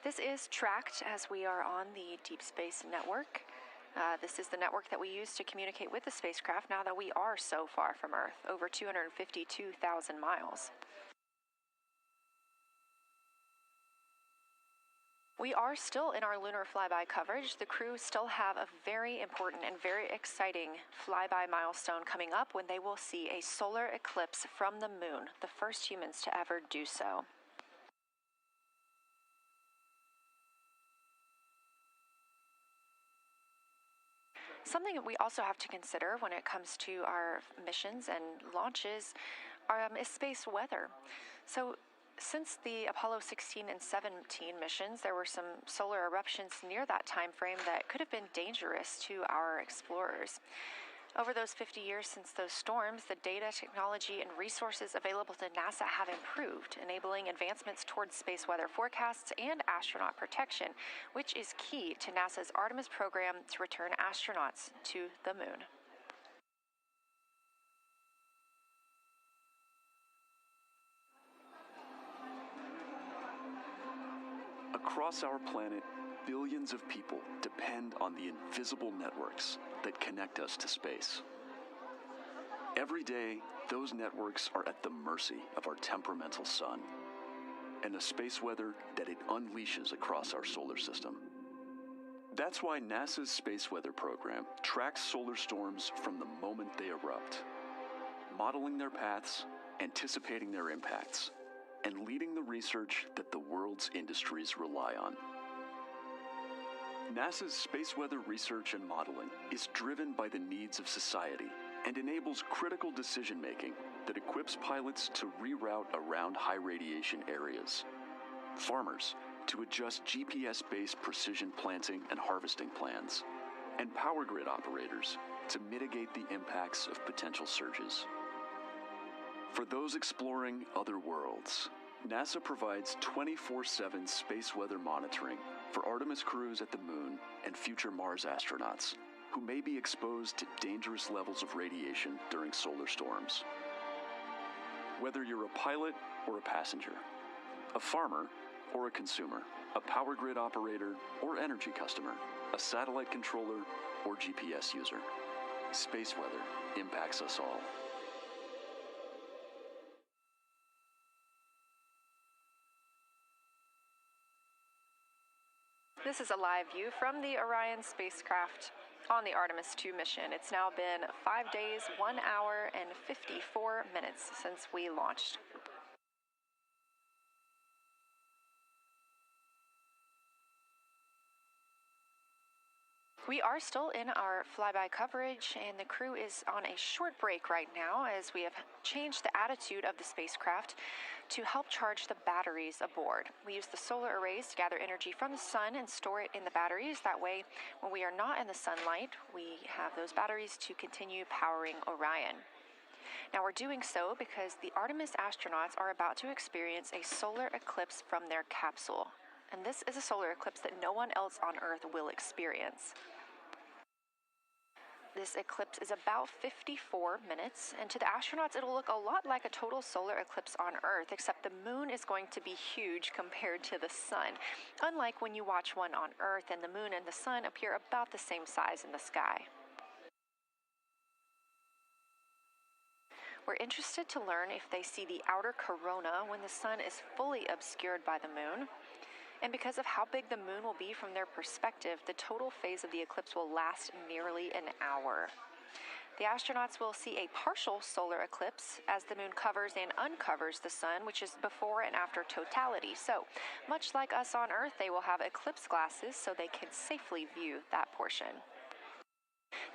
This is tracked as we are on the Deep Space Network. This is the network that we use to communicate with the spacecraft now that we are so far from Earth, over 252,000 miles. We are still in our lunar flyby coverage. The crew still have a very important and very exciting flyby milestone coming up when they will see a solar eclipse from the moon, the first humans to ever do so. Something that we also have to consider when it comes to our missions and launches is space weather. So since the Apollo 16 and 17 missions, there were some solar eruptions near that time frame that could have been dangerous to our explorers. Over those 50 years since those storms, the data, technology, and resources available to NASA have improved, enabling advancements towards space weather forecasts and astronaut protection, which is key to NASA's Artemis program to return astronauts to the moon. Across our planet, billions of people depend on the invisible networks that connect us to space. Every day, those networks are at the mercy of our temperamental sun and the space weather that it unleashes across our solar system. That's why NASA's space weather program tracks solar storms from the moment they erupt, modeling their paths, anticipating their impacts, and leading the research that the world's industries rely on. NASA's space weather research and modeling is driven by the needs of society and enables critical decision-making that equips pilots to reroute around high radiation areas, farmers to adjust GPS-based precision planting and harvesting plans, and power grid operators to mitigate the impacts of potential surges. For those exploring other worlds, NASA provides 24/7 space weather monitoring for Artemis crews at the moon and future Mars astronauts who may be exposed to dangerous levels of radiation during solar storms. Whether you're a pilot or a passenger, a farmer or a consumer, a power grid operator or energy customer, a satellite controller or GPS user, space weather impacts us all. This is a live view from the Orion spacecraft on the Artemis II mission. It's now been 5 days, 1 hour, and 54 minutes since we launched. We are still in our flyby coverage, and the crew is on a short break right now as we have changed the attitude of the spacecraft to help charge the batteries aboard. We use the solar arrays to gather energy from the sun and store it in the batteries. That way, when we are not in the sunlight, we have those batteries to continue powering Orion. Now, we're doing so because the Artemis astronauts are about to experience a solar eclipse from their capsule. And this is a solar eclipse that no one else on Earth will experience. This eclipse is about 54 minutes, and to the astronauts it'll look a lot like a total solar eclipse on Earth, except the moon is going to be huge compared to the sun, unlike when you watch one on Earth and the moon and the sun appear about the same size in the sky. We're interested to learn if they see the outer corona when the sun is fully obscured by the moon. And because of how big the moon will be from their perspective, the total phase of the eclipse will last nearly an hour. The astronauts will see a partial solar eclipse as the moon covers and uncovers the sun, which is before and after totality. So, much like us on Earth, they will have eclipse glasses so they can safely view that portion.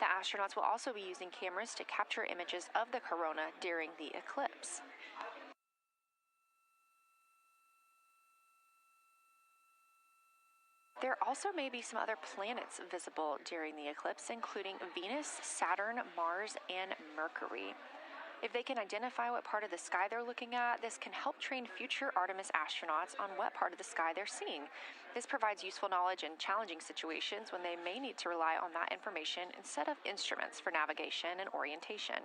The astronauts will also be using cameras to capture images of the corona during the eclipse. There also may be some other planets visible during the eclipse, including Venus, Saturn, Mars, and Mercury. If they can identify what part of the sky they're looking at, this can help train future Artemis astronauts on what part of the sky they're seeing. This provides useful knowledge in challenging situations when they may need to rely on that information instead of instruments for navigation and orientation.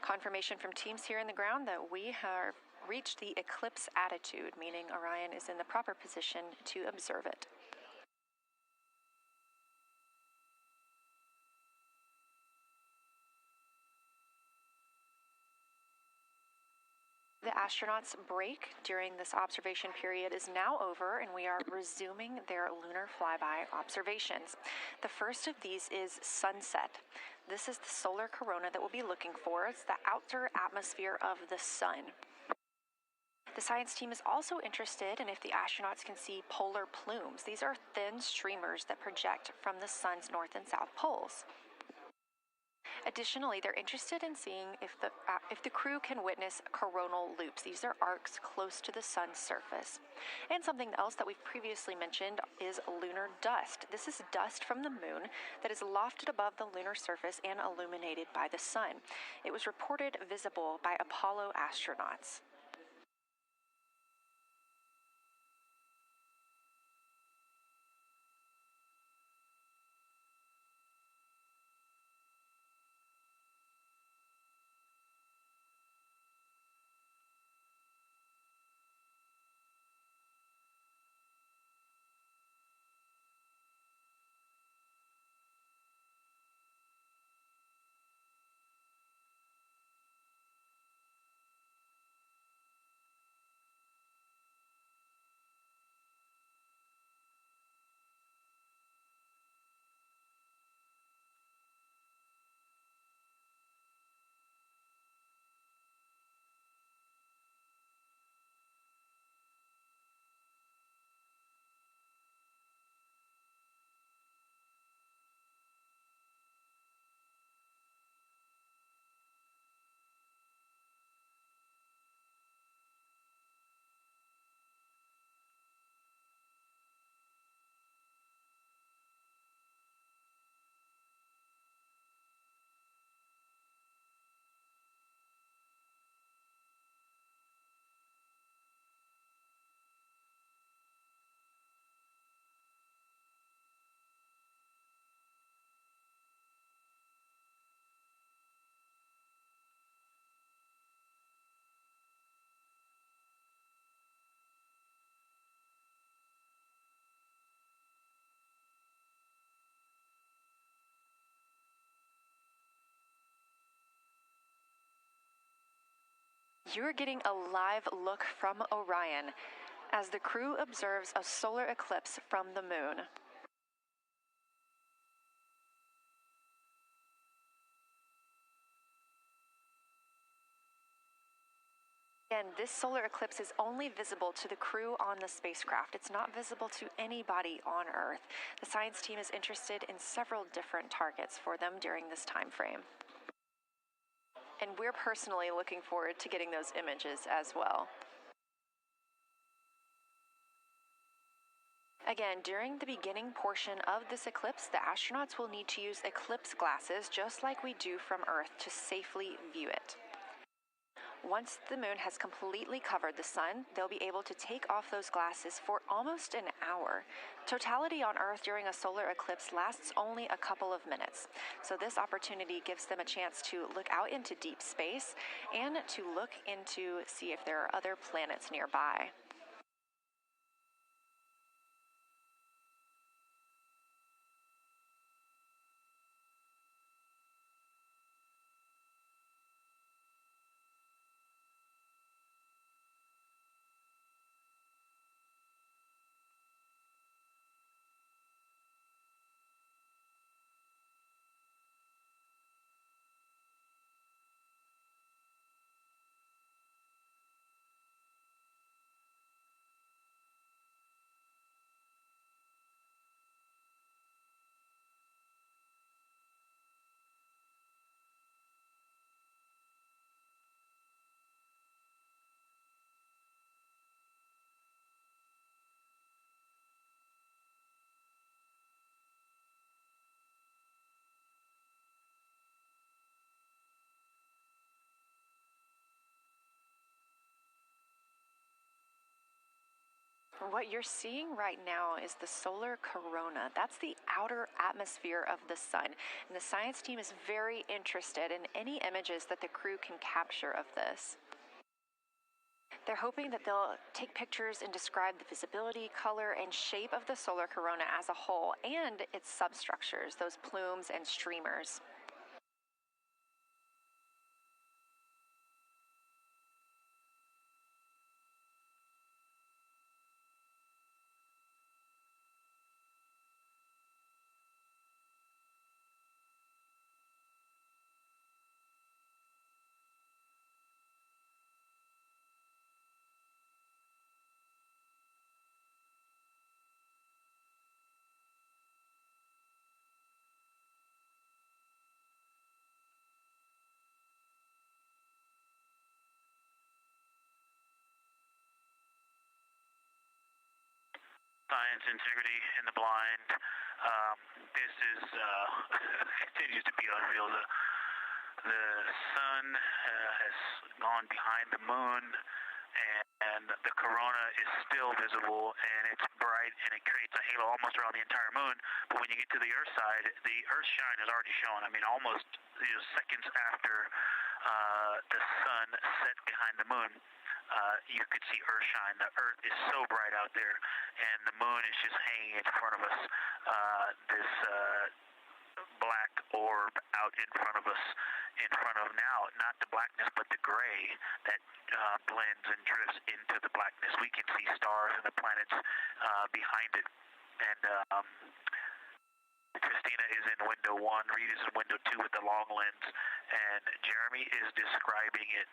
Confirmation from teams here in the ground that we have reached the eclipse attitude, meaning Orion is in the proper position to observe it. The astronauts' break during this observation period is now over, and we are resuming their lunar flyby observations. The first of these is sunset. This is the solar corona that we'll be looking for. It's the outer atmosphere of the sun. The science team is also interested in if the astronauts can see polar plumes. These are thin streamers that project from the sun's north and south poles. Additionally, they're interested in seeing if the crew can witness coronal loops. These are arcs close to the sun's surface. And something else that we've previously mentioned is lunar dust. This is dust from the moon that is lofted above the lunar surface and illuminated by the sun. It was reported visible by Apollo astronauts. You're getting a live look from Orion as the crew observes a solar eclipse from the moon. Again, this solar eclipse is only visible to the crew on the spacecraft. It's not visible to anybody on Earth. The science team is interested in several different targets for them during this time frame. And we're personally looking forward to getting those images as well. Again, during the beginning portion of this eclipse, the astronauts will need to use eclipse glasses just like we do from Earth to safely view it. Once the moon has completely covered the sun, they'll be able to take off those glasses for almost an hour. Totality on Earth during a solar eclipse lasts only a couple of minutes, so this opportunity gives them a chance to look out into deep space and to look into see if there are other planets nearby. What you're seeing right now is the solar corona. That's the outer atmosphere of the sun. And the science team is very interested in any images that the crew can capture of this. They're hoping that they'll take pictures and describe the visibility, color, and shape of the solar corona as a whole and its substructures, those plumes and streamers. Science, integrity, and the blind. This is continues to be unreal. The sun has gone behind the moon, and the corona is still visible, and it's bright, and it creates a halo almost around the entire moon. But when you get to the Earth side, the Earth shine is already shown. I mean, almost seconds after the sun set behind the moon. You could see Earth shine. The Earth is so bright out there, and the moon is just hanging in front of us. This black orb out in front of us, in front of now, not the blackness, but the gray that blends and drifts into the blackness. We can see stars and the planets behind it. And Christina is in window 1, Reid is in window 2 with the long lens, and Jeremy is describing it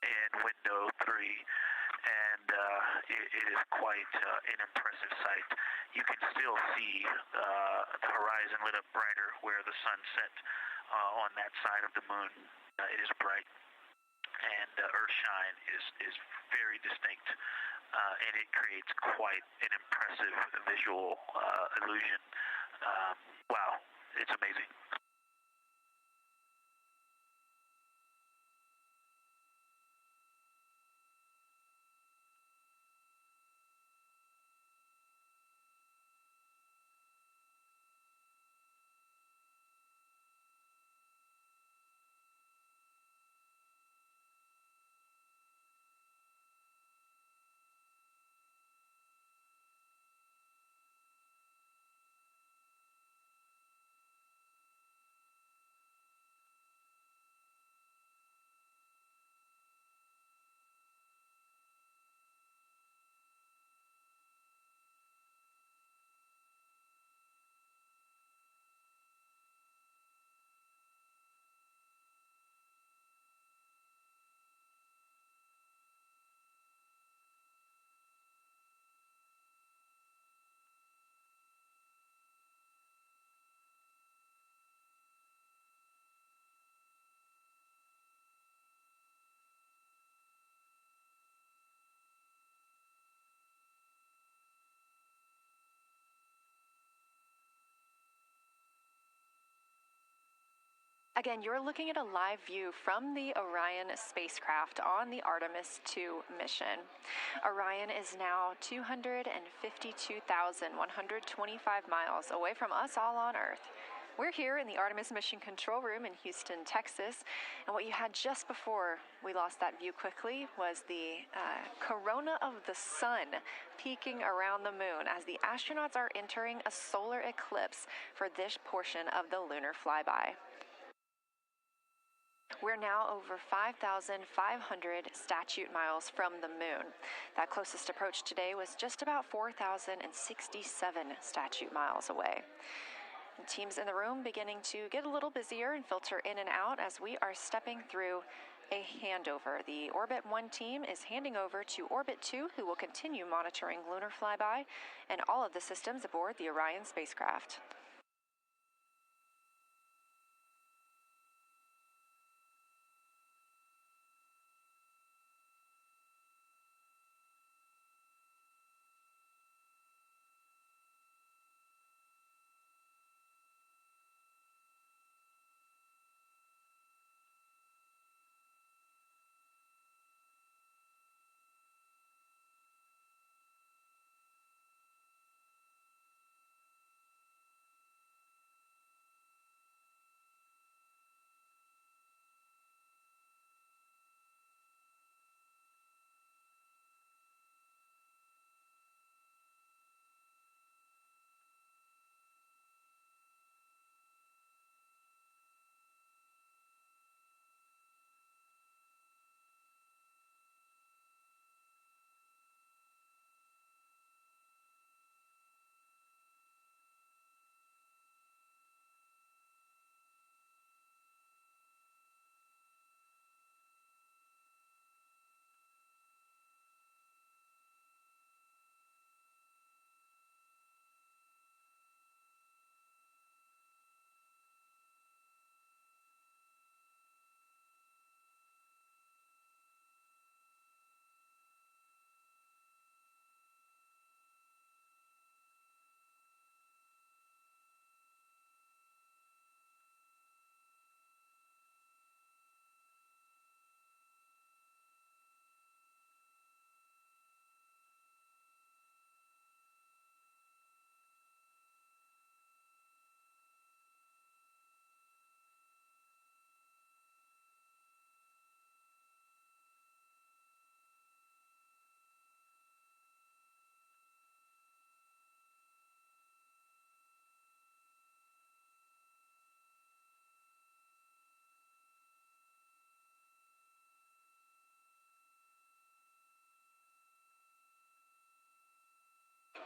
in window 3, and it is quite an impressive sight. You can still see the horizon lit up brighter where the sun set on that side of the moon. It is bright, and earthshine is very distinct, and it creates quite an impressive visual illusion. Wow, it's amazing. Again, you're looking at a live view from the Orion spacecraft on the Artemis II mission. Orion is now 252,125 miles away from us all on Earth. We're here in the Artemis Mission Control Room in Houston, Texas, and what you had just before we lost that view quickly was the corona of the sun peeking around the moon as the astronauts are entering a solar eclipse for this portion of the lunar flyby. We're now over 5,500 statute miles from the moon. That closest approach today was just about 4,067 statute miles away. And teams in the room beginning to get a little busier and filter in and out as we are stepping through a handover. The Orbit 1 team is handing over to Orbit 2, who will continue monitoring lunar flyby and all of the systems aboard the Orion spacecraft.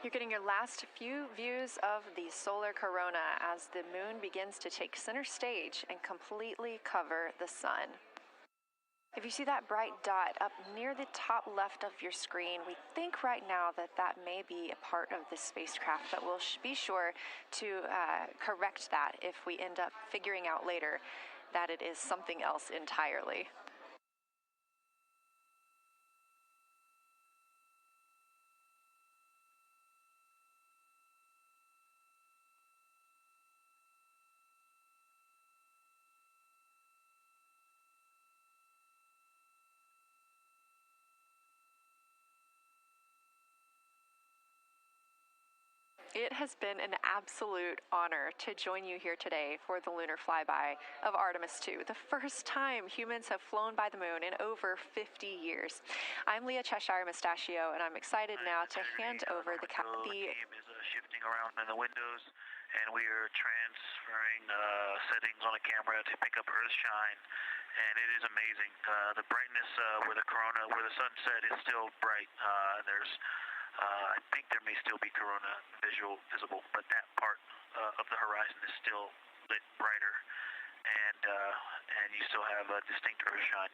You're getting your last few views of the solar corona as the moon begins to take center stage and completely cover the sun. If you see that bright dot up near the top left of your screen, we think right now that that may be a part of the spacecraft, but we'll be sure to correct that if we end up figuring out later that it is something else entirely. It has been an absolute honor to join you here today for the lunar flyby of Artemis II, the first time humans have flown by the moon in over 50 years. I'm Leah Cheshire Mustachio, and I'm excited now to hand over the team is shifting around in the windows, and we are transferring settings on a camera to pick up Earth shine, and it is amazing. The brightness where the sunset is still bright. I think there may still be corona visible, but that part of the horizon is still lit brighter, and you still have a distinct Earth shine.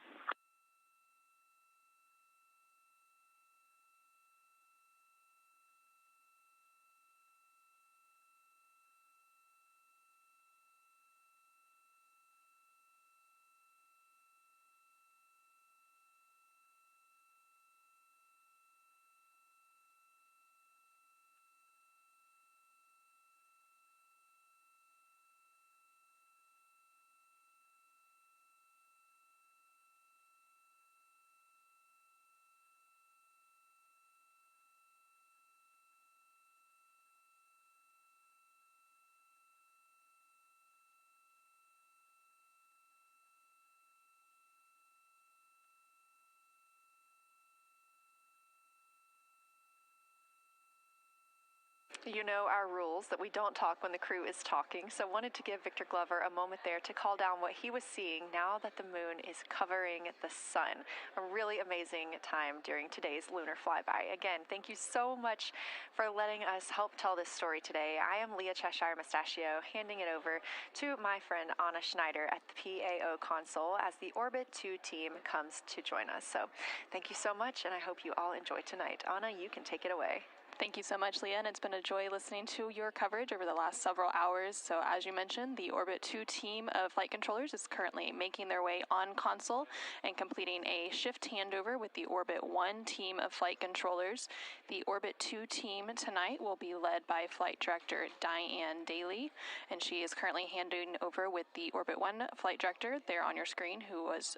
You know our rules that we don't talk when the crew is talking, so wanted to give Victor Glover a moment there to call down what he was seeing now that the moon is covering the sun. A really amazing time during today's lunar flyby. Again, thank you so much for letting us help tell this story today. I am Leah Cheshire Mustachio, handing it over to my friend Anna Schneider at the PAO console as the Orbit 2 team comes to join us. So thank you so much, and I hope you all enjoy tonight. Anna, you can take it away. Thank you so much, Leah, and it's been a joy listening to your coverage over the last several hours. So as you mentioned, the Orbit 2 team of flight controllers is currently making their way on console and completing a shift handover with the Orbit 1 team of flight controllers. The Orbit 2 team tonight will be led by Flight Director Diane Daly, and she is currently handing over with the Orbit 1 flight director there on your screen, who was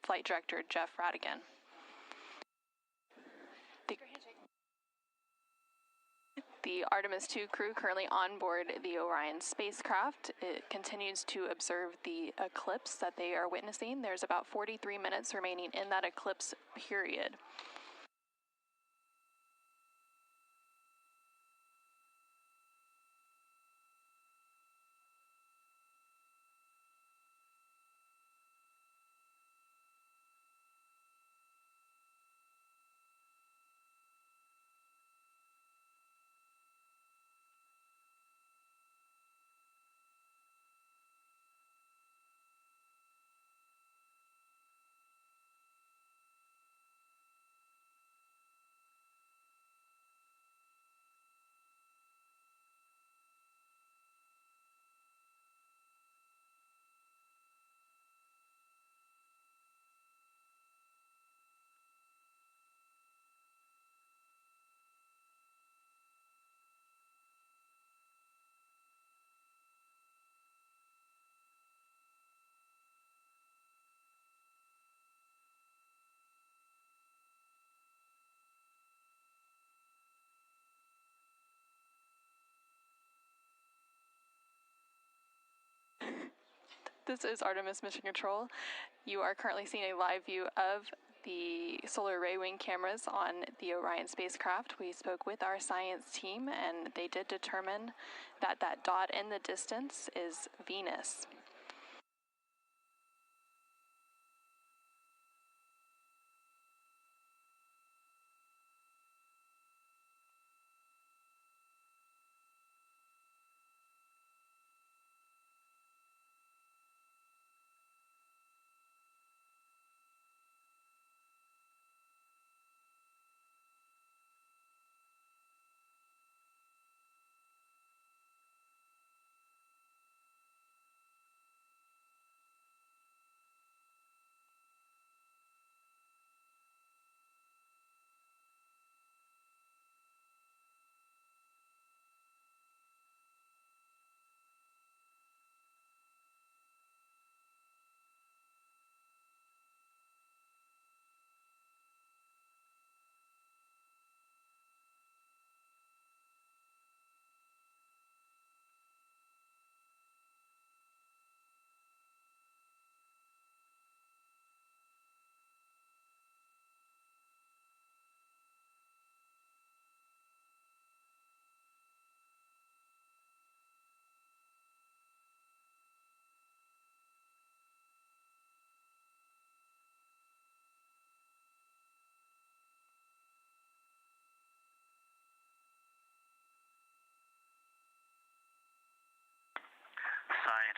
Flight Director Jeff Radigan. The Artemis II crew currently on board the Orion spacecraft. It continues to observe the eclipse that they are witnessing. There's about 43 minutes remaining in that eclipse period. This is Artemis Mission Control. You are currently seeing a live view of the solar array wing cameras on the Orion spacecraft. We spoke with our science team, and they did determine that that dot in the distance is Venus.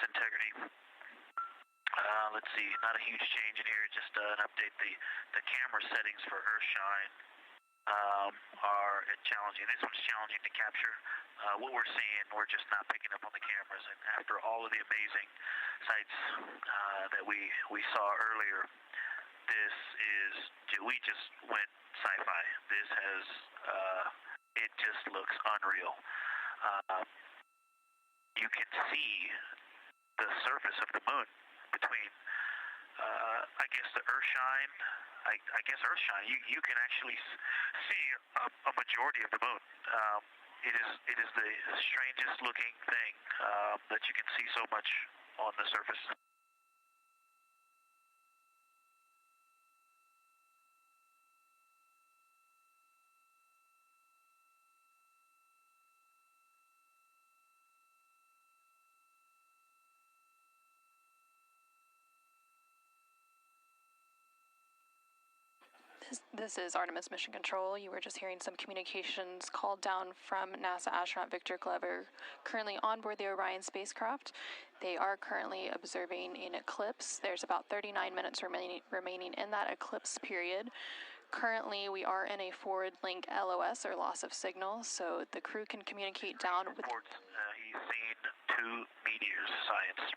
integrity. Let's see, not a huge change in here, just an update. The camera settings for Earthshine are challenging. This one's challenging to capture. What we're seeing, we're just not picking up on the cameras. And after all of the amazing sights that we saw earlier, we just went sci-fi. This has, it just looks unreal. You can see the surface of the moon between, I guess, the Earthshine. I guess Earthshine. You can actually see a majority of the moon. It is the strangest looking thing that you can see so much on the surface. This is Artemis Mission Control. You were just hearing some communications called down from NASA astronaut Victor Glover, currently on board the Orion spacecraft. They are currently observing an eclipse. There's about 39 minutes remaining in that eclipse period. Currently, we are in a forward link LOS, or loss of signal, so the crew can communicate down with... He's seen 2 meteors, science.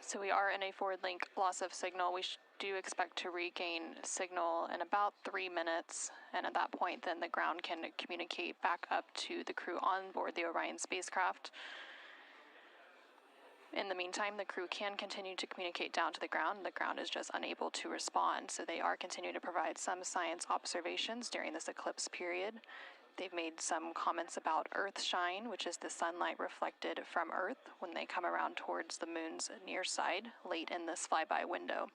So we are in a forward link loss of signal. We do expect to regain signal in about 3 minutes, and at that point then the ground can communicate back up to the crew on board the Orion spacecraft. In the meantime, the crew can continue to communicate down to the ground. The ground is just unable to respond, so they are continuing to provide some science observations during this eclipse period. They've made some comments about Earthshine, which is the sunlight reflected from Earth when they come around towards the moon's near side late in this flyby window.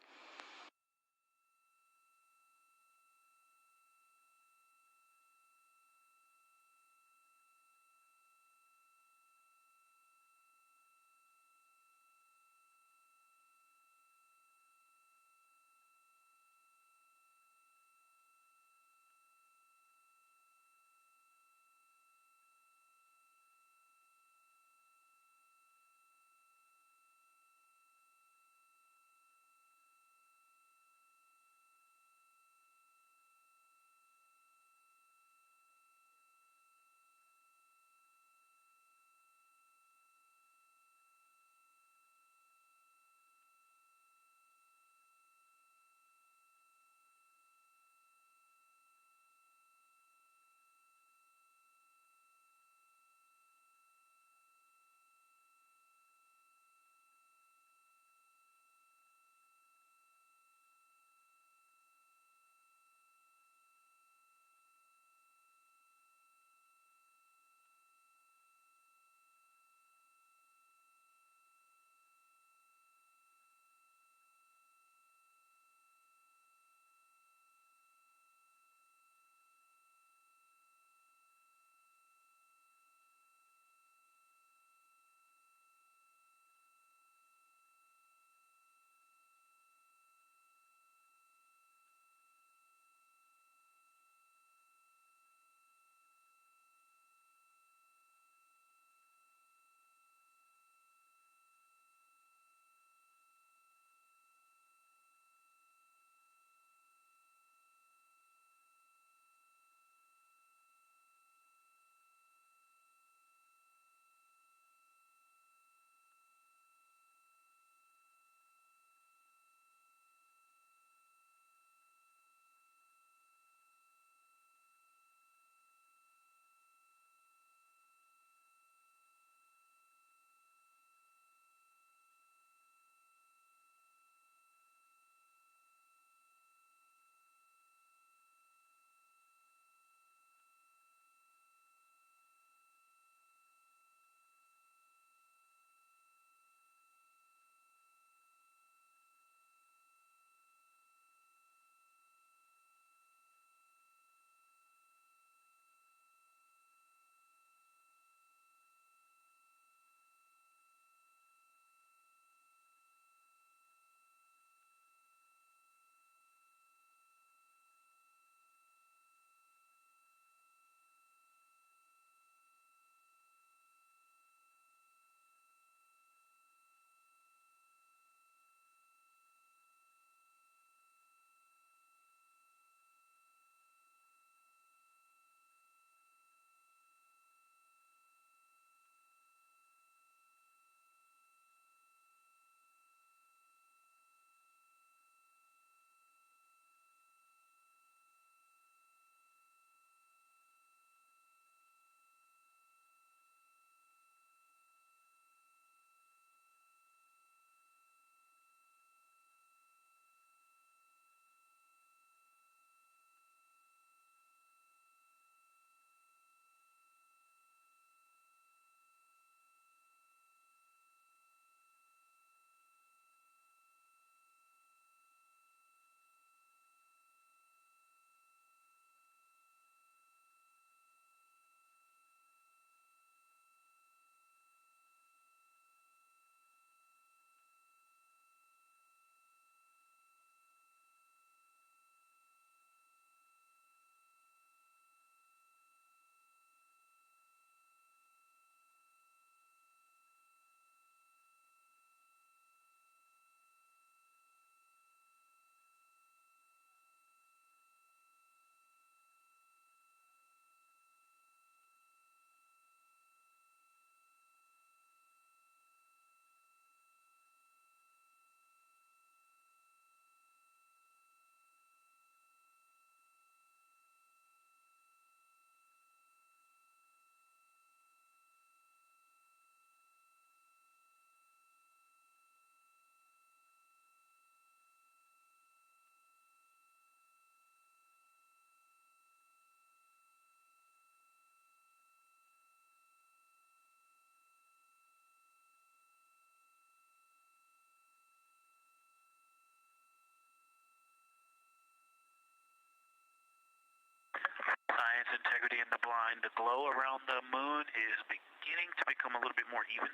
integrity in the blind. The glow around the moon is beginning to become a little bit more even.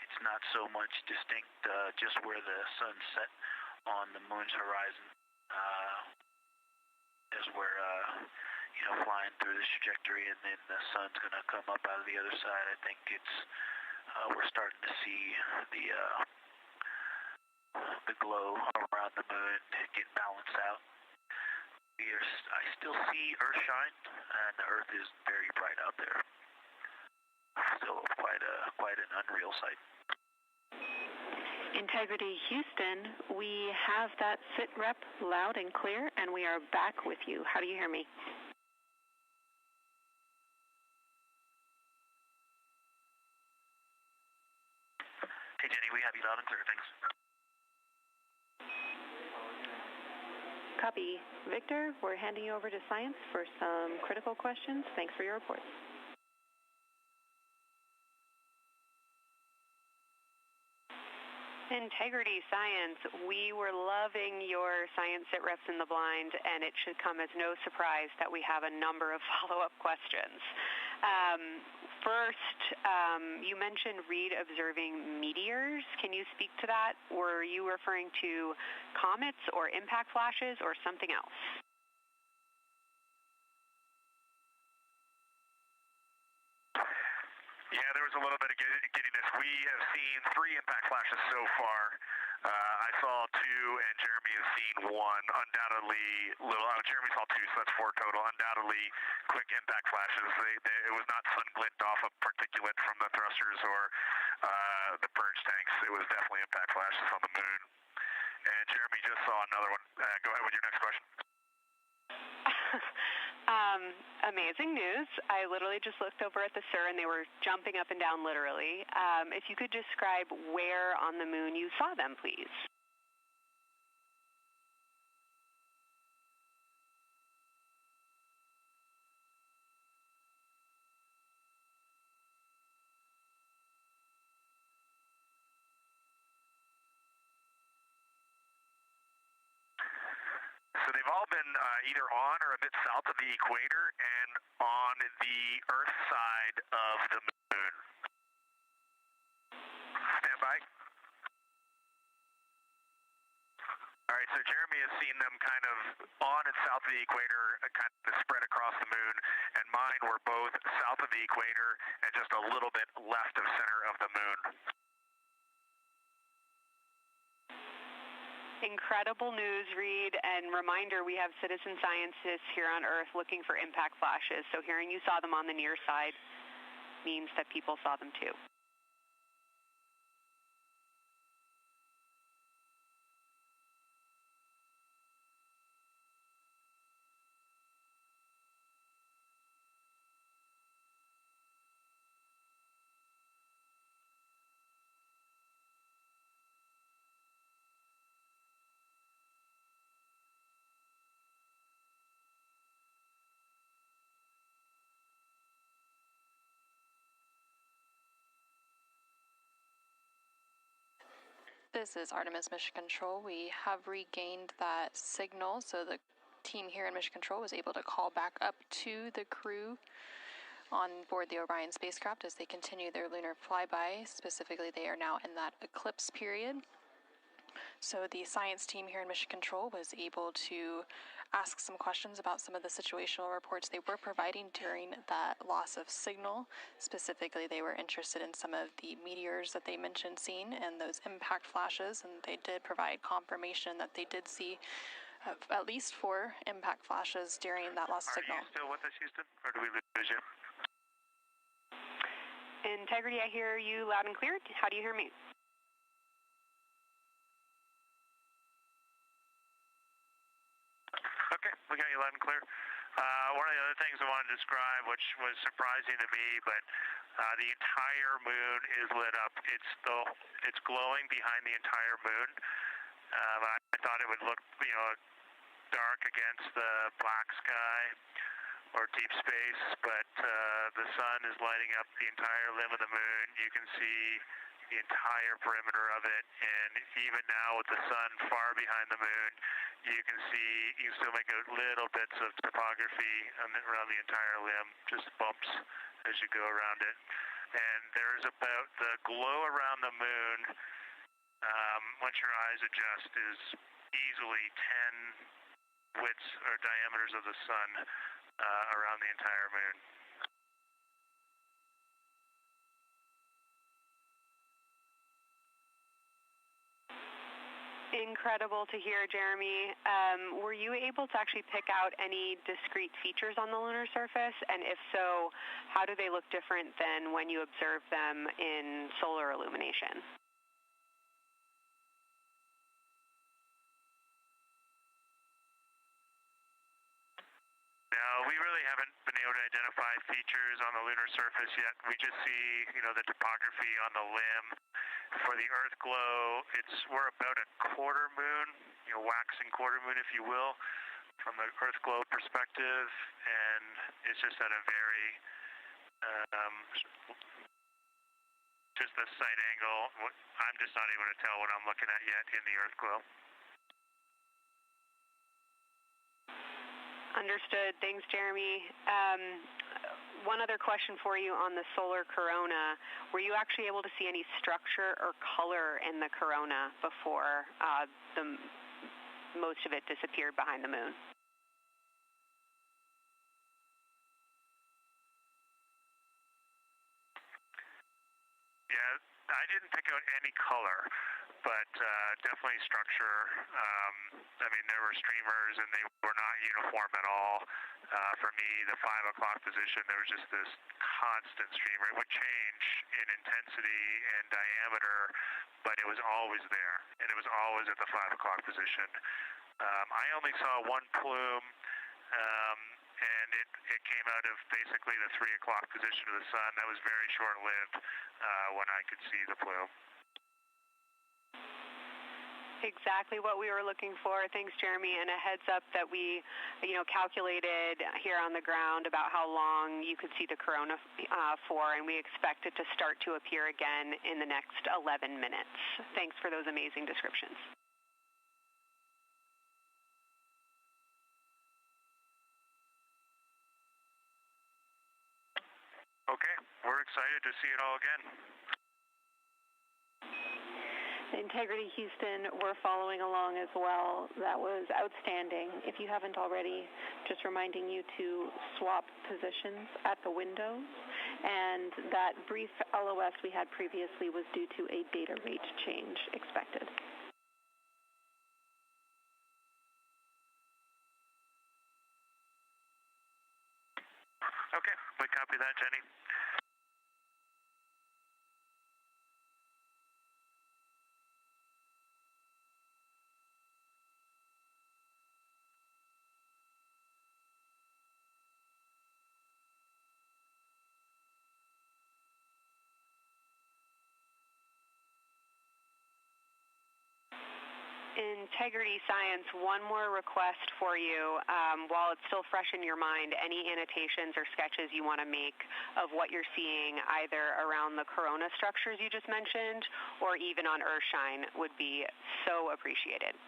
It's not so much distinct just where the sun set on the moon's horizon as we're flying through this trajectory, and then the sun's going to come up out of the other side. I think it's we're starting to see the glow around the moon get balanced out. I still see Earth shine, and the Earth is very bright out there. Still quite an unreal sight. Integrity Houston, we have that sit rep loud and clear, and we are back with you. How do you hear me? Hey Jenny, we have you loud and clear, thanks. Copy. Victor, we're handing you over to science for some critical questions. Thanks for your report. Integrity Science, we were loving your science sit reps in the blind, and it should come as no surprise that we have a number of follow-up questions. First, you mentioned Reid observing meteors. Can you speak to that? Were you referring to comets or impact flashes or something else? Yeah, there was a little bit of giddiness. We have seen 3 impact flashes so far. I saw 2, and Jeremy has seen 1. Undoubtedly, Jeremy saw 2, so that's 4 total. Undoubtedly, quick impact flashes. It was not sun glint off of particulate from the thrusters or the purge tanks. It was definitely impact flashes on the moon. And Jeremy just saw another one. Go ahead with your next question. Amazing news. I literally just looked over at the SIR, and they were jumping up and down literally. If you could describe where on the moon you saw them, please. So they've all been either on or a bit south of the equator and on the Earth side of the moon. Stand by. All right, so Jeremy has seen them kind of on and south of the equator, kind of spread across the moon, and mine were both south of the equator and just a little bit left of center of the moon. Incredible news, Reid, and reminder, we have citizen scientists here on Earth looking for impact flashes, so hearing you saw them on the near side means that people saw them too. This is Artemis Mission Control. We have regained that signal, so the team here in Mission Control was able to call back up to the crew on board the Orion spacecraft as they continue their lunar flyby. Specifically, they are now in that eclipse period. So the science team here in Mission Control was able to ask some questions about some of the situational reports they were providing during that loss of signal. Specifically, they were interested in some of the meteors that they mentioned seeing and those impact flashes, and they did provide confirmation that they did see at least 4 impact flashes during that lost signal. Are you still with us, Houston, or do we lose you? Integrity, I hear you loud and clear. How do you hear me? Okay, we got you loud and clear. One of the other things I wanted to describe, which was surprising to me, but the entire moon is lit up. It's glowing behind the entire moon. I thought it would look, dark against the black sky or deep space, but the sun is lighting up the entire limb of the moon. You can see the entire perimeter of it, and even now with the sun far behind the moon, you can still make out little bits of topography around the entire limb, just bumps as you go around it. And there's about the glow around the moon, once your eyes adjust, is easily 10 widths or diameters of the sun around the entire moon. Incredible to hear, Jeremy. Were you able to actually pick out any discrete features on the lunar surface? And if so, how do they look different than when you observe them in solar illumination? No, we really haven't been able to identify features on the lunar surface yet. We just see, the topography on the limb. For the Earth glow, we're about a quarter moon, waxing quarter moon, if you will, from the Earth glow perspective, and it's just at a very, just the sight angle. I'm just not able to tell what I'm looking at yet in the Earth glow. Understood. Thanks, Jeremy. One other question for you on the solar corona. Were you actually able to see any structure or color in the corona before most of it disappeared behind the moon? Yeah, I didn't pick out any color, but definitely structure. There were streamers, and they were not uniform at all. For me, the 5 o'clock position, there was just this constant streamer. It would change in intensity and diameter, but it was always there, and it was always at the 5 o'clock position. I only saw one plume, and it came out of basically the 3 o'clock position of the sun. That was very short-lived when I could see the plume. Exactly what we were looking for. Thanks, Jeremy. And a heads up that we, calculated here on the ground about how long you could see the corona for, and we expect it to start to appear again in the next 11 minutes. Thanks for those amazing descriptions. Okay, we're excited to see it all again. Integrity Houston, we're following along as well. That was outstanding. If you haven't already, just reminding you to swap positions at the windows. And that brief LOS we had previously was due to a data rate change expected. Okay, we copy that, Jenny. Integrity Science, one more request for you. While it's still fresh in your mind, any annotations or sketches you want to make of what you're seeing either around the corona structures you just mentioned or even on Earthshine would be so appreciated.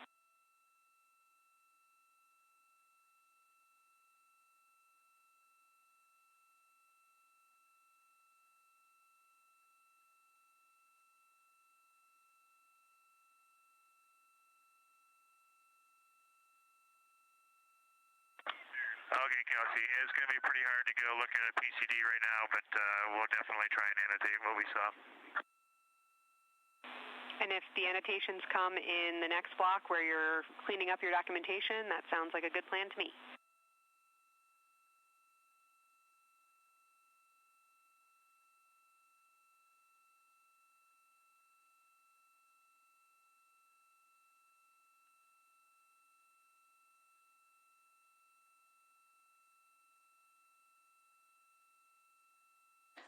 Okay, Kelsey, it's going to be pretty hard to go look at a PCD right now, but we'll definitely try and annotate what we saw. And if the annotations come in the next block where you're cleaning up your documentation, that sounds like a good plan to me.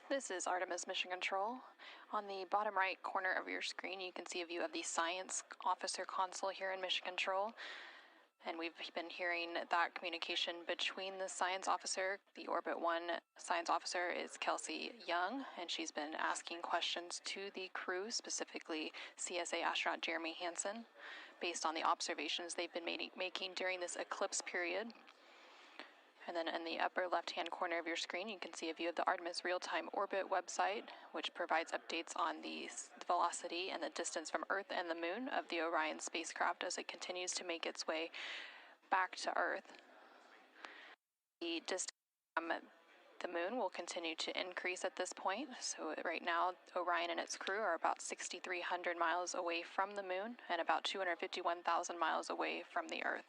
This is Artemis Mission Control. On the bottom right corner of your screen, you can see a view of the Science Officer Console here in Mission Control. And we've been hearing that communication between the science officer. The Orbit 1 science officer is Kelsey Young, and she's been asking questions to the crew, specifically CSA astronaut Jeremy Hansen, based on the observations they've been making during this eclipse period. And then in the upper left-hand corner of your screen, you can see a view of the Artemis real-time orbit website, which provides updates on the velocity and the distance from Earth and the Moon of the Orion spacecraft as it continues to make its way back to Earth. The distance from the Moon will continue to increase at this point. So right now, Orion and its crew are about 6,300 miles away from the Moon and about 251,000 miles away from the Earth.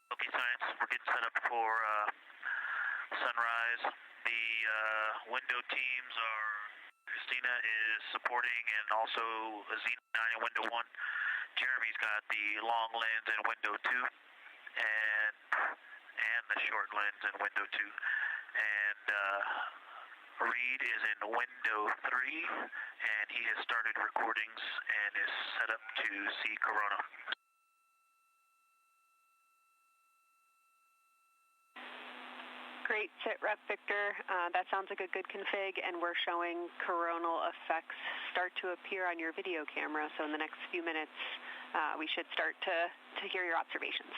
Okay, science, we're getting set up for sunrise. The window teams are, Christina is supporting, and also Azina in window 1. Jeremy's got the long lens in window 2, and the short lens in window 2. And Reid is in window 3, and he has started recordings and is set up to see Corona. Great sit rep, Victor. That sounds like a good config, and we're showing coronal effects start to appear on your video camera. So in the next few minutes, we should start to hear your observations.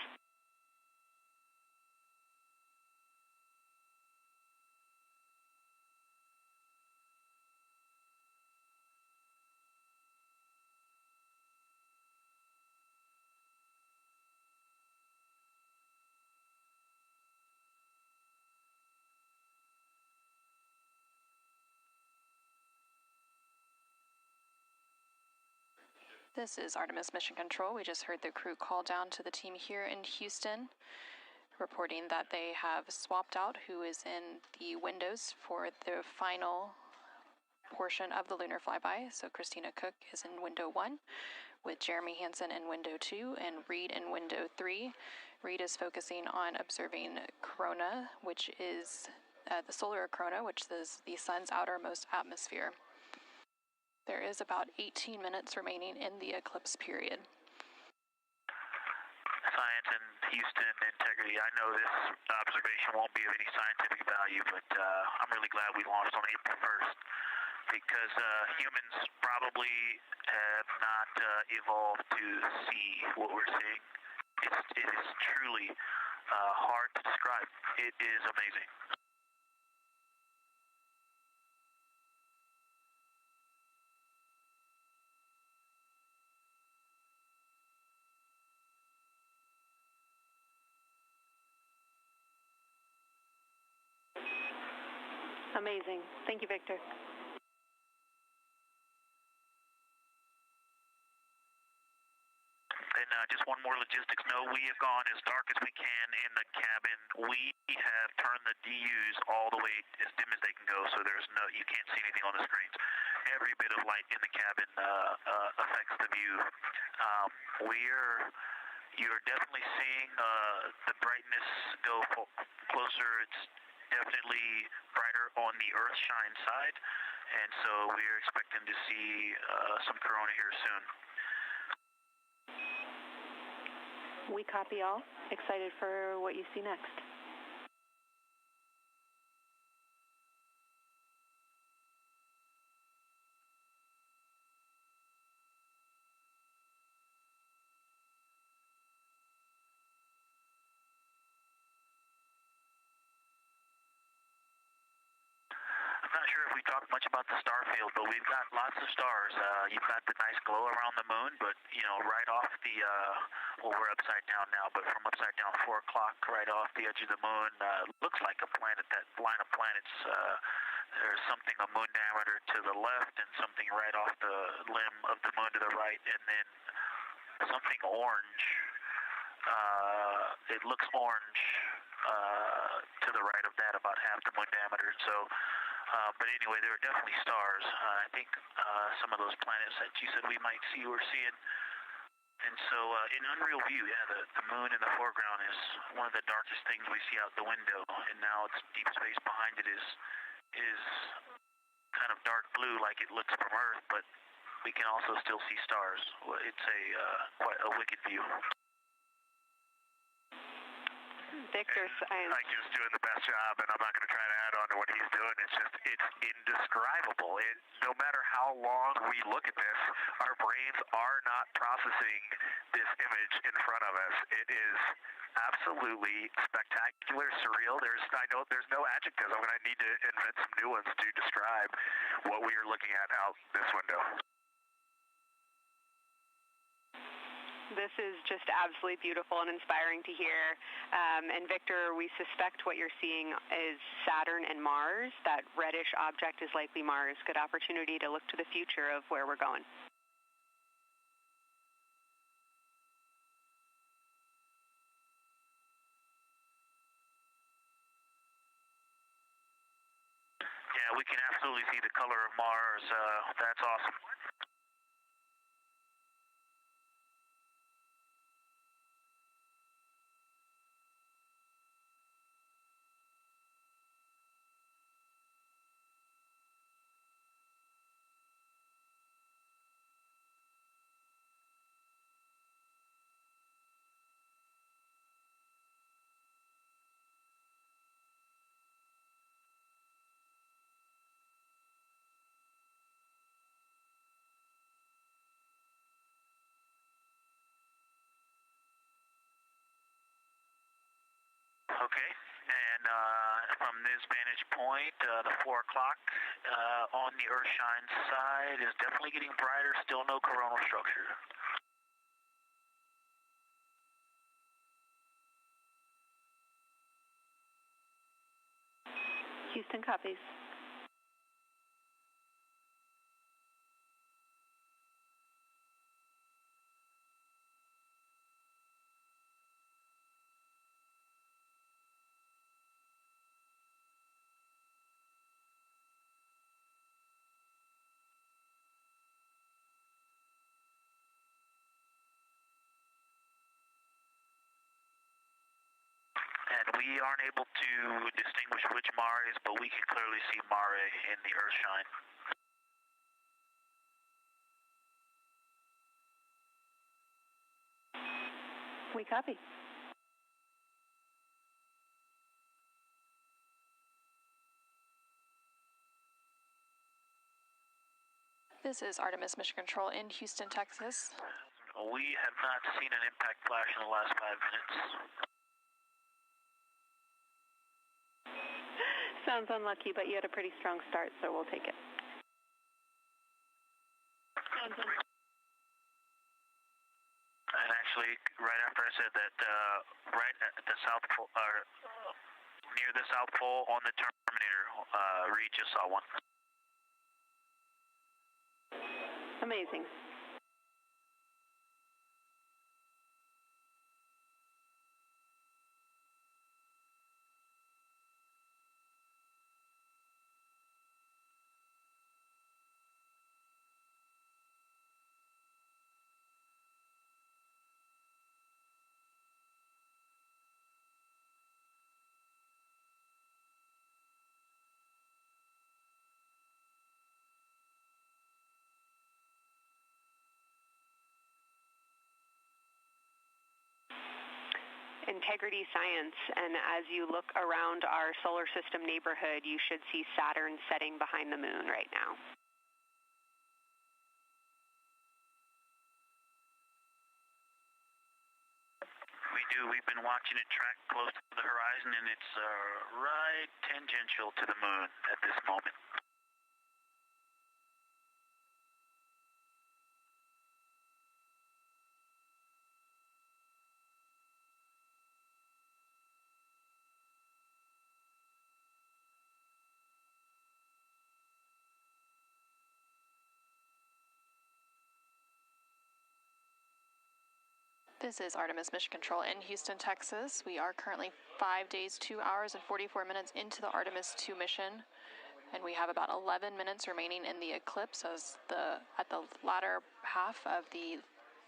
This is Artemis Mission Control. We just heard the crew call down to the team here in Houston, reporting that they have swapped out who is in the windows for the final portion of the lunar flyby. So Christina Cook is in window 1. with Jeremy Hansen in window 2 and Reid in window 3. Reid is focusing on observing corona, which is the solar corona, which is the sun's outermost atmosphere. There is about 18 minutes remaining in the eclipse period. Science and Houston integrity. I know this observation won't be of any scientific value, but I'm really glad we launched on April 1st because humans probably have not evolved to see what we're seeing. It is truly hard to describe. It is amazing. Amazing. Thank you, Victor. And just one more logistics note. We have gone as dark as we can in the cabin. We have turned the DUs all the way as dim as they can go, so you can't see anything on the screens. Every bit of light in the cabin affects the view. You're definitely seeing the brightness go closer. It's definitely brighter on the Earth-shine side, and so we're expecting to see some corona here soon. We copy all. Excited for what you see next. I'm not sure if we talked much about the star field, but we've got lots of stars. You've got the nice glow around the moon, but right off the we're upside down now, but from upside down 4 o'clock, right off the edge of the moon, looks like a planet. That line of planets, there's something a moon diameter to the left, and something right off the limb of the moon to the right, and then something orange. It looks orange to the right of that, about half the moon diameter. So. But anyway, there are definitely stars. I think some of those planets that you said we might see, we're seeing. And so in unreal view, the moon in the foreground is one of the darkest things we see out the window. And now it's deep space behind it is kind of dark blue like it looks from Earth, but we can also still see stars. It's quite a wicked view. Victor, Like he was doing the best job, and I'm not going to try to add on to what he's doing. It's indescribable. No matter how long we look at this, our brains are not processing this image in front of us. It is absolutely spectacular, surreal. I know there's no adjectives. I'm going to need to invent some new ones to describe what we are looking at out this window. This is just absolutely beautiful and inspiring to hear. And Victor, we suspect what you're seeing is Saturn and Mars. That reddish object is likely Mars. Good opportunity to look to the future of where we're going. Yeah, we can absolutely see the color of Mars. That's awesome. Okay, and from this vantage point, the 4 o'clock on the Earth-shine side is definitely getting brighter, still no coronal structure. Houston copies. We aren't able to distinguish which Mare is, but we can clearly see Mare in the Earthshine. We copy. This is Artemis Mission Control in Houston, Texas. We have not seen an impact flash in the last 5 minutes. Sounds unlucky, but you had a pretty strong start, so we'll take it. And actually, right after I said that, right at the South Pole, near the South Pole on the Terminator, Reid just saw one. Amazing. Integrity Science, and as you look around our solar system neighborhood, you should see Saturn setting behind the moon right now. We do. We've been watching it track close to the horizon, and it's right tangential to the moon at this moment. This is Artemis Mission Control in Houston, Texas. We are currently 5 days, 2 hours, and 44 minutes into the Artemis II mission, and we have about 11 minutes remaining in the eclipse at the latter half of the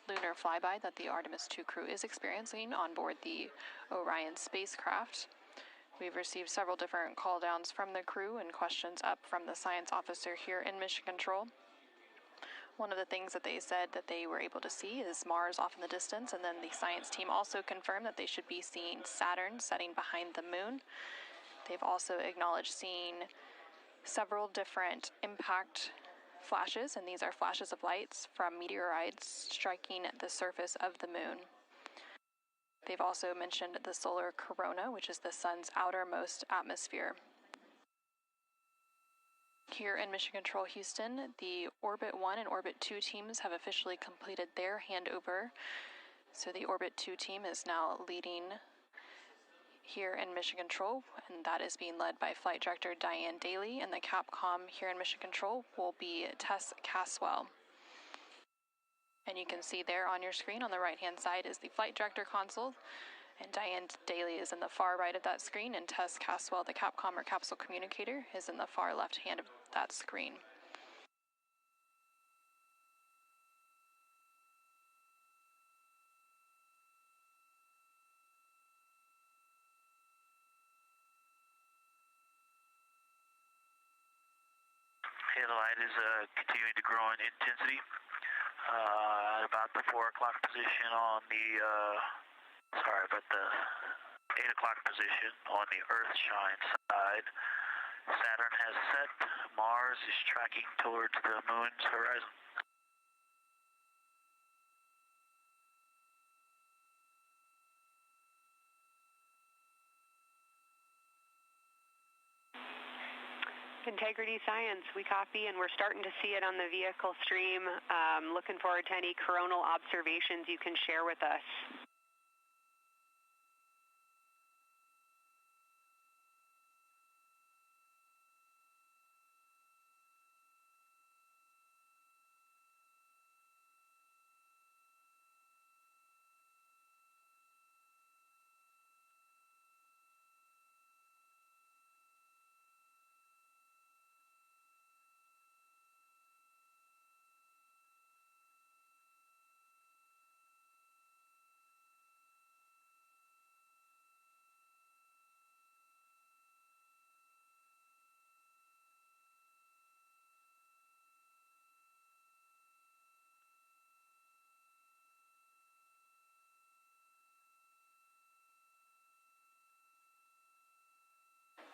lunar flyby that the Artemis II crew is experiencing on board the Orion spacecraft. We've received several different call downs from the crew and questions up from the science officer here in Mission Control. One of the things that they said that they were able to see is Mars off in the distance, and then the science team also confirmed that they should be seeing Saturn setting behind the moon. They've also acknowledged seeing several different impact flashes, and these are flashes of lights from meteorites striking the surface of the moon. They've also mentioned the solar corona, which is the sun's outermost atmosphere. Here in Mission Control Houston, the Orbit 1 and Orbit 2 teams have officially completed their handover. So the Orbit 2 team is now leading here in Mission Control, and that is being led by Flight Director Diane Daly, and the Capcom here in Mission Control will be Tess Caswell. And you can see there on your screen on the right-hand side is the Flight Director console, and Diane Daly is in the far right of that screen, and Tess Caswell, the Capcom or capsule communicator, is in the far left hand of that screen. The light is continuing to grow in intensity. At about the 4 o'clock position on the, the 8 o'clock position on the Earthshine side. Saturn has set. Mars is tracking towards the moon's horizon. Integrity Science, we copy, and we're starting to see it on the vehicle stream. Looking forward to any coronal observations you can share with us.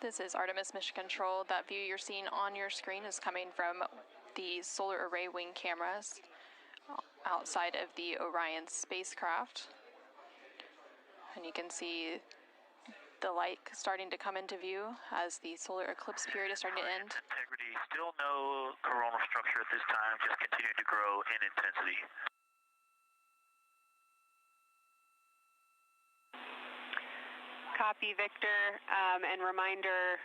This is Artemis Mission Control. That view you're seeing on your screen is coming from the solar array wing cameras outside of the Orion spacecraft. And you can see the light starting to come into view as the solar eclipse period is starting to end. Integrity, still no coronal structure at this time, just continue to grow in intensity. Copy, Victor, and reminder,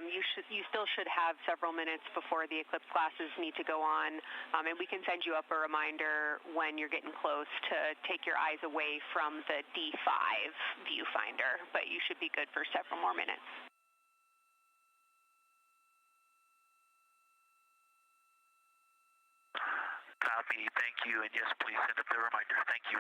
you still should have several minutes before the eclipse classes need to go on, and we can send you up a reminder when you're getting close to take your eyes away from the D5 viewfinder, but you should be good for several more minutes. Copy, thank you, and yes, please send up the reminder. Thank you.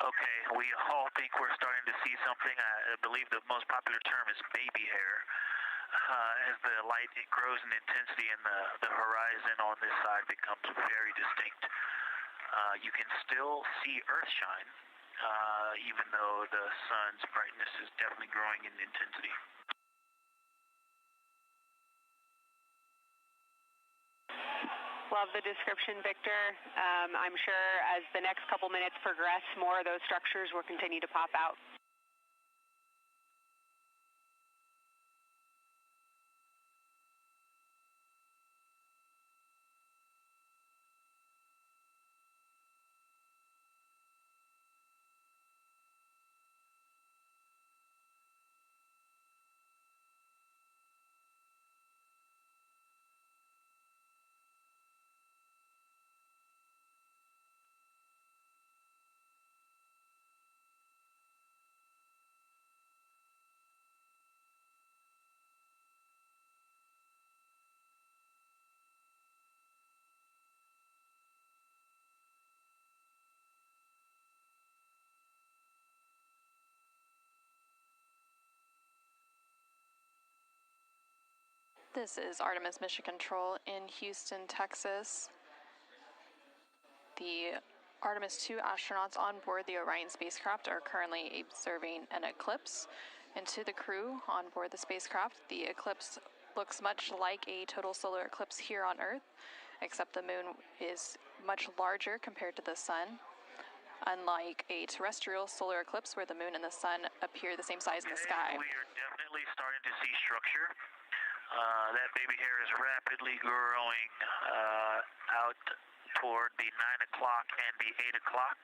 Okay, we all think we're starting to see something. I believe the most popular term is baby hair. As the light grows in intensity and the horizon on this side becomes very distinct. You can still see Earth shine, even though the sun's brightness is definitely growing in intensity. Love the description, Victor. I'm sure as the next couple minutes progress, more of those structures will continue to pop out. This is Artemis Mission Control in Houston, Texas. The Artemis II astronauts on board the Orion spacecraft are currently observing an eclipse. And to the crew on board the spacecraft, the eclipse looks much like a total solar eclipse here on Earth, except the moon is much larger compared to the sun, unlike a terrestrial solar eclipse where the moon and the sun appear the same size in the sky. We are definitely starting to see structure. That baby hair is rapidly growing out toward the 9 o'clock and the 8 o'clock.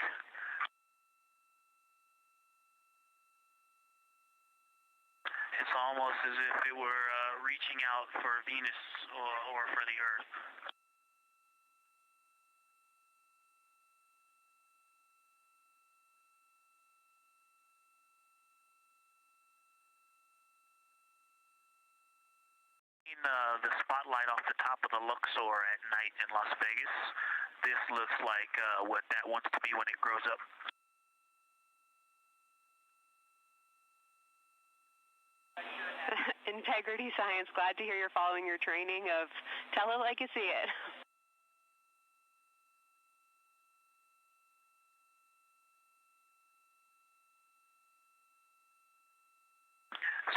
It's almost as if it were reaching out for Venus or for the Earth. The spotlight off the top of the Luxor at night in Las Vegas. This looks like what that wants to be when it grows up. Integrity Science, glad to hear you're following your training of tell it like you see it.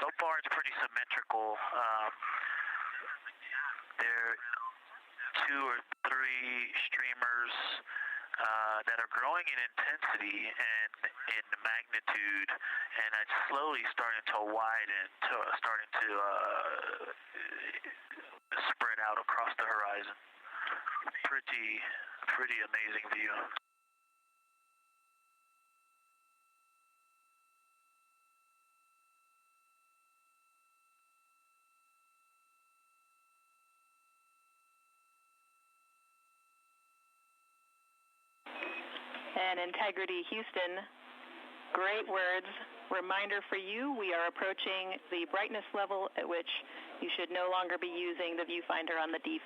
So far, it's pretty symmetrical. There are 2 or 3 streamers that are growing in intensity and in magnitude, and it's slowly starting to widen, starting to spread out across the horizon. Pretty amazing view. And Integrity Houston, great words. Reminder for you, we are approaching the brightness level at which you should no longer be using the viewfinder on the D5.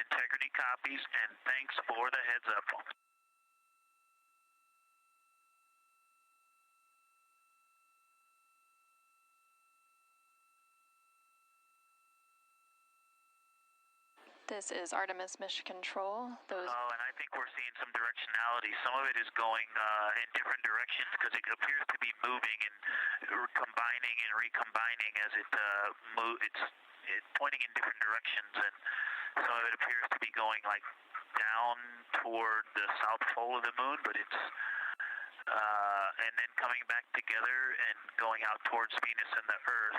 Integrity copies, and thanks for the heads up. This is Artemis Mission Control. And I think we're seeing some directionality. Some of it is going in different directions because it appears to be moving and combining and recombining as it moves. It's pointing in different directions, and some of it appears to be going like down toward the south pole of the moon, but it's and then coming back together and going out towards Venus and the Earth.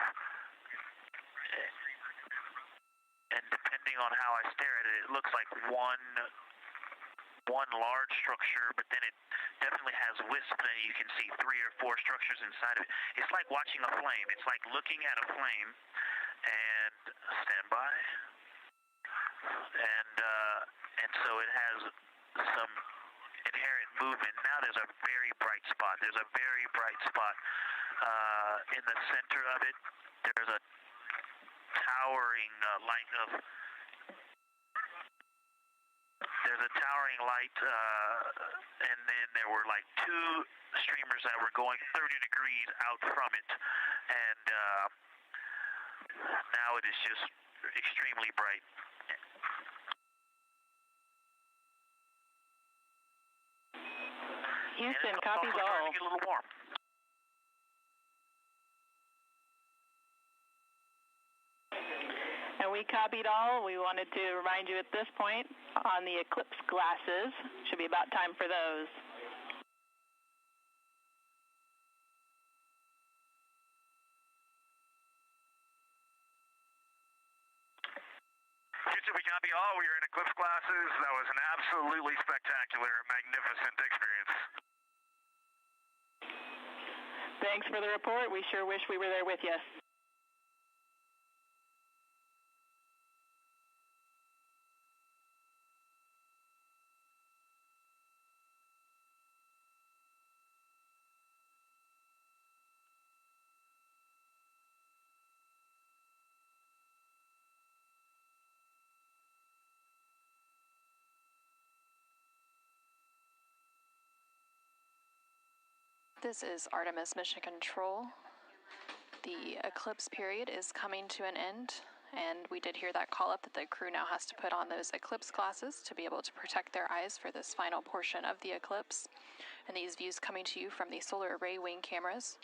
And depending on how I stare at it, it looks like one large structure, but then it definitely has wisps, and you can see 3 or 4 structures inside of it. It's like watching a flame. It's like looking at a flame, and stand by. And so it has some inherent movement. Now there's a very bright spot. There's a very bright spot in the center of it. There's a towering light of and then there were like 2 streamers that were going 30 degrees out from it, and now it is just extremely bright. Houston, copies all. Starting to get a little warm. And we copied all. We wanted to remind you at this point on the eclipse glasses. Should be about time for those. Houston, we copy all. We are in eclipse glasses. That was an absolutely spectacular, magnificent experience. Thanks for the report. We sure wish we were there with you. This is Artemis Mission Control. The eclipse period is coming to an end, and we did hear that call up that the crew now has to put on those eclipse glasses to be able to protect their eyes for this final portion of the eclipse. And these views coming to you from the solar array wing cameras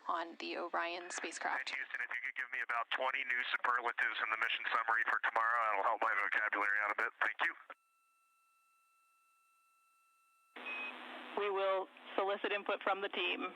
on the Orion spacecraft. Houston, if you could give me about 20 new superlatives in the mission summary for tomorrow, that'll help my vocabulary out a bit. Thank you. We will solicit input from the team.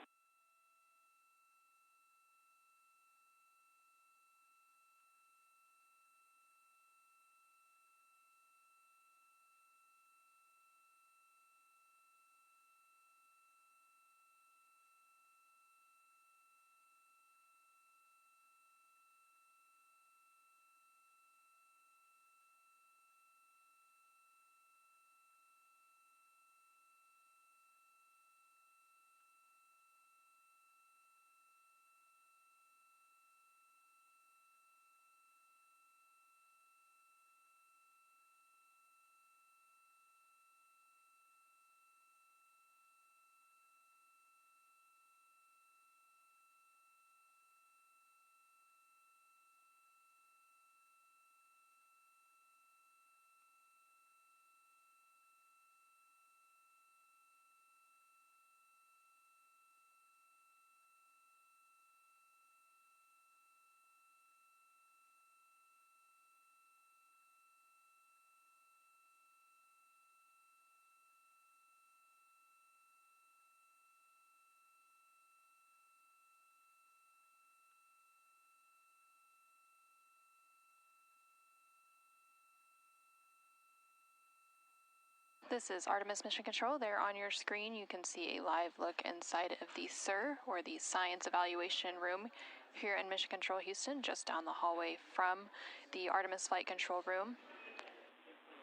This is Artemis Mission Control. There on your screen you can see a live look inside of the SIR, or the Science Evaluation Room, here in Mission Control Houston, just down the hallway from the Artemis Flight Control Room.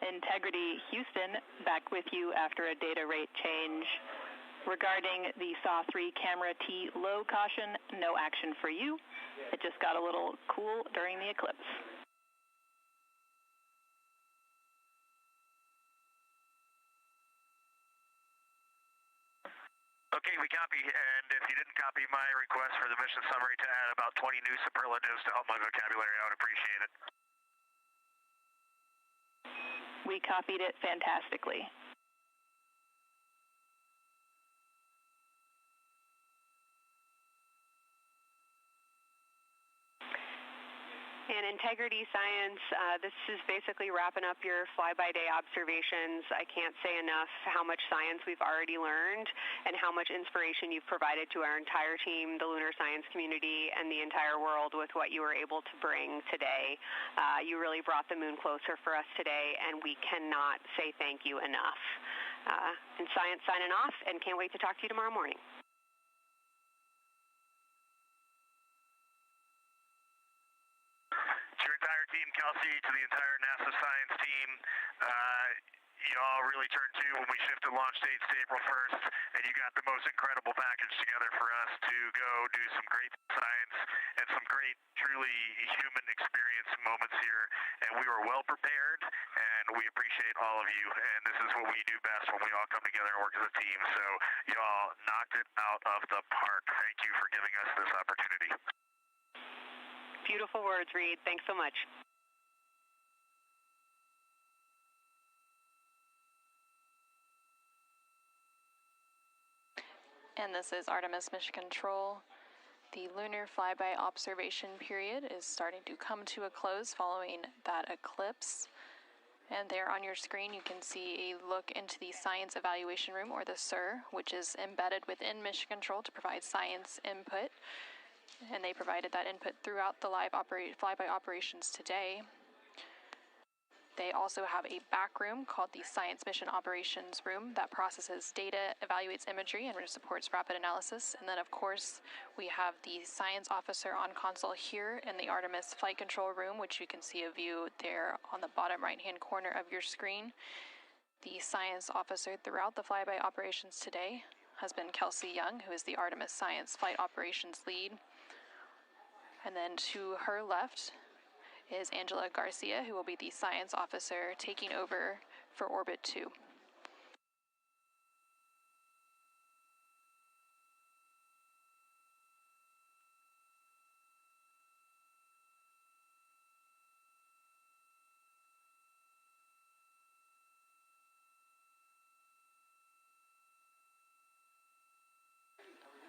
Integrity Houston, back with you after a data rate change. Regarding the SAW-3 camera T low caution, no action for you. It just got a little cool during the eclipse. Okay, we copy, and if you didn't copy my request for the mission summary to add about 20 new superlatives to help my vocabulary, I would appreciate it. We copied it fantastically. And integrity science, this is basically wrapping up your fly-by-day observations. I can't say enough how much science we've already learned and how much inspiration you've provided to our entire team, the lunar science community, and the entire world with what you were able to bring today. You really brought the moon closer for us today, and we cannot say thank you enough. And science signing off, and can't wait to talk to you tomorrow morning. To your entire team, Kelsey, to the entire NASA science team, you all really turned to when we shifted launch dates to April 1st, and you got the most incredible package together for us to go do some great science and some great, truly human experience moments here. And we were well prepared, and we appreciate all of you. And this is what we do best when we all come together and work as a team. So you all knocked it out of the park. Thank you for giving us this opportunity. Beautiful words, Reid. Thanks so much. And this is Artemis Mission Control. The lunar flyby observation period is starting to come to a close following that eclipse. And there on your screen you can see a look into the Science Evaluation Room, or the SIR, which is embedded within Mission Control to provide science input. And they provided that input throughout the live flyby operations today. They also have a back room called the Science Mission Operations Room that processes data, evaluates imagery, and supports rapid analysis. And then, of course, we have the science officer on console here in the Artemis Flight Control Room, which you can see a view there on the bottom right-hand corner of your screen. The science officer throughout the flyby operations today has been Kelsey Young, who is the Artemis Science Flight Operations Lead. And then to her left is Angela Garcia, who will be the science officer taking over for Orbit 2.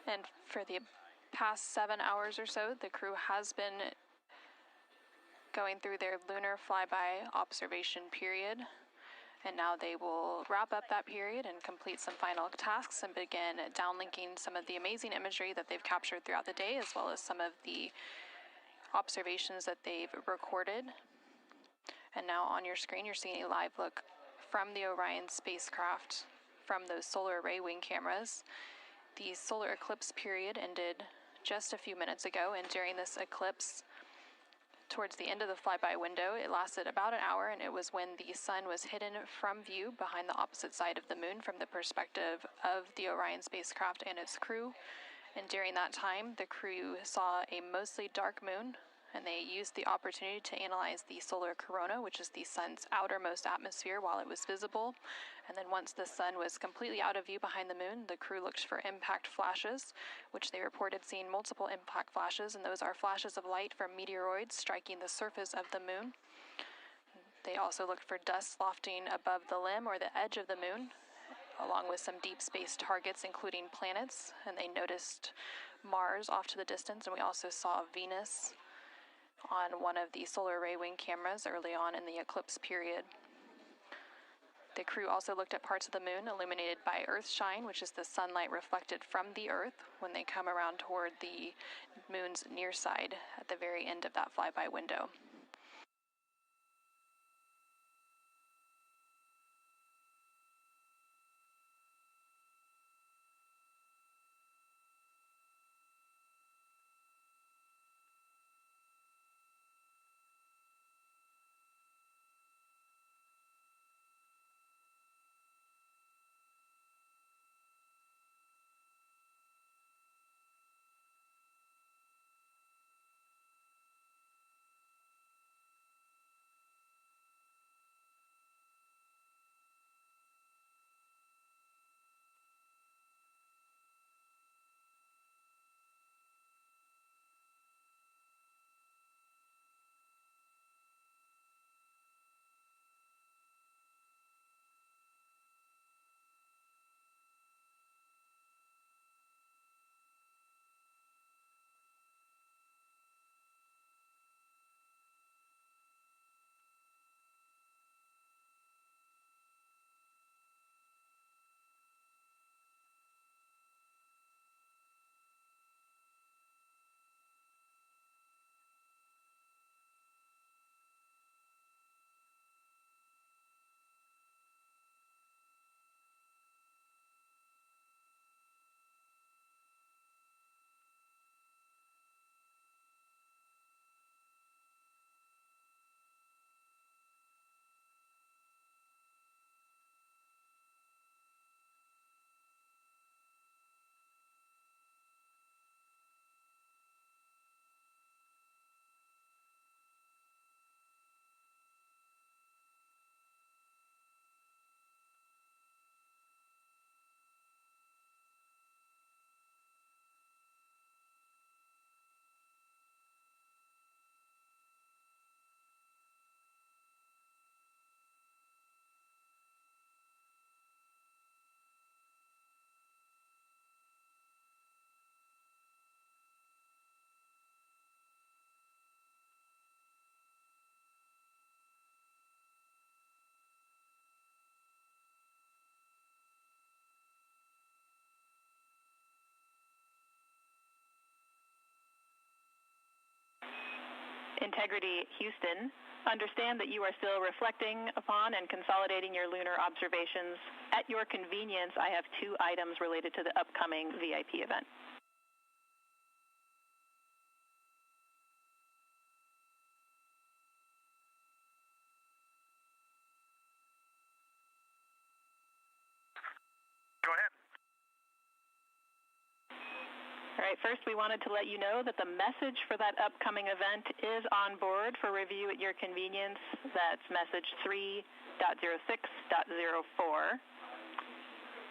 And for the past 7 hours or so, the crew has been going through their lunar flyby observation period, and now they will wrap up that period and complete some final tasks and begin downlinking some of the amazing imagery that they've captured throughout the day, as well as some of the observations that they've recorded. And now on your screen you're seeing a live look from the Orion spacecraft from those solar array wing cameras. The solar eclipse period ended just a few minutes ago, and during this eclipse, towards the end of the flyby window, it lasted about an hour, and it was when the sun was hidden from view behind the opposite side of the moon from the perspective of the Orion spacecraft and its crew. And during that time, the crew saw a mostly dark moon, and they used the opportunity to analyze the solar corona, which is the sun's outermost atmosphere, while it was visible. And then once the sun was completely out of view behind the moon, the crew looked for impact flashes, which they reported seeing multiple impact flashes, and those are flashes of light from meteoroids striking the surface of the moon. They also looked for dust lofting above the limb or the edge of the moon, along with some deep space targets, including planets, and they noticed Mars off to the distance, and we also saw Venus on one of the solar array wing cameras early on in the eclipse period. The crew also looked at parts of the moon illuminated by Earthshine, which is the sunlight reflected from the Earth when they come around toward the moon's near side at the very end of that flyby window. Integrity Houston, understand that you are still reflecting upon and consolidating your lunar observations. At your convenience, I have 2 items related to the upcoming VIP event. Go ahead. All right, first we wanted to let you know that the message for that upcoming event is on board for review at your convenience. That's message 3.06.04.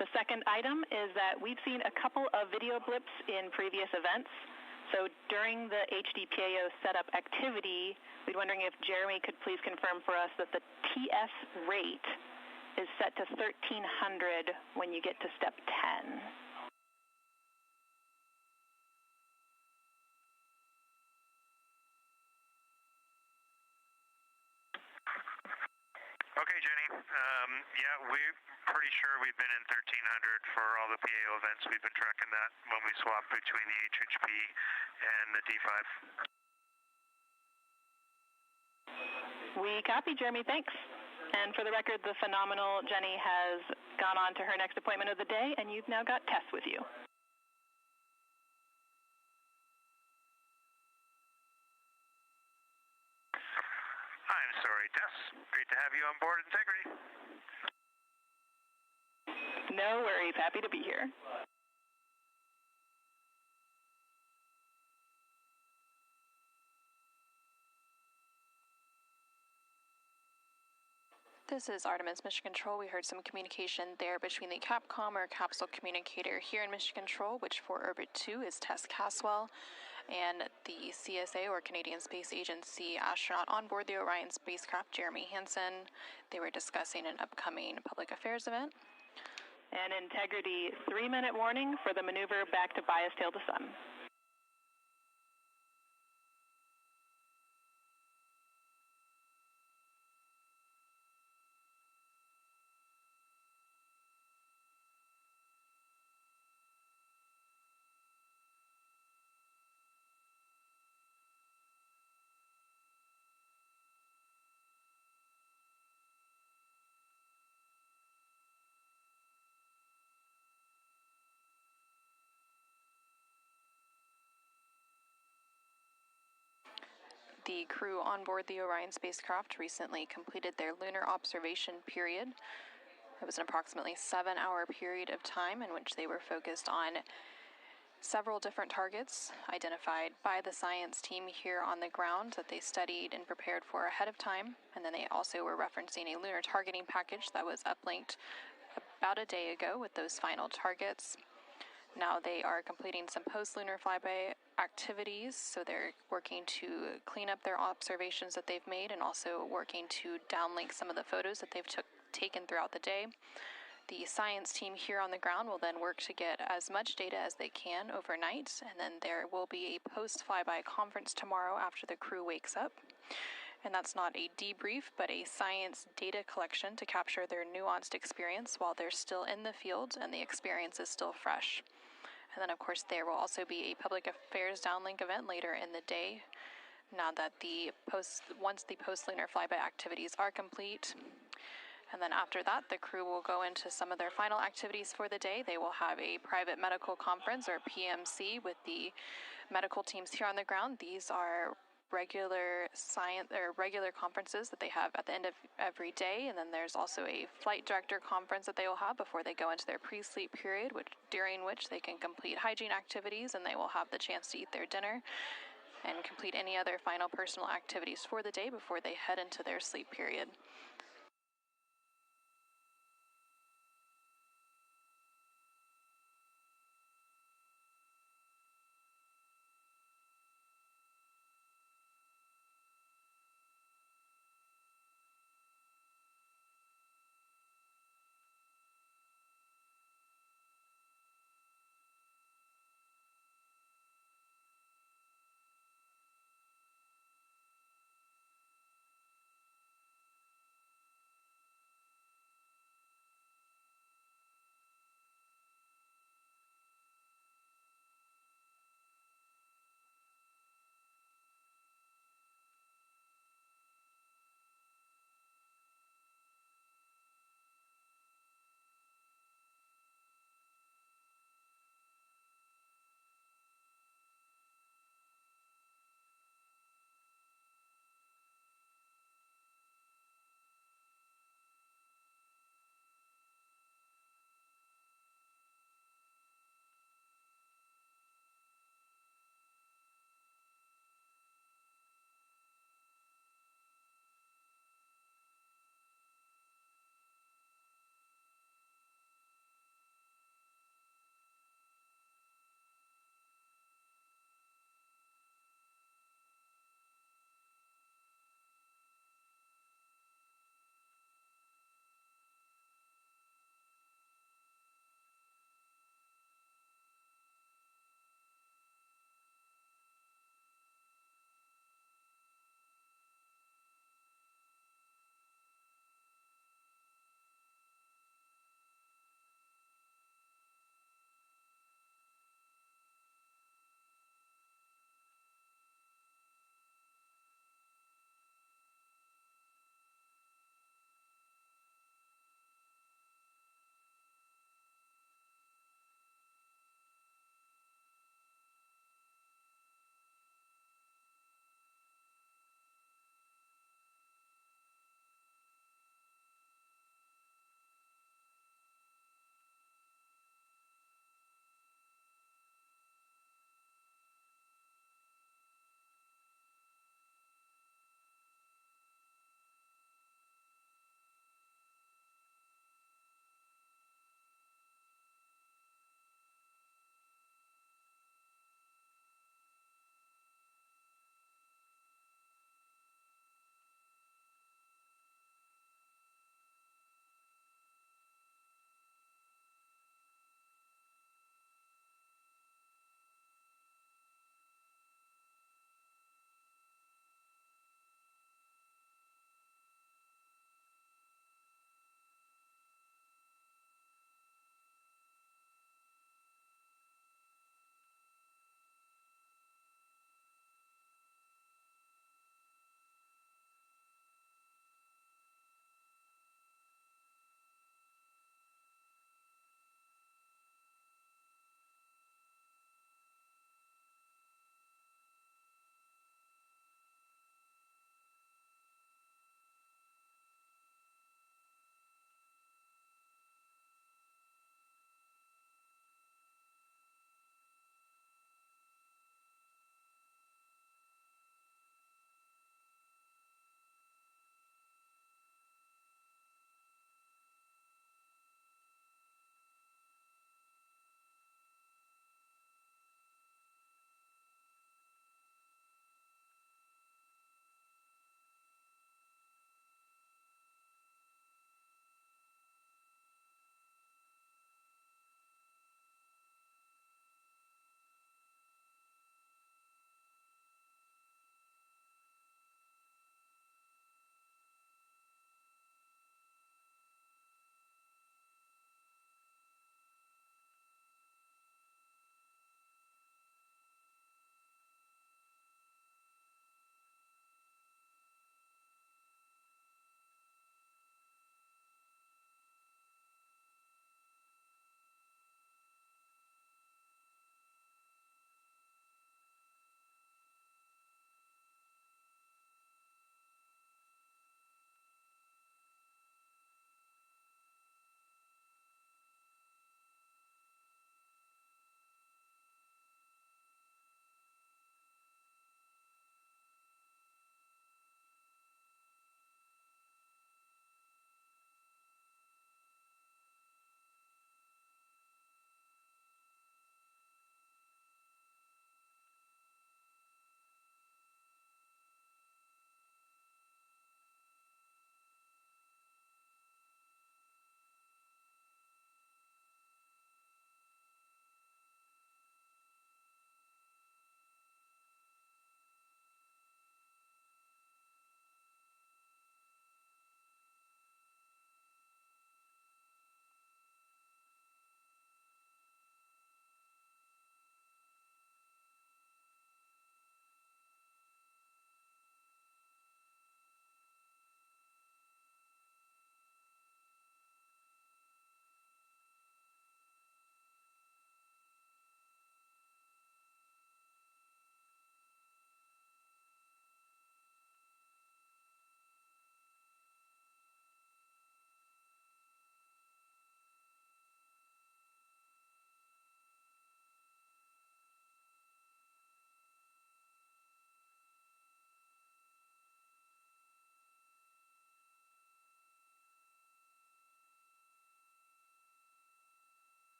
The second item is that we've seen a couple of video blips in previous events. So during the HDPAO setup activity, we're wondering if Jeremy could please confirm for us that the TS rate is set to 1300 when you get to step 10. Okay, Jenny. Yeah, we're pretty sure we've been in 1300 for all the PAO events. We've been tracking that when we swap between the HHP and the D5. We copy, Jeremy. Thanks. And for the record, the phenomenal Jenny has gone on to her next appointment of the day, and you've now got Tess with you. I'm sorry, Tess. Great to have you on board Integrity. No worries. Happy to be here. This is Artemis Mission Control. We heard some communication there between the Capcom or capsule communicator here in Mission Control, which for Orbit 2 is Tess Caswell, and the CSA or Canadian Space Agency astronaut on board the Orion spacecraft, Jeremy Hansen. They were discussing an upcoming public affairs event. And Integrity, 3-minute warning for the maneuver back to bias tail to sun. The crew on board the Orion spacecraft recently completed their lunar observation period. It was an approximately 7-hour period of time in which they were focused on several different targets identified by the science team here on the ground that they studied and prepared for ahead of time. And then they also were referencing a lunar targeting package that was uplinked about a day ago with those final targets. Now they are completing some post-lunar flyby activities, so they're working to clean up their observations that they've made and also working to downlink some of the photos that they've taken throughout the day. The science team here on the ground will then work to get as much data as they can overnight, and then there will be a post-flyby conference tomorrow after the crew wakes up. And that's not a debrief, but a science data collection to capture their nuanced experience while they're still in the field and the experience is still fresh. And then, of course, there will also be a public affairs downlink event later in the day. Now that once the post-lunar flyby activities are complete, and then after that, the crew will go into some of their final activities for the day. They will have a private medical conference or PMC with the medical teams here on the ground. These are regular conferences that they have at the end of every day, and then there's also a flight director conference that they will have before they go into their pre-sleep period, during which they can complete hygiene activities and they will have the chance to eat their dinner and complete any other final personal activities for the day before they head into their sleep period.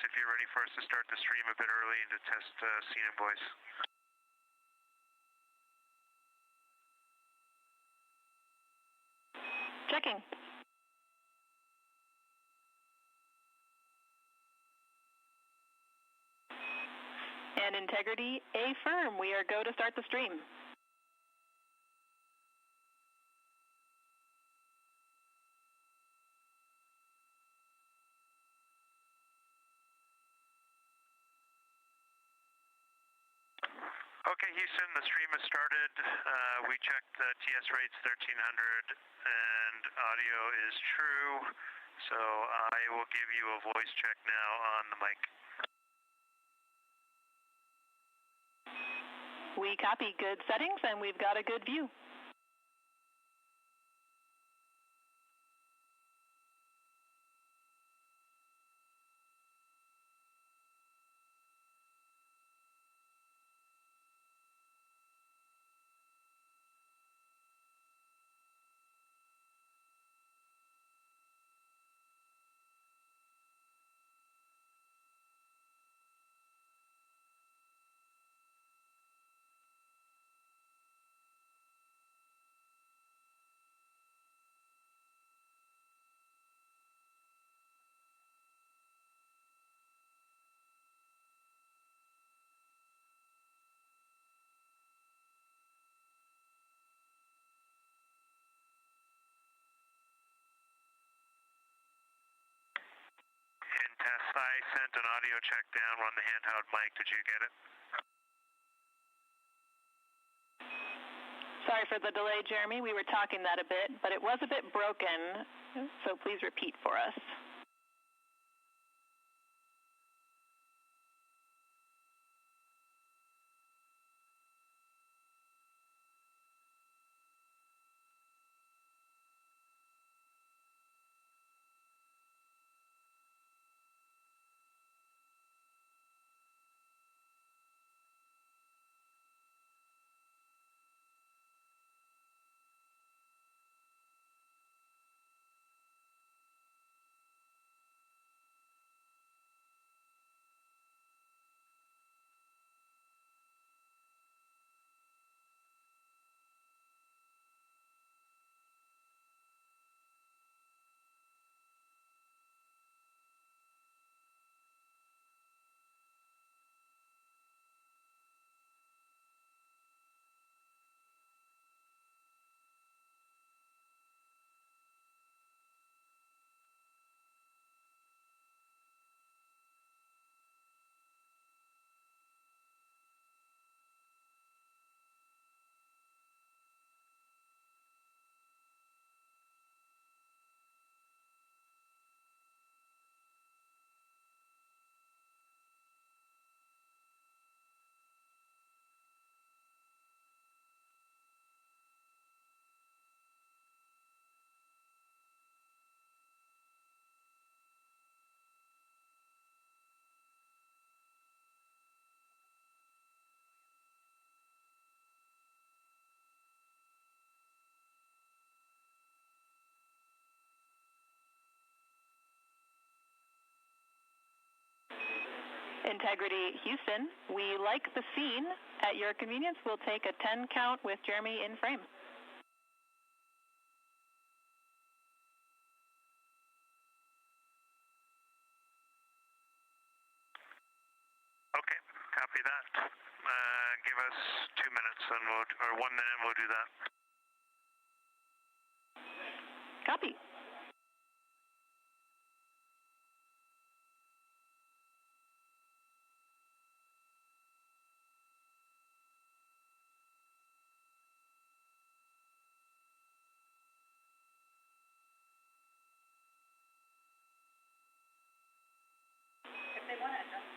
if you're ready for us to start the stream a bit early and to test scene and voice. Checking. And integrity, affirm. We are go to start the stream. Okay, Houston, the stream has started. We checked the TS rates 1300 and audio is true. So I will give you a voice check now on the mic. We copy. Good settings, and we've got a good view. Test, I sent an audio check down on the handheld mic. Did you get it? Sorry for the delay, Jeremy. We were talking that a bit, but it was a bit broken, so please repeat for us. Integrity, Houston, we like the scene. At your convenience, we'll take a 10 count with Jeremy in frame. Okay, copy that. Give us 2 minutes and or 1 minute and we'll do that. Copy.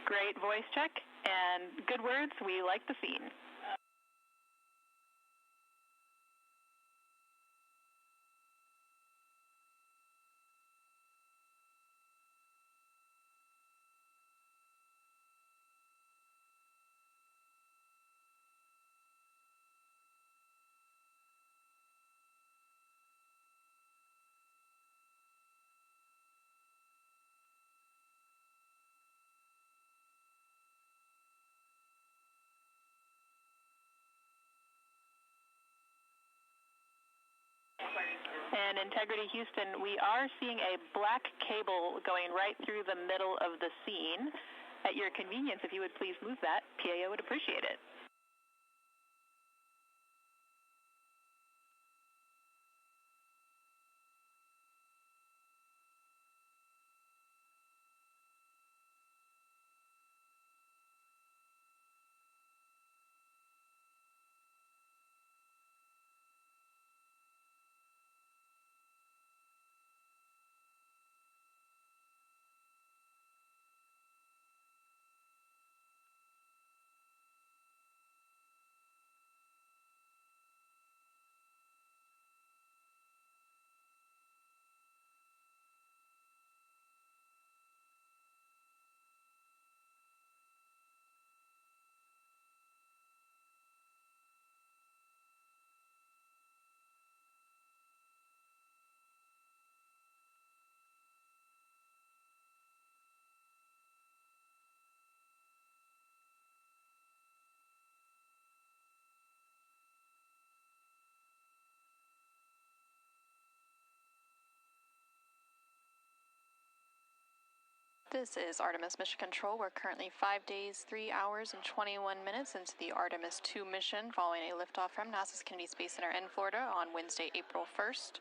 Great voice check and good words. We like the scene. And Integrity Houston, we are seeing a black cable going right through the middle of the scene. At your convenience, if you would please move that, PAO would appreciate it. This is Artemis Mission Control. We're currently 5 days, 3 hours, and 21 minutes into the Artemis II mission following a liftoff from NASA's Kennedy Space Center in Florida on Wednesday, April 1st.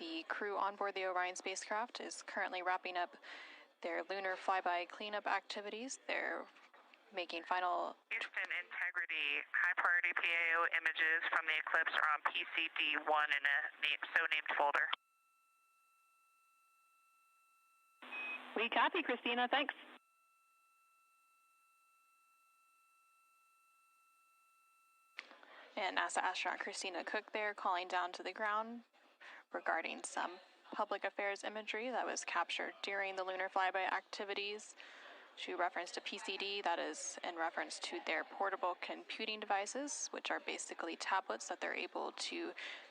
The crew on board the Orion spacecraft is currently wrapping up their lunar flyby cleanup activities. They're making final... Houston Integrity, high-priority PAO images from the eclipse are on PCD-1 in a so-named folder. We copy, Christina. Thanks. And NASA astronaut Christina Cook there calling down to the ground regarding some public affairs imagery that was captured during the lunar flyby activities. She referenced a PCD, that is in reference to their portable computing devices, which are basically tablets that they're able to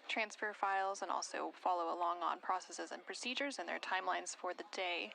transfer files and also follow along on processes and procedures and their timelines for the day.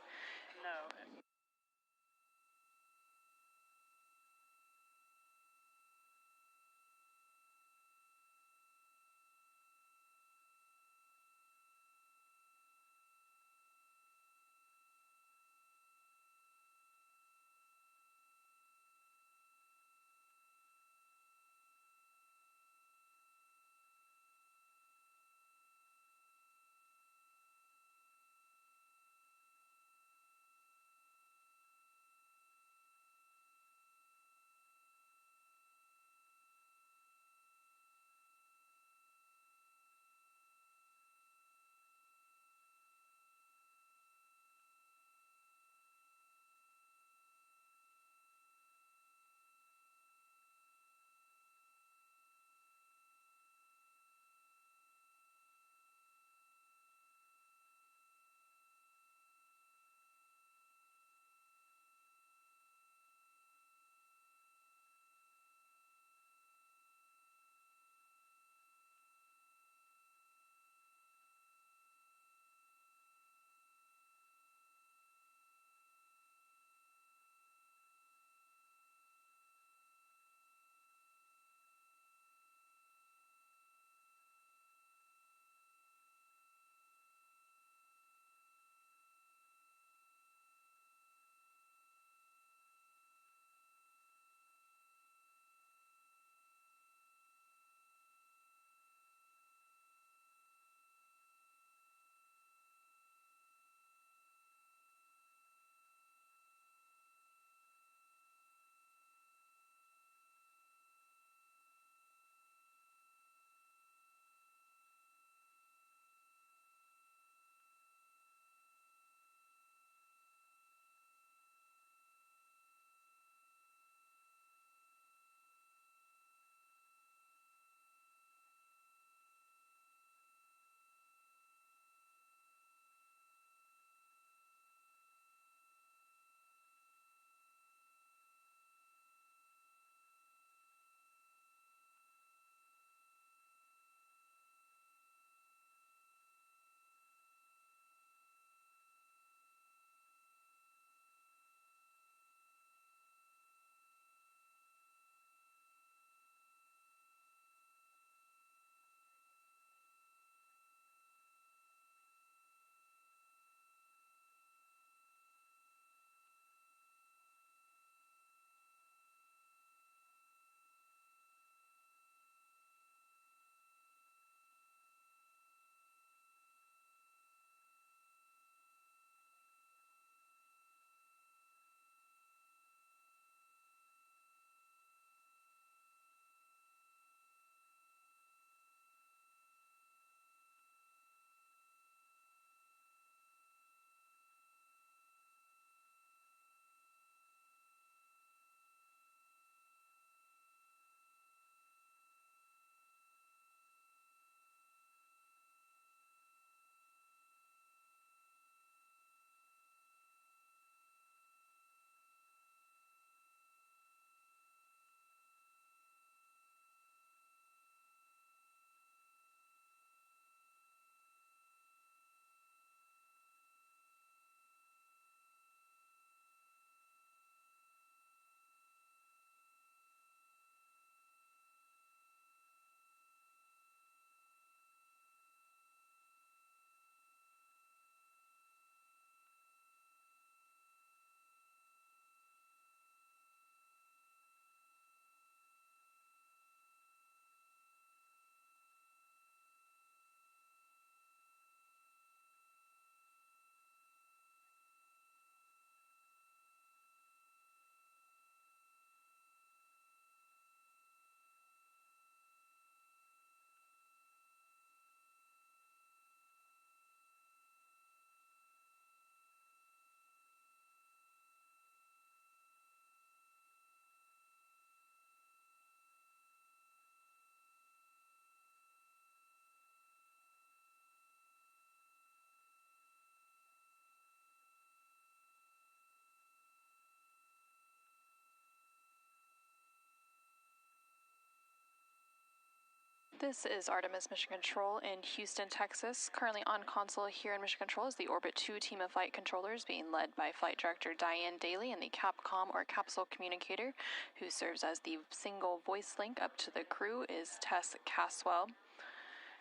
This is Artemis Mission Control in Houston, Texas. Currently on console here in Mission Control is the Orbit 2 team of flight controllers being led by Flight Director Diane Daly and the Capcom or Capsule Communicator, who serves as the single voice link up to the crew, is Tess Caswell.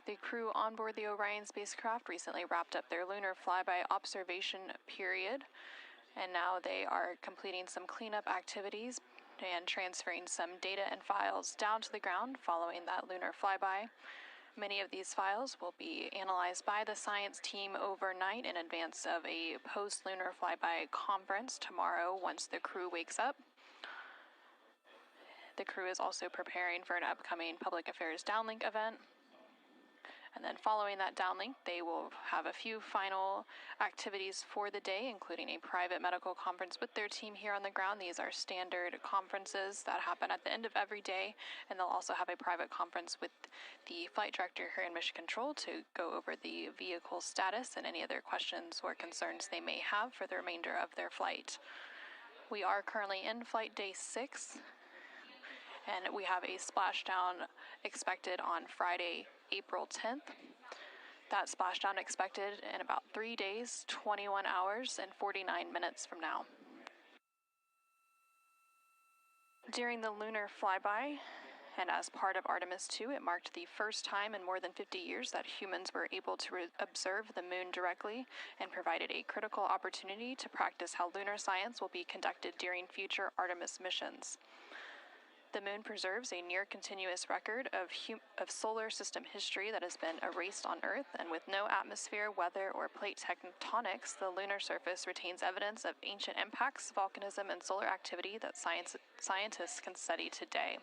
The crew on board the Orion spacecraft recently wrapped up their lunar flyby observation period, and now they are completing some cleanup activities and transferring some data and files down to the ground following that lunar flyby. Many of these files will be analyzed by the science team overnight in advance of a post-lunar flyby conference tomorrow once the crew wakes up. The crew is also preparing for an upcoming public affairs downlink event. And then following that downlink, they will have a few final activities for the day, including a private medical conference with their team here on the ground. These are standard conferences that happen at the end of every day, and they'll also have a private conference with the flight director here in Mission Control to go over the vehicle status and any other questions or concerns they may have for the remainder of their flight. We are currently in flight day 6, and we have a splashdown expected on Friday, April 10th. That splashdown expected in about 3 days, 21 hours, and 49 minutes from now. During the lunar flyby, and as part of Artemis II, it marked the first time in more than 50 years that humans were able to observe the moon directly and provided a critical opportunity to practice how lunar science will be conducted during future Artemis missions. The moon preserves a near-continuous record of solar system history that has been erased on Earth, and with no atmosphere, weather, or plate tectonics, the lunar surface retains evidence of ancient impacts, volcanism, and solar activity that scientists can study today.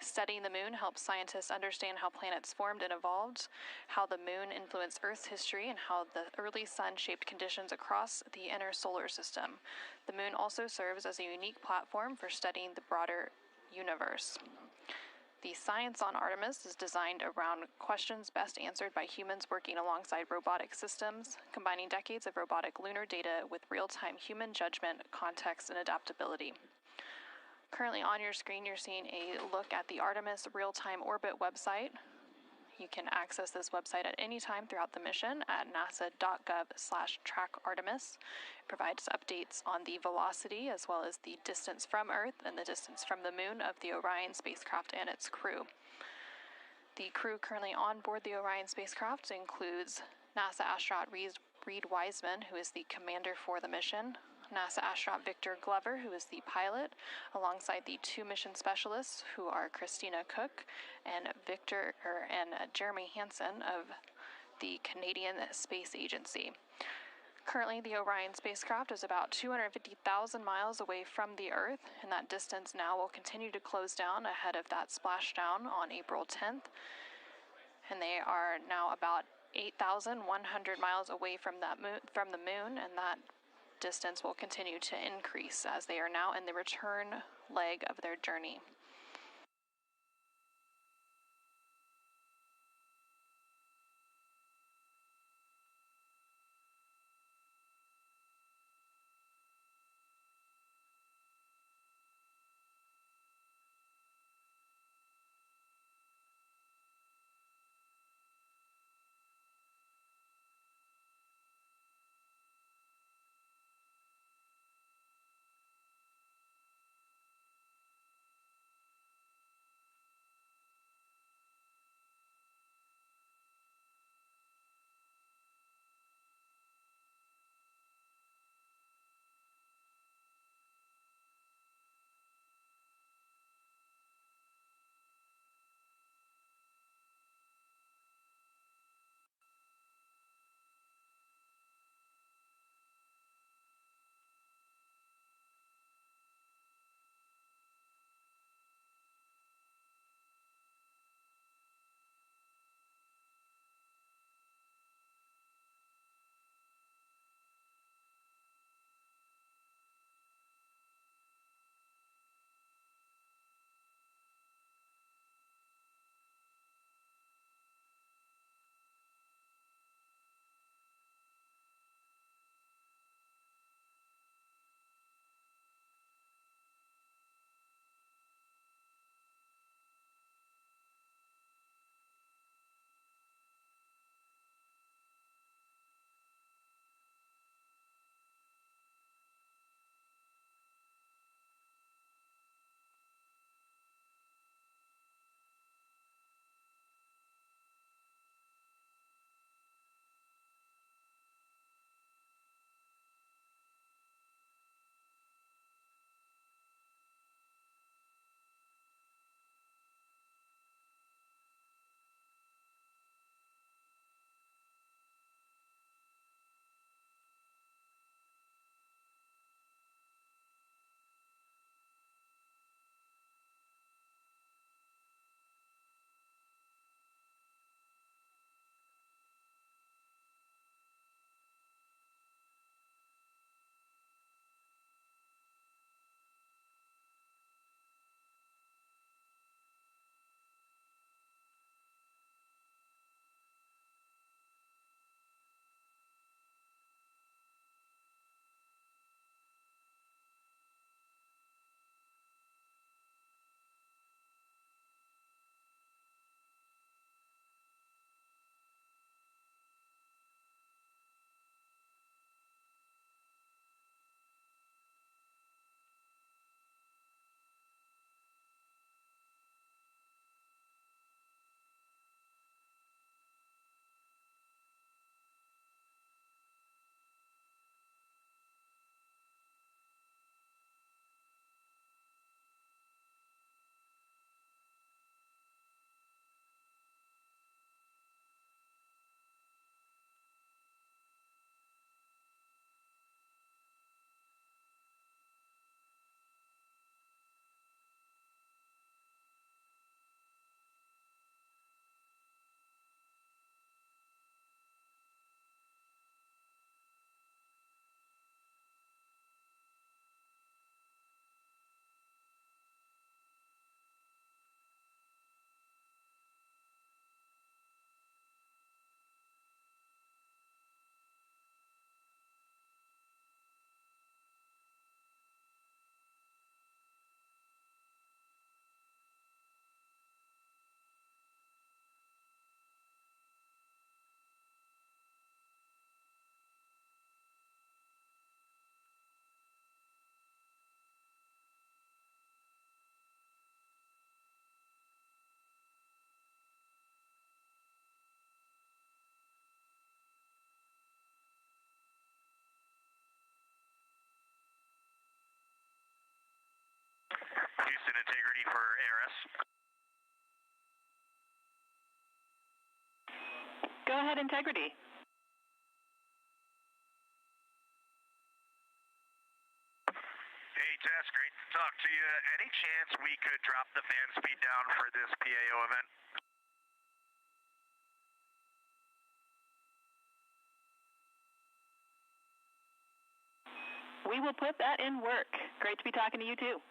Studying the moon helps scientists understand how planets formed and evolved, how the moon influenced Earth's history, and how the early sun shaped conditions across the inner solar system. The moon also serves as a unique platform for studying the broader universe. The science on Artemis is designed around questions best answered by humans working alongside robotic systems, combining decades of robotic lunar data with real-time human judgment, context, and adaptability. Currently on your screen, you're seeing a look at the Artemis Real-Time Orbit website. You can access this website at any time throughout the mission at nasa.gov/trackartemis. It provides updates on the velocity as well as the distance from Earth and the distance from the moon of the Orion spacecraft and its crew. The crew currently on board the Orion spacecraft includes NASA astronaut Reid Wiseman, who is the commander for the mission, NASA astronaut Victor Glover, who is the pilot, alongside the 2 mission specialists, who are Christina Cook and Jeremy Hansen of the Canadian Space Agency. Currently, the Orion spacecraft is about 250,000 miles away from the Earth, and that distance now will continue to close down ahead of that splashdown on April 10th. And they are now about 8,100 miles away from the moon, and that distance will continue to increase as they are now in the return leg of their journey. Houston integrity for ARS. Go ahead, integrity. Hey, Tess, great to talk to you. Any chance we could drop the fan speed down for this PAO event? We will put that in work. Great to be talking to you, too.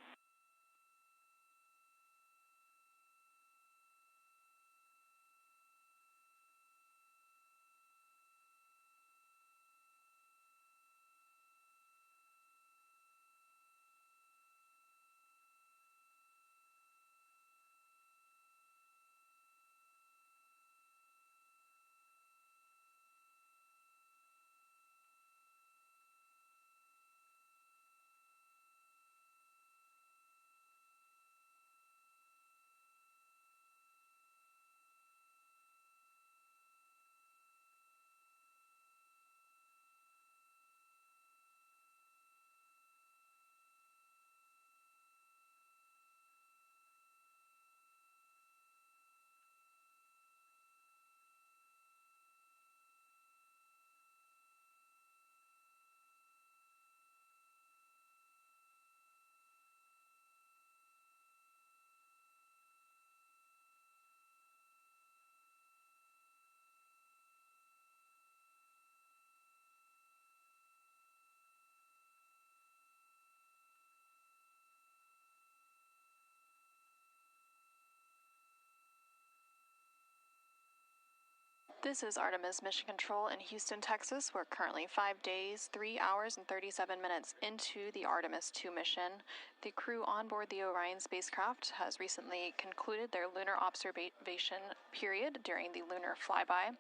This is Artemis Mission Control in Houston, Texas. We're currently 5 days, 3 hours, and 37 minutes into the Artemis II mission. The crew on board the Orion spacecraft has recently concluded their lunar observation period during the lunar flyby.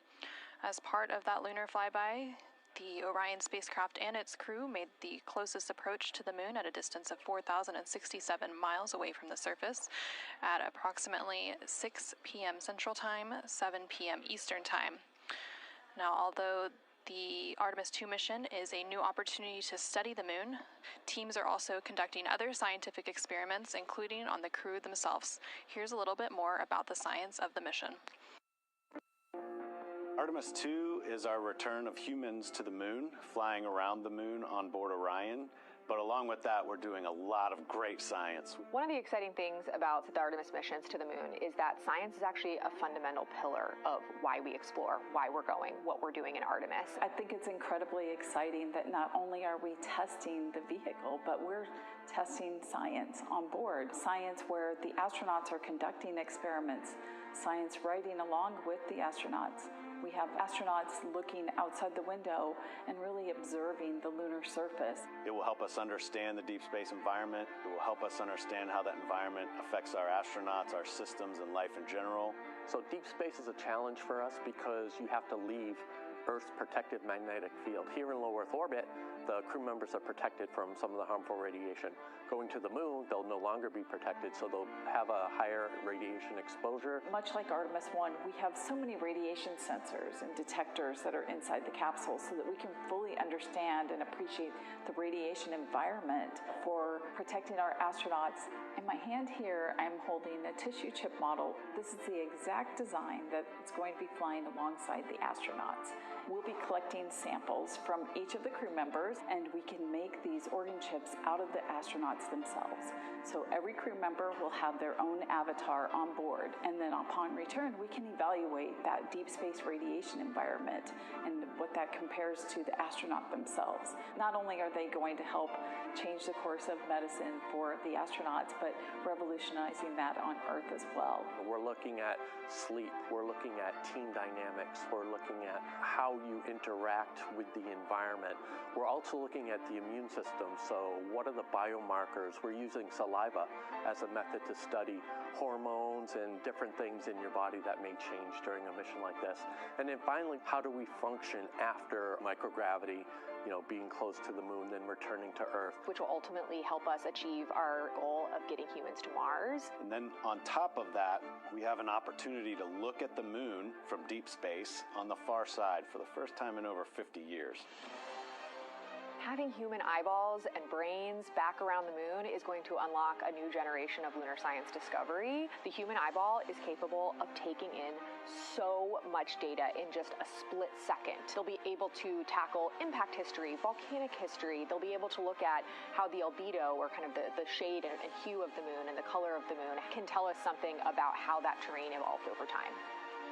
As part of that lunar flyby, the Orion spacecraft and its crew made the closest approach to the moon at a distance of 4,067 miles away from the surface at approximately 6 p.m. Central Time, 7 p.m. Eastern Time. Now, although the Artemis II mission is a new opportunity to study the moon, teams are also conducting other scientific experiments, including on the crew themselves. Here's a little bit more about the science of the mission. Artemis II is our return of humans to the moon, flying around the moon on board Orion. But along with that, we're doing a lot of great science. One of the exciting things about the Artemis missions to the moon is that science is actually a fundamental pillar of why we explore, why we're going, what we're doing in Artemis. I think it's incredibly exciting that not only are we testing the vehicle, but we're testing science on board. Science where the astronauts are conducting experiments, science riding along with the astronauts. We have astronauts looking outside the window and really observing the lunar surface. It will help us understand the deep space environment. It will help us understand how that environment affects our astronauts, our systems, and life in general. So deep space is a challenge for us because you have to leave Earth's protected magnetic field. Here in low Earth orbit, the crew members are protected from some of the harmful radiation. Going to the moon, they'll no longer be protected, so they'll have a higher radiation exposure. Much like Artemis I, we have so many radiation sensors and detectors that are inside the capsule so that we can fully understand and appreciate the radiation environment for protecting our astronauts. In my hand here, I'm holding a tissue chip model. This is the exact design that's going to be flying alongside the astronauts. We'll be collecting samples from each of the crew members, and we can make these organ chips out of the astronauts themselves. So every crew member will have their own avatar on board, and then upon return, we can evaluate that deep space radiation environment and what that compares to the astronaut themselves. Not only are they going to help change the course of medicine for the astronauts, but revolutionizing that on Earth as well. We're looking at sleep, we're looking at team dynamics, we're looking at how you interact with the environment. We're also looking at the immune system, so what are the biomarkers? We're using saliva as a method to study hormones and different things in your body that may change during a mission like this. And then finally, how do we function after microgravity, being close to the moon, then returning to Earth? Which will ultimately help us achieve our goal of getting humans to Mars. And then on top of that, we have an opportunity to look at the moon from deep space on the far side for the first time in over 50 years. Having human eyeballs and brains back around the moon is going to unlock a new generation of lunar science discovery. The human eyeball is capable of taking in so much data in just a split second. They'll be able to tackle impact history, volcanic history. They'll be able to look at how the albedo, or kind of the shade and hue of the moon and the color of the moon, can tell us something about how that terrain evolved over time.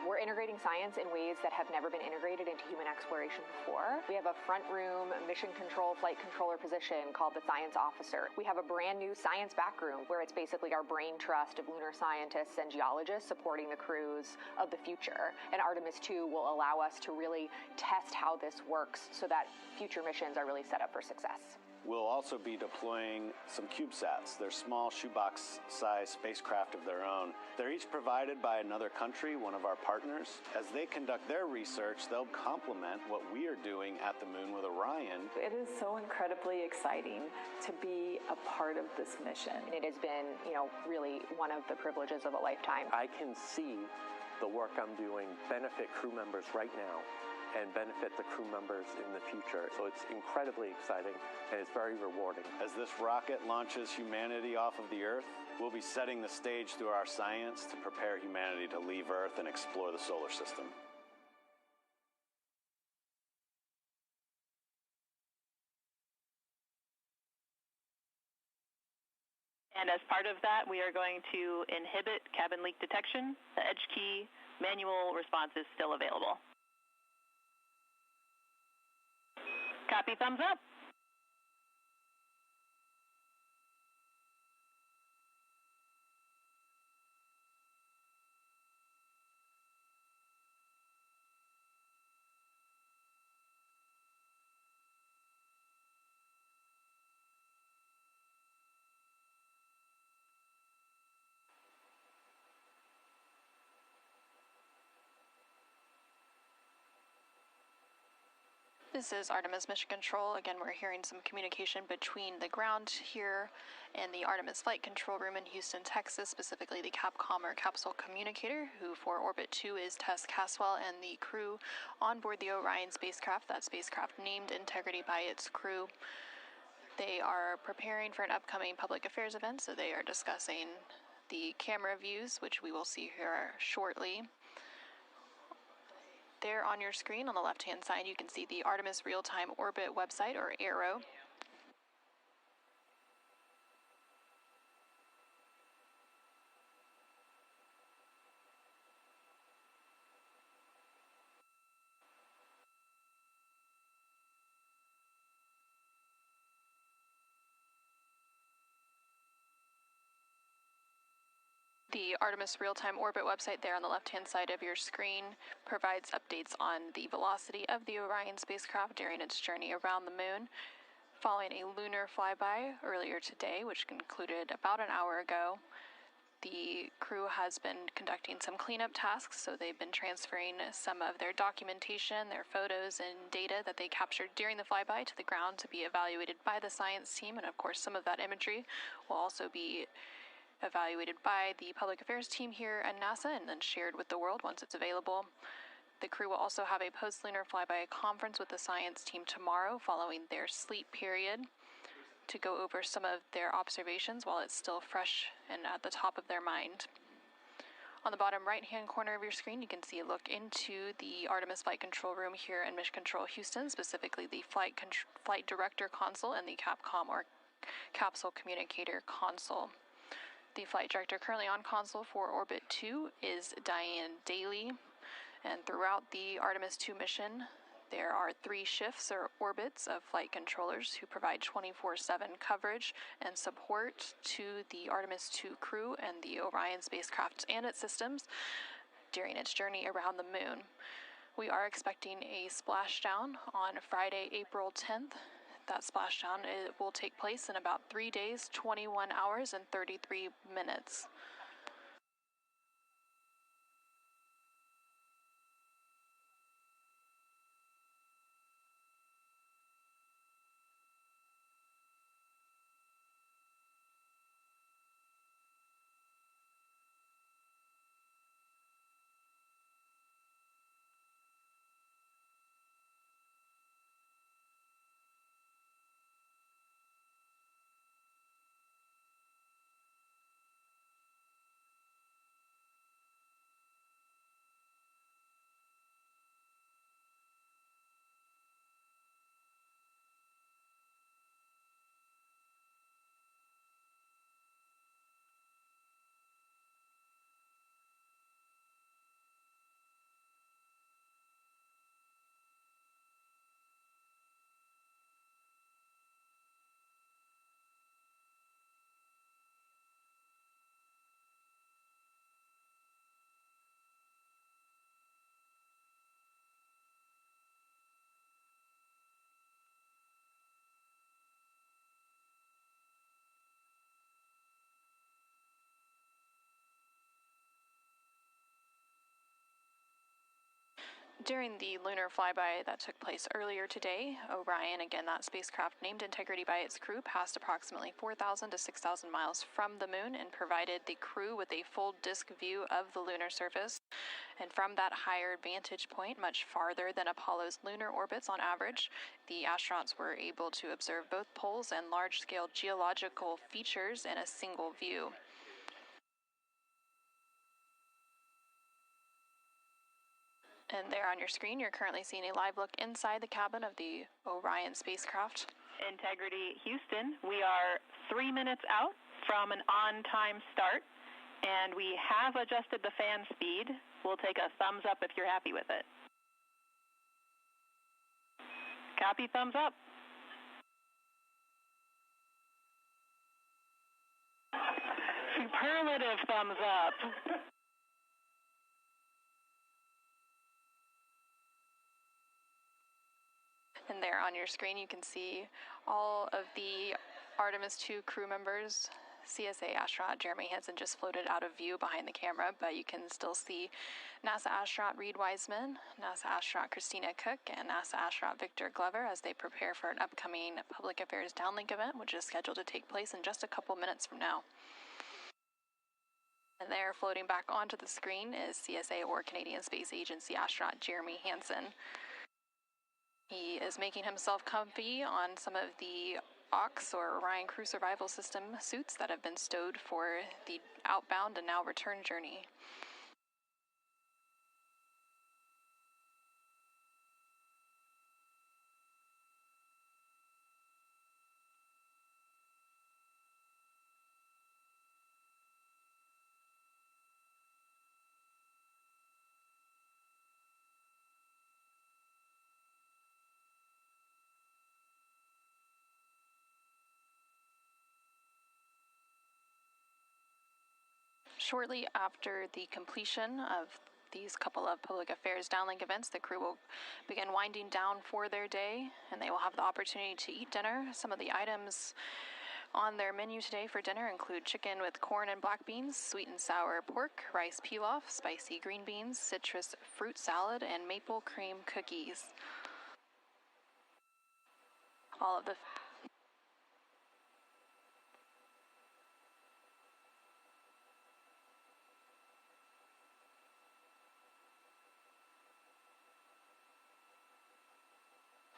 We're integrating science in ways that have never been integrated into human exploration before. We have a front room mission control flight controller position called the Science Officer. We have a brand new science back room where it's basically our brain trust of lunar scientists and geologists supporting the crews of the future. And Artemis II will allow us to really test how this works so that future missions are really set up for success. We'll also be deploying some CubeSats. They're small shoebox-sized spacecraft of their own. They're each provided by another country, one of our partners. As they conduct their research, they'll complement what we are doing at the moon with Orion. It is so incredibly exciting to be a part of this mission. And it has been, really one of the privileges of a lifetime. I can see the work I'm doing benefit crew members right now and benefit the crew members in the future. So it's incredibly exciting and it's very rewarding. As this rocket launches humanity off of the Earth, we'll be setting the stage through our science to prepare humanity to leave Earth and explore the solar system. And as part of that, we are going to inhibit cabin leak detection. The edge key manual response is still available. Copy, thumbs up. This is Artemis Mission Control. Again, we're hearing some communication between the ground here and the Artemis Flight Control Room in Houston, Texas, specifically the Capcom or Capsule Communicator, who for Orbit 2 is Tess Caswell, and the crew on board the Orion spacecraft, that spacecraft named Integrity by its crew. They are preparing for an upcoming public affairs event, so they are discussing the camera views, which we will see here shortly. There on your screen on the left-hand side, you can see the Artemis Real-Time Orbit website, or ARO. The Artemis Real-Time Orbit website there on the left-hand side of your screen provides updates on the velocity of the Orion spacecraft during its journey around the moon. Following a lunar flyby earlier today, which concluded about an hour ago, the crew has been conducting some cleanup tasks, so they've been transferring some of their documentation, their photos, and data that they captured during the flyby to the ground to be evaluated by the science team, and of course some of that imagery will also be evaluated by the public affairs team here at NASA and then shared with the world once it's available. The crew will also have a post-lunar flyby conference with the science team tomorrow following their sleep period to go over some of their observations while it's still fresh and at the top of their mind. On the bottom right-hand corner of your screen, you can see a look into the Artemis Flight Control Room here in Mission Control Houston, specifically the Flight Director Console and the Capcom or Capsule Communicator Console. The flight director currently on console for Orbit 2 is Diane Daly, and throughout the Artemis II mission, there are 3 shifts or orbits of flight controllers who provide 24/7 coverage and support to the Artemis II crew and the Orion spacecraft and its systems during its journey around the moon. We are expecting a splashdown on Friday, April 10th. That splashdown will take place in about 3 days, 21 hours, and 33 minutes. During the lunar flyby that took place earlier today, Orion, again that spacecraft named Integrity by its crew, passed approximately 4,000 to 6,000 miles from the moon and provided the crew with a full disk view of the lunar surface. And from that higher vantage point, much farther than Apollo's lunar orbits on average, the astronauts were able to observe both poles and large-scale geological features in a single view. And there on your screen, you're currently seeing a live look inside the cabin of the Orion spacecraft. Integrity Houston, we are 3 minutes out from an on-time start, and we have adjusted the fan speed. We'll take a thumbs up if you're happy with it. Copy, thumbs up. Superlative thumbs up. And there on your screen, you can see all of the Artemis II crew members. CSA astronaut Jeremy Hansen just floated out of view behind the camera, but you can still see NASA astronaut Reid Wiseman, NASA astronaut Christina Cook, and NASA astronaut Victor Glover as they prepare for an upcoming Public Affairs Downlink event, which is scheduled to take place in just a couple minutes from now. And there, floating back onto the screen, is CSA or Canadian Space Agency astronaut Jeremy Hansen. He is making himself comfy on some of the OX or Orion Crew Survival System suits that have been stowed for the outbound and now return journey. Shortly after the completion of these couple of public affairs downlink events, the crew will begin winding down for their day, and they will have the opportunity to eat dinner. Some of the items on their menu today for dinner include chicken with corn and black beans, sweet and sour pork, rice pilaf, spicy green beans, citrus fruit salad, and maple cream cookies. All of the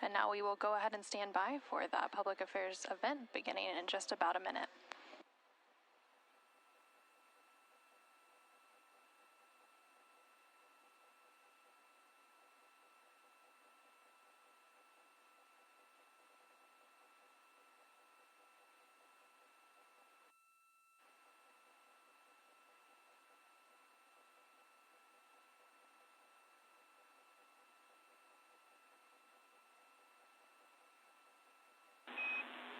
And now we will go ahead and stand by for that public affairs event beginning in just about a minute.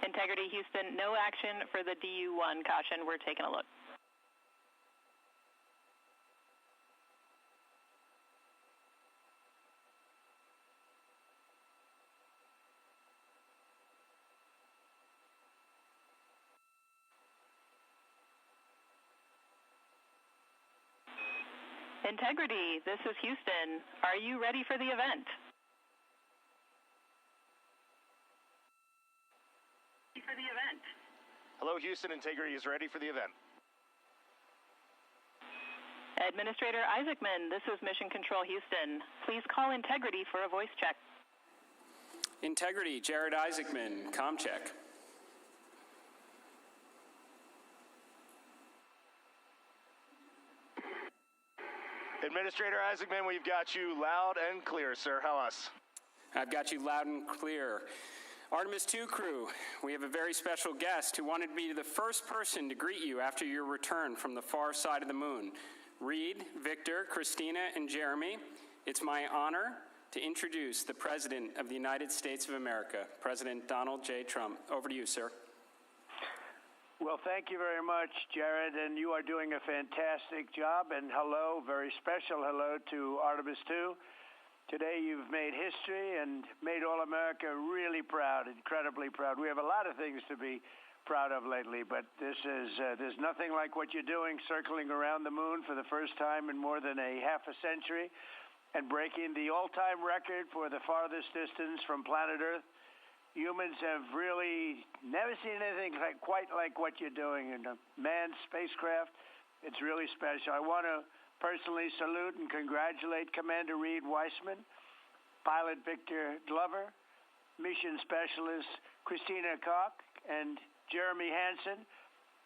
Integrity Houston, no action for the DU-1. Caution, we're taking a look. Integrity, this is Houston. Are you ready for the event? Hello, Houston. Integrity is ready for the event. Administrator Isaacman, this is Mission Control Houston. Please call Integrity for a voice check. Integrity, Jared Isaacman, comm check. Administrator Isaacman, we've got you loud and clear, sir. How us? I've got you loud and clear. Artemis II crew, we have a very special guest who wanted to be the first person to greet you after your return from the far side of the moon. Reid, Victor, Christina, and Jeremy, it's my honor to introduce the President of the United States of America, President Donald J. Trump. Over to you, sir. Well, thank you very much, Jared, and you are doing a fantastic job. And hello, very special hello to Artemis II. Today you've made history and made all America really proud, incredibly proud. We have a lot of things to be proud of lately, but this is there's nothing like what you're doing, circling around the moon for the first time in more than a half a century. and breaking the all-time record for the farthest distance from planet Earth. Humans have really never seen anything quite like what you're doing in a manned spacecraft. It's really special. I want to personally salute and congratulate Commander Reid Wiseman, Pilot Victor Glover, Mission Specialist Christina Koch, and Jeremy Hansen.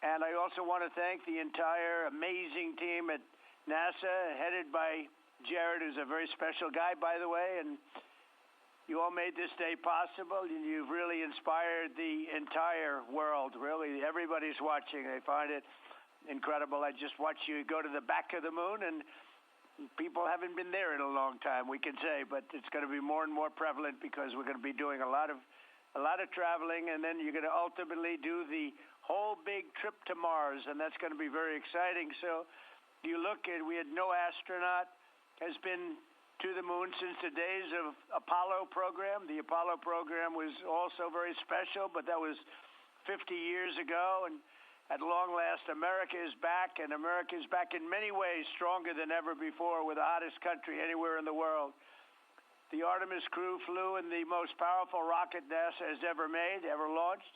And I also want to thank the entire amazing team at NASA, headed by Jared, who's a very special guy, by the way. And you all made this day possible, and you've really inspired the entire world. Really, everybody's watching. They find it incredible. I just watched you go to the back of the moon, and people haven't been there in a long time, we can say, but it's going to be more and more prevalent because we're going to be doing a lot of traveling, and then you're going to ultimately do the whole big trip to Mars, and that's going to be very exciting. So you look at, we had no astronaut has been to the moon since the days of Apollo program. The Apollo program was also very special, but that was 50 years ago, and at long last, America is back, and America is back in many ways stronger than ever before. We're the hottest country anywhere in the world. The Artemis crew flew in the most powerful rocket NASA has ever made, ever launched,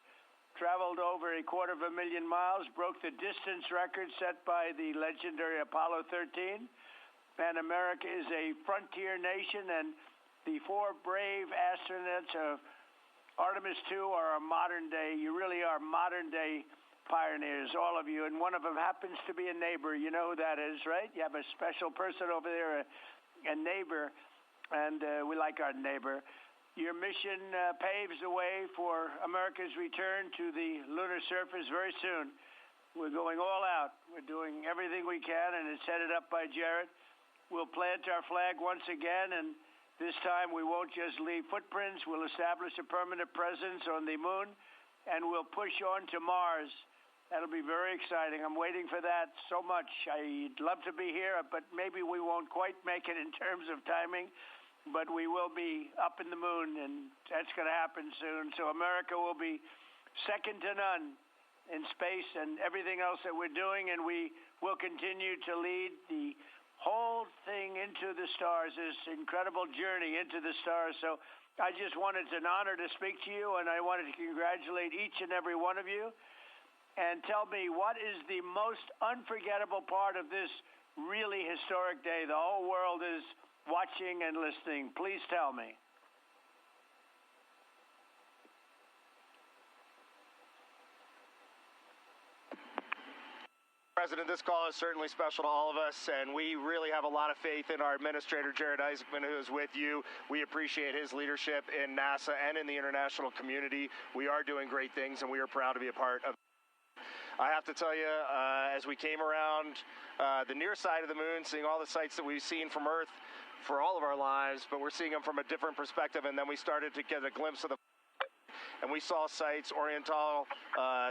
traveled over 250,000 miles, broke the distance record set by the legendary Apollo 13, and America is a frontier nation, and the 4 brave astronauts of Artemis II are a modern day, you really are modern day pioneers, all of you, and one of them happens to be a neighbor. You know who that is, right? You have a special person over there, a neighbor, and we like our neighbor. Your mission paves the way for America's return to the lunar surface very soon. We're going all out. We're doing everything we can, and it's headed up by Jared. We'll plant our flag once again, and this time we won't just leave footprints. We'll establish a permanent presence on the moon, and we'll push on to Mars. That'll be very exciting. I'm waiting for that so much. I'd love to be here, but maybe we won't quite make it in terms of timing, but we will be up in the moon, and that's going to happen soon. So America will be second to none in space and everything else that we're doing, and we will continue to lead the whole thing into the stars, this incredible journey into the stars. So I just wanted, it's an honor to speak to you, and I wanted to congratulate each and every one of you. And tell me, what is the most unforgettable part of this really historic day? The whole world is watching and listening. Please tell me. President, this call is certainly special to all of us, and we really have a lot of faith in our administrator, Jared Isaacman, who is with you. We appreciate his leadership in NASA and in the international community. We are doing great things, and we are proud to be a part of. I have to tell you, as we came around the near side of the moon, seeing all the sights that we've seen from Earth for all of our lives, but we're seeing them from a different perspective, and then we started to get a glimpse of the, and we saw sights, Oriental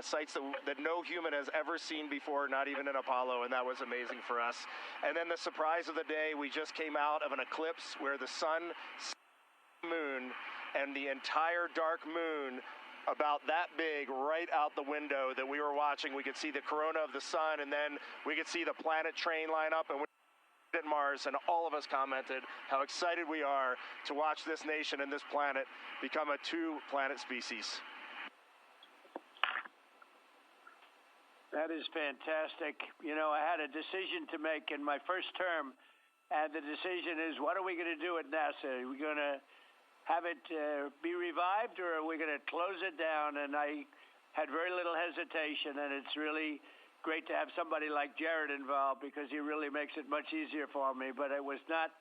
sights that no human has ever seen before, not even in Apollo, and that was amazing for us. And then the surprise of the day, we just came out of an eclipse where the sun, moon, and the entire dark moon about that big right out the window that we were watching. We could see the corona of the sun, and then we could see the planet train line up, and we at Mars, and all of us commented how excited we are to watch this nation and this planet become a 2-planet species. That is fantastic. You know, I had a decision to make in my first term, and the decision is, what are we going to do at NASA? Are we going to have it be revived, or are we going to close it down? And I had very little hesitation, and it's really great to have somebody like Jared involved, because he really makes it much easier for me. But it was not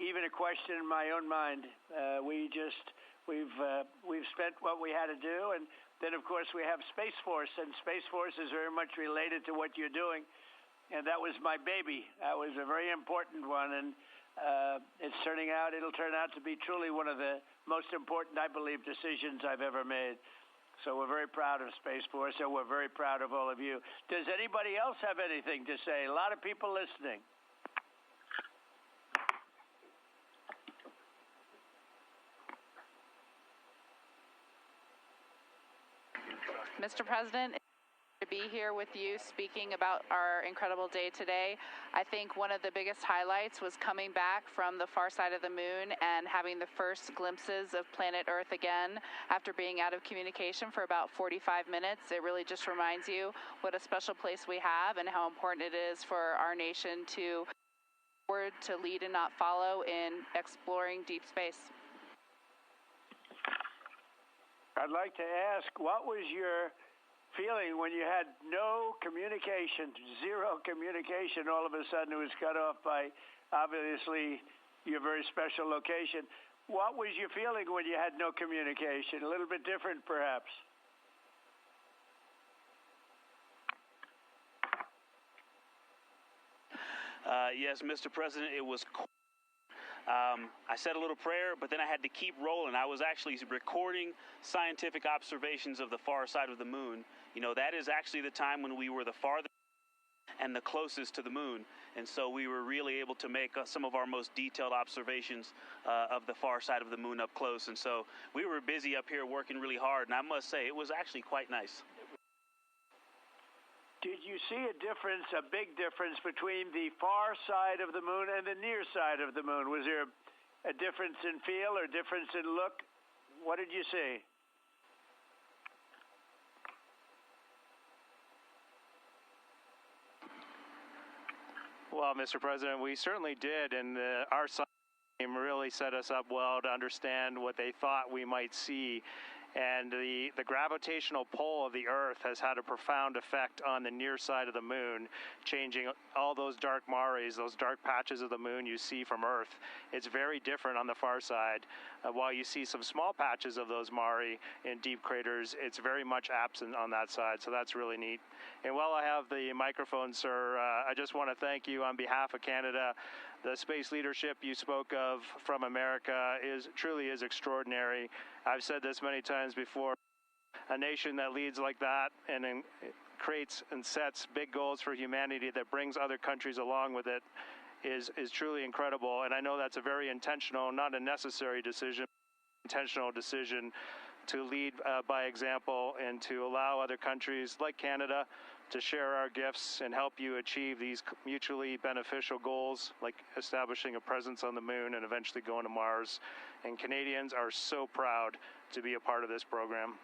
even a question in my own mind. We've spent what we had to do, and then of course we have Space Force, and Space Force is very much related to what you're doing, and that was my baby. That was a very important one, and it'll turn out to be truly one of the most important, I believe, decisions I've ever made. So we're very proud of Space Force, and we're very proud of all of you. Does anybody else have anything to say? A lot of people listening. Mr. President, be here with you speaking about our incredible day today. I think one of the biggest highlights was coming back from the far side of the moon and having the first glimpses of planet Earth again after being out of communication for about 45 minutes. It really just reminds you what a special place we have and how important it is for our nation to lead and not follow in exploring deep space. I'd like to ask, what was your feeling when you had no communication, zero communication, all of a sudden it was cut off by, obviously, your very special location. What was your feeling when you had no communication? A little bit different, perhaps? Yes, Mr. President, it was I said a little prayer, but then I had to keep rolling. I was actually recording scientific observations of the far side of the moon. You know, that is actually the time when we were the farthest and the closest to the moon. And so we were really able to make some of our most detailed observations of the far side of the moon up close. And so we were busy up here working really hard. And I must say, it was actually quite nice. Did you see a difference, a big difference between the far side of the moon and the near side of the moon? Was there a difference in feel or difference in look? What did you see? Well, Mr. President, we certainly did, and our science team really set us up well to understand what they thought we might see. And the gravitational pull of the Earth has had a profound effect on the near side of the moon, changing all those dark mares, those dark patches of the moon you see from Earth. It's very different on the far side. While you see some small patches of those mare in deep craters, it's very much absent on that side, so that's really neat. And while I have the microphone, sir, I just want to thank you on behalf of Canada. The space leadership you spoke of from America truly is extraordinary. I've said this many times before. A nation that leads like that and creates and sets big goals for humanity that brings other countries along with it is truly incredible. And I know that's a very intentional, not a necessary decision, intentional decision to lead by example and to allow other countries like Canada to share our gifts and help you achieve these mutually beneficial goals, like establishing a presence on the moon and eventually going to Mars. And Canadians are so proud to be a part of this program.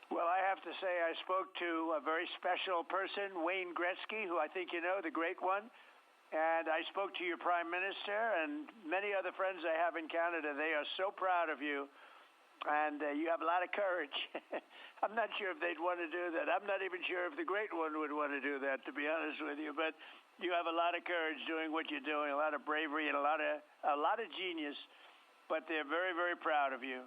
Well, I have to say I spoke to a very special person, Wayne Gretzky, who I think you know, the great one. And I spoke to your Prime Minister and many other friends I have in Canada. They are so proud of you. And you have a lot of courage. I'm not sure if they'd want to do that. I'm not even sure if the great one would want to do that, to be honest with you. But you have a lot of courage doing what you're doing, a lot of bravery and a lot of genius. But they're very, very proud of you.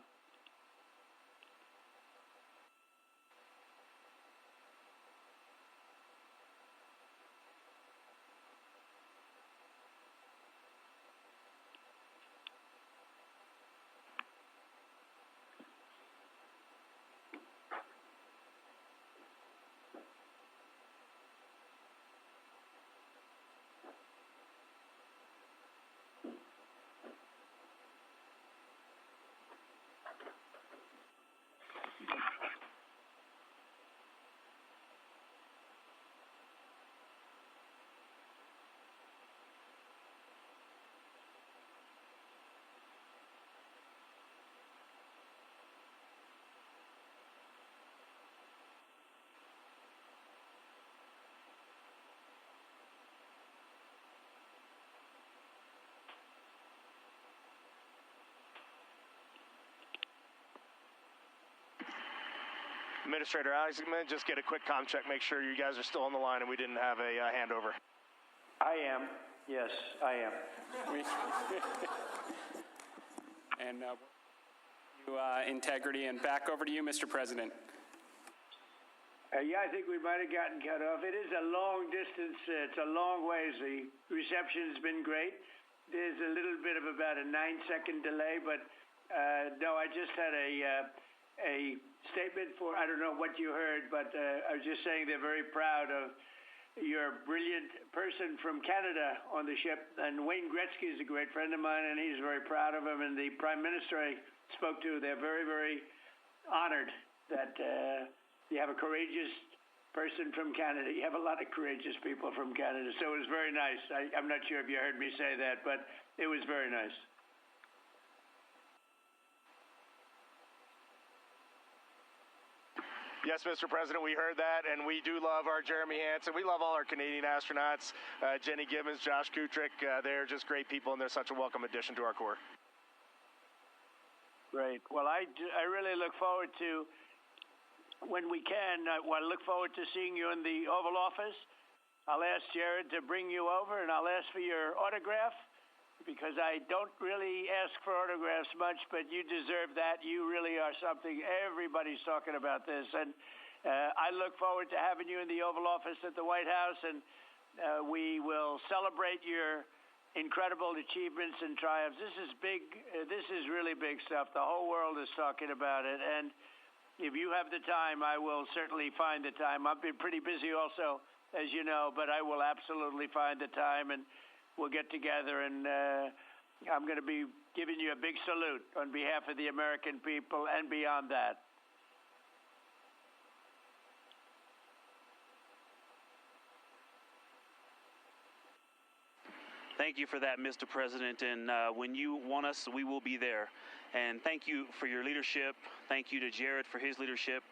Administrator Alex, I'm going to just get a quick comm check, make sure you guys are still on the line and we didn't have a handover. I am. Yes, I am. And integrity, and back over to you, Mr. President. Yeah, I think we might have gotten cut off. It is a long distance. It's a long ways. The reception has been great. There's a little bit of about a 9-second delay, but no, I just had a statement for, I don't know what you heard, but I was just saying they're very proud of your brilliant person from Canada on the ship. And Wayne Gretzky is a great friend of mine, and he's very proud of him. And the Prime Minister I spoke to, they're very, very honored that you have a courageous person from Canada. You have a lot of courageous people from Canada, so it was very nice. I'm not sure if you heard me say that, but it was very nice. Yes, Mr. President, we heard that, and we do love our Jeremy Hansen. We love all our Canadian astronauts, Jenny Gibbons, Josh Kutrick. They're just great people, and they're such a welcome addition to our Corps. Great. Well, I really look forward to, when we can, I look forward to seeing you in the Oval Office. I'll ask Jared to bring you over, and I'll ask for your autograph, because I don't really ask for autographs much, but you deserve that. You really are something. Everybody's talking about this. And I look forward to having you in the Oval Office at the White House, and we will celebrate your incredible achievements and triumphs. This is big. This is really big stuff. The whole world is talking about it. And if you have the time, I will certainly find the time. I've been pretty busy also, as you know, but I will absolutely find the time, and we'll get together, and I'm going to be giving you a big salute on behalf of the American people and beyond that. Thank you for that, Mr. President, and when you want us, we will be there. And thank you for your leadership. Thank you to Jared for his leadership.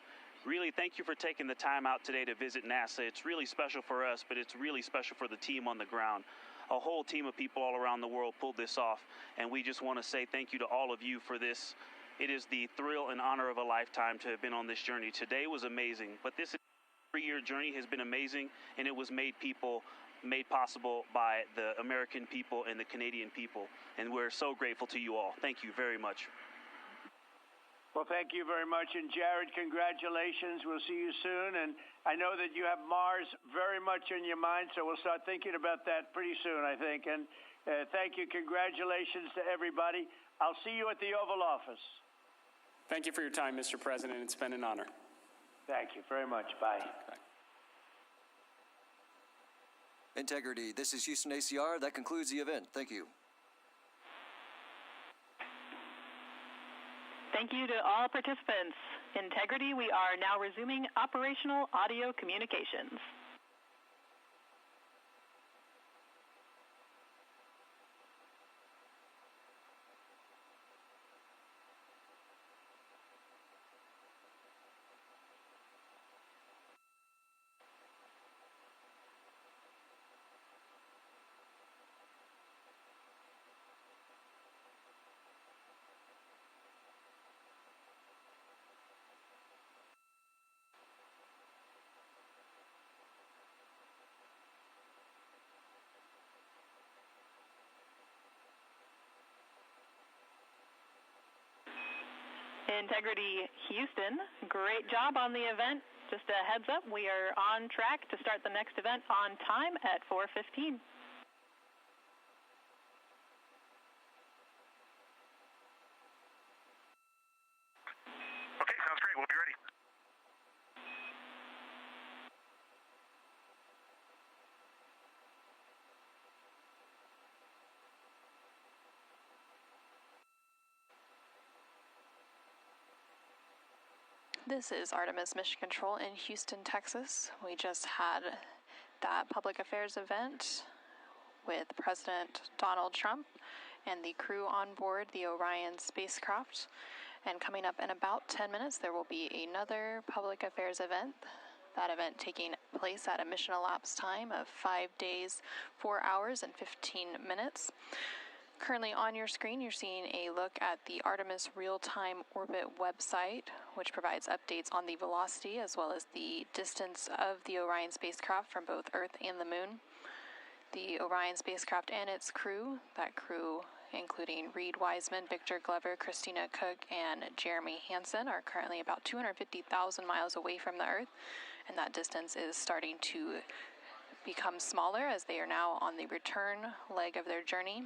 Really, thank you for taking the time out today to visit NASA. It's really special for us, but it's really special for the team on the ground. A whole team of people all around the world pulled this off, and we just want to say thank you to all of you for this. It is the thrill and honor of a lifetime to have been on this journey. Today was amazing, but this 3-year journey has been amazing, and it was made possible by the American people and the Canadian people, and we're so grateful to you all. Thank you very much. Well, thank you very much. And Jared, congratulations. We'll see you soon. And I know that you have Mars very much in your mind, so we'll start thinking about that pretty soon, I think. And thank you. Congratulations to everybody. I'll see you at the Oval Office. Thank you for your time, Mr. President. It's been an honor. Thank you very much. Bye. Bye. Integrity. This is Houston ACR. That concludes the event. Thank you. Thank you to all participants. Integrity, we are now resuming operational audio communications. Integrity Houston, great job on the event. Just a heads up, we are on track to start the next event on time at 4:15. Okay, sounds great. We'll be ready. This is Artemis Mission Control in Houston, Texas. We just had that public affairs event with President Donald Trump and the crew on board the Orion spacecraft. And coming up in about 10 minutes, there will be another public affairs event. That event taking place at a mission elapsed time of 5 days, 4 hours, and 15 minutes. Currently on your screen, you're seeing a look at the Artemis Real-Time Orbit website, which provides updates on the velocity as well as the distance of the Orion spacecraft from both Earth and the Moon. The Orion spacecraft and its crew, that crew including Reid Wiseman, Victor Glover, Christina Cook, and Jeremy Hansen, are currently about 250,000 miles away from the Earth, and that distance is starting to become smaller as they are now on the return leg of their journey.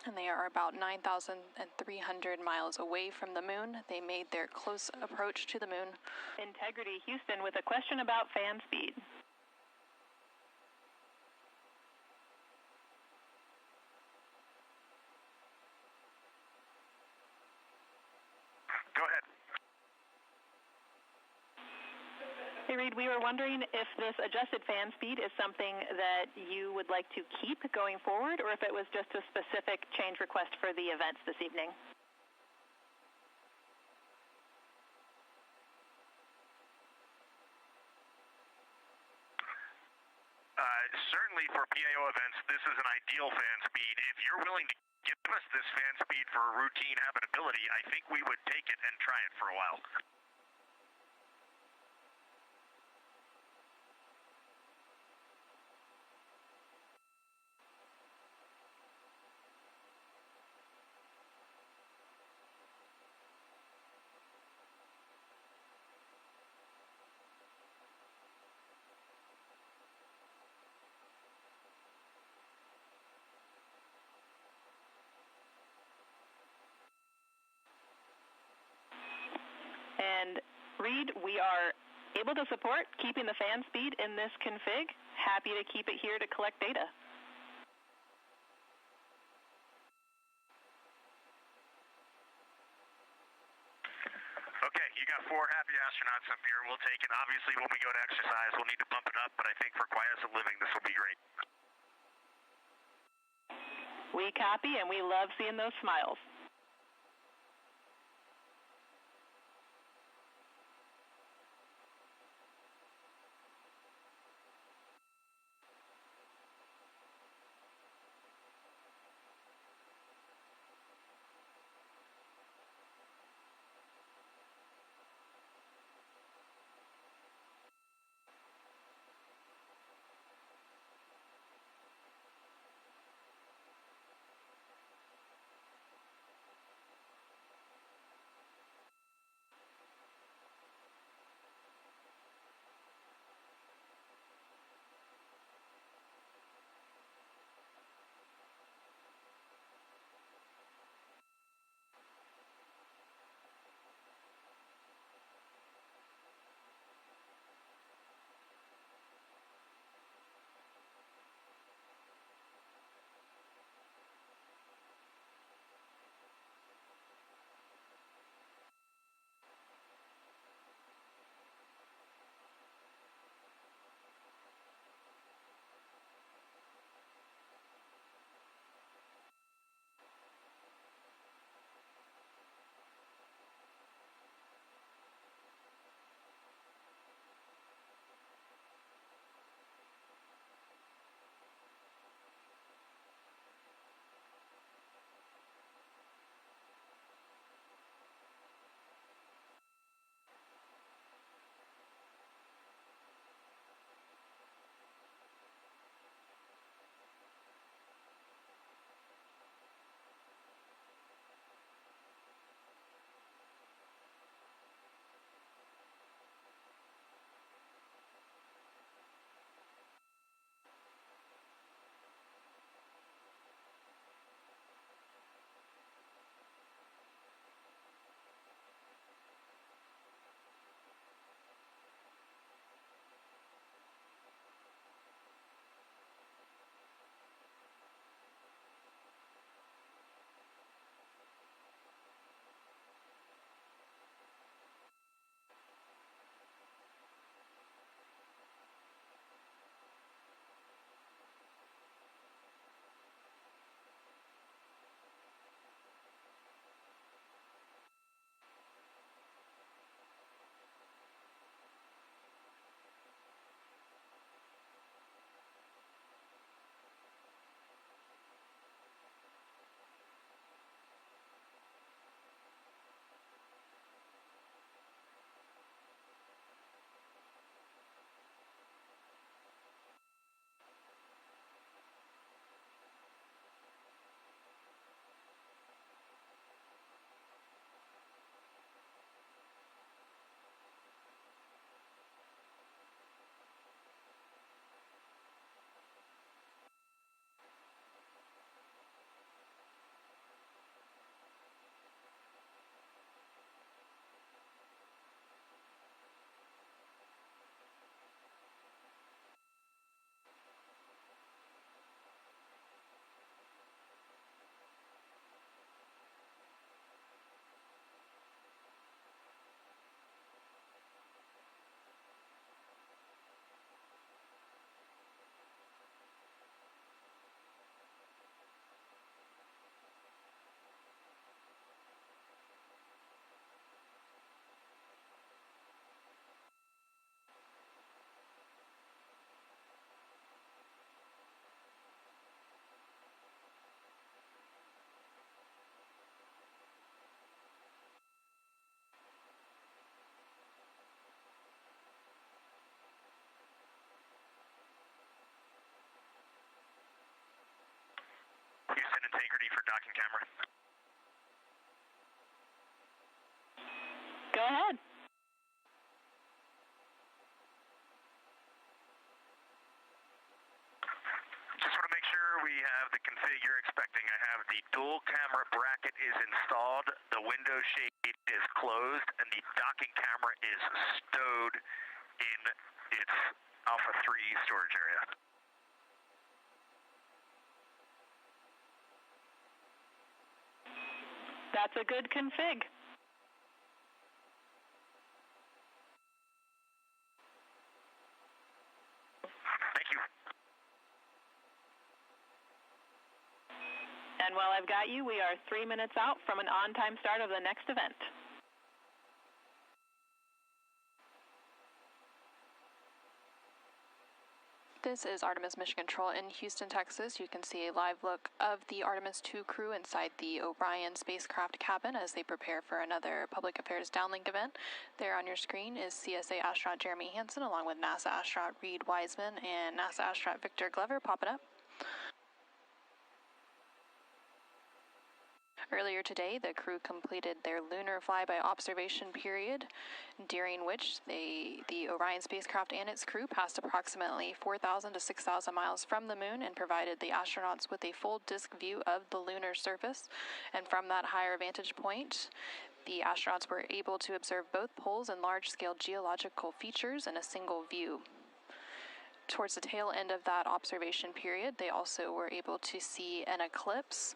And they are about 9,300 miles away from the Moon. They made their close approach to the Moon. Integrity Houston with a question about fan speed. Go ahead. Hey, Reid, we were wondering if this adjusted fan speed is something that you would like to keep going forward, or if it was just a specific change request for the events this evening. Certainly for PAO events, this is an ideal fan speed. If you're willing to give us this fan speed for routine habitability, I think we would take it and try it for a while. And Reid, we are able to support keeping the fan speed in this config. Happy to keep it here to collect data. Okay, you got 4 happy astronauts up here. We'll take it. Obviously, when we go to exercise, we'll need to bump it up, but I think for quiet of living, this will be great. We copy, and we love seeing those smiles. integrity for docking camera. Go ahead. Just want to make sure we have the config you're expecting. I have the dual camera bracket is installed, the window shade is closed, and the docking camera is stowed in its Alpha 3 storage area. That's a good config. Thank you. And while I've got you, we are 3 minutes out from an on-time start of the next event. This is Artemis Mission Control in Houston, Texas. You can see a live look of the Artemis II crew inside the Orion spacecraft cabin as they prepare for another public affairs downlink event. There on your screen is CSA astronaut Jeremy Hansen along with NASA astronaut Reid Wiseman and NASA astronaut Victor Glover popping up. Earlier today, the crew completed their lunar flyby observation period, during which the Orion spacecraft and its crew passed approximately 4,000 to 6,000 miles from the moon and provided the astronauts with a full disk view of the lunar surface. And from that higher vantage point, the astronauts were able to observe both poles and large-scale geological features in a single view. Towards the tail end of that observation period, they also were able to see an eclipse.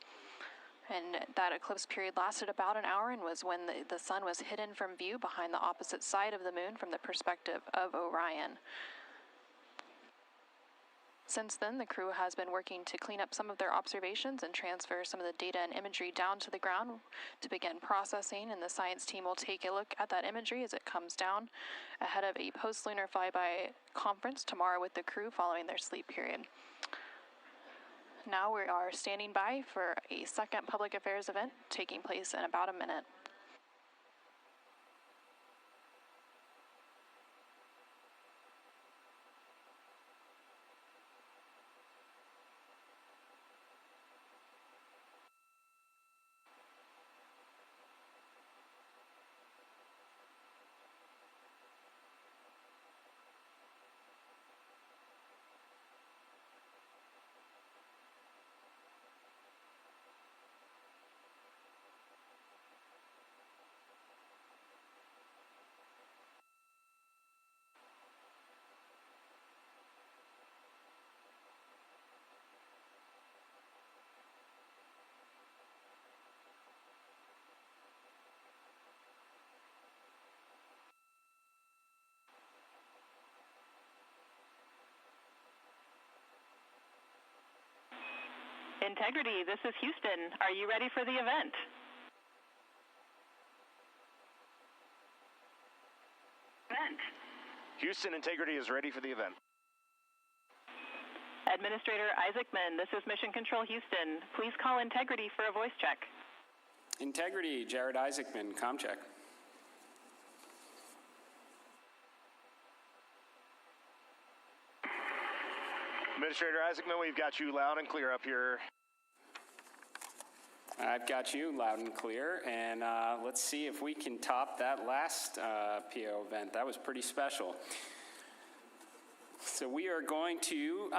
And that eclipse period lasted about an hour and was when the sun was hidden from view behind the opposite side of the moon from the perspective of Orion. Since then, the crew has been working to clean up some of their observations and transfer some of the data and imagery down to the ground to begin processing, and the science team will take a look at that imagery as it comes down ahead of a post-lunar flyby conference tomorrow with the crew following their sleep period. Now we are standing by for a second public affairs event taking place in about a minute. Integrity, this is Houston. Are you ready for the event? Houston, Integrity is ready for the event. Administrator Isaacman, this is Mission Control Houston. Please call Integrity for a voice check. Integrity, Jared Isaacman, comm check. Administrator Isaacman, we've got you loud and clear up here. I've got you loud and clear, and let's see if we can top that last PO event. That was pretty special. So we are going to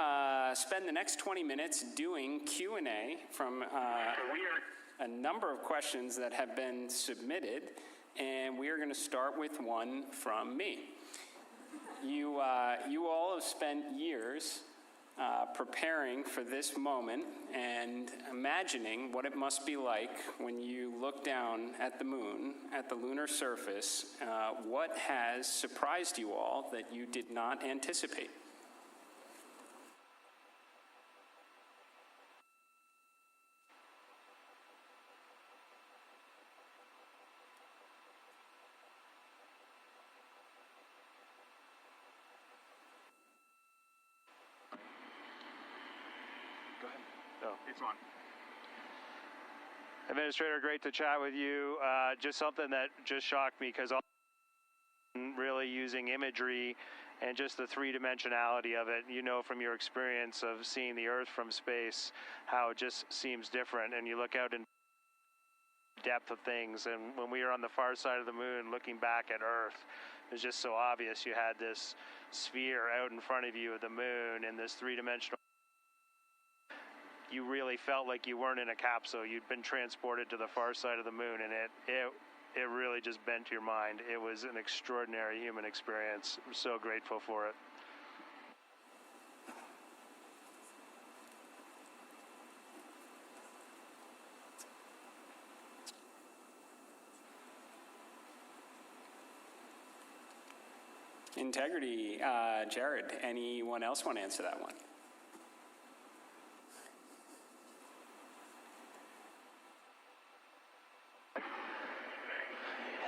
spend the next 20 minutes doing Q&A from a number of questions that have been submitted, and we are going to start with one from me. You all have spent years preparing for this moment and imagining what it must be like when you look down at the moon, at the lunar surface. What has surprised you all that you did not anticipate? It's on. Administrator, great to chat with you. Just something that just shocked me because really using imagery and just the three-dimensionality of it. You know from your experience of seeing the Earth from space how it just seems different, and you look out in depth of things. And when we were on the far side of the moon looking back at Earth, it was just so obvious. You had this sphere out in front of you of the moon and this three-dimensional. You really felt like you weren't in a capsule. You'd been transported to the far side of the moon, and it really just bent your mind. It was an extraordinary human experience. I'm so grateful for it. Integrity, Jared, anyone else want to answer that one?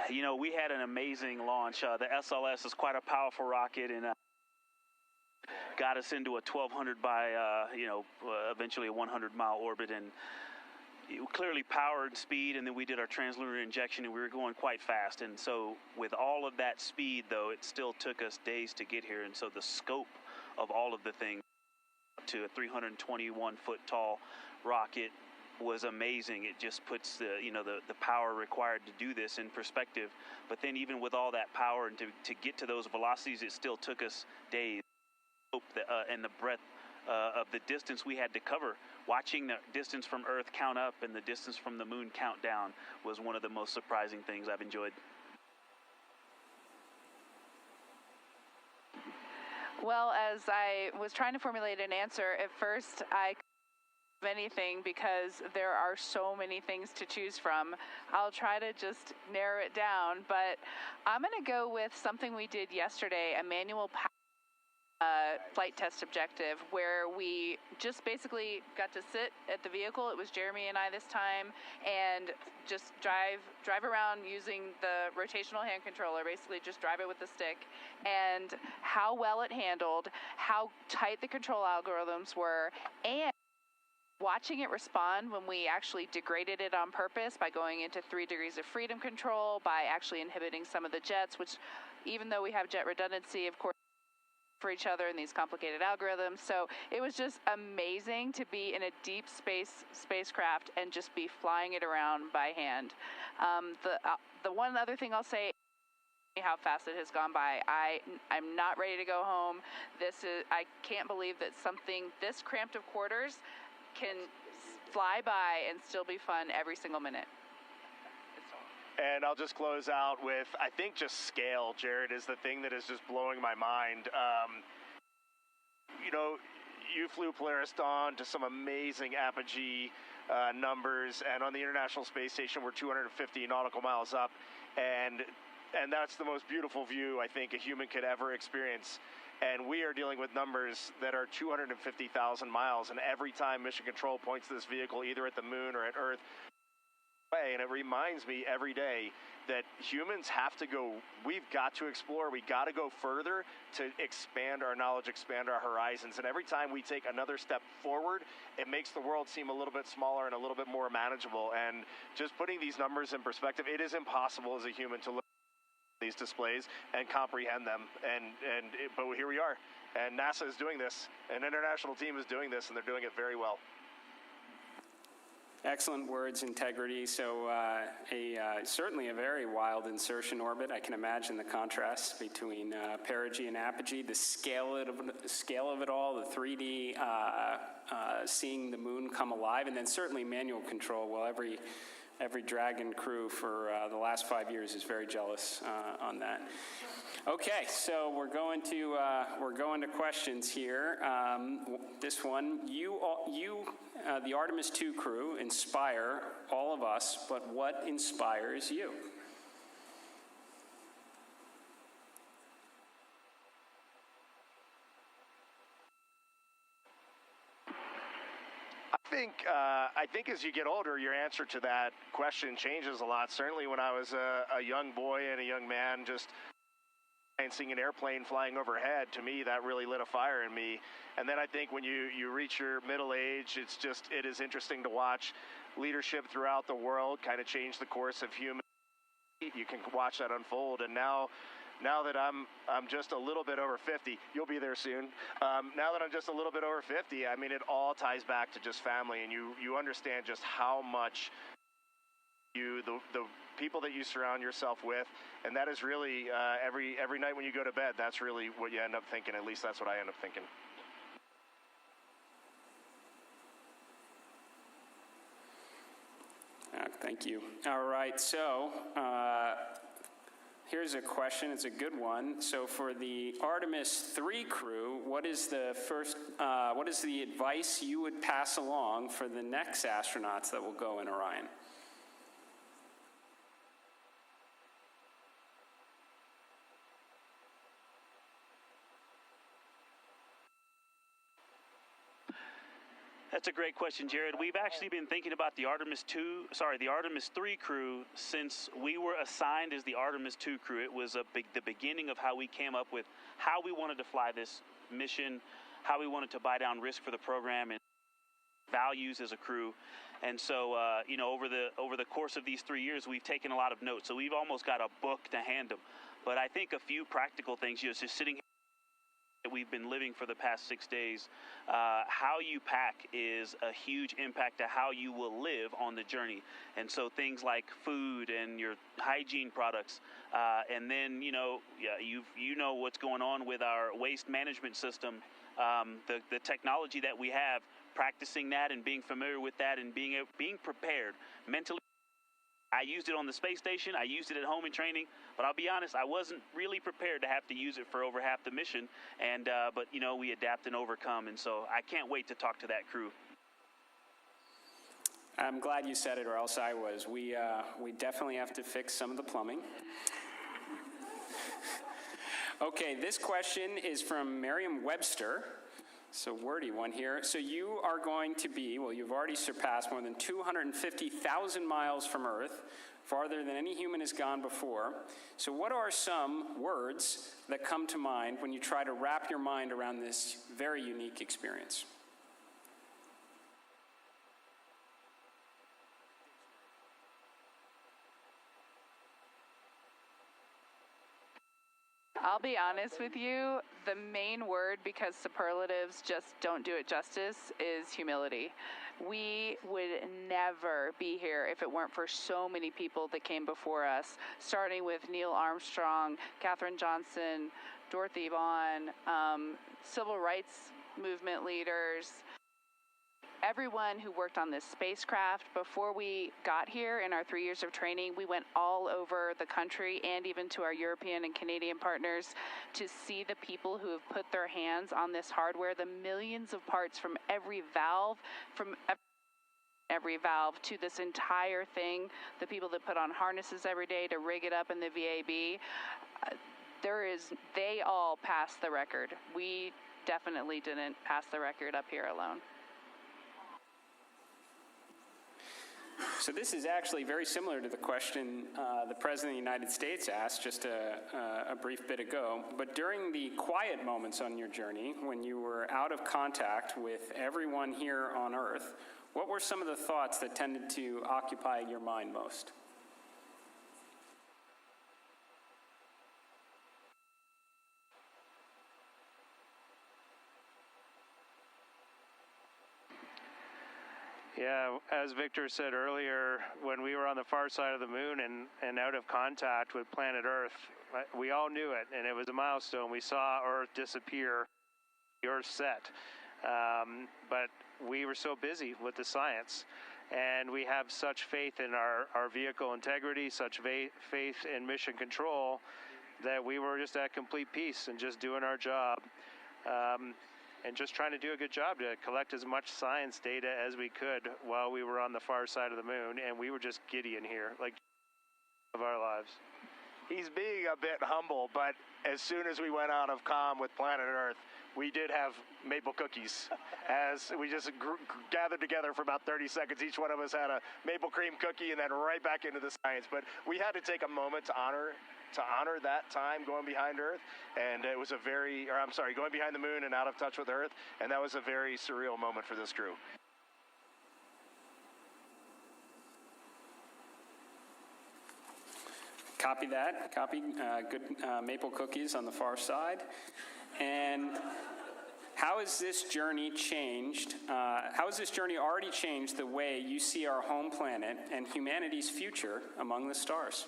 You know, we had an amazing launch. The SLS is quite a powerful rocket, and got us into a 1,200 by, eventually a 100-mile orbit, and clearly power and speed, and then we did our translunar injection, and we were going quite fast. And so with all of that speed, though, it still took us days to get here. And so the scope of all of the things to a 321-foot tall rocket was amazing. It just puts the power required to do this in perspective. But then even with all that power and to get to those velocities, it still took us days. And the breadth of the distance we had to cover. Watching the distance from Earth count up and the distance from the moon count down was one of the most surprising things I've enjoyed. Well, as I was trying to formulate an answer, at first I couldn't think of anything because there are so many things to choose from. I'll try to just narrow it down, but I'm going to go with something we did yesterday, a manual power flight test objective, where we just basically got to sit at the vehicle. It was Jeremy and I this time, and just drive around using the rotational hand controller, basically just drive it with the stick, and how well it handled, how tight the control algorithms were, and watching it respond when we actually degraded it on purpose by going into 3 degrees of freedom control, by actually inhibiting some of the jets, which even though we have jet redundancy, of course, for each other in these complicated algorithms. So it was just amazing to be in a deep spacecraft and just be flying it around by hand. The one other thing I'll say, how fast it has gone by. I'm not ready to go home. I can't believe that something this cramped of quarters can fly by and still be fun every single minute. And I'll just close out with, I think just scale, Jared, is the thing that is just blowing my mind. You flew Polaris Dawn to some amazing apogee numbers, and on the International Space Station, we're 250 nautical miles up, and that's the most beautiful view I think a human could ever experience. And we are dealing with numbers that are 250,000 miles, and every time Mission Control points to this vehicle, either at the moon or at Earth, and it reminds me every day that humans have to go, we've got to explore, we got to go further to expand our knowledge, expand our horizons. And every time we take another step forward, it makes the world seem a little bit smaller and a little bit more manageable. And just putting these numbers in perspective, it is impossible as a human to look at these displays and comprehend them. But here we are, and NASA is doing this, an international team is doing this, and they're doing it very well. Excellent words, Integrity. So certainly a very wild insertion orbit. I can imagine the contrast between perigee and apogee, the scale of it all, the 3D, seeing the moon come alive, and then certainly manual control. Well, every Dragon crew for the last 5 years is very jealous on that. Okay, so we're going to questions here. This one, the Artemis II crew, inspire all of us, but what inspires you? I think as you get older, your answer to that question changes a lot. Certainly when I was a young boy and a young man, just seeing an airplane flying overhead, to me, that really lit a fire in me. And then I think when you reach your middle age, it is interesting to watch leadership throughout the world kind of change the course of human. You can watch that unfold. And now now that I'm just a little bit over 50, you'll be there soon. Now that I'm just a little bit over 50, I mean, it all ties back to just family, and you understand just how much the people that you surround yourself with, and that is really every night when you go to bed, that's really what you end up thinking. At least that's what I end up thinking. Thank you. All right, so here's a question. It's a good one. So for the Artemis III crew, what is the advice you would pass along for the next astronauts that will go in Orion? That's a great question, Jared. We've actually been thinking about the Artemis III crew since we were assigned as the Artemis II crew. It was the beginning of how we came up with how we wanted to fly this mission, how we wanted to buy down risk for the program, and values as a crew. And so, over the course of these 3 years, we've taken a lot of notes. So we've almost got a book to hand them. But I think a few practical things, just sitting here, we've been living for the past 6 days, how you pack is a huge impact to how you will live on the journey. And so things like food and your hygiene products, and then you know what's going on with our waste management system, the technology that we have, practicing that and being familiar with that and being prepared mentally. I used it on the space station. I used it at home in training. But I'll be honest, I wasn't really prepared to have to use it for over half the mission. And but we adapt and overcome. And so I can't wait to talk to that crew. I'm glad you said it, or else I was. We definitely have to fix some of the plumbing. Okay, this question is from Merriam-Webster. So wordy one here. So you are going to be, you've already surpassed more than 250,000 miles from Earth, farther than any human has gone before. So what are some words that come to mind when you try to wrap your mind around this very unique experience? I'll be honest with you, the main word, because superlatives just don't do it justice, is humility. We would never be here if it weren't for so many people that came before us, starting with Neil Armstrong, Katherine Johnson, Dorothy Vaughan, civil rights movement leaders, everyone who worked on this spacecraft. Before we got here in our 3 years of training, we went all over the country and even to our European and Canadian partners to see the people who have put their hands on this hardware, the millions of parts from every valve, to this entire thing, the people that put on harnesses every day to rig it up in the VAB. They all passed the record. We definitely didn't pass the record up here alone. So this is actually very similar to the question the President of the United States asked just a brief bit ago. But during the quiet moments on your journey, when you were out of contact with everyone here on Earth, what were some of the thoughts that tended to occupy your mind most? Yeah, as Victor said earlier, when we were on the far side of the moon and out of contact with planet Earth, we all knew it, and it was a milestone. We saw Earth disappear, the Earth set. But we were so busy with the science, and we have such faith in our vehicle integrity, such faith in mission control, that we were just at complete peace and just doing our job. And just trying to do a good job to collect as much science data as we could while we were on the far side of the moon, and we were just giddy in here, like of our lives. He's being a bit humble, but as soon as we went out of comm with planet Earth, we did have maple cookies. As we just gathered together for about 30 seconds, each one of us had a maple cream cookie, and then right back into the science. But we had to take a moment to honor that time going behind Earth, and it was going behind the moon and out of touch with Earth, and that was a very surreal moment for this crew. Copy that. Copy. Good maple cookies on the far side. And how has this journey changed? How has this journey already changed the way you see our home planet and humanity's future among the stars?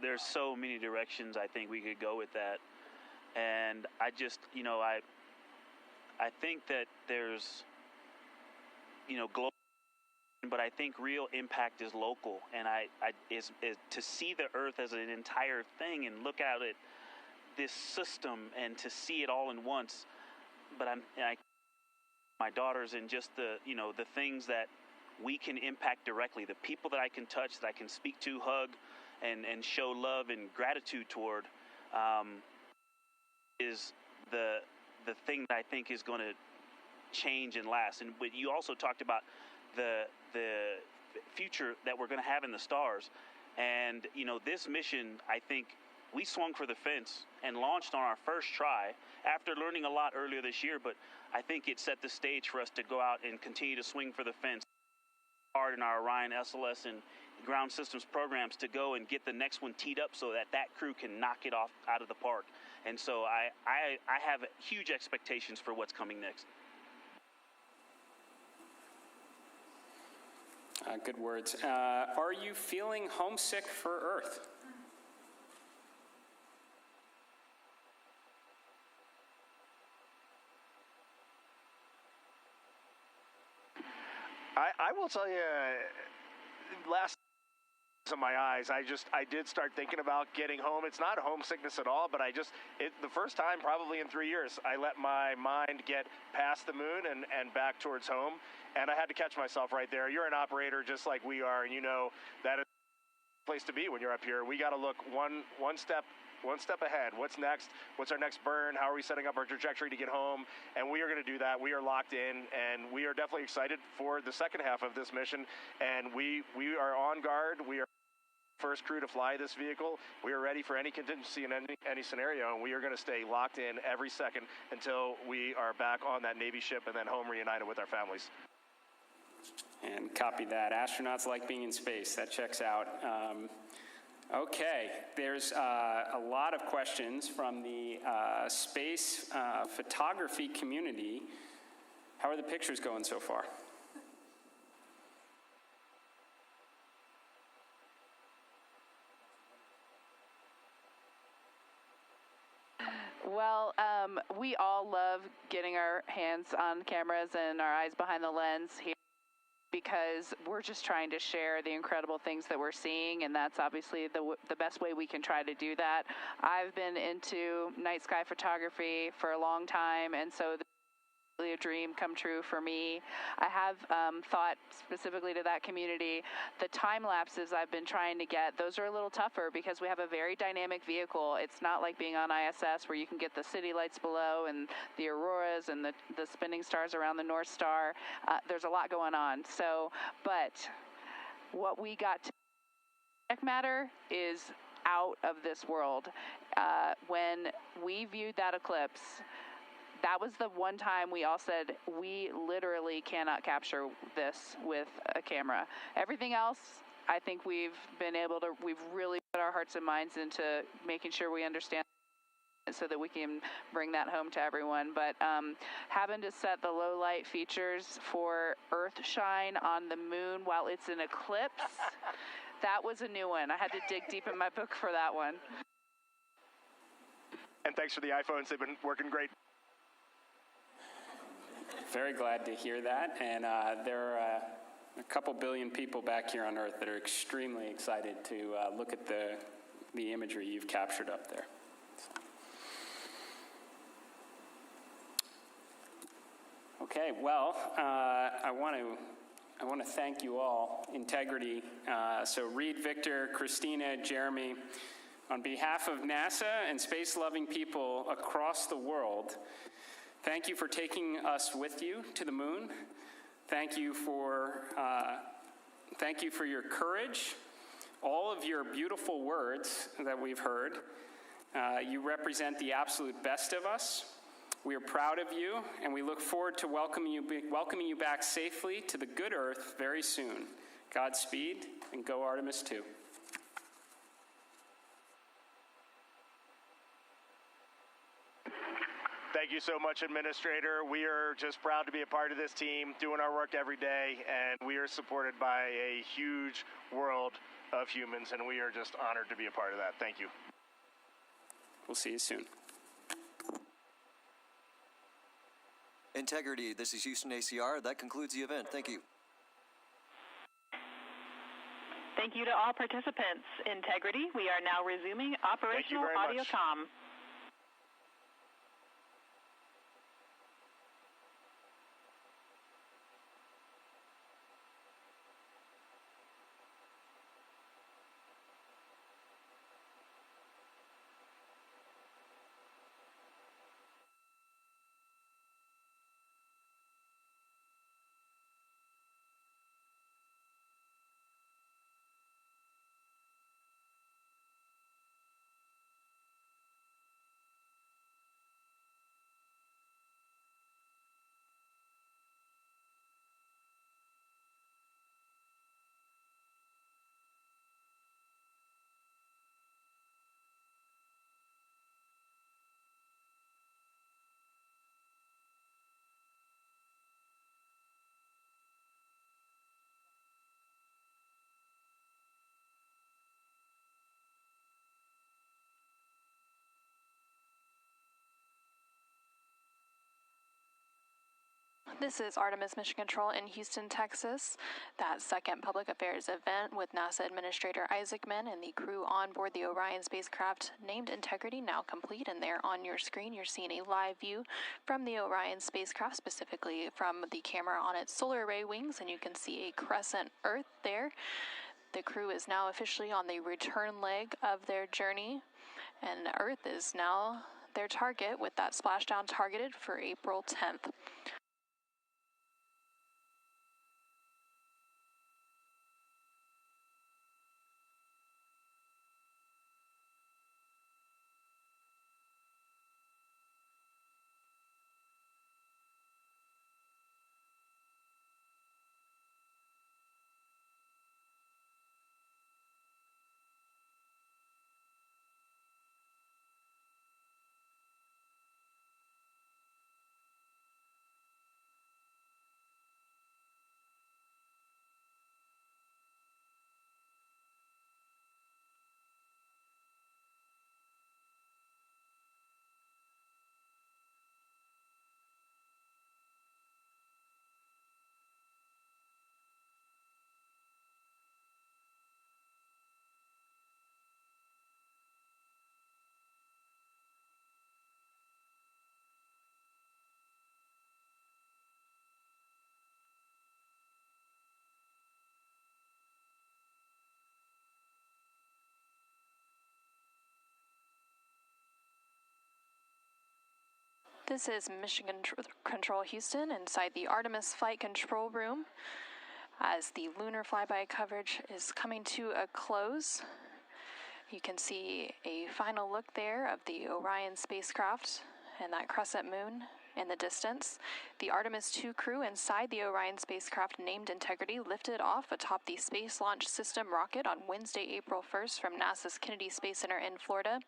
There's so many directions I think we could go with that, and I just, I think that there's, global, but I think real impact is local, and is to see the Earth as an entire thing and look at it, this system, and to see it all in once. But my daughters, and just the things that we can impact directly, the people that I can touch, that I can speak to, hug, and show love and gratitude toward, is the thing that I think is going to change and last. And but you also talked about the future that we're going to have in the stars, and this mission, I think we swung for the fence and launched on our first try after learning a lot earlier this year. But I think it set the stage for us to go out and continue to swing for the fence hard in our Orion SLS and ground systems programs to go and get the next one teed up so that crew can knock it off out of the park. And so I have huge expectations for what's coming next. Good words. Are you feeling homesick for Earth? I will tell you, last in my eyes, I did start thinking about getting home. It's not homesickness at all, but the first time probably in 3 years, I let my mind get past the moon and back towards home, and I had to catch myself right there. You're an operator just like we are, and that is the place to be when you're up here. We got to look one step ahead. What's next? What's our next burn? How are we setting up our trajectory to get home? And we are going to do that. We are locked in, and we are definitely excited for the second half of this mission. And we are on guard. We are first crew to fly this vehicle. We are ready for any contingency in any scenario, and we are going to stay locked in every second until we are back on that Navy ship and then home reunited with our families. And copy that. Astronauts like being in space. That checks out. Okay, there's a lot of questions from the space photography community. How are the pictures going so far? Well, we all love getting our hands on cameras and our eyes behind the lens here, because we're just trying to share the incredible things that we're seeing, and that's obviously the best way we can try to do that. I've been into night sky photography for a long time, and so this is really a dream come true for me. I have thought specifically to that community, the time lapses I've been trying to get, those are a little tougher because we have a very dynamic vehicle. It's not like being on ISS where you can get the city lights below and the auroras and the spinning stars around the North Star. There's a lot going on. So, but what we got to matter is out of this world. When we viewed that eclipse, that was the one time we all said, we literally cannot capture this with a camera. Everything else, I think we've really put our hearts and minds into making sure we understand so that we can bring that home to everyone. But having to set the low light features for Earthshine on the moon while it's in eclipse, that was a new one. I had to dig deep in my book for that one. And thanks for the iPhones. They've been working great. Very glad to hear that, and there are a couple billion people back here on Earth that are extremely excited to look at the imagery you've captured up there. So. Okay, well, I want to thank you all. Integrity. So Reid, Victor, Christina, Jeremy, on behalf of NASA and space-loving people across the world, thank you for taking us with you to the moon. Thank you for your courage, all of your beautiful words that we've heard. You represent the absolute best of us. We are proud of you, and we look forward to welcoming you back safely to the good Earth very soon. Godspeed, and go Artemis II. Thank you so much, Administrator. We are just proud to be a part of this team, doing our work every day, and we are supported by a huge world of humans, and we are just honored to be a part of that. Thank you. We'll see you soon. Integrity, this is Houston ACR. That concludes the event. Thank you. Thank you to all participants. Integrity, we are now resuming operational audio comm. This is Artemis Mission Control in Houston, Texas. That second public affairs event with NASA Administrator Isaacman and the crew on board the Orion spacecraft named Integrity now complete, and there on your screen you're seeing a live view from the Orion spacecraft, specifically from the camera on its solar array wings, and you can see a crescent Earth there. The crew is now officially on the return leg of their journey, and Earth is now their target, with that splashdown targeted for April 10th. This is Mission Control Houston inside the Artemis Flight Control Room as the lunar flyby coverage is coming to a close. You can see a final look there of the Orion spacecraft and that crescent moon in the distance. The Artemis II crew inside the Orion spacecraft named Integrity lifted off atop the Space Launch System rocket on Wednesday, April 1st from NASA's Kennedy Space Center in Florida.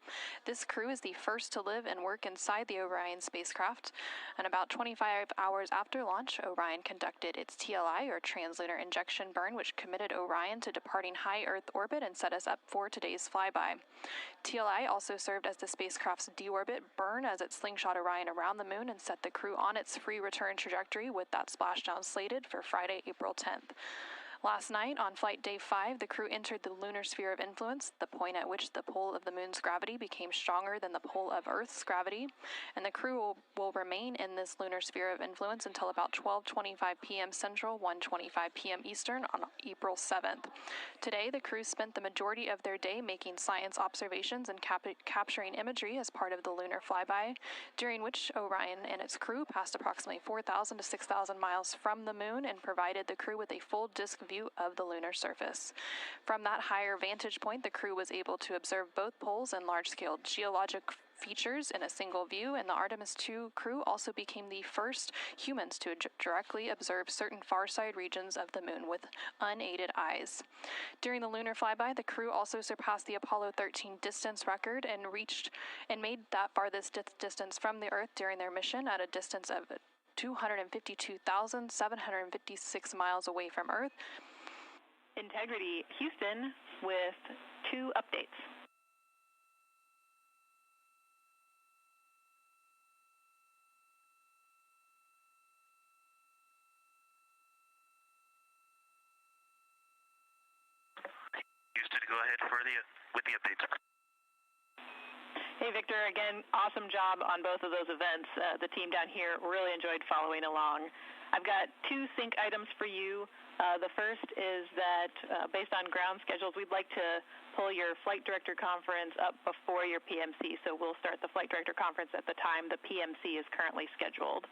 This crew is the first to live and work inside the Orion spacecraft, and about 25 hours after launch, Orion conducted its TLI, or translunar injection burn, which committed Orion to departing high Earth orbit and set us up for today's flyby. TLI also served as the spacecraft's deorbit burn as it slingshot Orion around the moon and set the crew on its free return trajectory, with that splashdown slated for Friday, April 10th. Last night, on flight day 5, the crew entered the lunar sphere of influence, the point at which the pull of the moon's gravity became stronger than the pull of Earth's gravity, and the crew will remain in this lunar sphere of influence until about 12:25 p.m. Central, 1:25 p.m. Eastern on April 7th. Today, the crew spent the majority of their day making science observations and capturing imagery as part of the lunar flyby, during which Orion and its crew passed approximately 4,000 to 6,000 miles from the moon and provided the crew with a full disk view view of the lunar surface. From that higher vantage point, the crew was able to observe both poles and large-scale geologic features in a single view, and the Artemis II crew also became the first humans to directly observe certain far-side regions of the moon with unaided eyes. During the lunar flyby, the crew also surpassed the Apollo 13 distance record and made that farthest distance from the Earth during their mission at a distance of 252,756 miles away from Earth. Integrity Houston with 2 updates. Houston, go ahead with the updates. Hey, Victor, again, awesome job on both of those events. The team down here really enjoyed following along. I've got 2 sync items for you. The first is that based on ground schedules, we'd like to pull your flight director conference up before your PMC, so we'll start the flight director conference at the time the PMC is currently scheduled.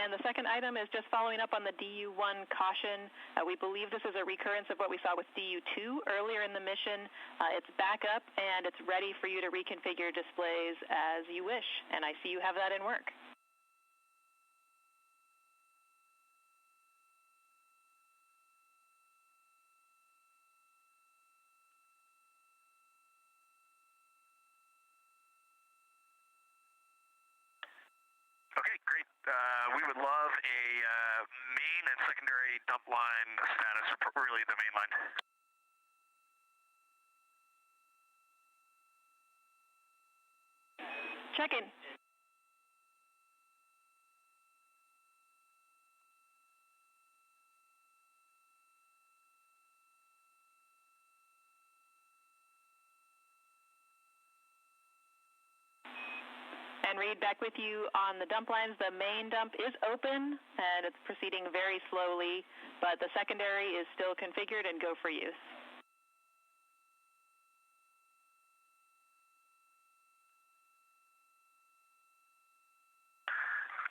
And the second item is just following up on the DU-1 caution. We believe this is a recurrence of what we saw with DU-2 earlier in the mission. It's back up, and it's ready for you to reconfigure displays as you wish. And I see you have that in work. Okay, great. We would love a main and secondary dump line status, or really the main line. Check in. And Reid, back with you on the dump lines. The main dump is open, and it's proceeding very slowly, but the secondary is still configured and go for use.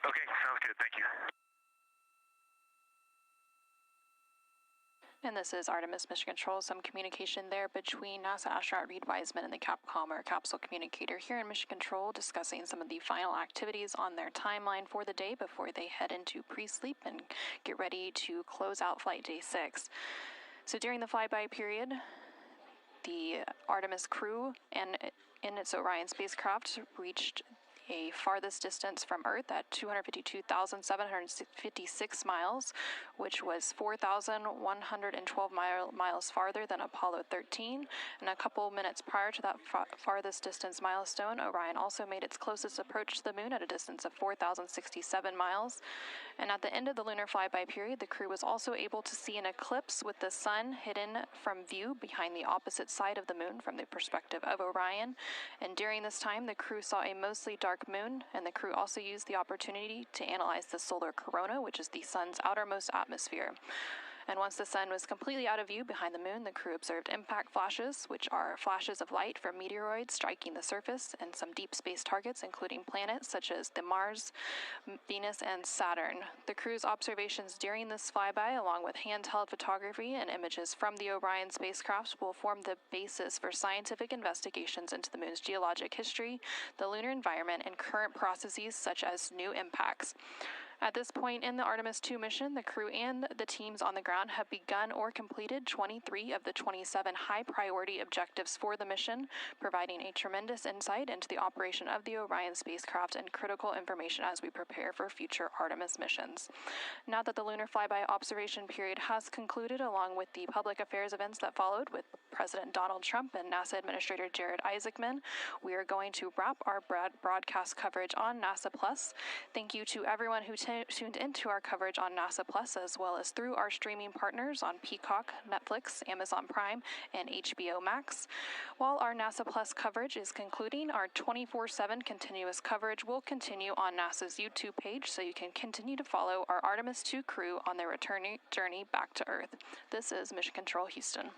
Okay, sounds good. Thank you. And this is Artemis Mission Control. Some communication there between NASA astronaut Reid Wiseman and the Capcom, or capsule communicator, here in Mission Control, discussing some of the final activities on their timeline for the day before they head into pre-sleep and get ready to close out Flight Day 6. So during the flyby period, the Artemis crew and in its Orion spacecraft reached a farthest distance from Earth at 252,756 miles, which was 4,112 miles farther than Apollo 13. And a couple minutes prior to that farthest distance milestone, Orion also made its closest approach to the moon at a distance of 4,067 miles. And at the end of the lunar flyby period, the crew was also able to see an eclipse with the sun hidden from view behind the opposite side of the moon from the perspective of Orion. And during this time, the crew saw a mostly dark moon, and the crew also used the opportunity to analyze the solar corona, which is the sun's outermost atmosphere. And once the sun was completely out of view behind the moon, the crew observed impact flashes, which are flashes of light from meteoroids striking the surface, and some deep space targets, including planets such as the Mars, Venus, and Saturn. The crew's observations during this flyby, along with handheld photography and images from the Orion spacecraft, will form the basis for scientific investigations into the moon's geologic history, the lunar environment, and current processes such as new impacts. At this point in the Artemis II mission, the crew and the teams on the ground have begun or completed 23 of the 27 high-priority objectives for the mission, providing a tremendous insight into the operation of the Orion spacecraft and critical information as we prepare for future Artemis missions. Now that the lunar flyby observation period has concluded, along with the public affairs events that followed with President Donald Trump and NASA Administrator Jared Isaacman, we are going to wrap our broadcast coverage on NASA Plus. Thank you to everyone who tuned into our coverage on NASA Plus, as well as through our streaming partners on Peacock, Netflix, Amazon Prime, and HBO Max. While our NASA Plus coverage is concluding, our 24/7 continuous coverage will continue on NASA's YouTube page, so you can continue to follow our Artemis II crew on their return journey back to Earth. This is Mission Control Houston.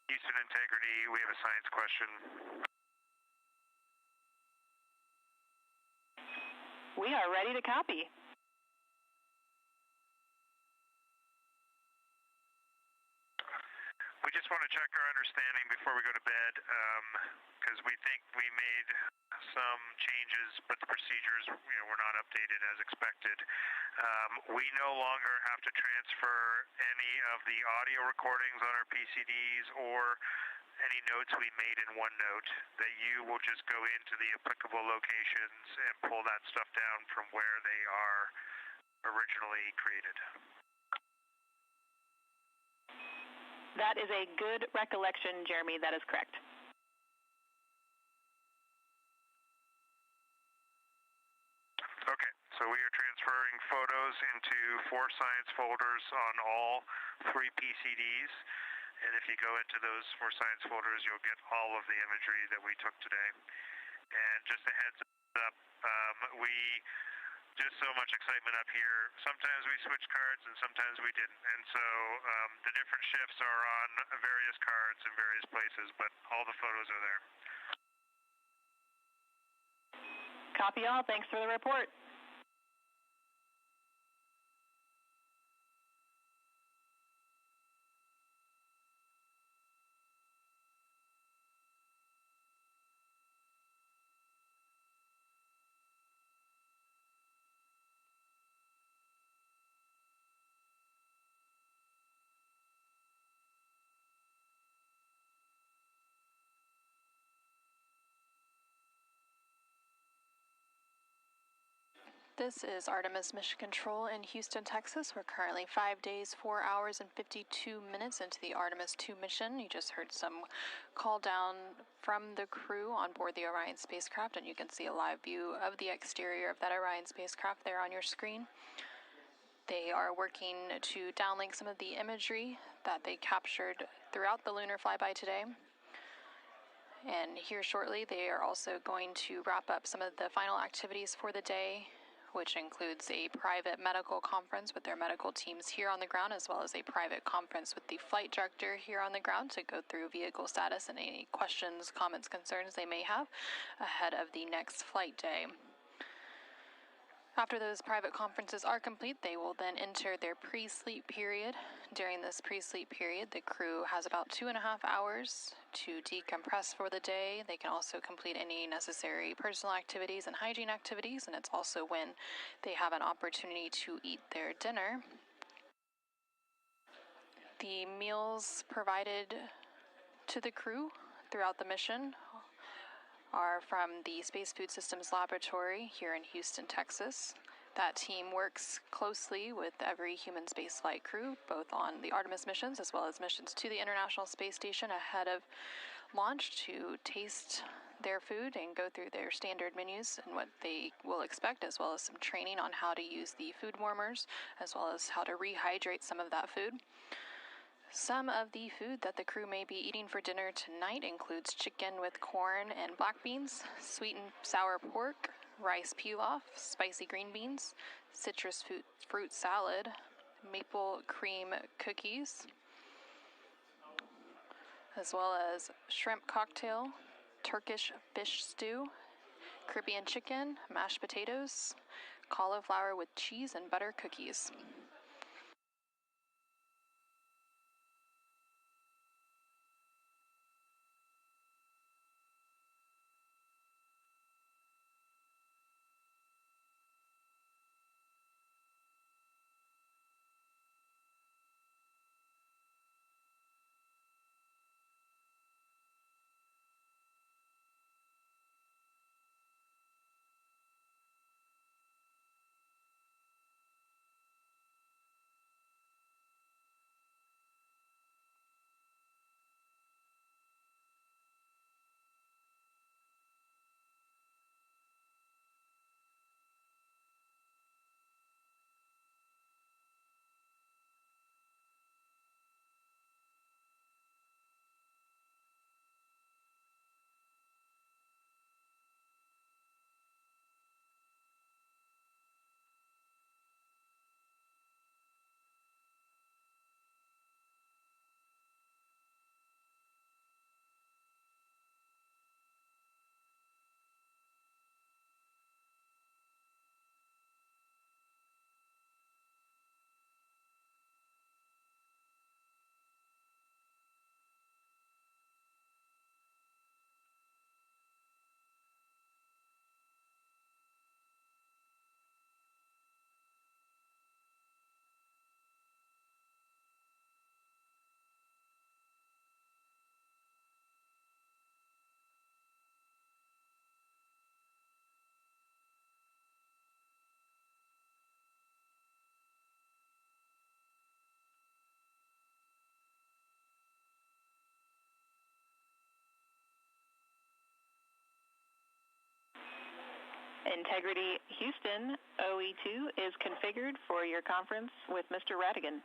Houston Integrity, we have a science question. We are ready to copy. We just want to check our understanding before we go to bed, because we think we made some changes, but the procedures, were not updated as expected. We no longer have to transfer any of the audio recordings on our PCDs or any notes we made in OneNote, that you will just go into the applicable locations and pull that stuff down from where they are originally created. That is a good recollection, Jeremy. That is correct. Okay, so we are transferring photos into 4 science folders on all 3 PCDs. And if you go into those 4 science folders, you'll get all of the imagery that we took today. And just a heads up, just so much excitement up here. Sometimes we switch cards and sometimes we didn't. And so the different shifts are on various cards in various places, but all the photos are there. Copy all. Thanks for the report. This is Artemis Mission Control in Houston, Texas. We're currently 5 days, 4 hours, and 52 minutes into the Artemis II mission. You just heard some call down from the crew on board the Orion spacecraft, and you can see a live view of the exterior of that Orion spacecraft there on your screen. They are working to downlink some of the imagery that they captured throughout the lunar flyby today. And here shortly, they are also going to wrap up some of the final activities for the day, which includes a private medical conference with their medical teams here on the ground, as well as a private conference with the flight director here on the ground to go through vehicle status and any questions, comments, concerns they may have ahead of the next flight day. After those private conferences are complete, they will then enter their pre-sleep period. During this pre-sleep period, the crew has about 2.5 hours to decompress for the day. They can also complete any necessary personal activities and hygiene activities, and it's also when they have an opportunity to eat their dinner. The meals provided to the crew throughout the mission are from the Space Food Systems Laboratory here in Houston, Texas. That team works closely with every human spaceflight crew, both on the Artemis missions as well as missions to the International Space Station ahead of launch, to taste their food and go through their standard menus and what they will expect, as well as some training on how to use the food warmers, as well as how to rehydrate some of that food. Some of the food that the crew may be eating for dinner tonight includes chicken with corn and black beans, sweet and sour pork, rice pilaf, spicy green beans, citrus fruit salad, maple cream cookies, as well as shrimp cocktail, Turkish fish stew, Caribbean chicken, mashed potatoes, cauliflower with cheese and butter cookies. Integrity Houston, OE2 is configured for your conference with Mr. Radigan.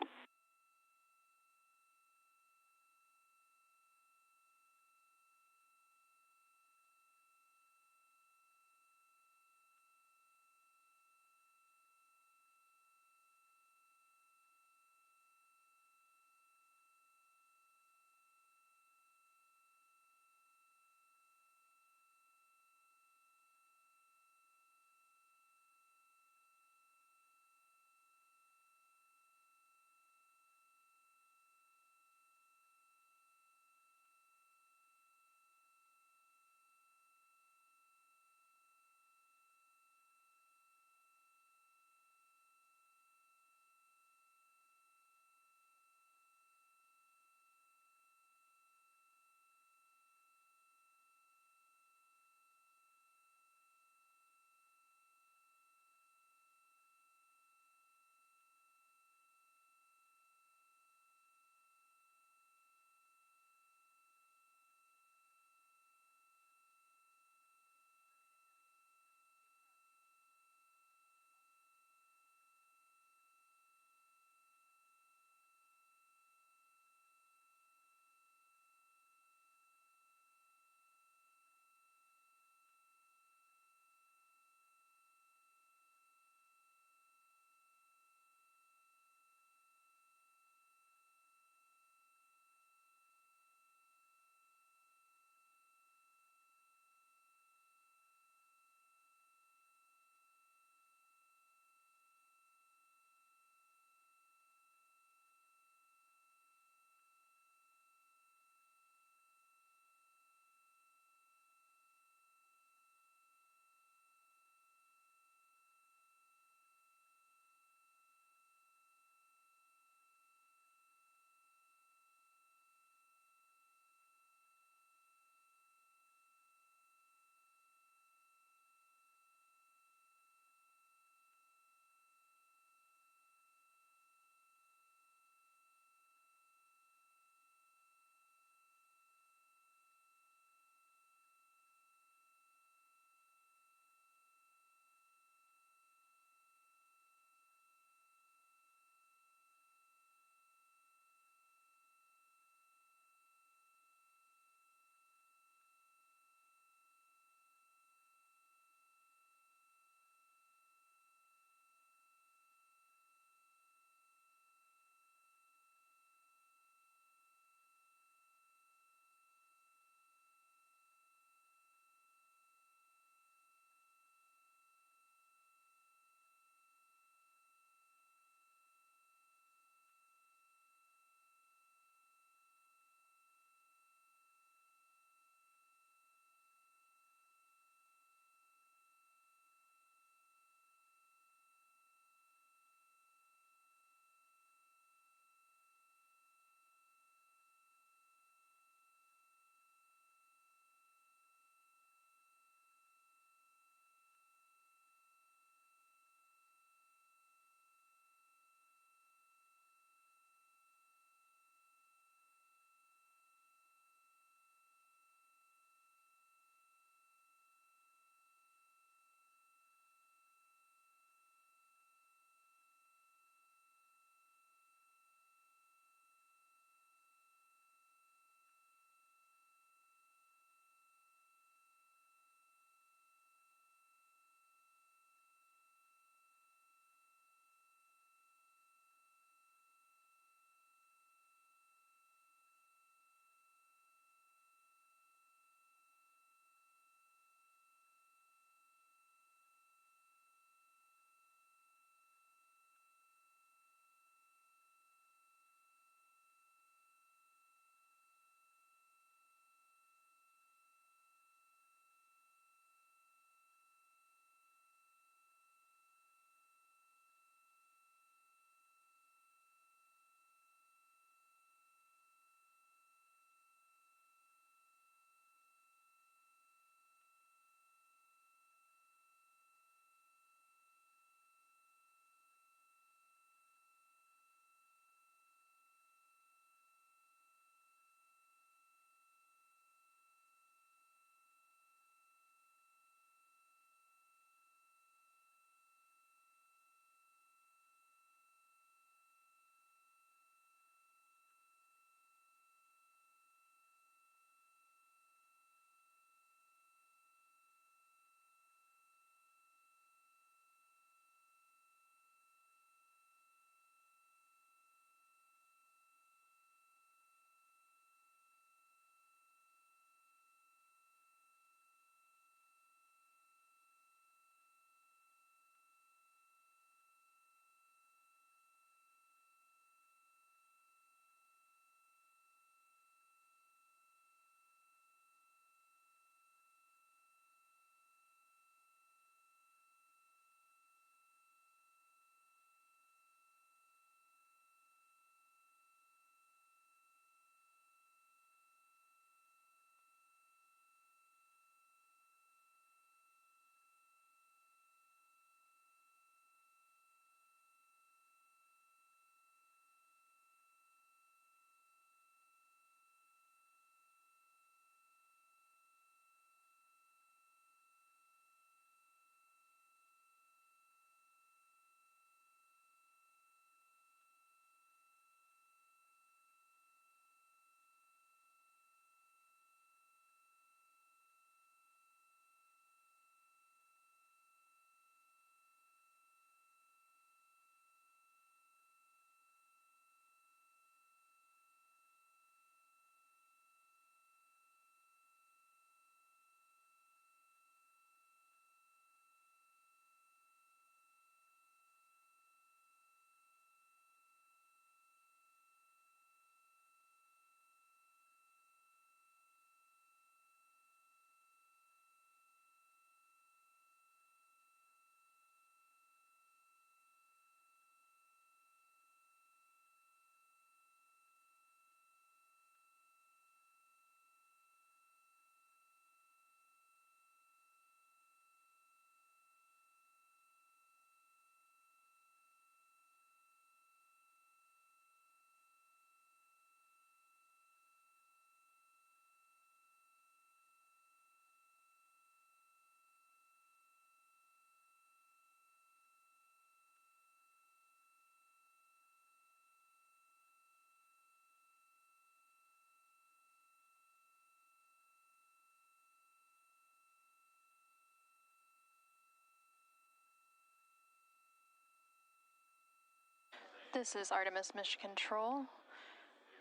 This is Artemis Mission Control.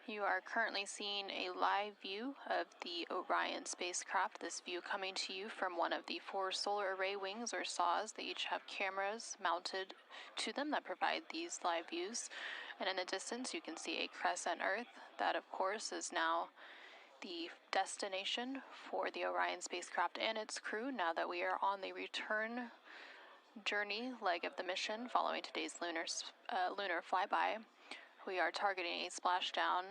You are currently seeing a live view of the Orion spacecraft. This view coming to you from one of the 4 solar array wings or SAWs. They each have cameras mounted to them that provide these live views. And in the distance you can see a crescent Earth. That of course is now the destination for the Orion spacecraft and its crew now that we are on the return journey leg of the mission following today's lunar flyby. We are targeting a splashdown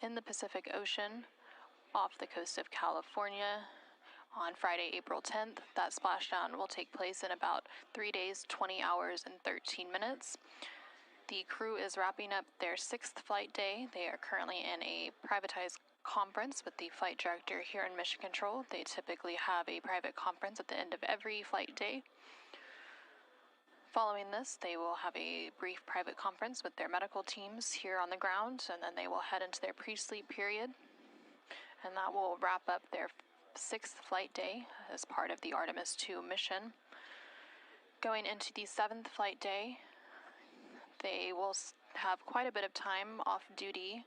in the Pacific Ocean off the coast of California on Friday, April 10th. That splashdown will take place in about 3 days, 20 hours, and 13 minutes. The crew is wrapping up their 6th flight day. They are currently in a privatized conference with the flight director here in Mission Control. They typically have a private conference at the end of every flight day. Following this, they will have a brief private conference with their medical teams here on the ground, and then they will head into their pre-sleep period, and that will wrap up their 6th flight day as part of the Artemis II mission. Going into the 7th flight day, they will have quite a bit of time off duty,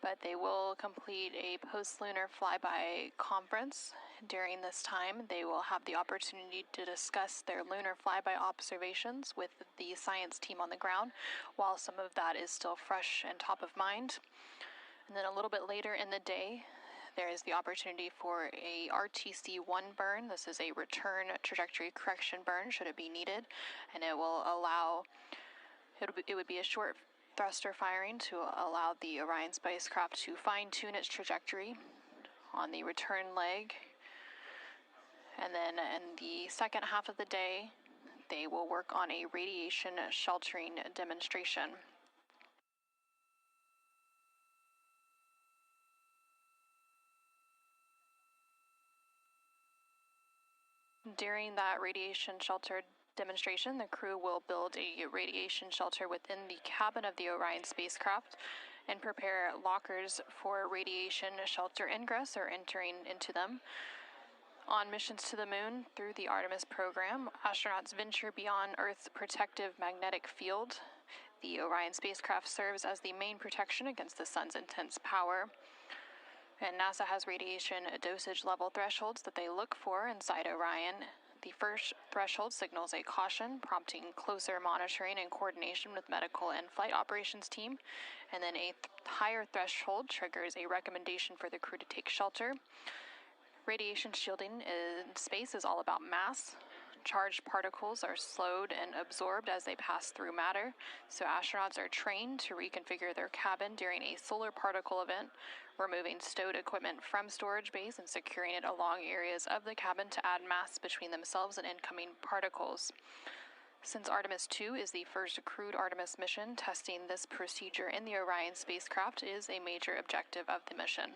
but they will complete a post-lunar flyby conference. During this time, they will have the opportunity to discuss their lunar flyby observations with the science team on the ground, while some of that is still fresh and top of mind. And then a little bit later in the day, there is the opportunity for a RTC-1 burn. This is a return trajectory correction burn, should it be needed, and it will allow, it would be a short thruster firing to allow the Orion spacecraft to fine-tune its trajectory on the return leg. And then in the second half of the day, they will work on a radiation sheltering demonstration. During that radiation shelter demonstration, the crew will build a radiation shelter within the cabin of the Orion spacecraft and prepare lockers for radiation shelter ingress or entering into them. On missions to the moon through the Artemis program, astronauts venture beyond Earth's protective magnetic field. The Orion spacecraft serves as the main protection against the sun's intense power. And NASA has radiation dosage level thresholds that they look for inside Orion. The first threshold signals a caution, prompting closer monitoring and coordination with medical and flight operations team. And then a higher threshold triggers a recommendation for the crew to take shelter. Radiation shielding in space is all about mass. Charged particles are slowed and absorbed as they pass through matter, so astronauts are trained to reconfigure their cabin during a solar particle event, removing stowed equipment from storage bays and securing it along areas of the cabin to add mass between themselves and incoming particles. Since Artemis II is the first crewed Artemis mission, testing this procedure in the Orion spacecraft is a major objective of the mission.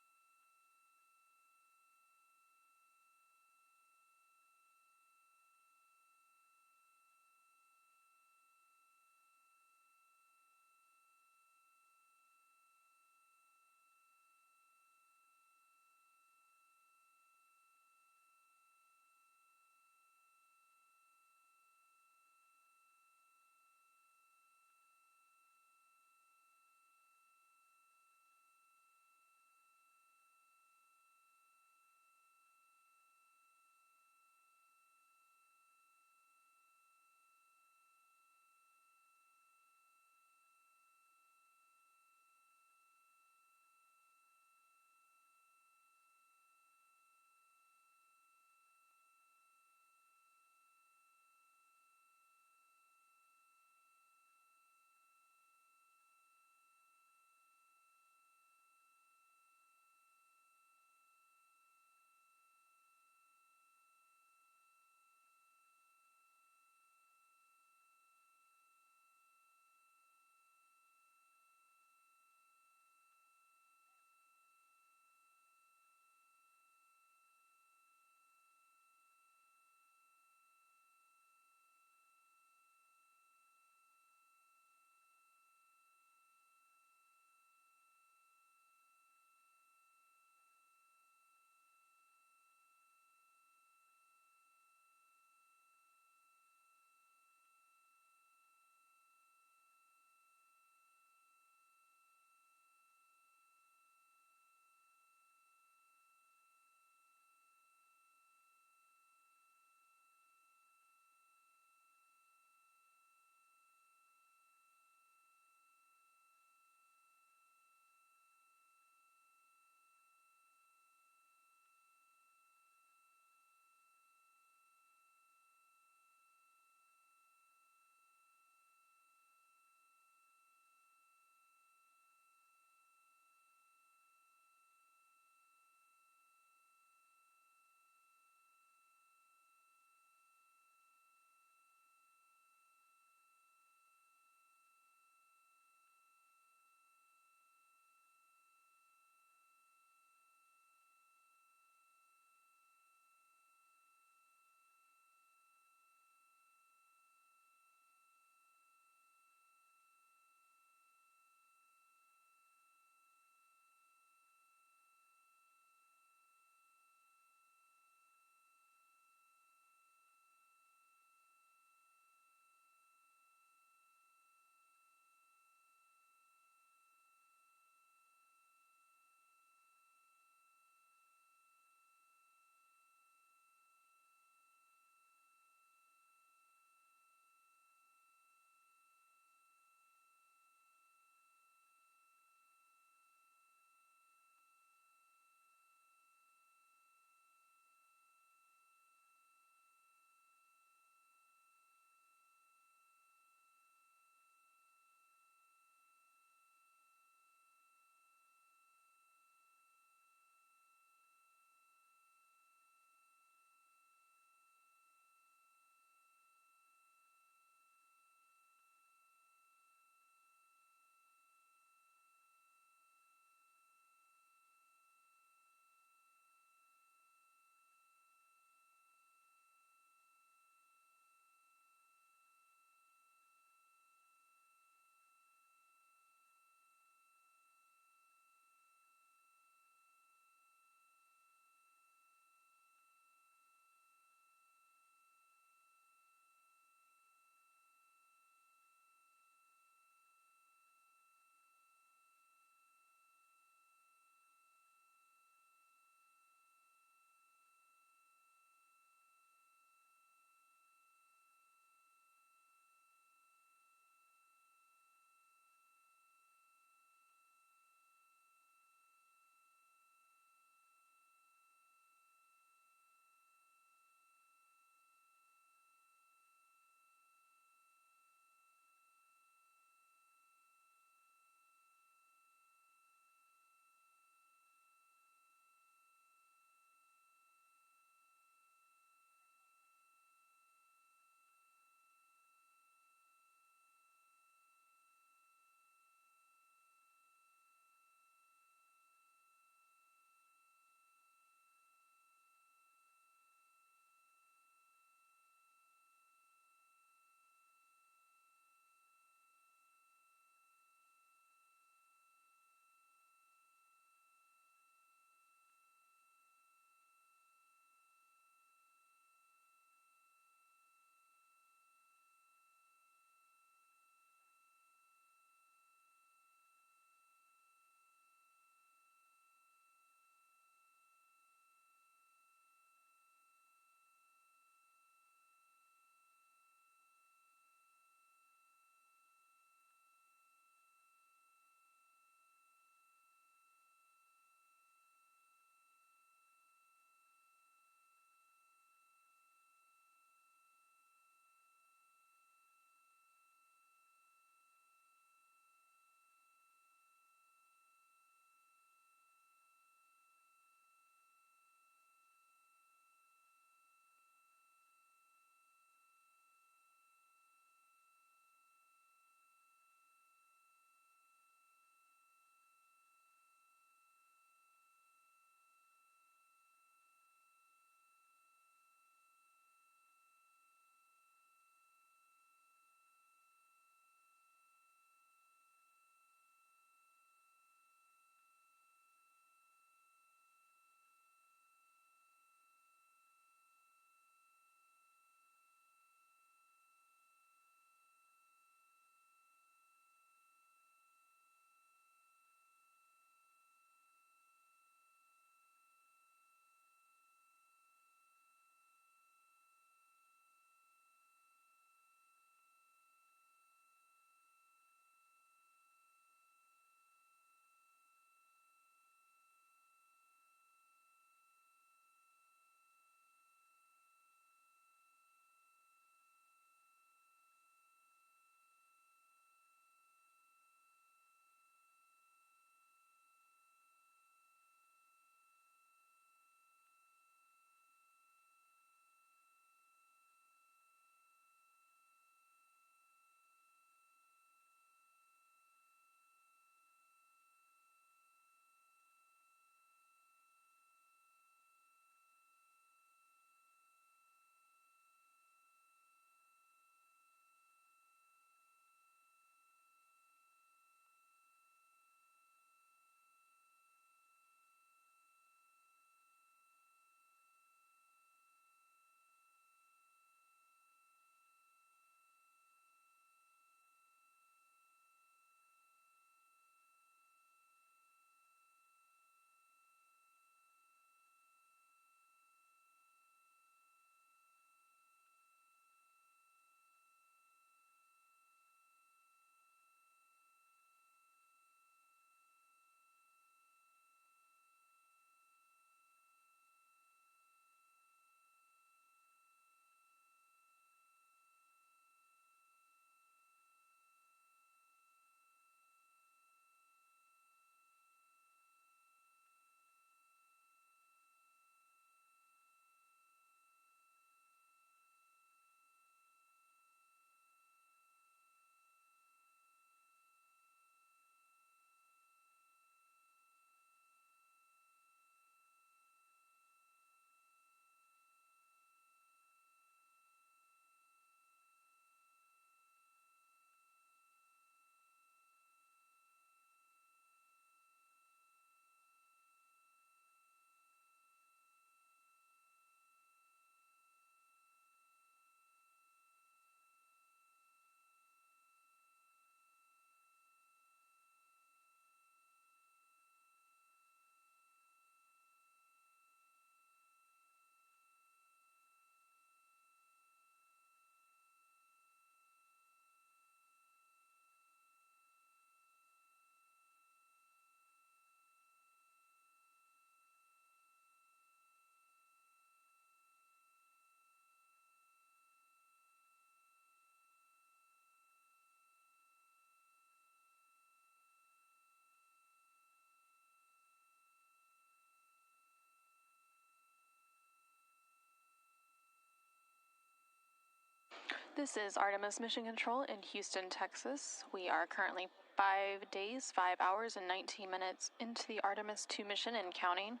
This is Artemis Mission Control in Houston, Texas. We are currently 5 days, 5 hours, and 19 minutes into the Artemis II mission and counting.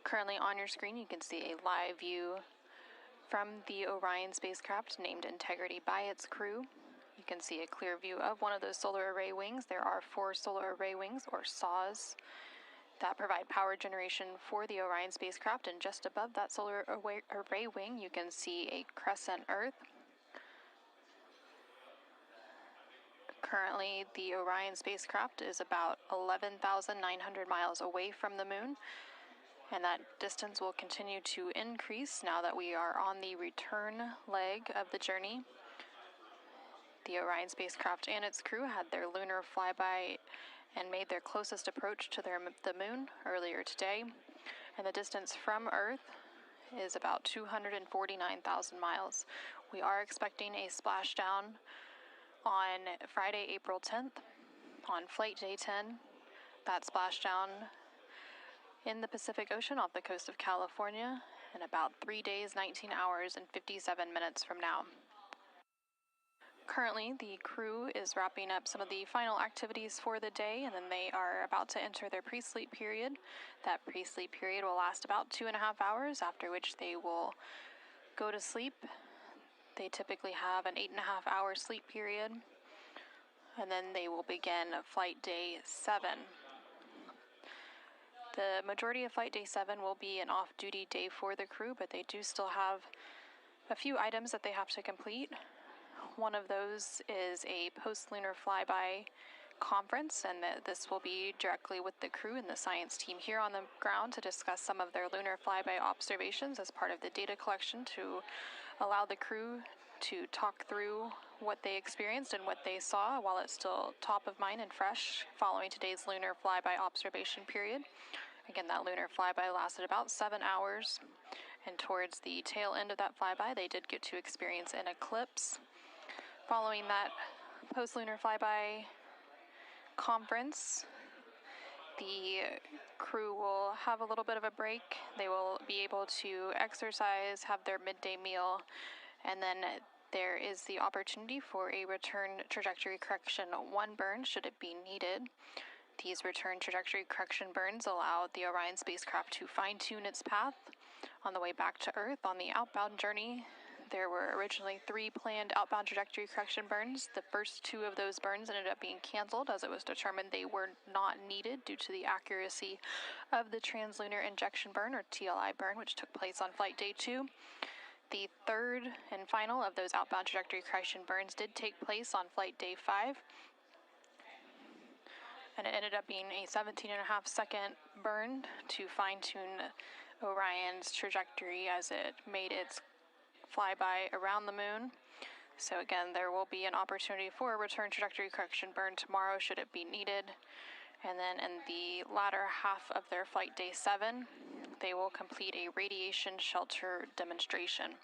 Currently on your screen, you can see a live view from the Orion spacecraft named Integrity by its crew. You can see a clear view of one of those solar array wings. There are 4 solar array wings, or SOAs, that provide power generation for the Orion spacecraft, and just above that solar array wing, you can see a crescent Earth. Currently, the Orion spacecraft is about 11,900 miles away from the moon, and that distance will continue to increase now that we are on the return leg of the journey. The Orion spacecraft and its crew had their lunar flyby and made their closest approach to the moon earlier today, and the distance from Earth is about 249,000 miles. We are expecting a splashdown on Friday, April 10th, on flight day 10. That splashdown in the Pacific Ocean off the coast of California in about 3 days, 19 hours, and 57 minutes from now. Currently, the crew is wrapping up some of the final activities for the day, and then they are about to enter their pre-sleep period. That pre-sleep period will last about 2.5 hours, after which they will go to sleep. They typically have an 8.5-hour sleep period, and then they will begin flight day 7. The majority of flight day 7 will be an off-duty day for the crew, but they do still have a few items that they have to complete. One of those is a post-lunar flyby conference, and this will be directly with the crew and the science team here on the ground to discuss some of their lunar flyby observations as part of the data collection to allow the crew to talk through what they experienced and what they saw while it's still top of mind and fresh following today's lunar flyby observation period. Again, that lunar flyby lasted about 7 hours, and towards the tail end of that flyby, they did get to experience an eclipse. Following that post-lunar flyby conference, the crew will have a little bit of a break. They will be able to exercise, have their midday meal, and then there is the opportunity for a return trajectory correction 1 burn should it be needed. These return trajectory correction burns allow the Orion spacecraft to fine-tune its path on the way back to Earth. On the outbound journey, there were originally 3 planned outbound trajectory correction burns. The first 2 of those burns ended up being canceled as it was determined they were not needed due to the accuracy of the translunar injection burn, or TLI burn, which took place on flight day 2. The third and final of those outbound trajectory correction burns did take place on flight day 5, and it ended up being a 17.5-second burn to fine-tune Orion's trajectory as it made its flyby around the moon. So again, there will be an opportunity for a return trajectory correction burn tomorrow should it be needed. And then in the latter half of their flight day 7, they will complete a radiation shelter demonstration.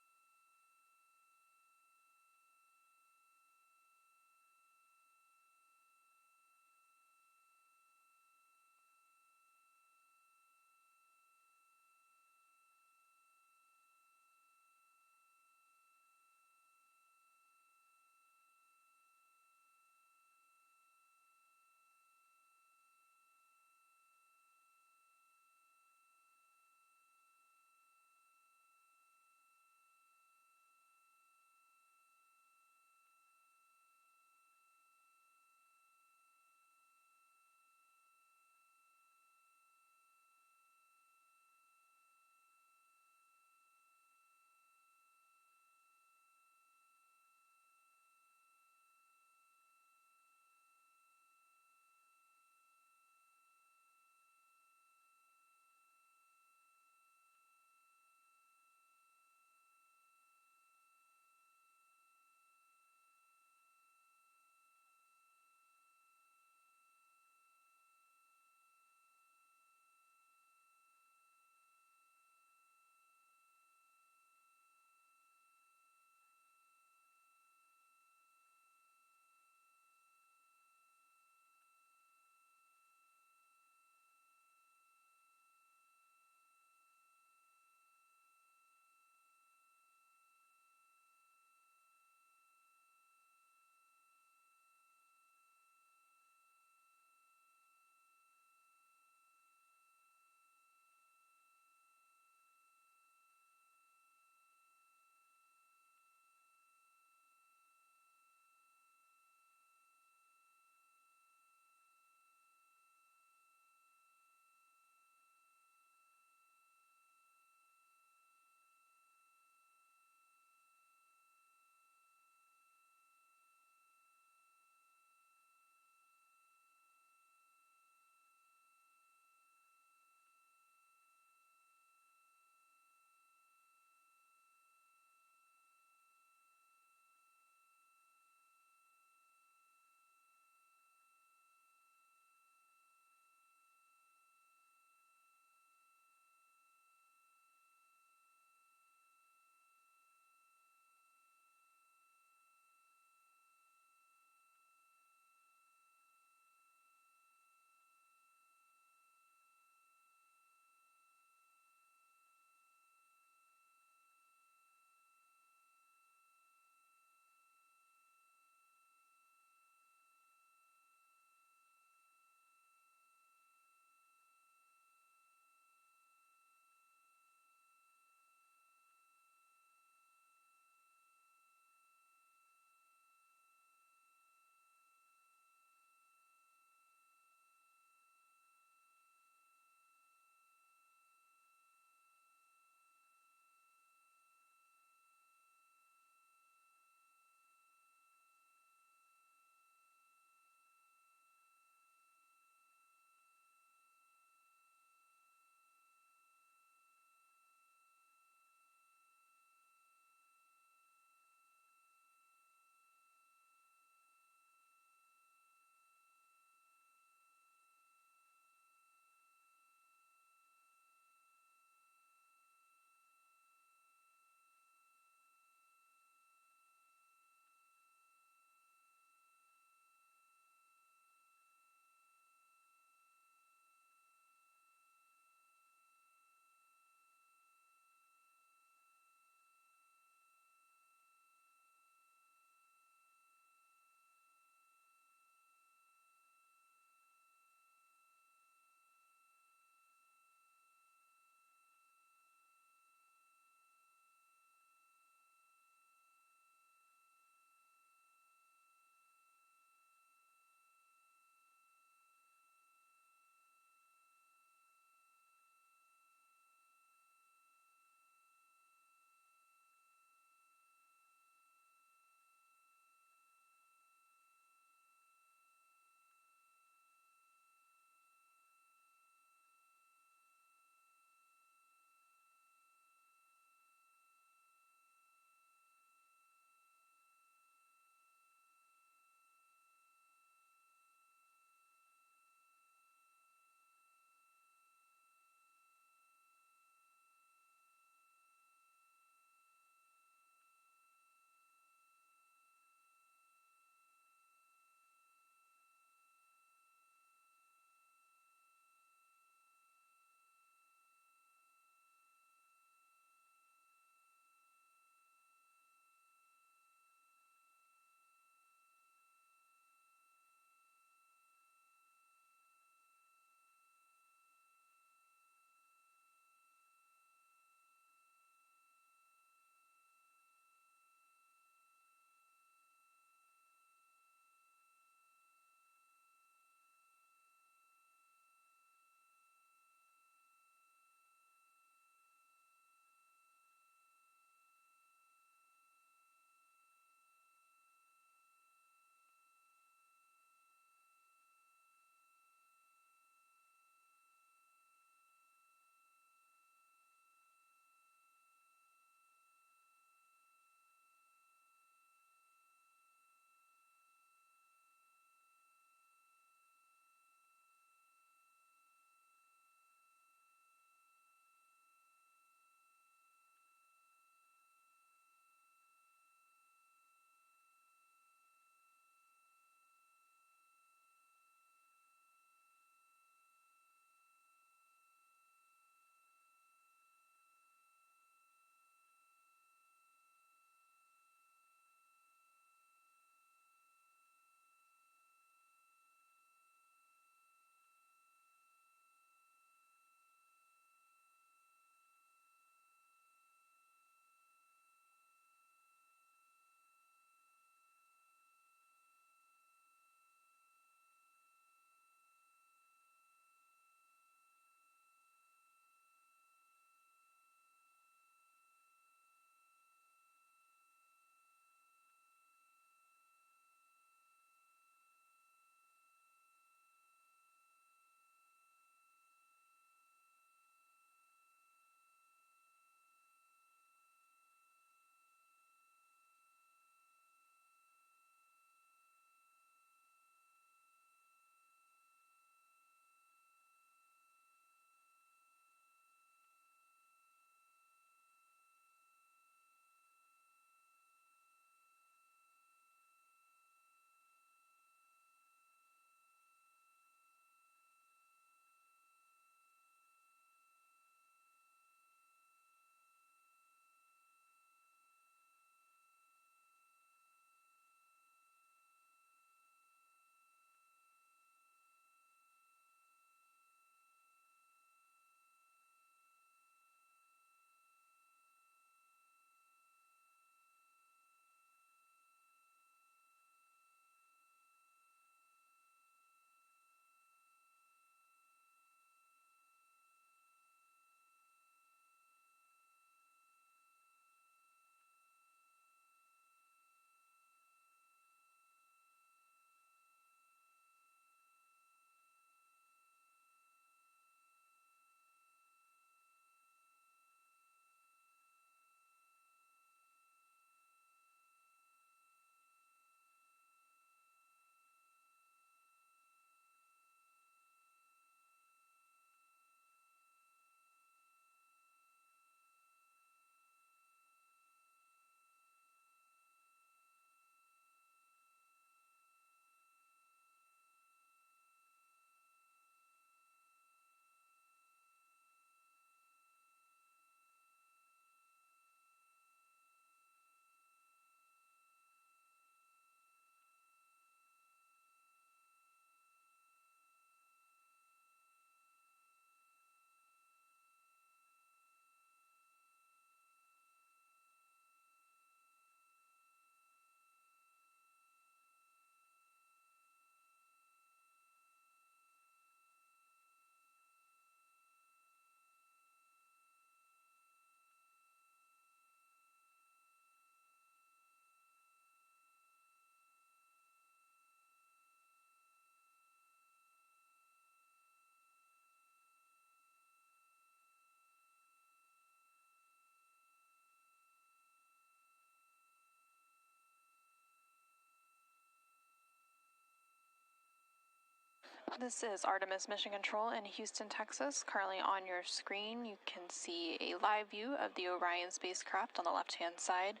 This is Artemis Mission Control in Houston, Texas. Currently on your screen, you can see a live view of the Orion spacecraft on the left-hand side.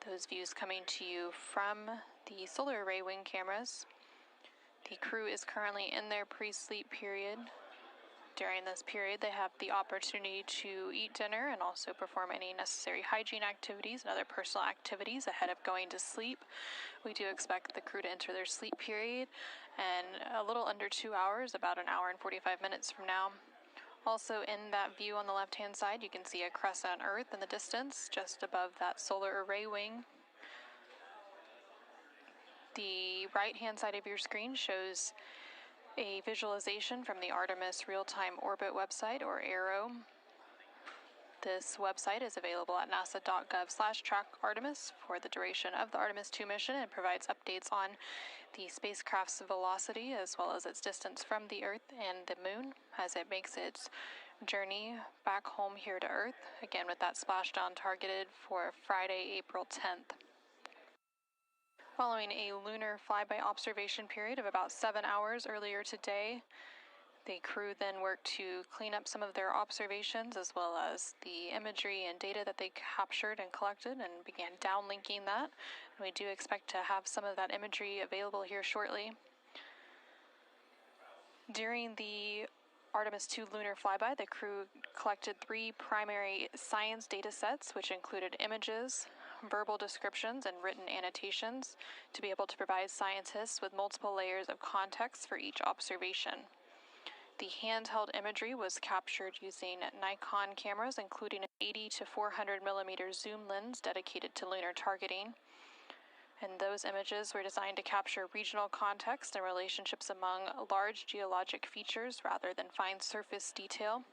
Those views coming to you from the solar array wing cameras. The crew is currently in their pre-sleep period. During this period, they have the opportunity to eat dinner and also perform any necessary hygiene activities and other personal activities ahead of going to sleep. We do expect the crew to enter their sleep period in a little under 2 hours, about an hour and 45 minutes from now. Also in that view on the left-hand side, you can see a crescent Earth in the distance, just above that solar array wing. The right-hand side of your screen shows a visualization from the Artemis Real-Time Orbit website, or ARO. This website is available at nasa.gov/track-Artemis for the duration of the Artemis II mission and provides updates on the spacecraft's velocity as well as its distance from the Earth and the Moon as it makes its journey back home here to Earth, again with that splashdown targeted for Friday, April 10th. Following a lunar flyby observation period of about 7 hours earlier today, the crew then worked to clean up some of their observations as well as the imagery and data that they captured and collected and began downlinking that. And we do expect to have some of that imagery available here shortly. During the Artemis II lunar flyby, the crew collected 3 primary science data sets, which included images, verbal descriptions, and written annotations to be able to provide scientists with multiple layers of context for each observation. The handheld imagery was captured using Nikon cameras, including an 80 to 400 millimeter zoom lens dedicated to lunar targeting. And those images were designed to capture regional context and relationships among large geologic features rather than fine surface detail.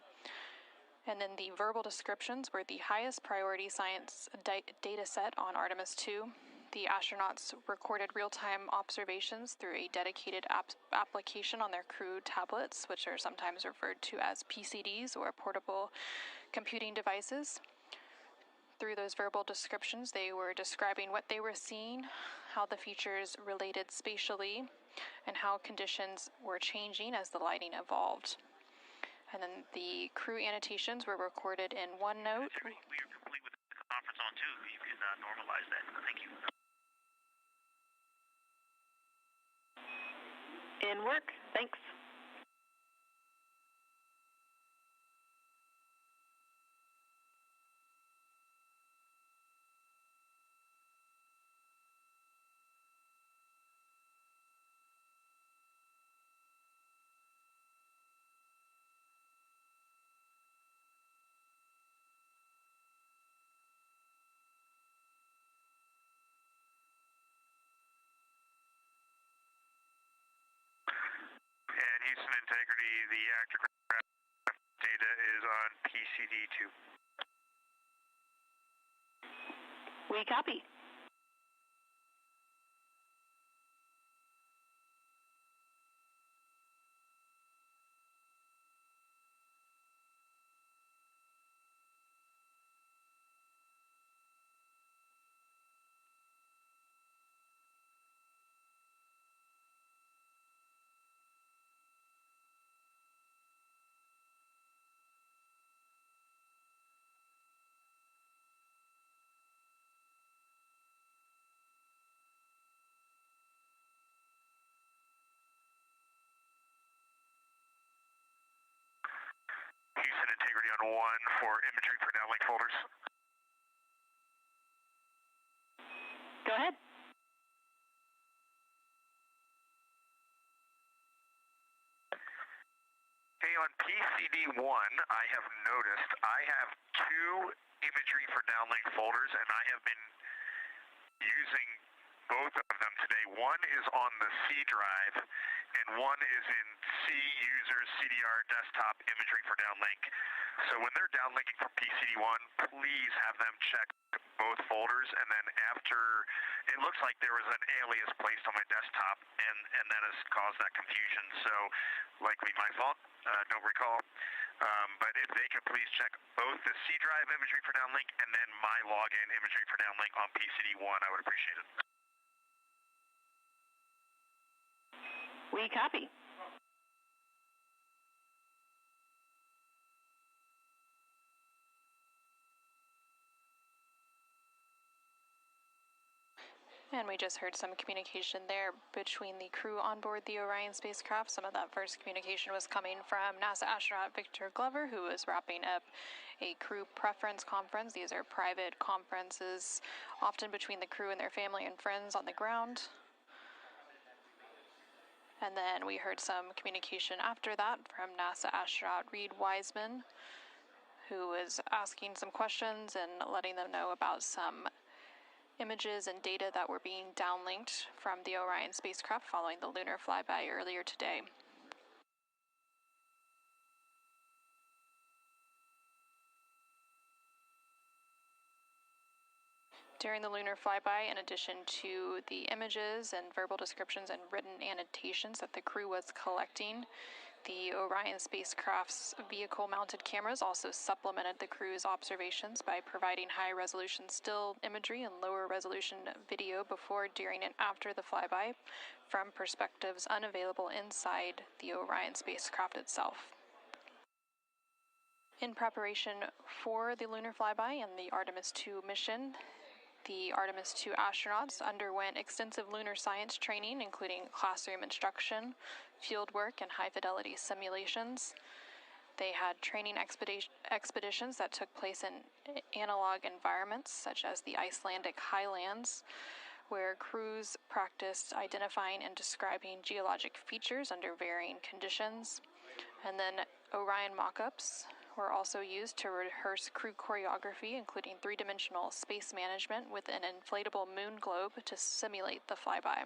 And then the verbal descriptions were the highest priority science data set on Artemis II. The astronauts recorded real-time observations through a dedicated application on their crew tablets, which are sometimes referred to as PCDs or portable computing devices. Through those verbal descriptions, they were describing what they were seeing, how the features related spatially, and how conditions were changing as the lighting evolved. And then the crew annotations were recorded in OneNote. We are complete with the conference on too. You can normalize that. Thank you. In work. Thanks. Houston integrity, the actor data is on PCD2. We copy. Houston integrity on 1 for imagery for downlink folders. Go ahead. Hey, on PCD1, I have noticed I have 2 imagery for downlink folders, and I have been using both of them today. One is on the C drive, and one is in C users CDR desktop imagery for downlink. So when they're downlinking from PCD1, please have them check both folders, and then after, it looks like there was an alias placed on my desktop, and that has caused that confusion. So likely my fault, don't recall. But if they could please check both the C drive imagery for downlink and then my login imagery for downlink on PCD1, I would appreciate it. We copy. And we just heard some communication there between the crew on board the Orion spacecraft. Some of that first communication was coming from NASA astronaut Victor Glover, who was wrapping up a crew preference conference. These are private conferences, often between the crew and their family and friends on the ground. And then we heard some communication after that from NASA astronaut Reid Wiseman, who was asking some questions and letting them know about some images and data that were being downlinked from the Orion spacecraft following the lunar flyby earlier today. During the lunar flyby, in addition to the images and verbal descriptions and written annotations that the crew was collecting, the Orion spacecraft's vehicle-mounted cameras also supplemented the crew's observations by providing high-resolution still imagery and lower-resolution video before, during, and after the flyby from perspectives unavailable inside the Orion spacecraft itself. In preparation for the lunar flyby and the Artemis II mission, the Artemis II astronauts underwent extensive lunar science training, including classroom instruction, field work, and high-fidelity simulations. They had training expeditions that took place in analog environments, such as the Icelandic highlands, where crews practiced identifying and describing geologic features under varying conditions. And then Orion mock-ups were also used to rehearse crew choreography, including three-dimensional space management with an inflatable moon globe to simulate the flyby.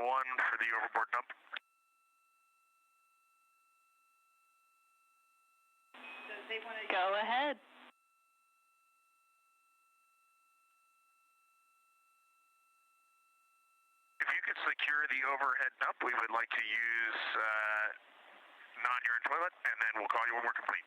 1 for the overboard dump. Go ahead. If you could secure the overhead dump, we would like to use non-urine toilet, and then we'll call you when we're complete.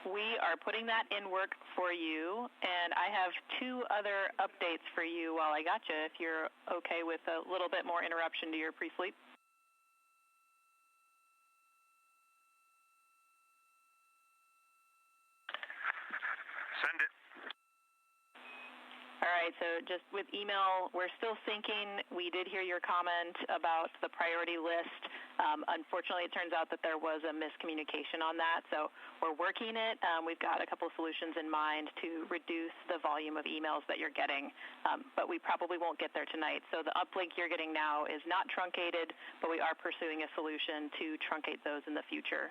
We are putting that in work for you, and I have 2 other updates for you while I got you, if you're okay with a little bit more interruption to your pre-sleep. Send it. All right, so just with email, we're still syncing. We did hear your comment about the priority list. Unfortunately, it turns out that there was a miscommunication on that, so we're working it. We've got a couple of solutions in mind to reduce the volume of emails that you're getting, but we probably won't get there tonight. So the uplink you're getting now is not truncated, but we are pursuing a solution to truncate those in the future.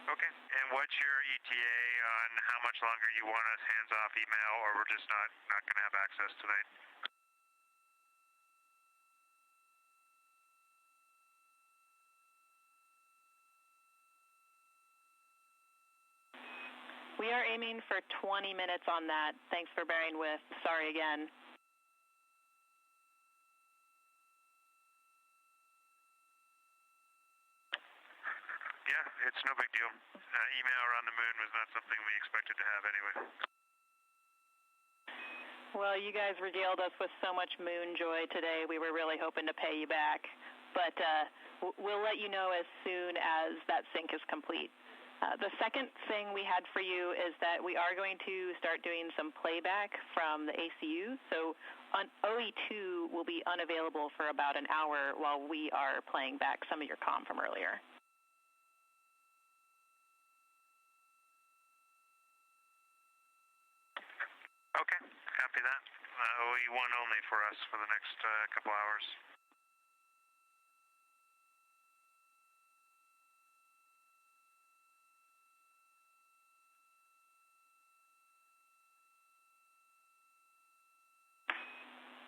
Okay, and what's your ETA on how much longer you want us hands-off email, or we're just not going to have access tonight? We are aiming for 20 minutes on that. Thanks for bearing with. Sorry again. Yeah, it's no big deal. Email around the moon was not something we expected to have anyway. Well, you guys regaled us with so much moon joy today. We were really hoping to pay you back. But we'll let you know as soon as that sync is complete. The second thing we had for you is that we are going to start doing some playback from the ACU. So OE2 will be unavailable for about an hour while we are playing back some of your comm from earlier. Okay, copy that. OE1 only for us for the next couple hours.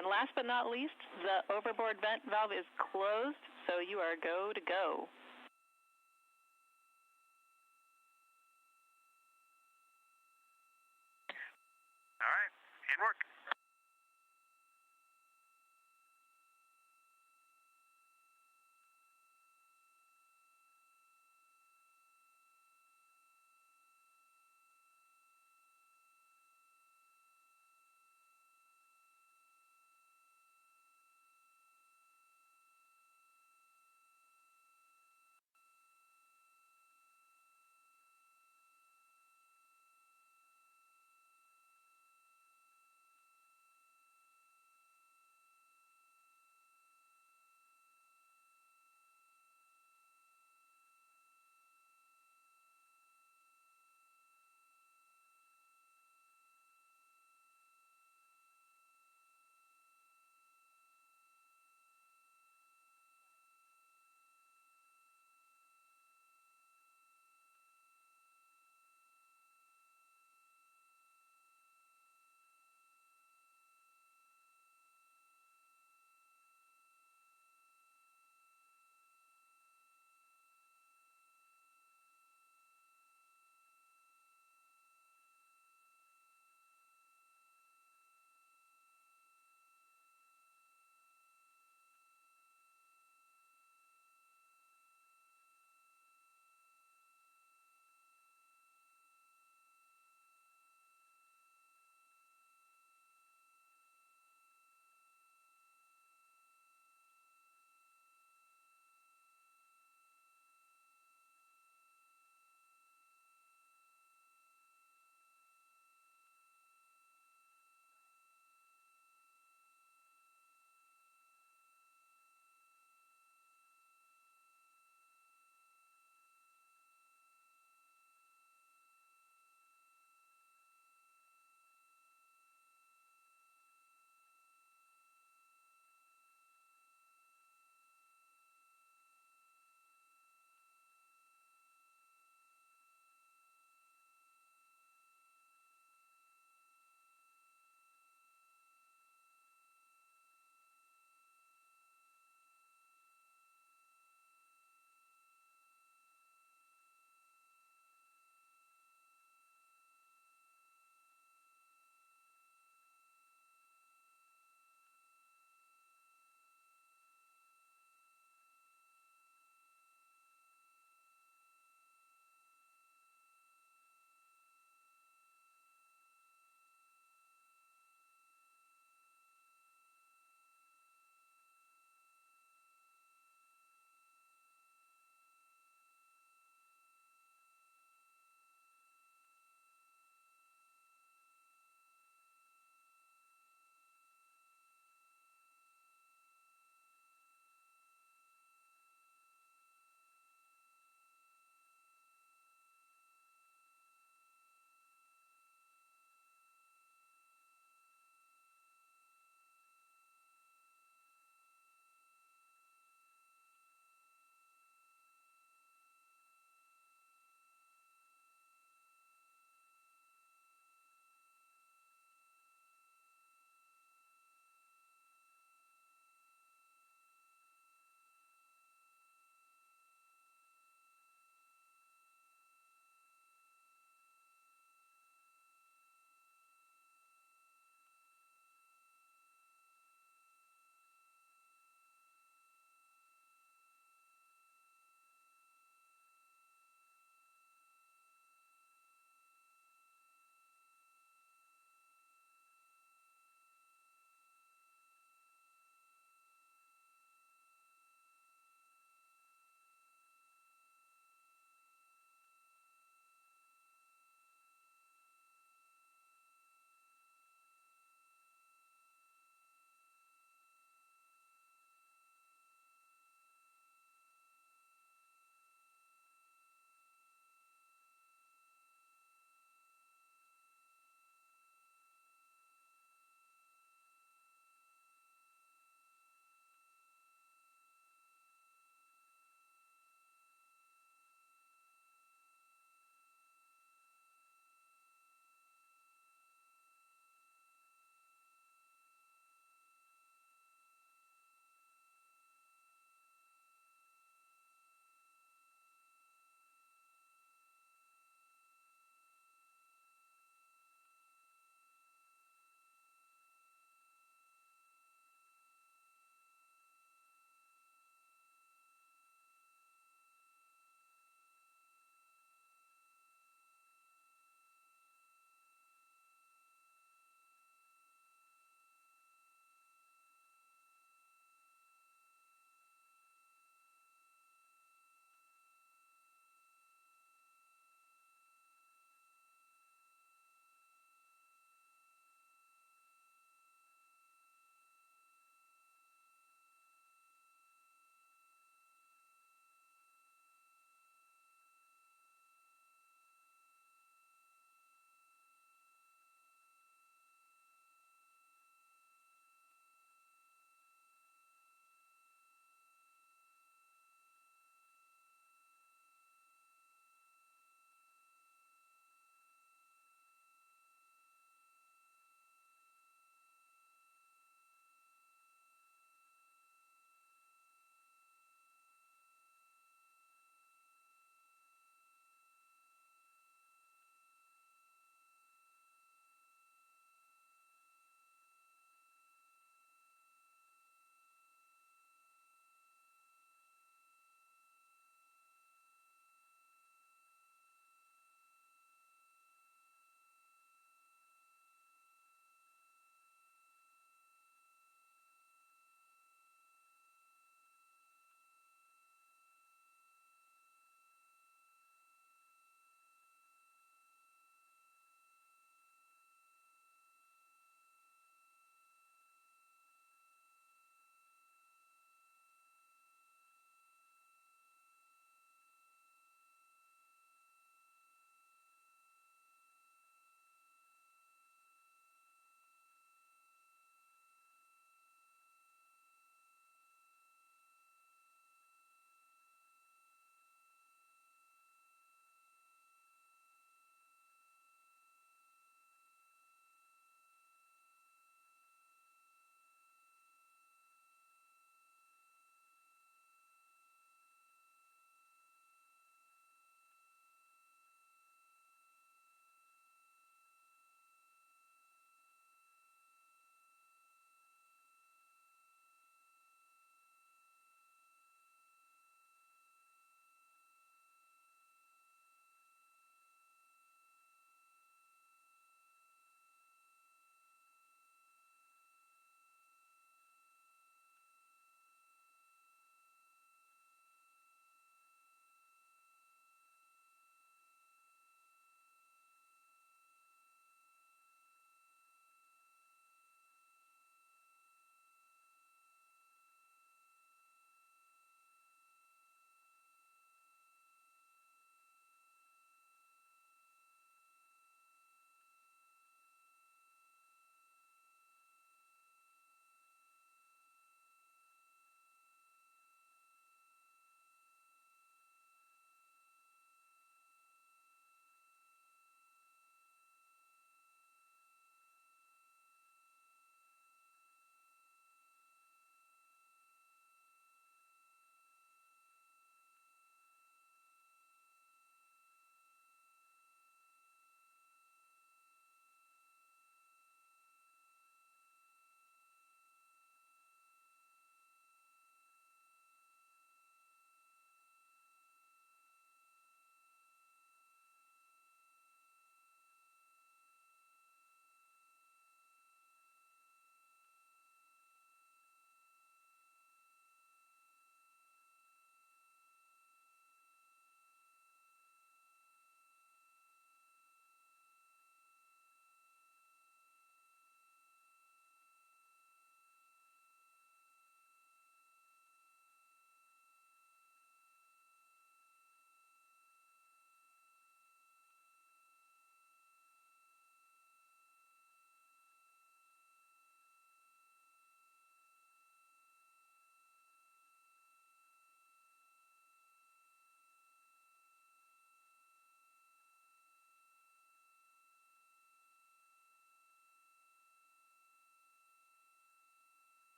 And last but not least, the overboard vent valve is closed, so you are go to go. All right, in work.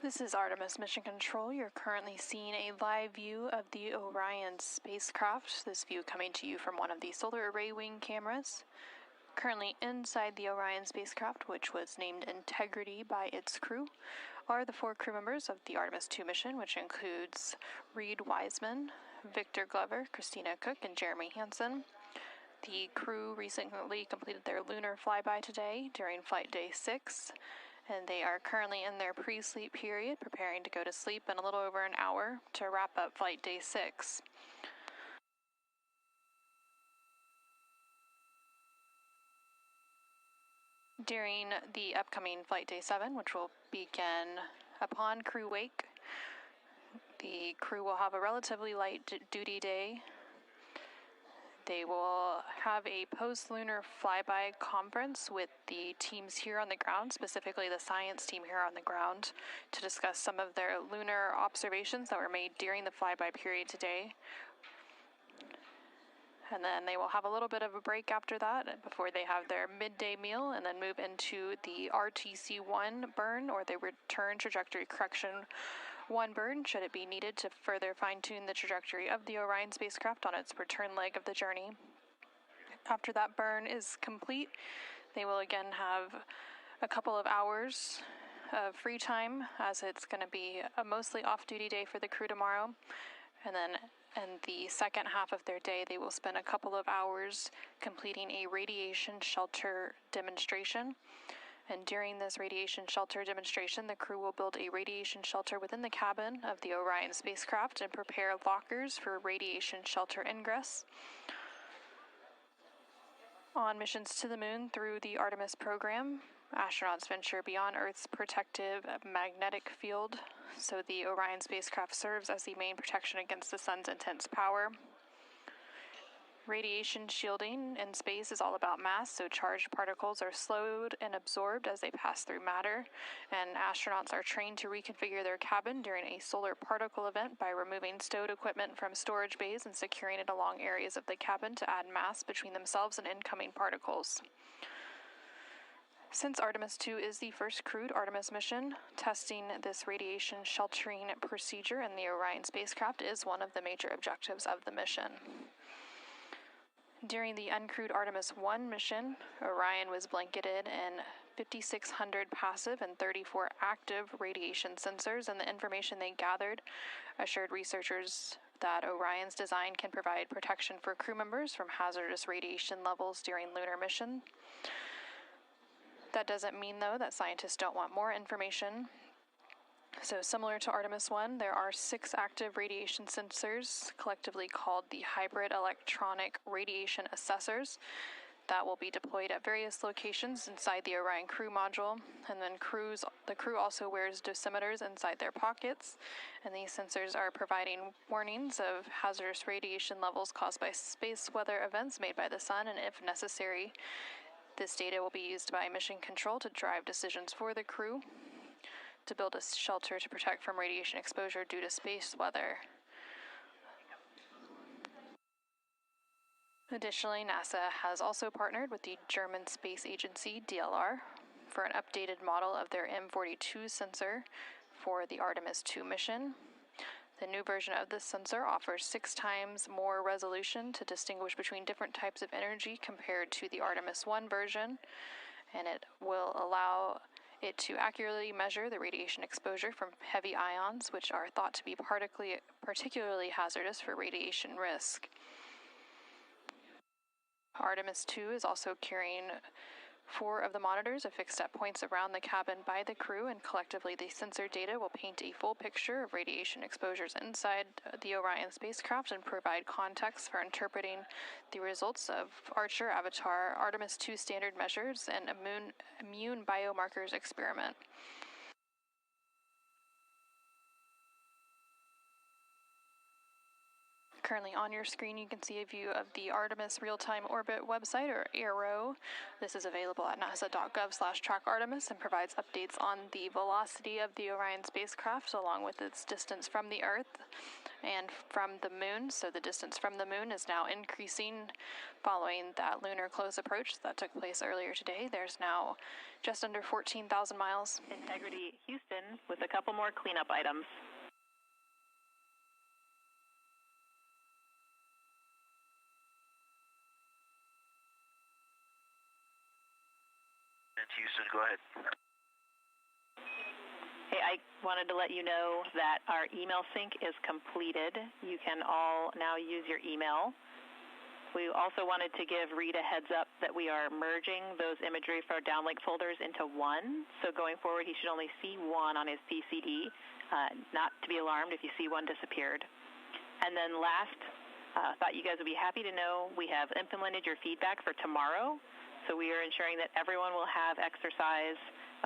This is Artemis Mission Control. You're currently seeing a live view of the Orion spacecraft. This view coming to you from one of the solar array wing cameras. Currently inside the Orion spacecraft, which was named Integrity by its crew, are the 4 crew members of the Artemis II mission, which includes Reid Wiseman, Victor Glover, Christina Cook, and Jeremy Hansen. The crew recently completed their lunar flyby today during flight day 6. And they are currently in their pre-sleep period, preparing to go to sleep in a little over an hour to wrap up flight day 6. During the upcoming flight day 7, which will begin upon crew wake, the crew will have a relatively light duty day. They will have a post-lunar flyby conference with the teams here on the ground, specifically the science team here on the ground, to discuss some of their lunar observations that were made during the flyby period today. And then they will have a little bit of a break after that before they have their midday meal and then move into the RTC-1 burn, or the return trajectory correction 1 burn, should it be needed to further fine-tune the trajectory of the Orion spacecraft on its return leg of the journey. After that burn is complete, they will again have a couple of hours of free time, as it's going to be a mostly off-duty day for the crew tomorrow. And then in the second half of their day, they will spend a couple of hours completing a radiation shelter demonstration. And during this radiation shelter demonstration, the crew will build a radiation shelter within the cabin of the Orion spacecraft and prepare lockers for radiation shelter ingress. On missions to the moon through the Artemis program, astronauts venture beyond Earth's protective magnetic field, so the Orion spacecraft serves as the main protection against the sun's intense power. Radiation shielding in space is all about mass, so charged particles are slowed and absorbed as they pass through matter, and astronauts are trained to reconfigure their cabin during a solar particle event by removing stowed equipment from storage bays and securing it along areas of the cabin to add mass between themselves and incoming particles. Since Artemis II is the first crewed Artemis mission, testing this radiation sheltering procedure in the Orion spacecraft is one of the major objectives of the mission. During the uncrewed Artemis I mission, Orion was blanketed in 5,600 passive and 34 active radiation sensors, and the information they gathered assured researchers that Orion's design can provide protection for crew members from hazardous radiation levels during lunar mission. That doesn't mean, though, that scientists don't want more information. So similar to Artemis I, there are 6 active radiation sensors, collectively called the Hybrid Electronic Radiation Assessors, that will be deployed at various locations inside the Orion crew module. And then the crew also wears dosimeters inside their pockets, and these sensors are providing warnings of hazardous radiation levels caused by space weather events made by the sun, and if necessary, this data will be used by mission control to drive decisions for the crew to build a shelter to protect from radiation exposure due to space weather. Additionally, NASA has also partnered with the German space agency, DLR, for an updated model of their M42 sensor for the Artemis II mission. The new version of this sensor offers 6 times more resolution to distinguish between different types of energy compared to the Artemis I version, and it will allow it to accurately measure the radiation exposure from heavy ions, which are thought to be particularly hazardous for radiation risk. Artemis II is also carrying 4 of the monitors affixed at points around the cabin by the crew, and collectively the sensor data will paint a full picture of radiation exposures inside the Orion spacecraft and provide context for interpreting the results of Archer Avatar Artemis II standard measures and immune biomarkers experiment. Currently on your screen, you can see a view of the Artemis Real-Time Orbit website, or ARO. This is available at nasa.gov/trackartemis and provides updates on the velocity of the Orion spacecraft along with its distance from the Earth and from the Moon. So the distance from the Moon is now increasing following that lunar close approach that took place earlier today. There's now just under 14,000 miles. Integrity Houston with a couple more cleanup items. Houston, go ahead. Hey, I wanted to let you know that our email sync is completed. You can all now use your email. We also wanted to give Reid a heads up that we are merging those imagery for our downlink folders into one. So going forward, he should only see one on his PCD. Not to be alarmed if you see one disappeared. And then last, thought you guys would be happy to know we have implemented your feedback for tomorrow. So we are ensuring that everyone will have exercise.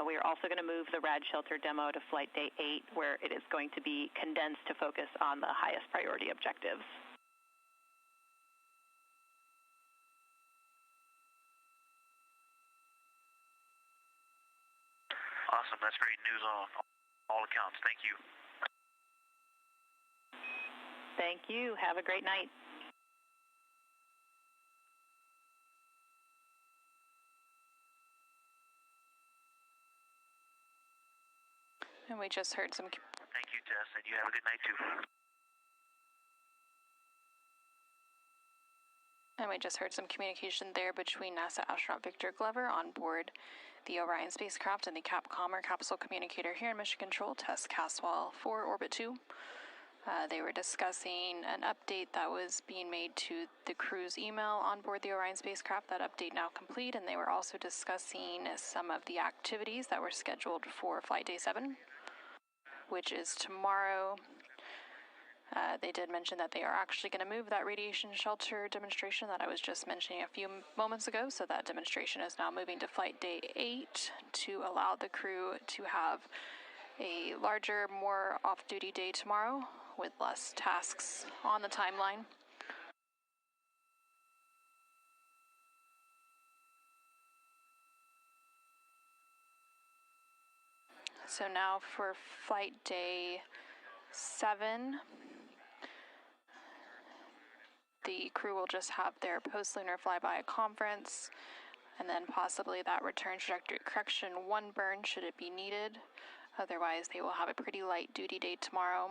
We are also going to move the rad shelter demo to flight day 8, where it is going to be condensed to focus on the highest priority objectives. Awesome. That's great news on all accounts. Thank you. Thank you. Have a great night. And we just heard some... Thank you, Tess, and you have a good night, too. And we just heard some communication there between NASA astronaut Victor Glover on board the Orion spacecraft and the Capcom, or capsule communicator, here in Mission Control, Tess Caswell for Orbit 2. They were discussing an update that was being made to the crew's email on board the Orion spacecraft. That update now complete, and they were also discussing some of the activities that were scheduled for Flight Day 7, which is tomorrow. They did mention that they are actually going to move that radiation shelter demonstration that I was just mentioning a few moments ago. So that demonstration is now moving to Flight Day 8 to allow the crew to have a larger, more off-duty day tomorrow with less tasks on the timeline. So now for Flight Day 7, the crew will just have their post-lunar flyby conference, and then possibly that return trajectory correction 1 burn should it be needed. Otherwise, they will have a pretty light duty day tomorrow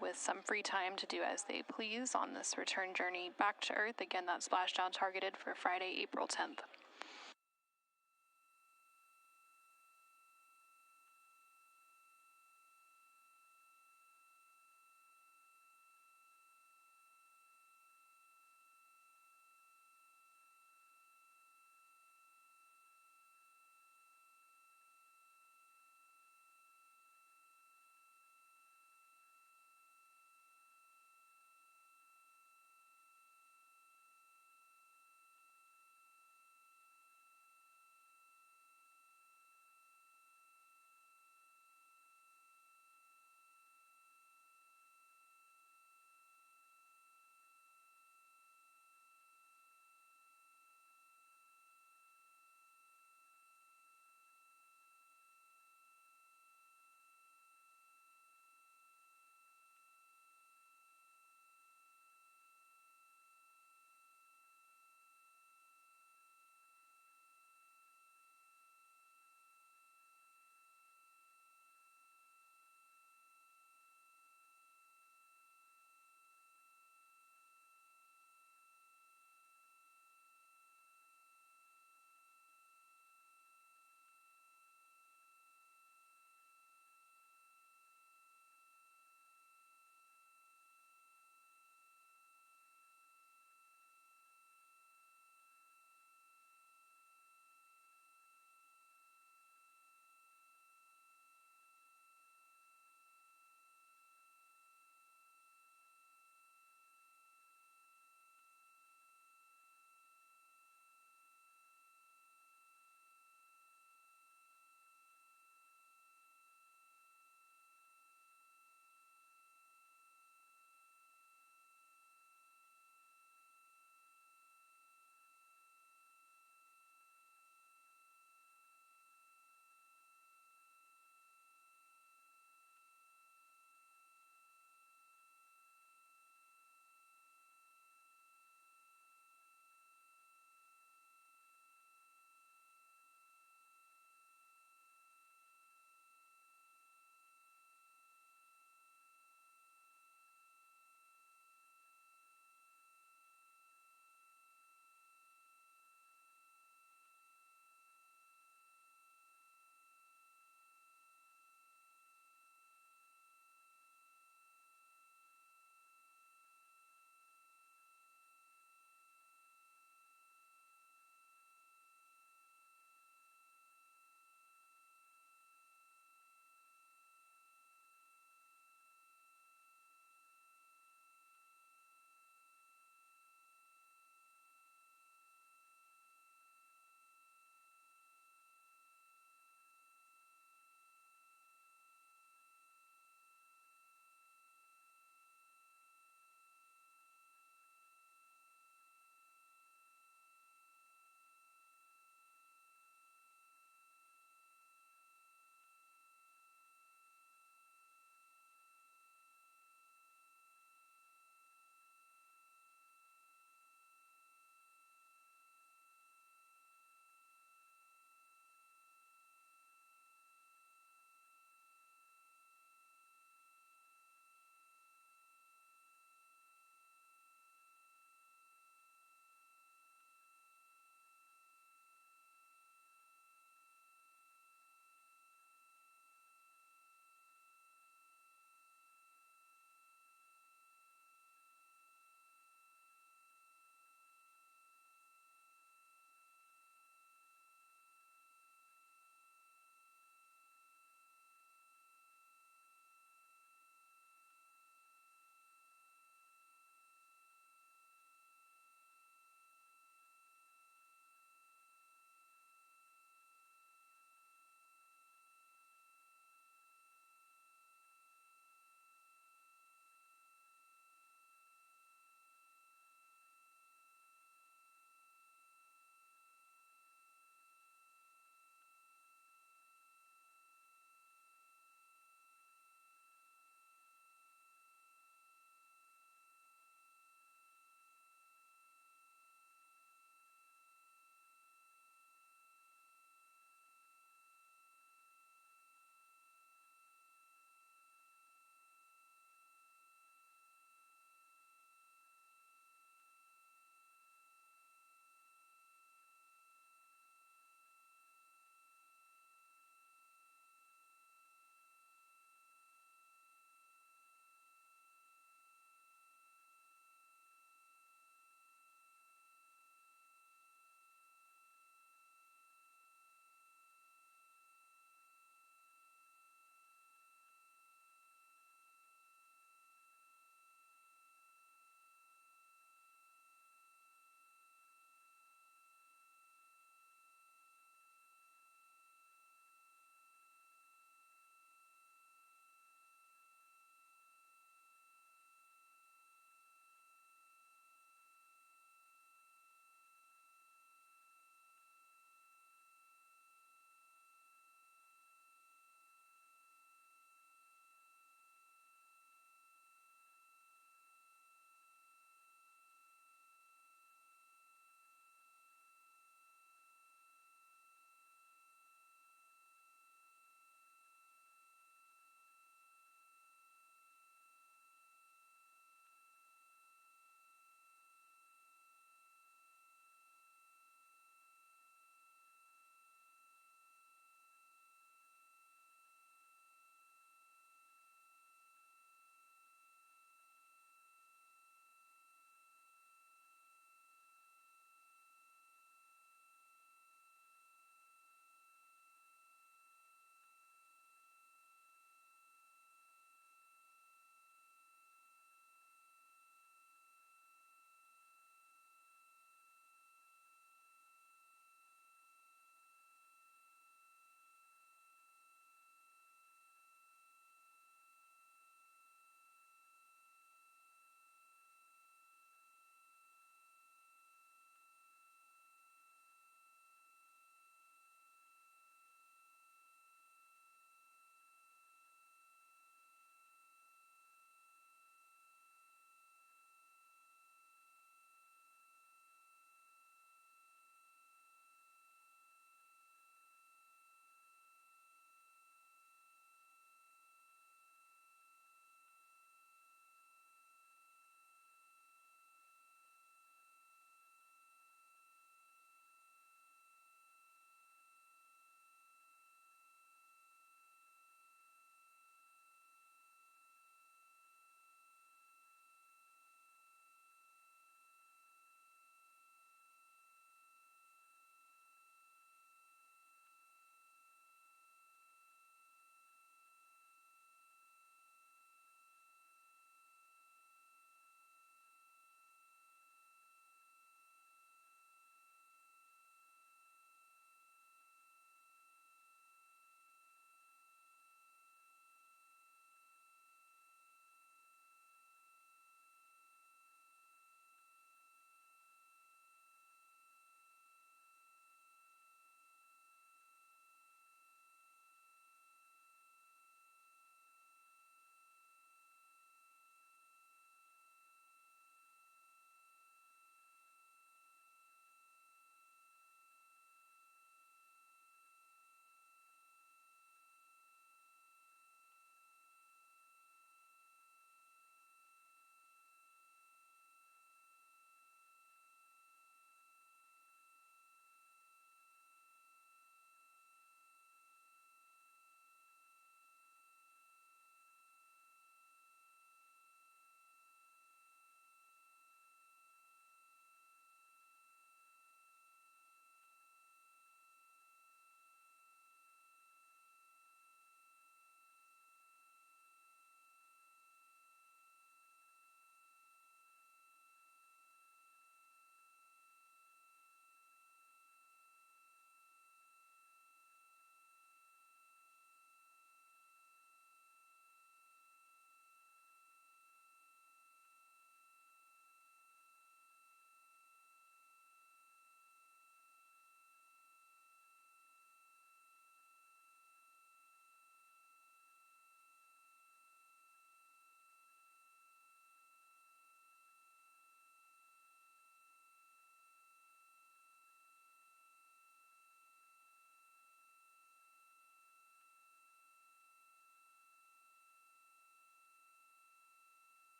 with some free time to do as they please on this return journey back to Earth. Again, that splashdown targeted for Friday, April 10th.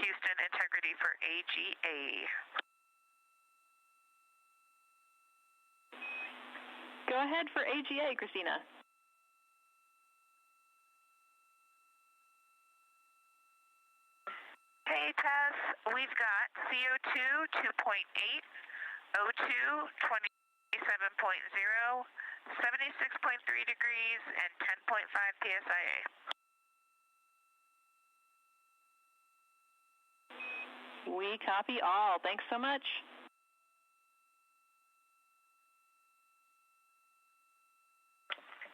Houston, integrity for AGA. Go ahead for AGA, Christina. Hey, Tess, we've got CO2 2.8, O2 27.0, 76.3 degrees, and 10.5 psia. We copy all. Thanks so much.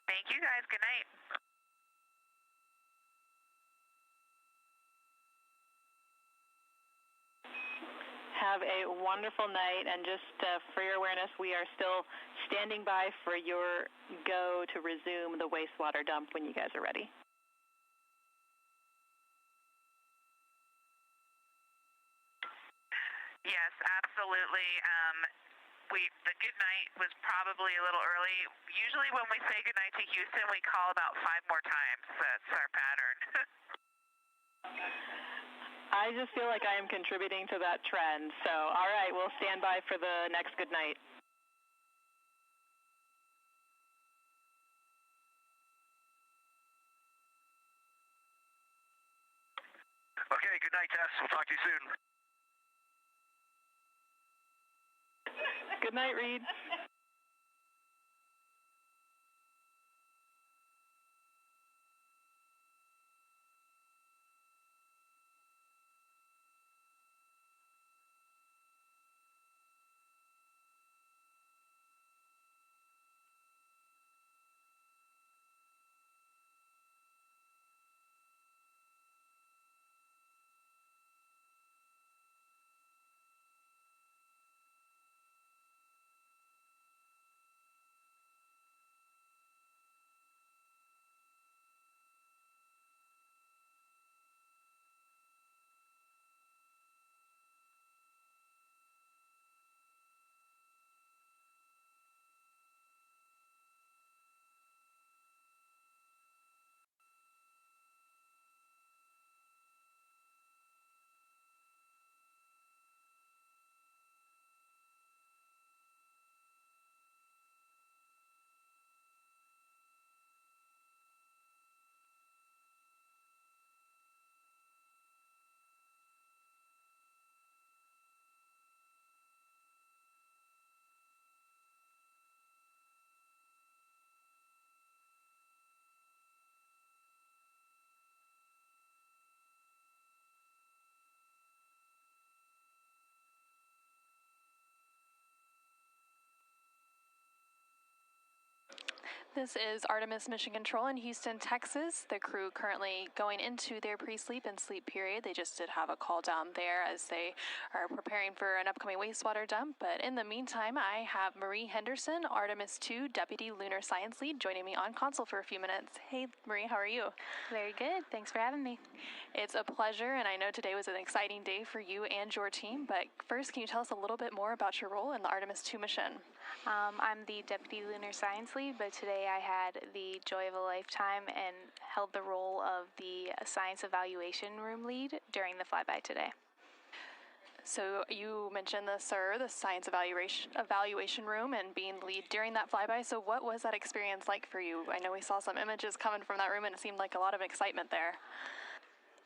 Thank you, guys. Good night. Have a wonderful night, and just for your awareness, we are still standing by for your go to resume the wastewater dump when you guys are ready. Yes, absolutely. The good night was probably a little early. Usually when we say good night to Houston, we call about 5 more times. That's our pattern. I just feel like I am contributing to that trend. So, all right, we'll stand by for the next good night. Okay, good night, Tess. We'll talk to you soon. Good night, Reid. This is Artemis Mission Control in Houston, Texas. The crew currently going into their pre-sleep and sleep period. They just did have a call down there as they are preparing for an upcoming wastewater dump. But in the meantime, I have Marie Henderson, Artemis II Deputy Lunar Science Lead, joining me on console for a few minutes. Hey, Marie, how are you? Very good. Thanks for having me. It's a pleasure, and I know today was an exciting day for you and your team. But first, can you tell us a little bit more about your role in the Artemis II mission? I'm the Deputy Lunar Science Lead, but today I had the joy of a lifetime and held the role of the Science Evaluation Room Lead during the flyby today. So you mentioned the Science Evaluation Room and being lead during that flyby. So what was that experience like for you? I know we saw some images coming from that room, and it seemed like a lot of excitement there.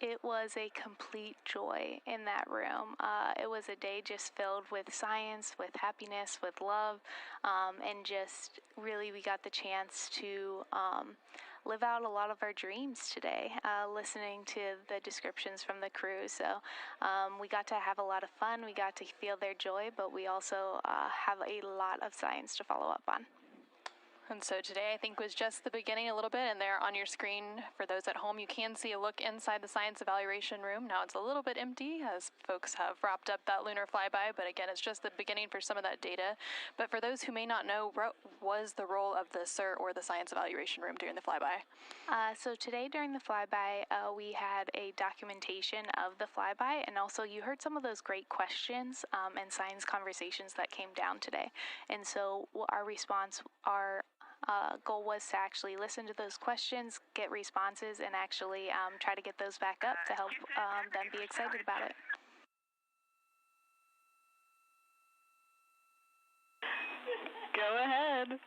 It was a complete joy in that room. It was a day just filled with science, with happiness, with love, and just really we got the chance to live out a lot of our dreams today, listening to the descriptions from the crew. So we got to have a lot of fun. We got to feel their joy, but we also have a lot of science to follow up on. And so today, I think, was just the beginning a little bit, and there on your screen, for those at home, you can see a look inside the Science Evaluation Room. Now it's a little bit empty, as folks have wrapped up that lunar flyby, but again, it's just the beginning for some of that data. But for those who may not know, what was the role of the SIR, or the Science Evaluation Room, during the flyby? So today, during the flyby, we had a documentation of the flyby, and also you heard some of those great questions and science conversations that came down today. And so our response, our goal was to actually listen to those questions, get responses, and actually try to get those back up to help them be excited about it. Go ahead.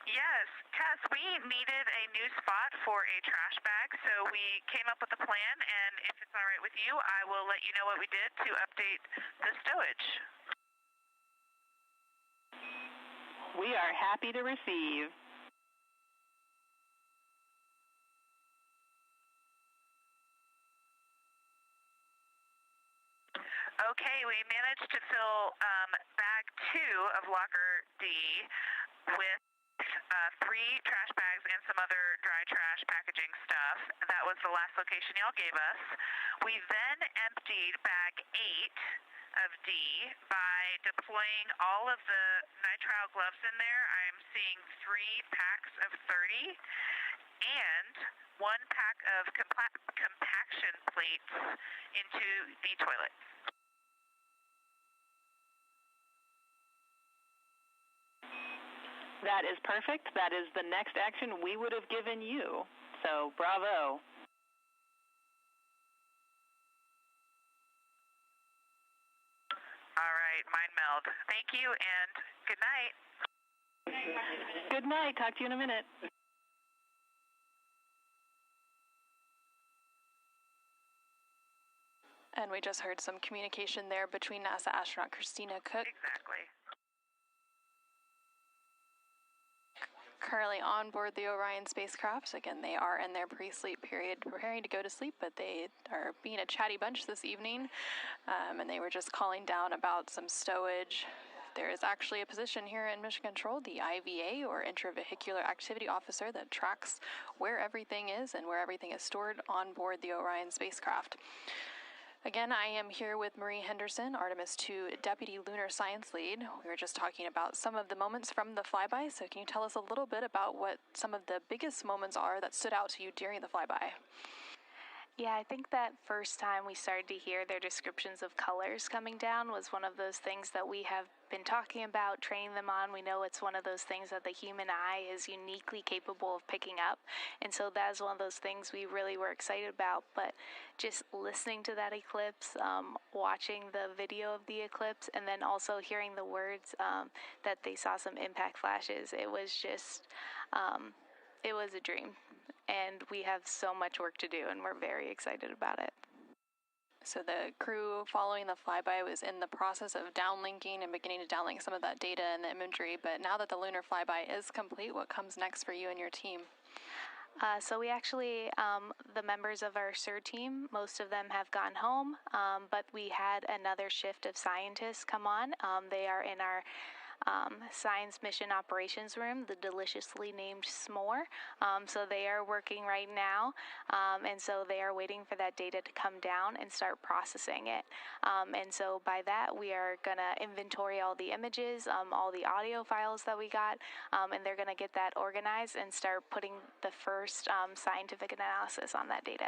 Yes, Cass, we needed a new spot for a trash bag, so we came up with a plan, and if it's all right with you, I will let you know what we did to update the stowage. We are happy to receive. Okay, we managed to fill bag 2 of locker D with 3 trash bags and some other dry trash packaging stuff. That was the last location y'all gave us. We then emptied bag 8 of D by deploying all of the nitrile gloves in there. I'm seeing 3 packs of 30 and 1 pack of compaction plates into the toilet. That is perfect. That is the next action we would have given you. So, bravo. All right, mind meld. Thank you and good night. Good night. Talk to you in a minute. And we just heard some communication there between NASA astronaut Christina Cook. Exactly. Currently on board the Orion spacecraft. Again, they are in their pre-sleep period, preparing to go to sleep, but they are being a chatty bunch this evening, and they were just calling down about some stowage. There is actually a position here in Mission Control, the IVA, or Intravehicular Activity Officer, that tracks where everything is and where everything is stored on board the Orion spacecraft. Again, I am here with Marie Henderson, Artemis II Deputy Lunar Science Lead. We were just talking about some of the moments from the flyby, so can you tell us a little bit about what some of the biggest moments are that stood out to you during the flyby? Yeah, I think that first time we started to hear their descriptions of colors coming down was one of those things that we have been talking about, training them on. We know it's one of those things that the human eye is uniquely capable of picking up, and so that's one of those things we really were excited about. But just listening to that eclipse, watching the video of the eclipse, and then also hearing the words that they saw some impact flashes, it was just, it was a dream. And we have so much work to do, and we're very excited about it. So the crew following the flyby was in the process of downlinking and beginning to downlink some of that data and the imagery, but now that the lunar flyby is complete, what comes next for you and your team? So we actually, the members of our SIR team, most of them have gone home, but we had another shift of scientists come on. They are in our Science Mission Operations Room, the deliciously named S'more. So they are working right now, and so they are waiting for that data to come down and start processing it. And so by that, we are going to inventory all the images, all the audio files that we got, and they're going to get that organized and start putting the first scientific analysis on that data.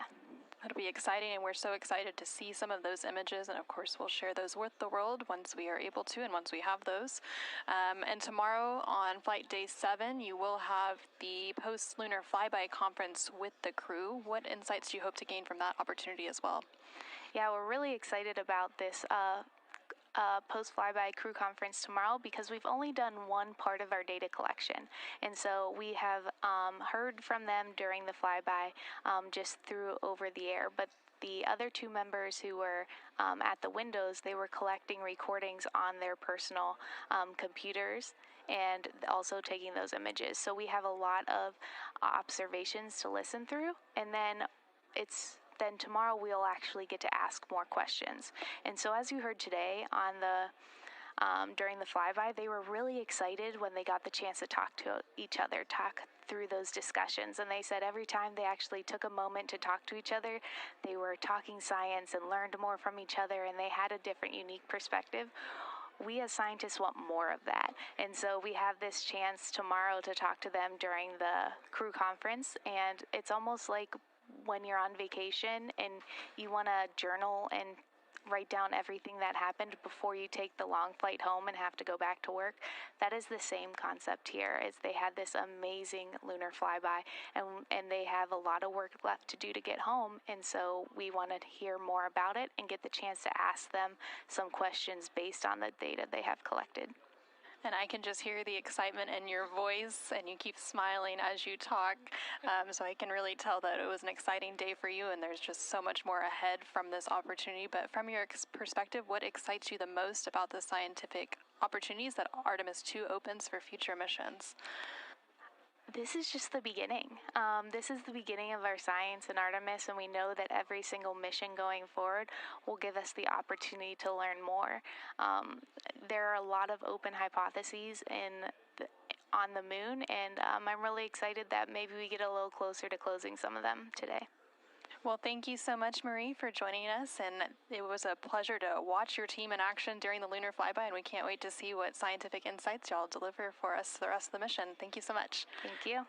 That'll be exciting, and we're so excited to see some of those images, and of course we'll share those with the world once we are able to and once we have those. And tomorrow on Flight Day 7, you will have the Post-Lunar Flyby Conference with the crew. What insights do you hope to gain from that opportunity as well? Yeah, we're really excited about this Post-flyby crew conference tomorrow because we've only done one part of our data collection, and so we have heard from them during the flyby just through over the air, but the other two members who were at the windows, they were collecting recordings on their personal computers and also taking those images. So we have a lot of observations to listen through, and then tomorrow we'll actually get to ask more questions. And so as you heard today on the during the flyby, they were really excited when they got the chance to talk to each other, talk through those discussions. And they said every time they actually took a moment to talk to each other, they were talking science and learned more from each other, and they had a different, unique perspective. We as scientists want more of that. And so we have this chance tomorrow to talk to them during the crew conference, and it's almost like when you're on vacation and you want to journal and write down everything that happened before you take the long flight home and have to go back to work. That is the same concept here. Is they had this amazing lunar flyby, and they have a lot of work left to do to get home, and so we wanted to hear more about it and get the chance to ask them some questions based on the data they have collected. And I can just hear the excitement in your voice, and you keep smiling as you talk. So I can really tell that it was an exciting day for you, and there's just so much more ahead from this opportunity. But from your perspective, what excites you the most about the scientific opportunities that Artemis II opens for future missions? This is just the beginning. This is the beginning of our science in Artemis, and we know that every single mission going forward will give us the opportunity to learn more. There are a lot of open hypotheses on the moon, and I'm really excited that maybe we get a little closer to closing some of them today. Well, thank you so much, Marie, for joining us, and it was a pleasure to watch your team in action during the lunar flyby, and we can't wait to see what scientific insights y'all deliver for us the rest of the mission. Thank you so much. Thank you.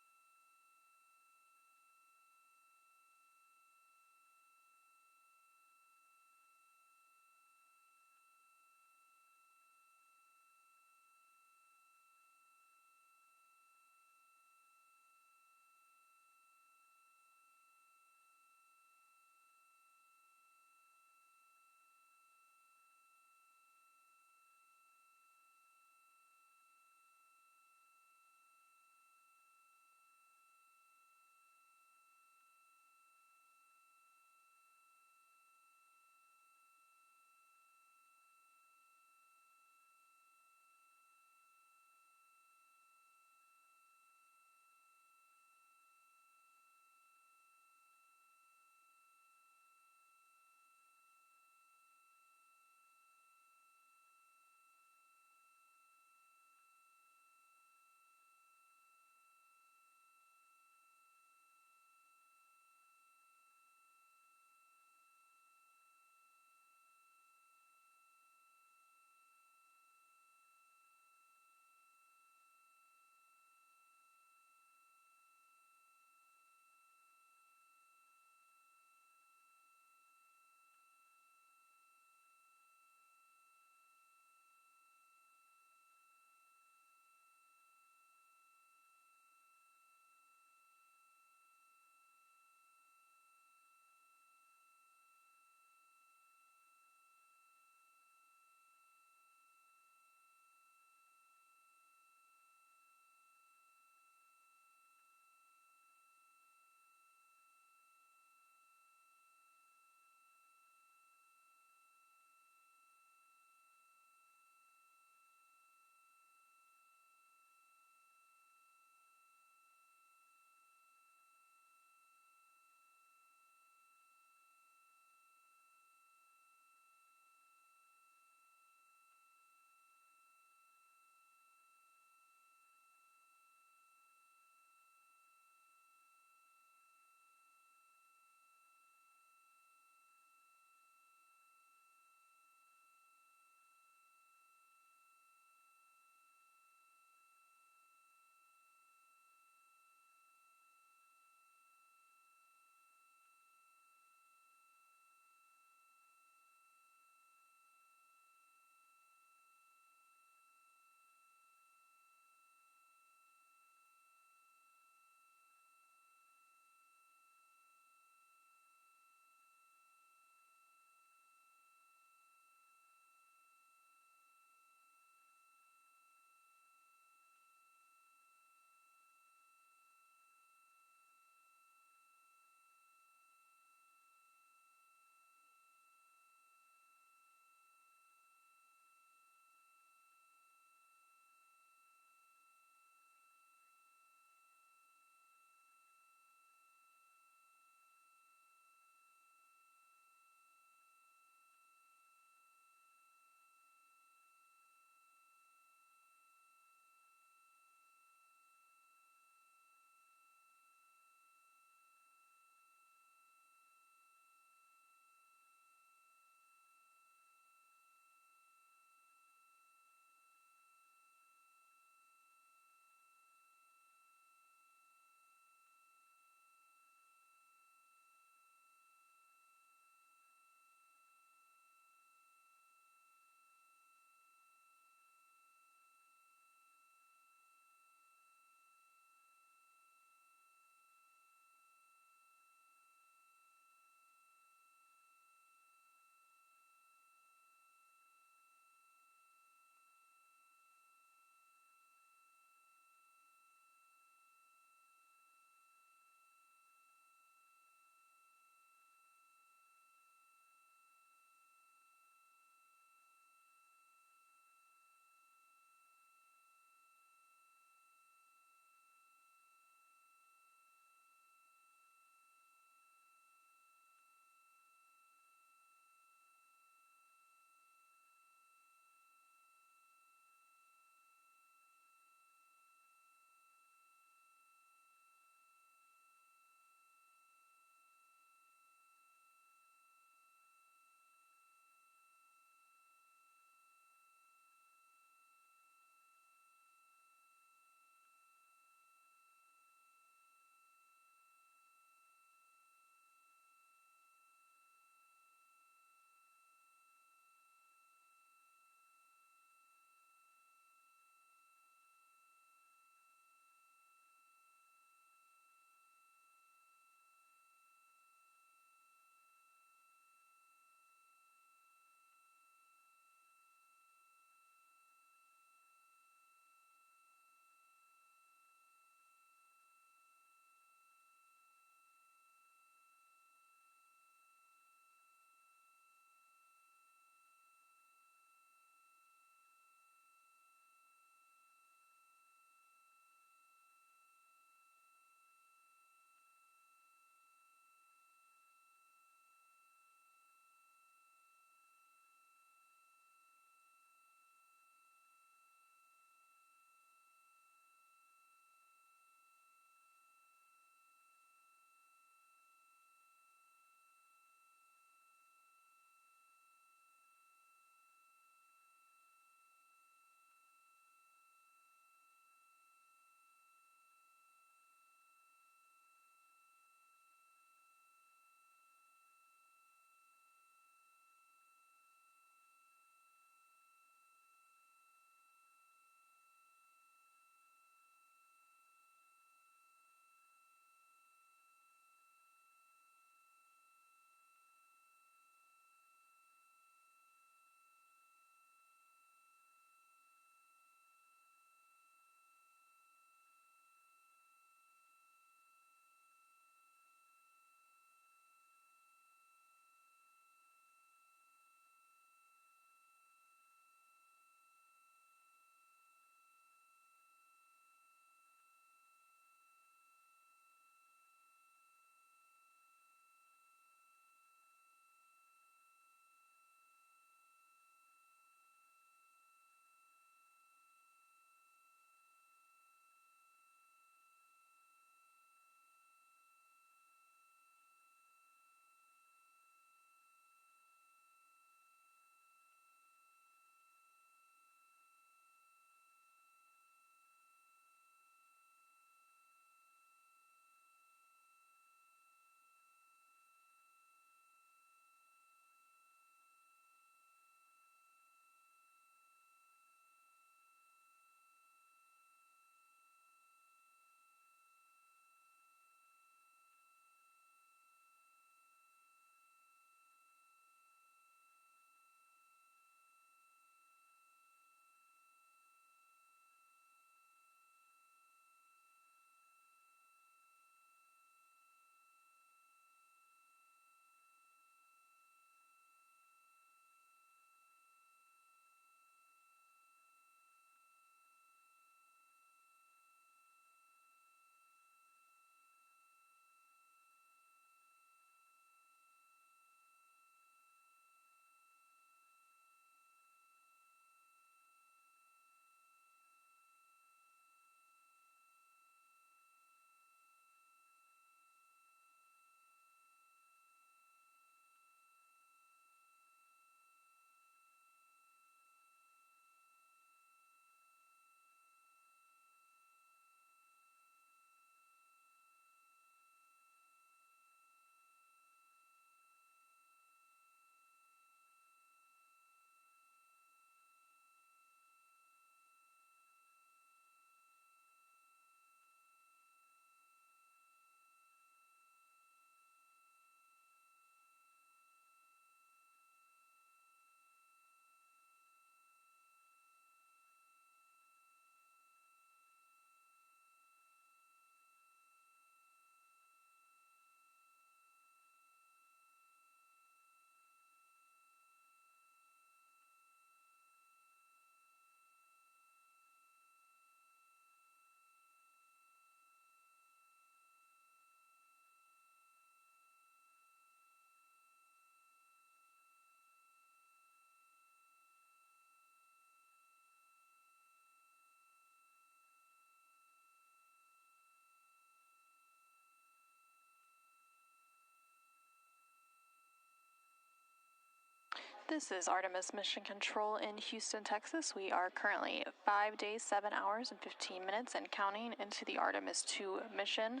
This is Artemis Mission Control in Houston, Texas. We are currently 5 days, 7 hours, and 15 minutes and counting into the Artemis II mission,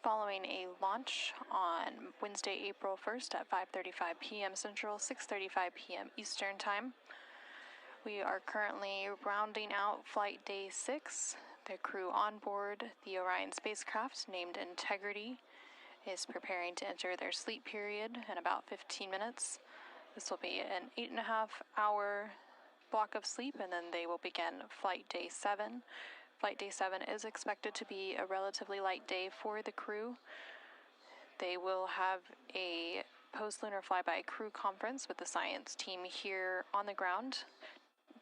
following a launch on Wednesday, April 1st at 5:35 p.m. Central, 6:35 p.m. Eastern Time. We are currently rounding out Flight Day 6. The crew on board the Orion spacecraft, named Integrity, is preparing to enter their sleep period in about 15 minutes. This will be an 8.5-hour block of sleep, and then they will begin Flight Day 7. Flight Day 7 is expected to be a relatively light day for the crew. They will have a post-lunar flyby crew conference with the science team here on the ground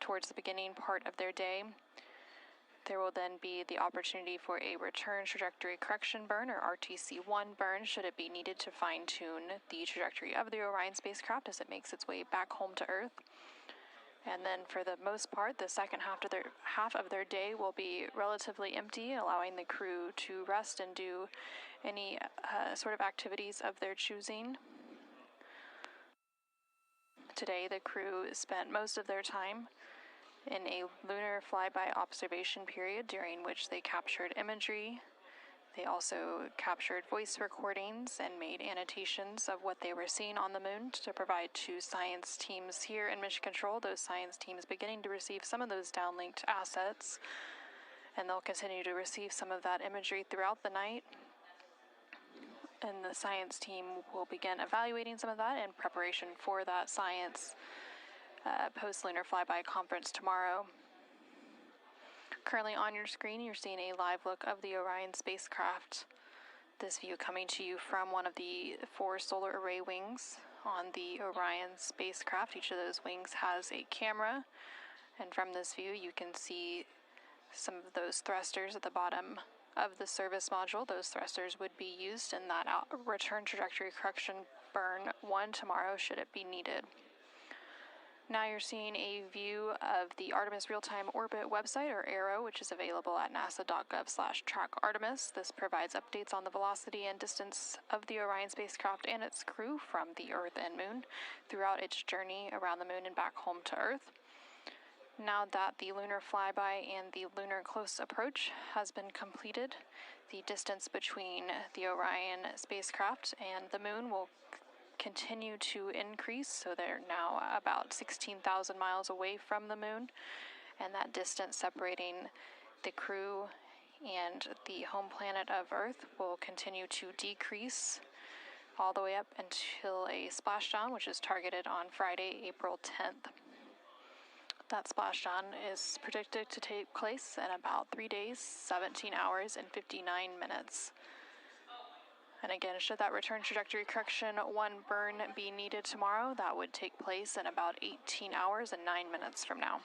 towards the beginning part of their day. There will then be the opportunity for a return trajectory correction burn, or RTC-1 burn, should it be needed to fine-tune the trajectory of the Orion spacecraft as it makes its way back home to Earth. And then for the most part, the second half of their day will be relatively empty, allowing the crew to rest and do any sort of activities of their choosing. Today, the crew spent most of their time in a lunar flyby observation period, during which they captured imagery. They also captured voice recordings and made annotations of what they were seeing on the moon to provide to science teams here in Mission Control. Those science teams beginning to receive some of those downlinked assets, and they'll continue to receive some of that imagery throughout the night. And the science team will begin evaluating some of that in preparation for that science post-lunar flyby conference tomorrow. Currently on your screen, you're seeing a live look of the Orion spacecraft. This view coming to you from one of the 4 solar array wings on the Orion spacecraft. Each of those wings has a camera, and from this view you can see some of those thrusters at the bottom of the service module. Those thrusters would be used in that return trajectory correction burn 1 tomorrow, should it be needed. Now you're seeing a view of the Artemis Real-Time Orbit website, or ARO, which is available at nasa.gov/trackartemis. This provides updates on the velocity and distance of the Orion spacecraft and its crew from the Earth and Moon throughout its journey around the Moon and back home to Earth. Now that the lunar flyby and the lunar close approach has been completed, the distance between the Orion spacecraft and the Moon will continue to increase, so they're now about 16,000 miles away from the Moon, and that distance separating the crew and the home planet of Earth will continue to decrease all the way up until a splashdown, which is targeted on Friday, April 10th. That splashdown is predicted to take place in about 3 days, 17 hours, and 59 minutes. And again, should that return trajectory correction 1 burn be needed tomorrow, that would take place in about 18 hours and 9 minutes from now.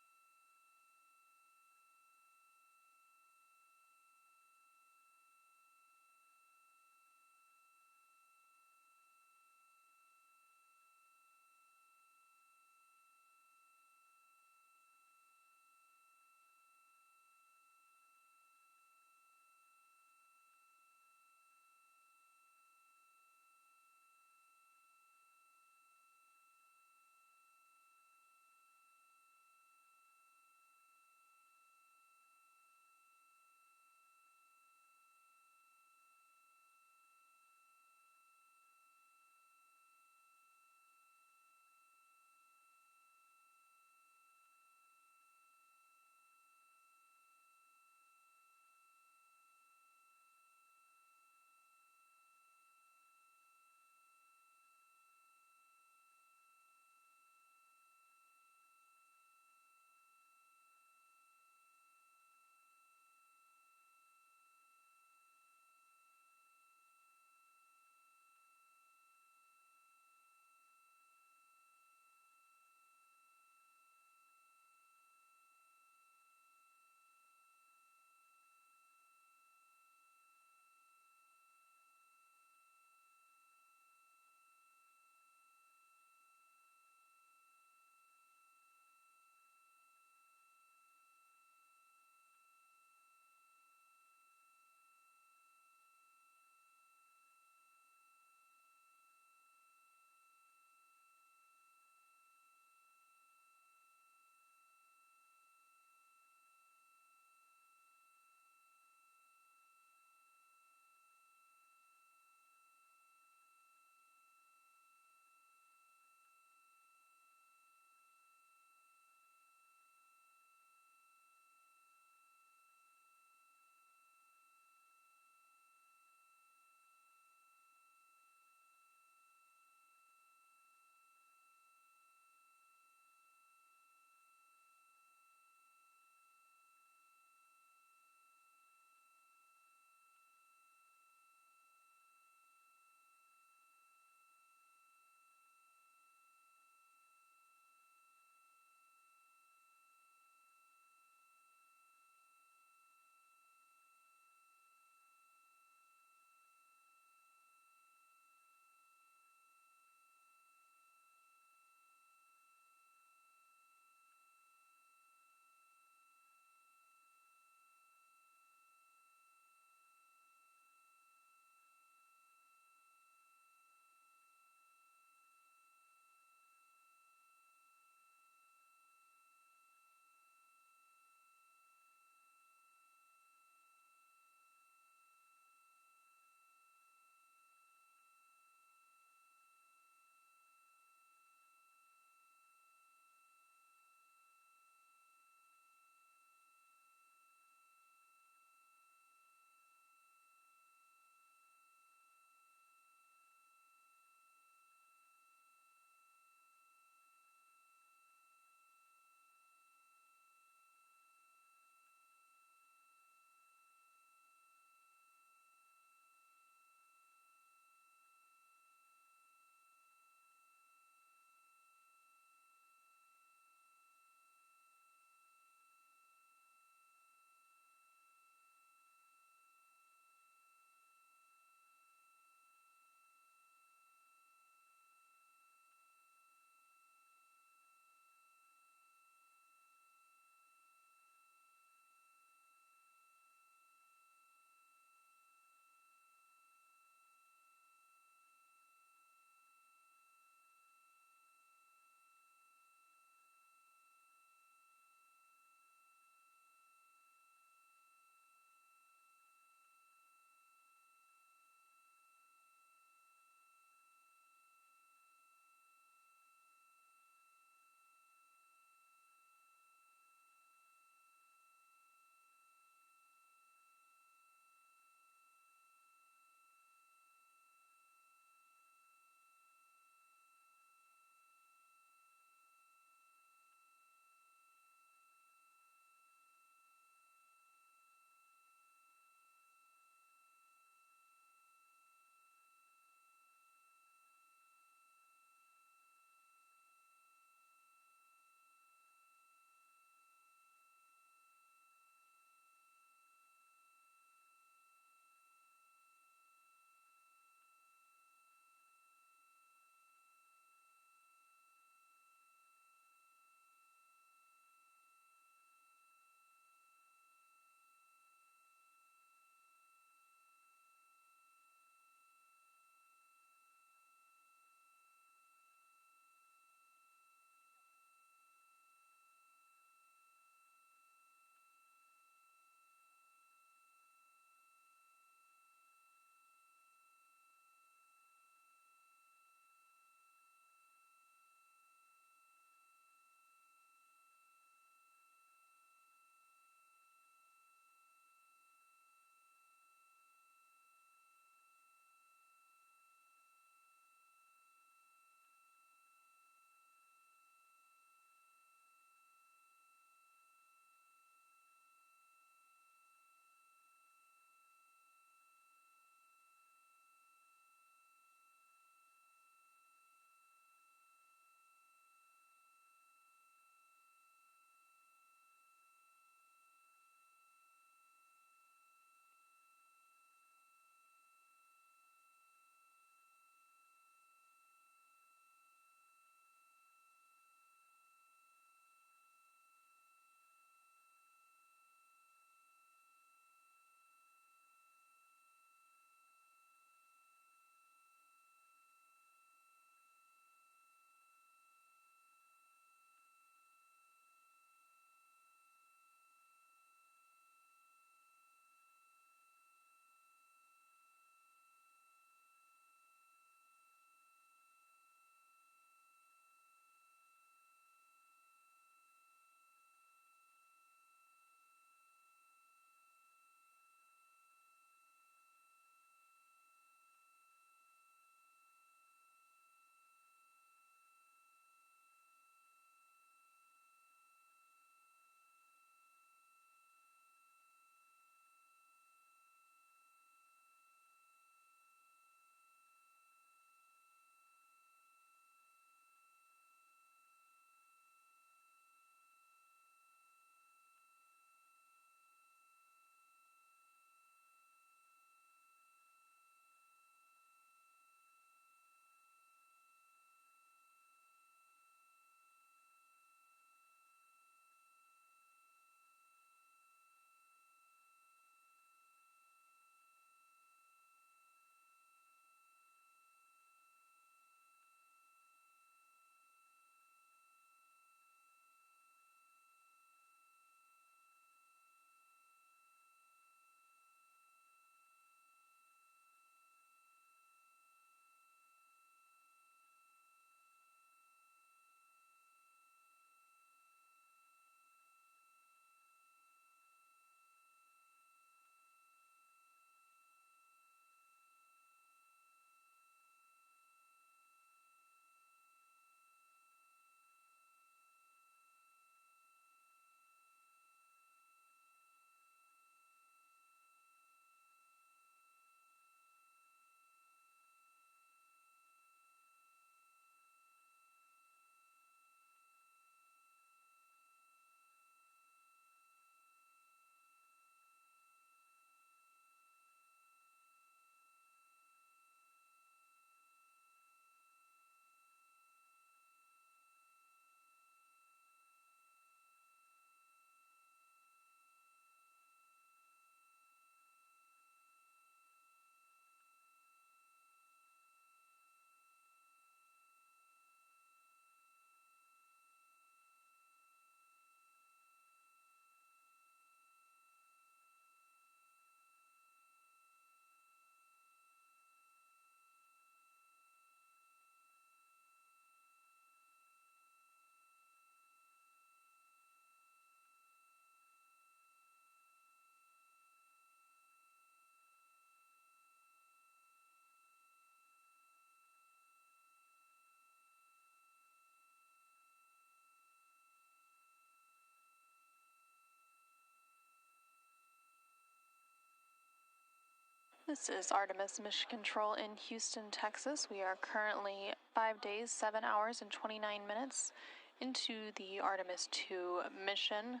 This is Artemis Mission Control in Houston, Texas. We are currently 5 days, 7 hours, and 29 minutes into the Artemis II mission.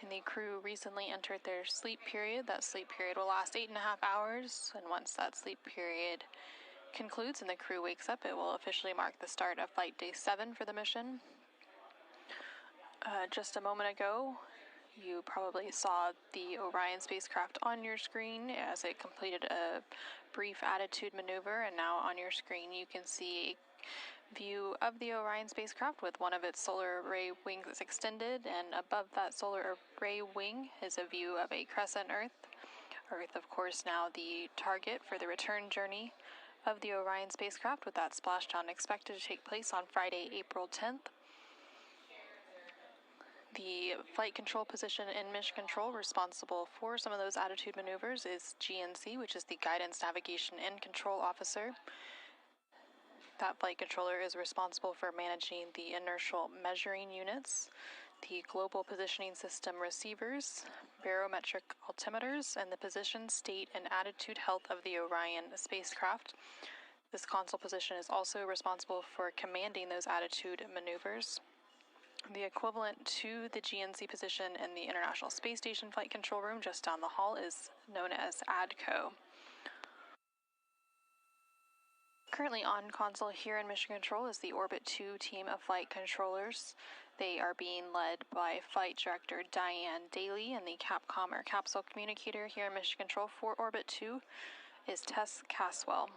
And the crew recently entered their sleep period. That sleep period will last 8.5 hours. And once that sleep period concludes and the crew wakes up, it will officially mark the start of Flight Day 7 for the mission. Just a moment ago, you probably saw the Orion spacecraft on your screen as it completed a brief attitude maneuver, and now on your screen you can see a view of the Orion spacecraft with one of its solar array wings extended, and above that solar array wing is a view of a crescent Earth. Earth, of course, now the target for the return journey of the Orion spacecraft, with that splashdown expected to take place on Friday, April 10th. The flight control position in mission control responsible for some of those attitude maneuvers is GNC, which is the Guidance, Navigation, and Control Officer. That flight controller is responsible for managing the inertial measuring units, the global positioning system receivers, barometric altimeters, and the position, state, and attitude health of the Orion spacecraft. This console position is also responsible for commanding those attitude maneuvers. The equivalent to the GNC position in the International Space Station Flight Control Room just down the hall is known as ADCO. Currently on console here in Mission Control is the Orbit 2 team of flight controllers. They are being led by Flight Director Diane Daly, and the Capcom or capsule communicator here in Mission Control for Orbit 2 is Tess Caswell.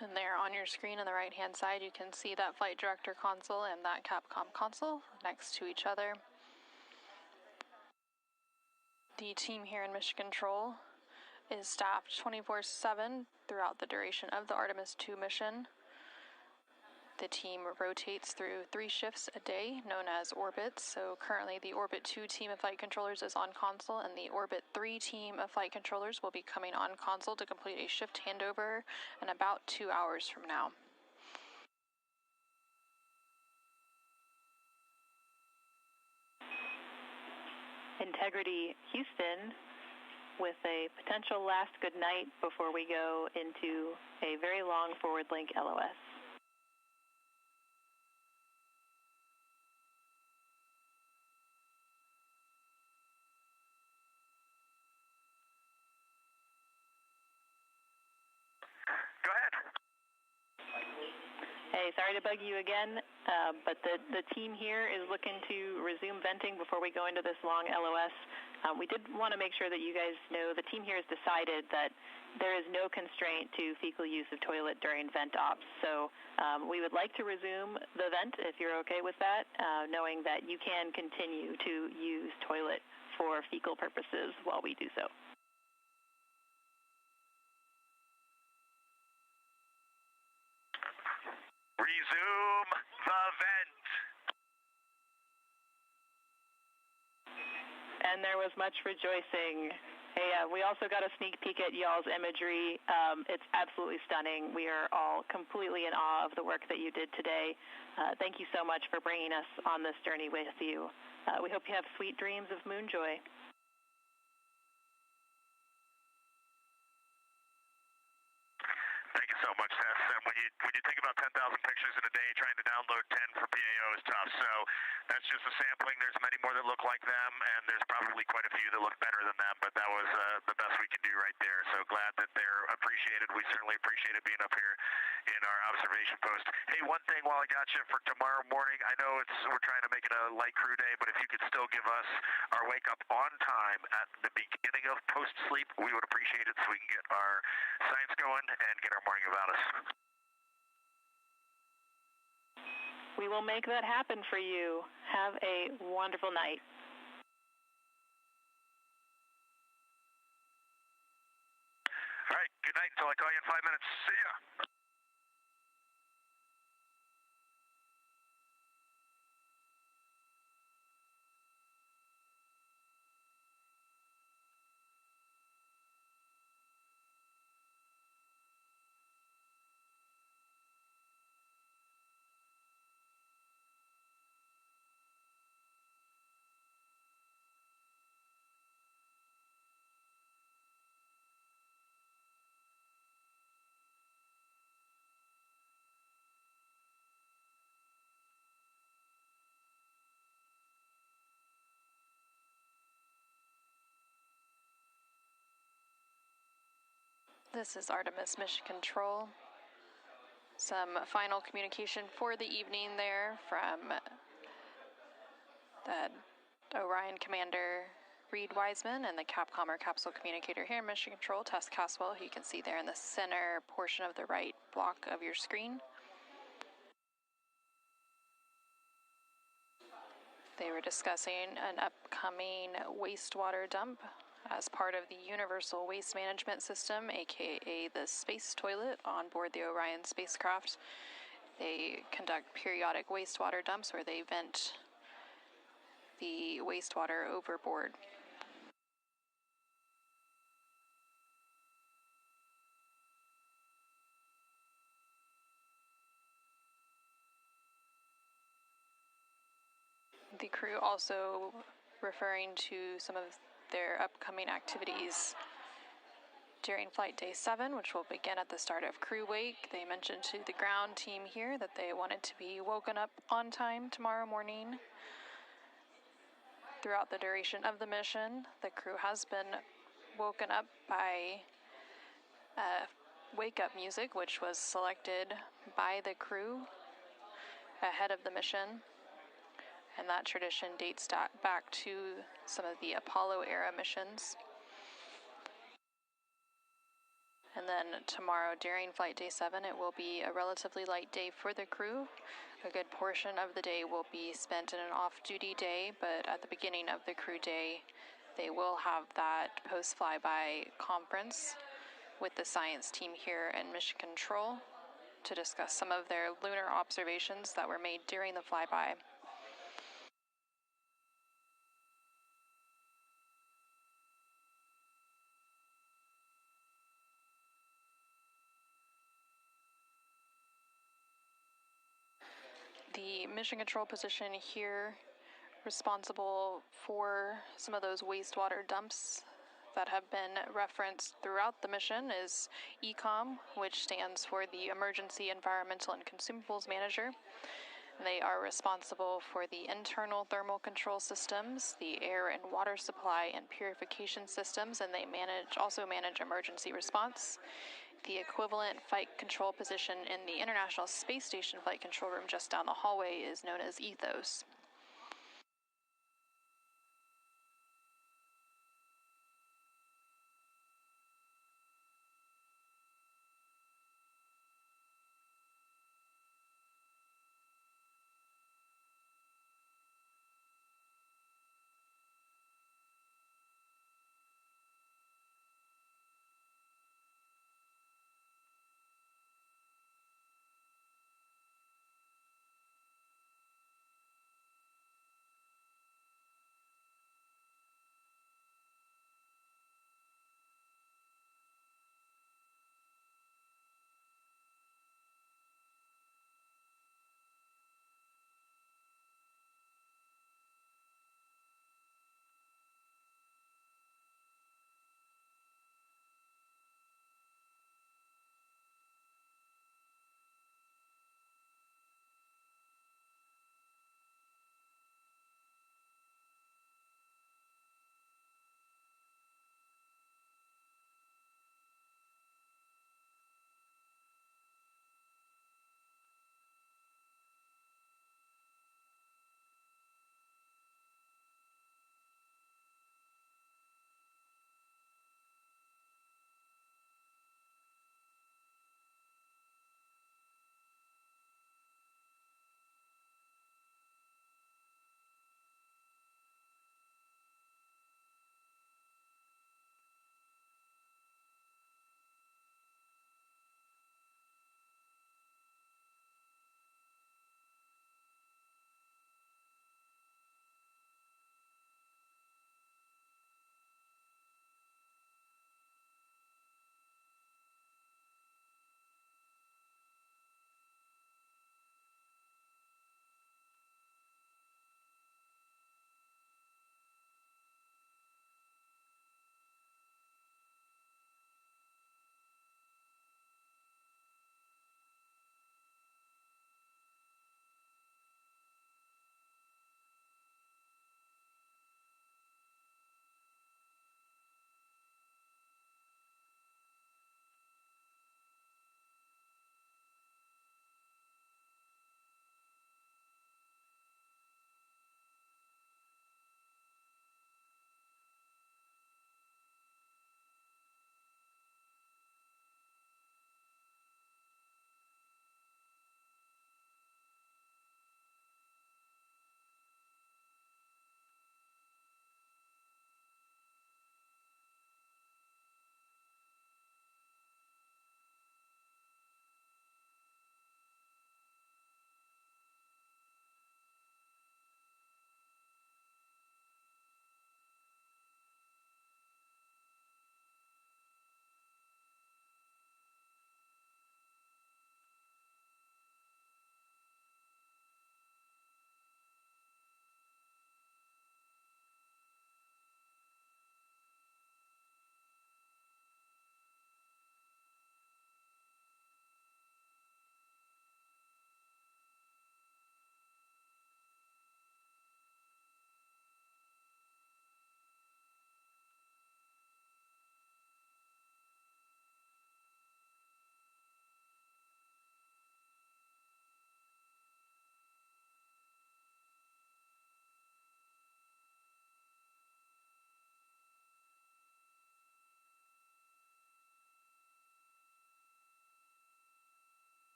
And there on your screen on the right hand side you can see that Flight Director console and that Capcom console next to each other. The team here in Mission Control is staffed 24/7 throughout the duration of the Artemis II mission. The team rotates through 3 shifts a day, known as orbits. So currently the Orbit 2 team of flight controllers is on console, and the Orbit 3 team of flight controllers will be coming on console to complete a shift handover in about 2 hours from now. Integrity Houston with a potential last good night before we go into a very long forward link LOS. Go ahead. Hey, sorry to bug you again, but the team here is looking to resume venting before we go into this long LOS. We did want to make sure that you guys know the team here has decided that there is no constraint to fecal use of toilet during vent ops. So we would like to resume the vent if you're okay with that, knowing that you can continue to use toilet for fecal purposes while we do so. Resume the vent. And there was much rejoicing. Hey, we also got a sneak peek at y'all's imagery. It's absolutely stunning. We are all completely in awe of the work that you did today. Thank you so much for bringing us on this journey with you. We hope you have sweet dreams of moon joy. Thank you so much, Tess. And when you think about 10,000 pictures in a day, trying to download 10 for PAO is tough. So that's just a sampling. There's many more that look like them, and there's probably quite a few that look better than them. But that was the best we could do right there. So glad that they're appreciated. We certainly appreciated being up here in our observation post. Hey, one thing while I got you for tomorrow morning, I know we're trying to make it a light crew day, but if you could still give us our wake up on time at the beginning of post sleep, we would appreciate it so we can get our science going and get our morning about us. We will make that happen for you. Have a wonderful night. All right, good night until I call you in 5 minutes. See ya. This is Artemis Mission Control. Some final communication for the evening there from the Orion Commander Reid Wiseman and the Capcom or Capsule Communicator here in Mission Control, Tess Caswell, who you can see there in the center portion of the right block of your screen. They were discussing an upcoming wastewater dump as part of the Universal Waste Management System, aka the space toilet, on board the Orion spacecraft. They conduct periodic wastewater dumps where they vent the wastewater overboard. The crew also referring to some of their upcoming activities during Flight Day 7, which will begin at the start of crew wake. They mentioned to the ground team here that they wanted to be woken up on time tomorrow morning. Throughout the duration of the mission, the crew has been woken up by wake-up music, which was selected by the crew ahead of the mission. And that tradition dates back to some of the Apollo-era missions. And then tomorrow, during Flight Day 7, it will be a relatively light day for the crew. A good portion of the day will be spent in an off-duty day, but at the beginning of the crew day, they will have that post-flyby conference with the science team here in Mission Control to discuss some of their lunar observations that were made during the flyby. The mission control position here responsible for some of those wastewater dumps that have been referenced throughout the mission is ECOM, which stands for the Emergency Environmental and Consumables Manager. They are responsible for the internal thermal control systems, the air and water supply and purification systems, and they also manage emergency response. The equivalent flight control position in the International Space Station flight control room just down the hallway is known as Ethos.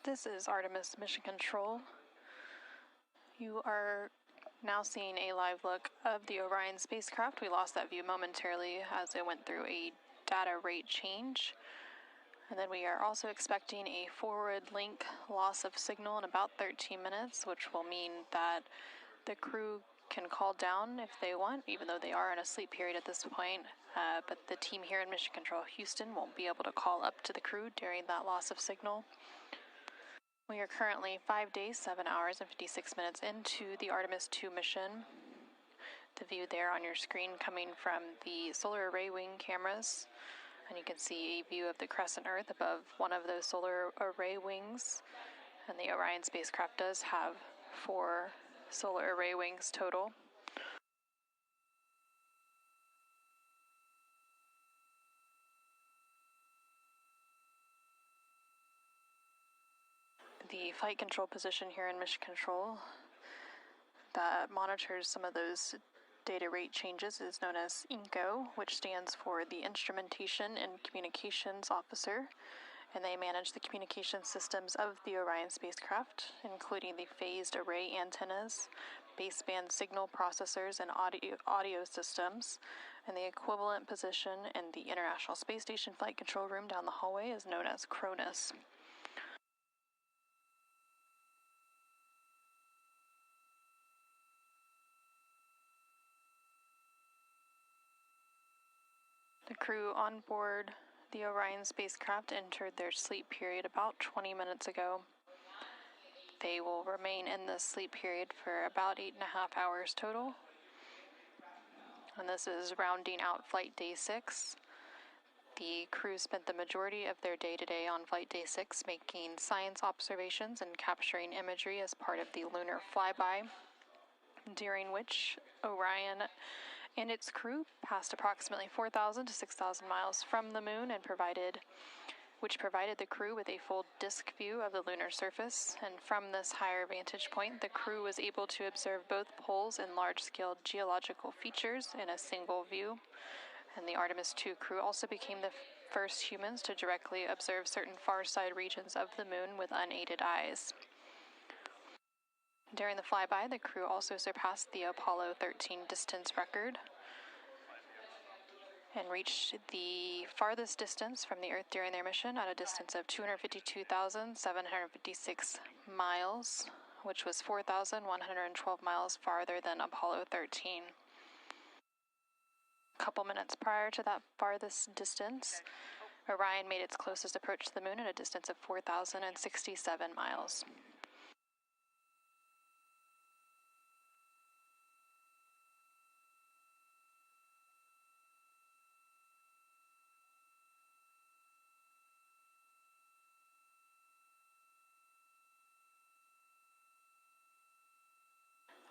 This is Artemis Mission Control. You are now seeing a live look of the Orion spacecraft. We lost that view momentarily as it went through a data rate change. And then we are also expecting a forward link loss of signal in about 13 minutes, which will mean that the crew can call down if they want, even though they are in a sleep period at this point. But the team here in Mission Control Houston won't be able to call up to the crew during that loss of signal. We are currently 5 days, 7 hours, and 56 minutes into the Artemis II mission. The view there on your screen coming from the solar array wing cameras. And you can see a view of the crescent Earth above one of those solar array wings. And the Orion spacecraft does have 4 solar array wings total. The flight control position here in Mission Control that monitors some of those data rate changes is known as INCO, which stands for the Instrumentation and Communications Officer, and they manage the communication systems of the Orion spacecraft, including the phased array antennas, baseband signal processors, and audio systems. And the equivalent position in the International Space Station Flight Control Room down the hallway is known as CRONUS. The crew on board the Orion spacecraft entered their sleep period about 20 minutes ago. They will remain in this sleep period for about 8.5 hours total. And this is rounding out flight day 6. The crew spent the majority of their day today on flight day 6 making science observations and capturing imagery as part of the lunar flyby, during which Orion and its crew passed approximately 4,000 to 6,000 miles from the moon and provided the crew with a full disk view of the lunar surface. And from this higher vantage point, the crew was able to observe both poles and large-scale geological features in a single view. And the Artemis II crew also became the first humans to directly observe certain far-side regions of the moon with unaided eyes. During the flyby, the crew also surpassed the Apollo 13 distance record and reached the farthest distance from the Earth during their mission at a distance of 252,756 miles, which was 4,112 miles farther than Apollo 13. A couple minutes prior to that farthest distance, Orion made its closest approach to the moon at a distance of 4,067 miles.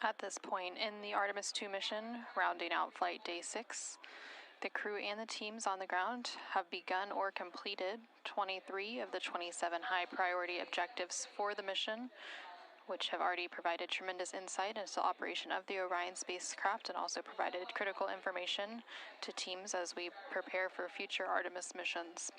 At this point in the Artemis II mission, rounding out flight day 6, the crew and the teams on the ground have begun or completed 23 of the 27 high-priority objectives for the mission, which have already provided tremendous insight into the operation of the Orion spacecraft and also provided critical information to teams as we prepare for future Artemis missions.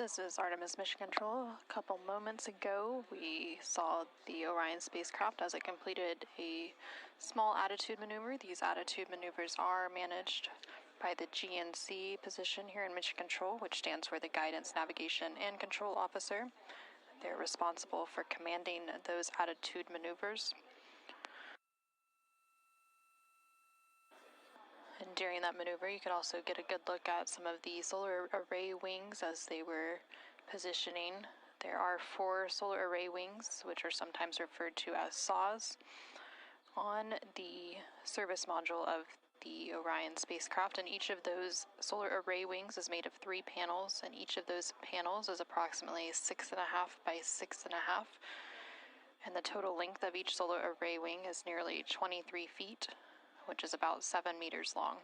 This is Artemis Mission Control. A couple moments ago, we saw the Orion spacecraft as it completed a small attitude maneuver. These attitude maneuvers are managed by the GNC position here in Mission Control, which stands for the Guidance, Navigation, and Control Officer. They're responsible for commanding those attitude maneuvers. And during that maneuver, you could also get a good look at some of the solar array wings as they were positioning. There are 4 solar array wings, which are sometimes referred to as saws, on the service module of the Orion spacecraft, and each of those solar array wings is made of 3 panels, and each of those panels is approximately 6.5 by 6.5, and the total length of each solar array wing is nearly 23 feet, which is about 7 meters long.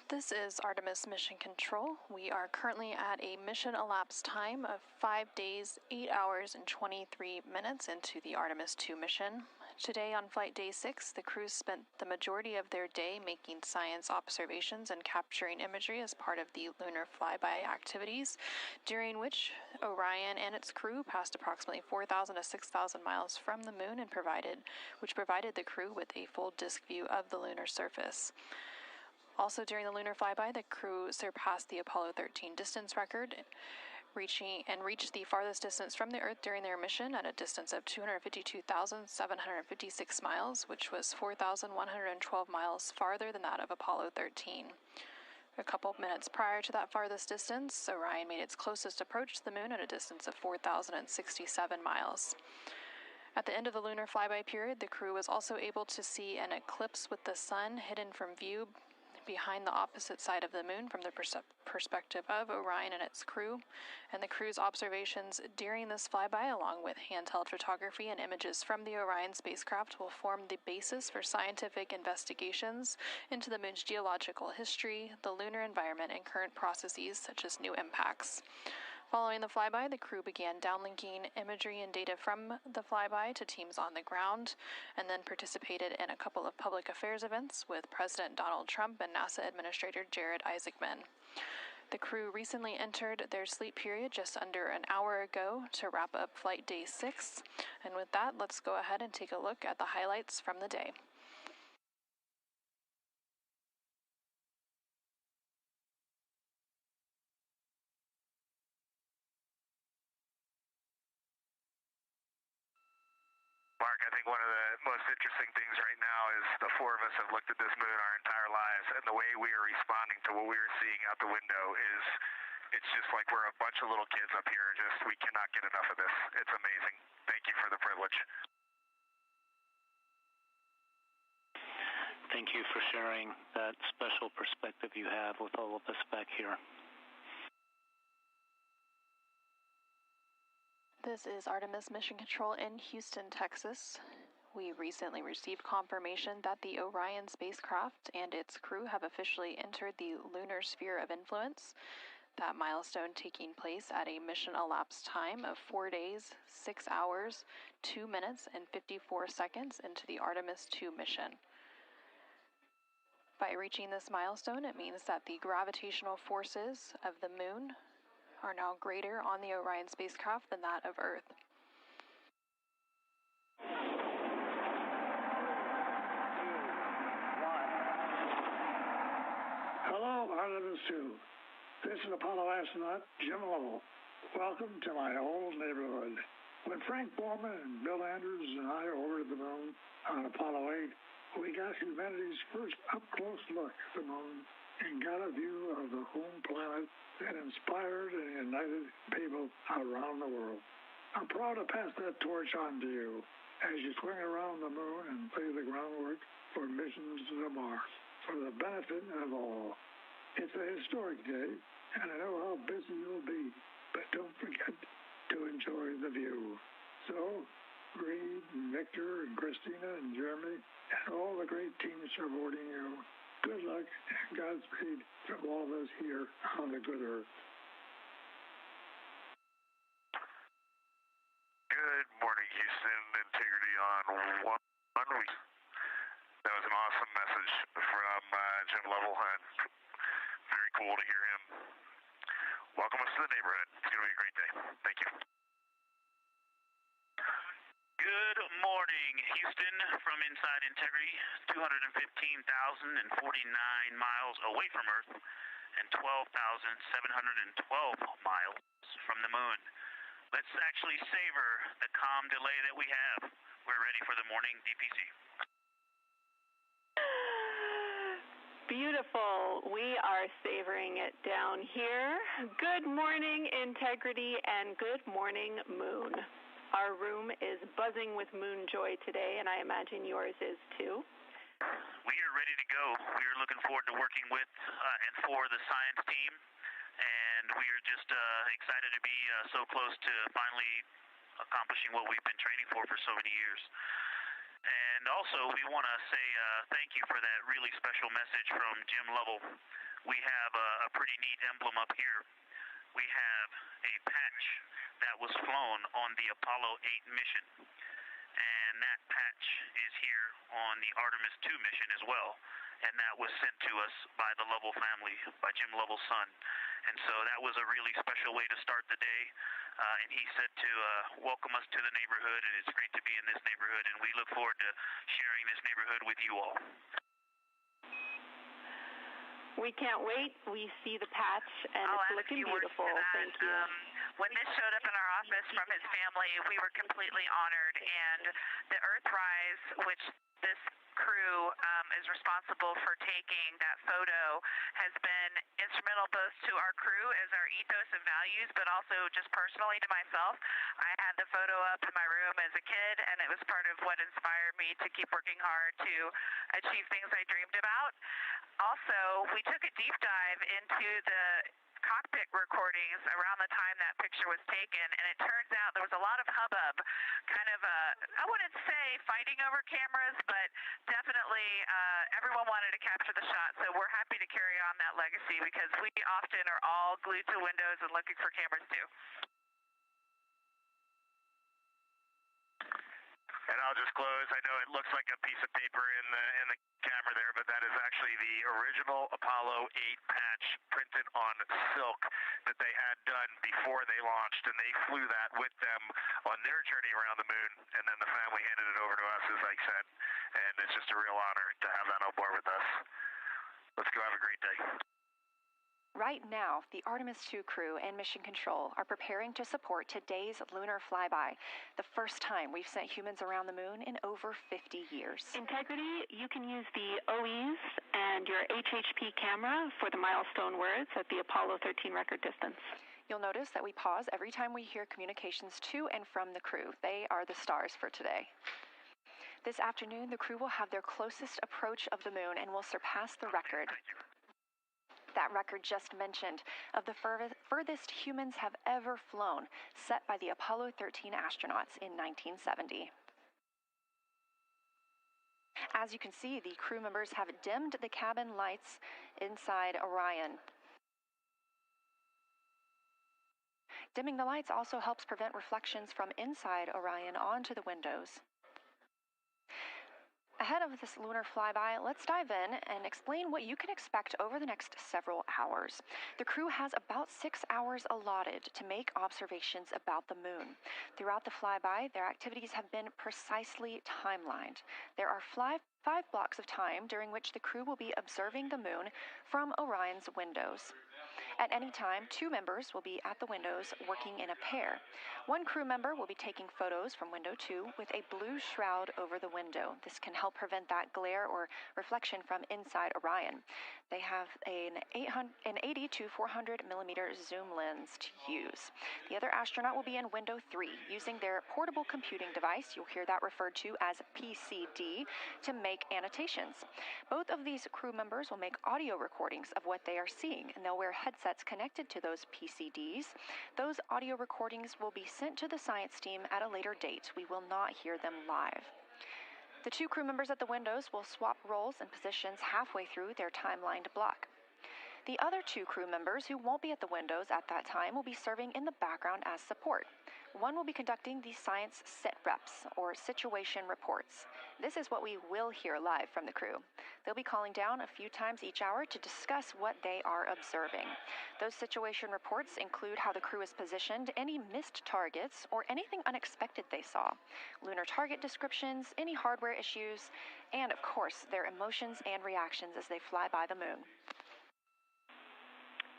This is Artemis Mission Control. We are currently at a mission elapsed time of 5 days, 8 hours, and 23 minutes into the Artemis II mission. Today on Flight Day 6, the crew spent the majority of their day making science observations and capturing imagery as part of the lunar flyby activities, during which Orion and its crew passed approximately 4,000 to 6,000 miles from the moon and provided the crew with a full disk view of the lunar surface. Also during the lunar flyby, the crew surpassed the Apollo 13 distance record, reached the farthest distance from the Earth during their mission at a distance of 252,756 miles, which was 4,112 miles farther than that of Apollo 13. A couple minutes prior to that farthest distance, Orion made its closest approach to the moon at a distance of 4,067 miles. At the end of the lunar flyby period, the crew was also able to see an eclipse with the sun hidden from view behind the opposite side of the moon from the perspective of Orion and its crew, and the crew's observations during this flyby, along with handheld photography and images from the Orion spacecraft, will form the basis for scientific investigations into the moon's geological history, the lunar environment, and current processes such as new impacts. Following the flyby, the crew began downlinking imagery and data from the flyby to teams on the ground, and then participated in a couple of public affairs events with President Donald Trump and NASA Administrator Jared Isaacman. The crew recently entered their sleep period just under an hour ago to wrap up Flight Day 6, and with that, let's go ahead and take a look at the highlights from the day. Mark, I think one of the most interesting things right now is the four of us have looked at this moon our entire lives, and the way we are responding to what we are seeing out the window is, it's just like we're a bunch of little kids up here. We cannot get enough of this. It's amazing. Thank you for the privilege. Thank you for sharing that special perspective you have with all of us back here. This is Artemis Mission Control in Houston, Texas. We recently received confirmation that the Orion spacecraft and its crew have officially entered the lunar sphere of influence, that milestone taking place at a mission elapsed time of 4 days, 6 hours, 2 minutes, and 54 seconds into the Artemis II mission. By reaching this milestone, it means that the gravitational forces of the moon are now greater on the Orion spacecraft than that of Earth. Hello, Artemis II. This is Apollo astronaut Jim Lovell. Welcome to my old neighborhood. When Frank Borman and Bill Andrews and I orbited the moon on Apollo 8, we got humanity's first up-close look at the moon and got a view of the home planet that inspired and united people around the world. I'm proud to pass that torch on to you as you swing around the moon and lay the groundwork for missions to Mars for the benefit of all. It's a historic day, and I know how busy you'll be, but don't forget to enjoy the view. So, Reid, Victor, and Christina, and Jeremy, and all the great teams supporting you, good luck and Godspeed from all of us here on the good Earth. Good morning, Houston. Integrity on one week. That was an awesome message from Jim Lovell, and very cool to hear him welcome us to the neighborhood. It's going to be a great day. Thank you. Good morning, Houston, from inside Integrity, 215,049 miles away from Earth and 12,712 miles from the moon. Let's actually savor the calm delay that we have. We're ready for the morning DPC. Beautiful. We are savoring it down here. Good morning, Integrity, and good morning, Moon. Our room is buzzing with moon joy today, and I imagine yours is too. We are ready to go. We are looking forward to working with and for the science team, and we are just excited to be so close to finally accomplishing what we've been training for so many years. And also, we want to say thank you for that really special message from Jim Lovell. we have a pretty neat emblem up here. We have a patch that was flown on the Apollo 8 mission. And that patch is here on the Artemis II mission as well. And that was sent to us by the Lovell family, by Jim Lovell's son. And so that was a really special way to start the day. And he said to welcome us to the neighborhood, and it's great to be in this neighborhood, and we look forward to sharing this neighborhood with you all. We can't wait. We see the patch, and it's looking beautiful. Thank you. When this showed up in our office from his family, we were completely honored, and the Earthrise, which this crew is responsible for taking that photo, has been instrumental both to our crew as our ethos and values, but also just personally to myself. I had the photo up in my room as a kid, and it was part of what inspired me to keep working hard to achieve things I dreamed about. Also, we took a deep dive into the cockpit recordings around the time that picture was taken, and it turns out there was a lot of hubbub, kind of I wouldn't say fighting over cameras, but definitely everyone wanted to capture the shot, so we're happy to carry on that legacy because we often are all glued to windows and looking for cameras too. And I'll just close. I know it looks like a piece of paper in the camera there, but that is actually the original Apollo 8 patch printed on silk that they had done before they launched, and they flew that with them on their journey around the moon, and then the family handed it over to us, as Ike said, and it's just a real honor to have that on board with us. Let's go have a great day. Right now, the Artemis II crew and Mission Control are preparing to support today's lunar flyby, the first time we've sent humans around the moon in over 50 years. Integrity, you can use the OEs and your HHP camera for the milestone words at the Apollo 13 record distance. You'll notice that we pause every time we hear communications to and from the crew. They are the stars for today. This afternoon, the crew will have their closest approach of the moon and will surpass the record. That record just mentioned of the furthest humans have ever flown, set by the Apollo 13 astronauts in 1970. As you can see, the crew members have dimmed the cabin lights inside Orion. Dimming the lights also helps prevent reflections from inside Orion onto the windows. Ahead of this lunar flyby, let's dive in and explain what you can expect over the next several hours. The crew has about 6 hours allotted to make observations about the moon. Throughout the flyby, their activities have been precisely timelined. There are five blocks of time during which the crew will be observing the moon from Orion's windows. At any time, 2 members will be at the windows working in a pair. One crew member will be taking photos from window 2 with a blue shroud over the window. This can help prevent that glare or reflection from inside Orion. They have an 80 to 400 millimeter zoom lens to use. The other astronaut will be in window 3 using their portable computing device. You'll hear that referred to as PCD to make annotations. Both of these crew members will make audio recordings of what they are seeing, and they'll wear headsets connected to those PCDs. Those audio recordings will be sent to the science team at a later date. We will not hear them live. The 2 crew members at the windows will swap roles and positions halfway through their timelined block. The other 2 crew members who won't be at the windows at that time will be serving in the background as support. One will be conducting the science sit reps, or situation reports. This is what we will hear live from the crew. They'll be calling down a few times each hour to discuss what they are observing. Those situation reports include how the crew is positioned, any missed targets, or anything unexpected they saw, lunar target descriptions, any hardware issues, and of course, their emotions and reactions as they fly by the moon.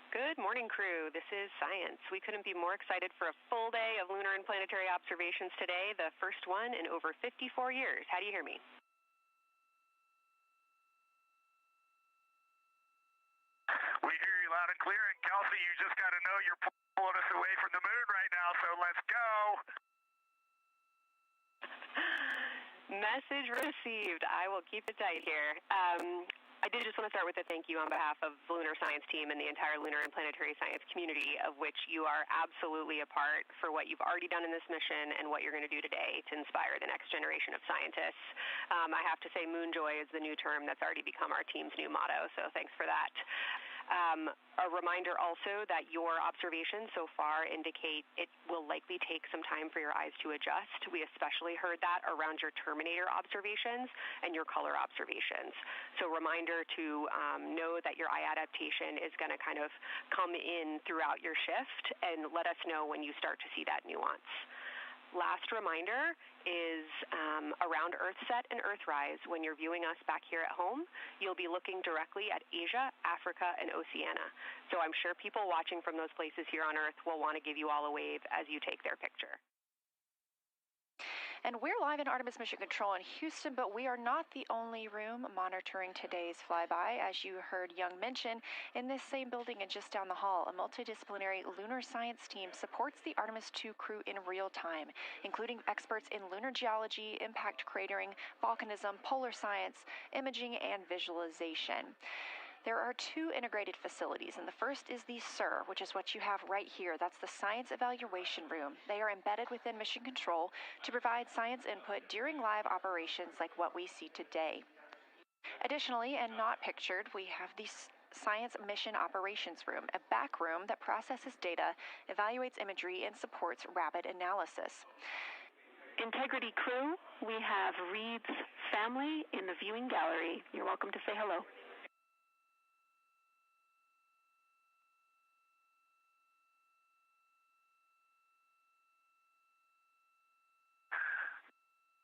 Good morning, crew. This is Science. We couldn't be more excited for a full day of lunar and planetary observations today, the first one in over 54 years. How do you hear me? We hear you loud and clear, and Kelsey, you just got to know you're pulling us away from the moon right now, so let's go. Message received. I will keep it tight here. I did just want to start with a thank you on behalf of the Lunar Science Team and the entire lunar and planetary science community, of which you are absolutely a part, for what you've already done in this mission and what you're going to do today to inspire the next generation of scientists. I have to say Moonjoy is the new term that's already become our team's new motto, so thanks for that. A reminder also that your observations so far indicate it will likely take some time for your eyes to adjust. We especially heard that around your terminator observations and your color observations. So reminder to know that your eye adaptation is going to kind of come in throughout your shift, and let us know when you start to see that nuance. Last reminder is around Earthset and Earthrise. When you're viewing us back here at home, you'll be looking directly at Asia, Africa, and Oceania. So I'm sure people watching from those places here on Earth will want to give you all a wave as you take their picture. And we're live in Artemis Mission Control in Houston, but we are not the only room monitoring today's flyby. As you heard Young mention, in this same building and just down the hall, a multidisciplinary lunar science team supports the Artemis II crew in real time, including experts in lunar geology, impact cratering, volcanism, polar science, imaging, and visualization. There are two integrated facilities, and the first is the SIR, which is what you have right here. That's the Science Evaluation Room. They are embedded within Mission Control to provide science input during live operations like what we see today. Additionally, and not pictured, we have the Science Mission Operations Room, a back room that processes data, evaluates imagery, and supports rapid analysis. Integrity crew, we have Reid's family in the viewing gallery. You're welcome to say hello.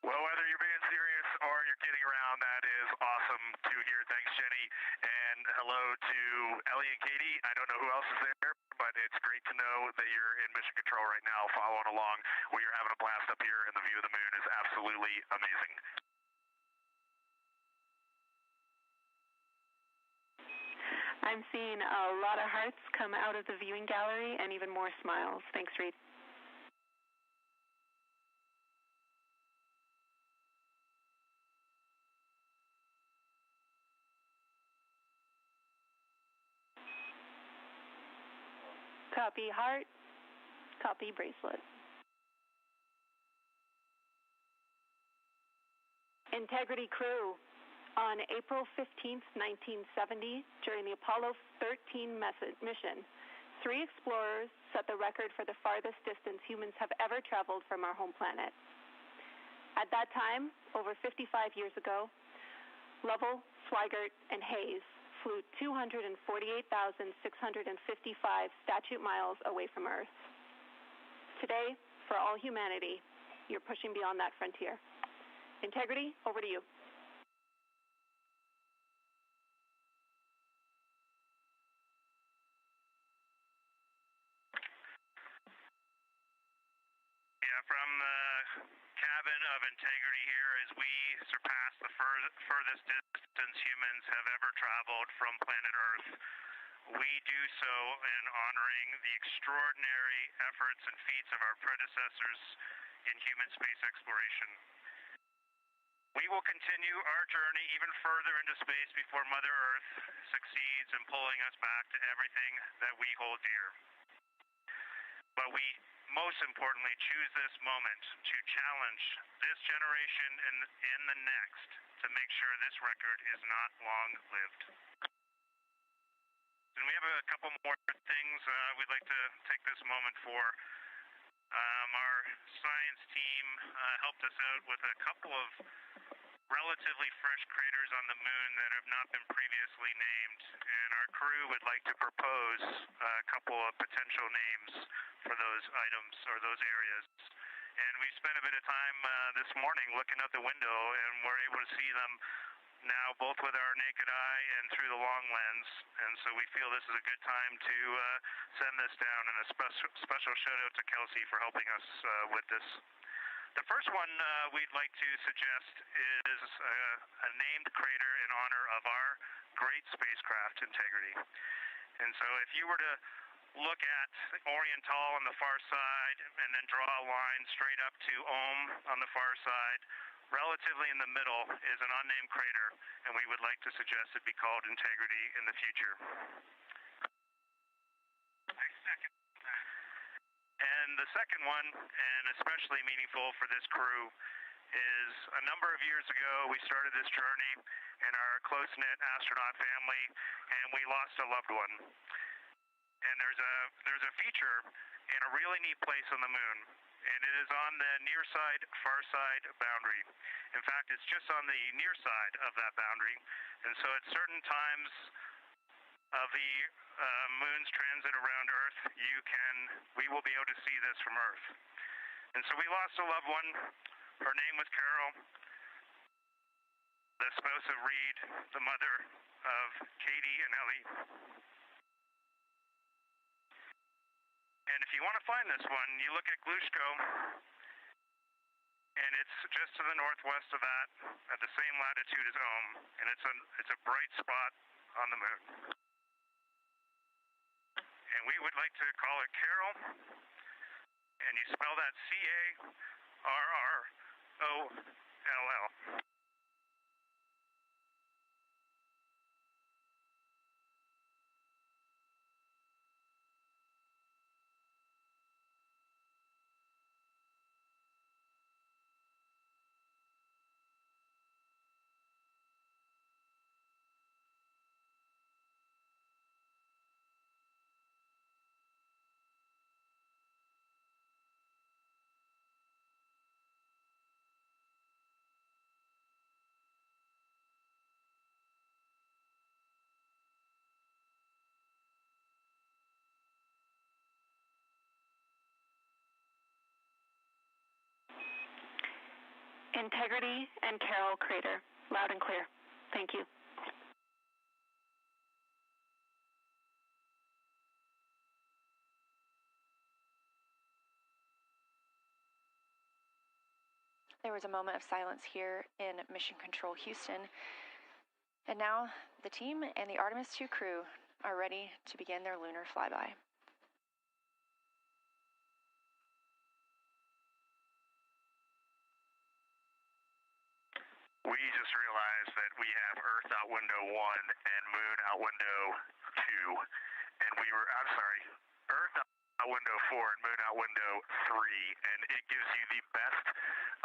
Well, whether you're being serious or you're kidding around, that is awesome to hear. Thanks, Jenny. And hello to Ellie and Katie. I don't know who else is there, but it's great to know that you're in Mission Control right now, following along. We are having a blast up here, and the view of the moon is absolutely amazing. I'm seeing a lot of hearts come out of the viewing gallery and even more smiles. Thanks, Reid. Copy heart, copy bracelet. Integrity crew, on April 15th, 1970, during the Apollo 13 mission, 3 explorers set the record for the farthest distance humans have ever traveled from our home planet. At that time, over 55 years ago, Lovell, Swigert, and Hayes flew 248,655 statute miles away from Earth. Today, for all humanity, you're pushing beyond that frontier. Integrity, over to you. Yeah, from the cabin of Integrity here as we surpass the furthest distance humans have ever traveled from planet Earth. We do so in honoring the extraordinary efforts and feats of our predecessors in human space exploration. We will continue our journey even further into space before Mother Earth succeeds in pulling us back to everything that we hold dear. But we most importantly choose this moment to challenge this generation and the next to make sure this record is not long-lived. And we have a couple more things we'd like to take this moment for. Our science team helped us out with a couple of relatively fresh craters on the moon that have not been previously named, and our crew would like to propose a couple of potential names for those items or those areas. And we spent a bit of time this morning looking out the window, and we're able to see them now both with our naked eye and through the long lens, and so we feel this is a good time to send this down, and a special shout out to Kelsey for helping us with this. The first one we'd like to suggest is a named crater in honor of our great spacecraft, Integrity. And so if you were to look at Oriental on the far side and then draw a line straight up to Ohm on the far side, relatively in the middle is an unnamed crater, and we would like to suggest it be called Integrity in the future. And the second one, and especially meaningful for this crew, is a number of years ago we started this journey in our close-knit astronaut family, and we lost a loved one. And there's a feature in a really neat place on the moon, and it is on the near side, far side boundary. In fact, it's just on the near side of that boundary, and so at certain times of the moon's transit around Earth, we will be able to see this from Earth. And so we lost a loved one. Her name was Carol, the spouse of Reid, the mother of Katie and Ellie. And if you want to find this one, you look at Glushko, and it's just to the northwest of that, at the same latitude as Ohm, and it's a bright spot on the moon. And we would like to call it Carol, and you spell that C-A-R-R-O-L-L. Integrity and Carol Crater. Loud and clear. Thank you. There was a moment of silence here in Mission Control Houston. And now the team and the Artemis II crew are ready to begin their lunar flyby. We just realized that we have Earth out window 1 and Moon out window 2, and Earth out window 4 and Moon out window 3, and it gives you the best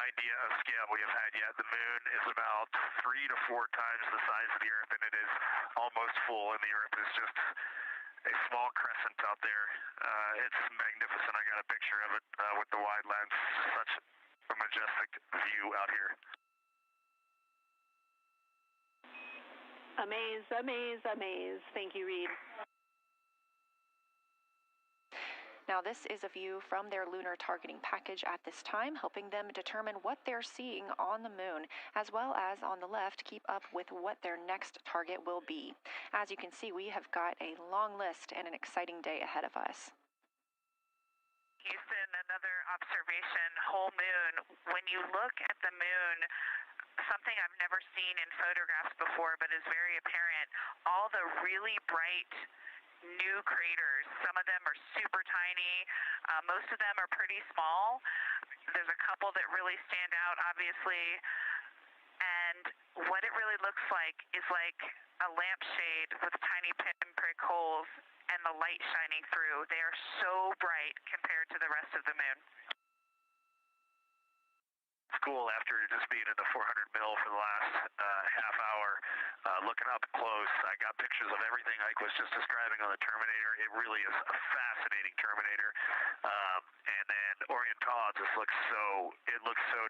idea of scale we have had yet. The Moon is about 3 to 4 times the size of the Earth, and it is almost full, and the Earth is just a small crescent out there. It's magnificent. I got a picture of it with the wide lens. Such a majestic view out here. Amaze, amaze, amaze. Thank you, Reid. Now this is a view from their lunar targeting package at this time, helping them determine what they're seeing on the moon, as well as on the left, keep up with what their next target will be. As you can see, we have got a long list and an exciting day ahead of us. Houston, another observation, whole moon. When you look at the moon, something I've never seen in photographs before, but is very apparent, all the really bright new craters. Some of them are super tiny. Most of them are pretty small. There's a couple that really stand out, obviously. And what it really looks like is like a lampshade with tiny pinprick holes and the light shining through. They are so bright compared to the rest of the moon. School after just being in the 400 mil for the last half hour, looking up close. I got pictures of everything Ike was just describing on the Terminator. It really is a fascinating Terminator. And then Orion just looks so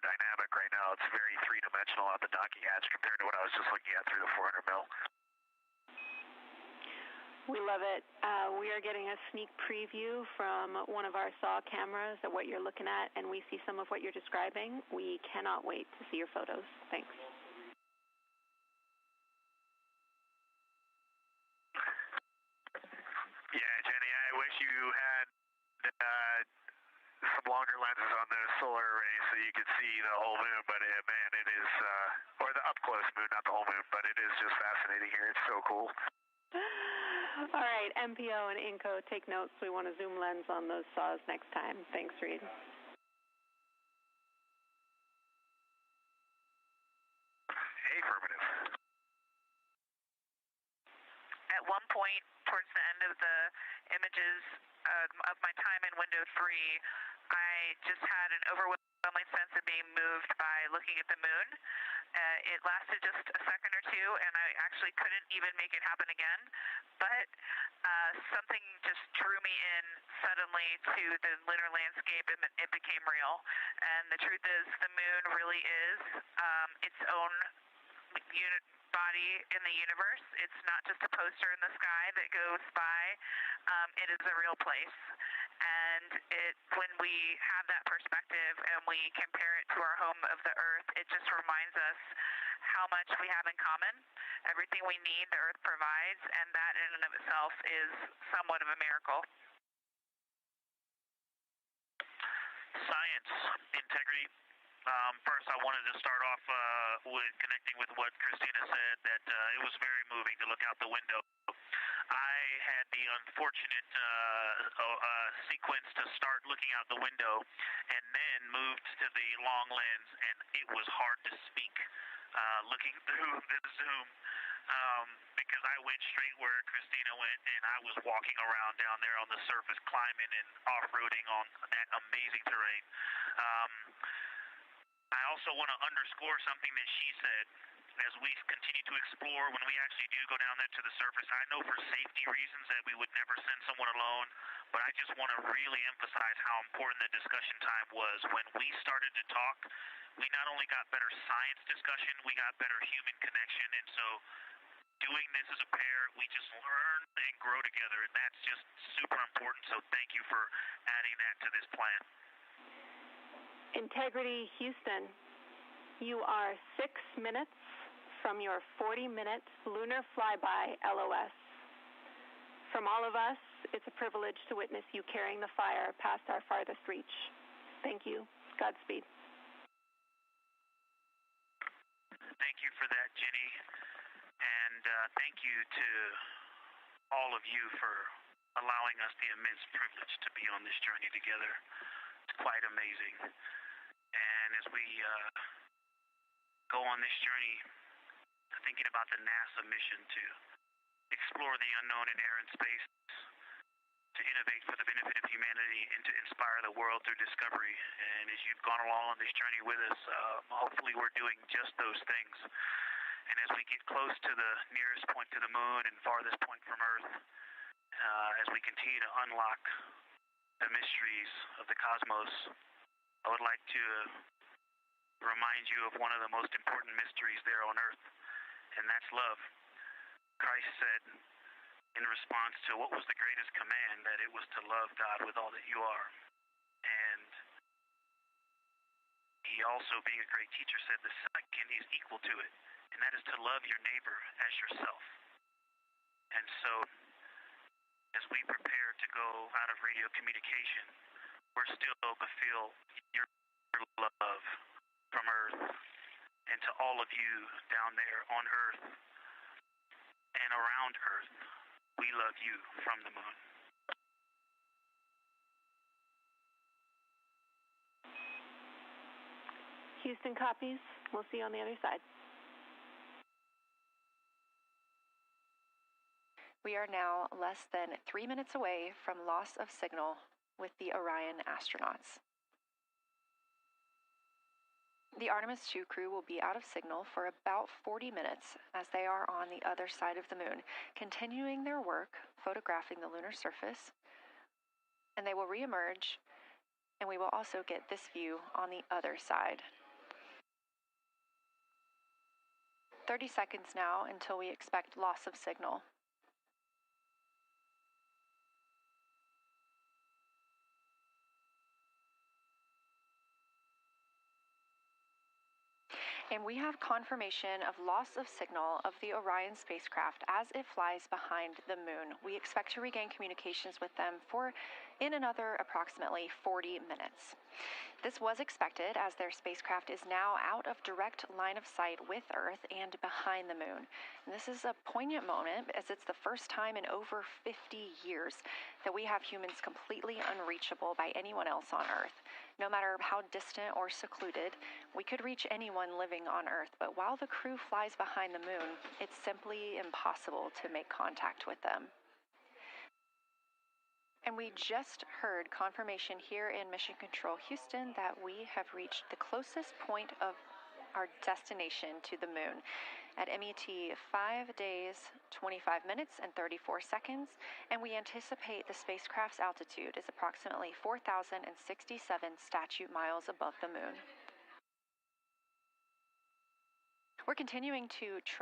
dynamic right now. It's very three-dimensional out the docking hatch compared to what I was just looking at through the 400 mil. We love it. We are getting a sneak preview from one of our SAW cameras at what you're looking at, and we see some of what you're describing. We cannot wait to see your photos. Thanks. Yeah, Jenny, I wish you had some longer lenses on the solar array so you could see the whole moon, but man, it is, or the up-close moon, not the whole moon, but it is just fascinating here. It's so cool. All right, MPO and INCO, take notes. We want a zoom lens on those saws next time. Thanks, Reid. Affirmative. At one point, towards the end of the images of my time in window 3, I just had an overwhelming sense of being moved by looking at the moon. It lasted just a second or two, and I actually couldn't even make it happen again. But something just drew me in suddenly to the lunar landscape, and it became real. And the truth is, the moon really is its own body in the universe. It's not just a poster in the sky that goes by. It is a real place. And when we have that perspective and we compare it to our home of the Earth, it just reminds us how much we have in common. Everything we need, the Earth provides, and that in and of itself is somewhat of a miracle. Science, integrity. First, I wanted to start off with connecting with what Christina said, that it was very moving to look out the window. I had the unfortunate sequence to start looking out the window and then moved to the long lens, and it was hard to speak looking through the Zoom because I went straight where Christina went, and I was walking around down there on the surface, climbing and off-roading on that amazing terrain. I also want to underscore something that she said. As we continue to explore, when we actually do go down there to the surface, I know for safety reasons that we would never send someone alone, but I just want to really emphasize how important the discussion time was. When we started to talk, we not only got better science discussion, we got better human connection, and so doing this as a pair, we just learn and grow together, and that's just super important, so thank you for adding that to this plan. Integrity Houston, you are 6 minutes from your 40-minute lunar flyby LOS. From all of us, it's a privilege to witness you carrying the fire past our farthest reach. Thank you. Godspeed. Thank you for that, Jenny. And thank you to all of you for allowing us the immense privilege to be on this journey together. It's quite amazing. And as we go on this journey, thinking about the NASA mission to explore the unknown and air and space, to innovate for the benefit of humanity, and to inspire the world through discovery. And as you've gone along on this journey with us, hopefully we're doing just those things. And as we get close to the nearest point to the moon and farthest point from Earth, as we continue to unlock the mysteries of the cosmos, I would like to remind you of one of the most important mysteries there on Earth, and that's love. Christ said in response to what was the greatest command, that it was to love God with all that you are. And he also, being a great teacher, said the second is equal to it, and that is to love your neighbor as yourself. And so, as we prepare to go out of radio communication, we're still to feel your love from Earth, and to all of you down there on Earth and around Earth, we love you from the moon. Houston copies. We'll see you on the other side. We are now less than 3 minutes away from loss of signal with the Orion astronauts. The Artemis II crew will be out of signal for about 40 minutes as they are on the other side of the moon, continuing their work photographing the lunar surface, and they will reemerge, and we will also get this view on the other side. 30 seconds now until we expect loss of signal. And we have confirmation of loss of signal of the Orion spacecraft as it flies behind the moon. We expect to regain communications with them in another approximately 40 minutes. This was expected as their spacecraft is now out of direct line of sight with Earth and behind the moon. And this is a poignant moment as it's the first time in over 50 years that we have humans completely unreachable by anyone else on Earth. No matter how distant or secluded, we could reach anyone living on Earth, but while the crew flies behind the moon, it's simply impossible to make contact with them. And we just heard confirmation here in Mission Control Houston that we have reached the closest point of our destination to the moon at MET 5 days, 25 minutes, and 34 seconds, and we anticipate the spacecraft's altitude is approximately 4,067 statute miles above the moon. We're continuing to track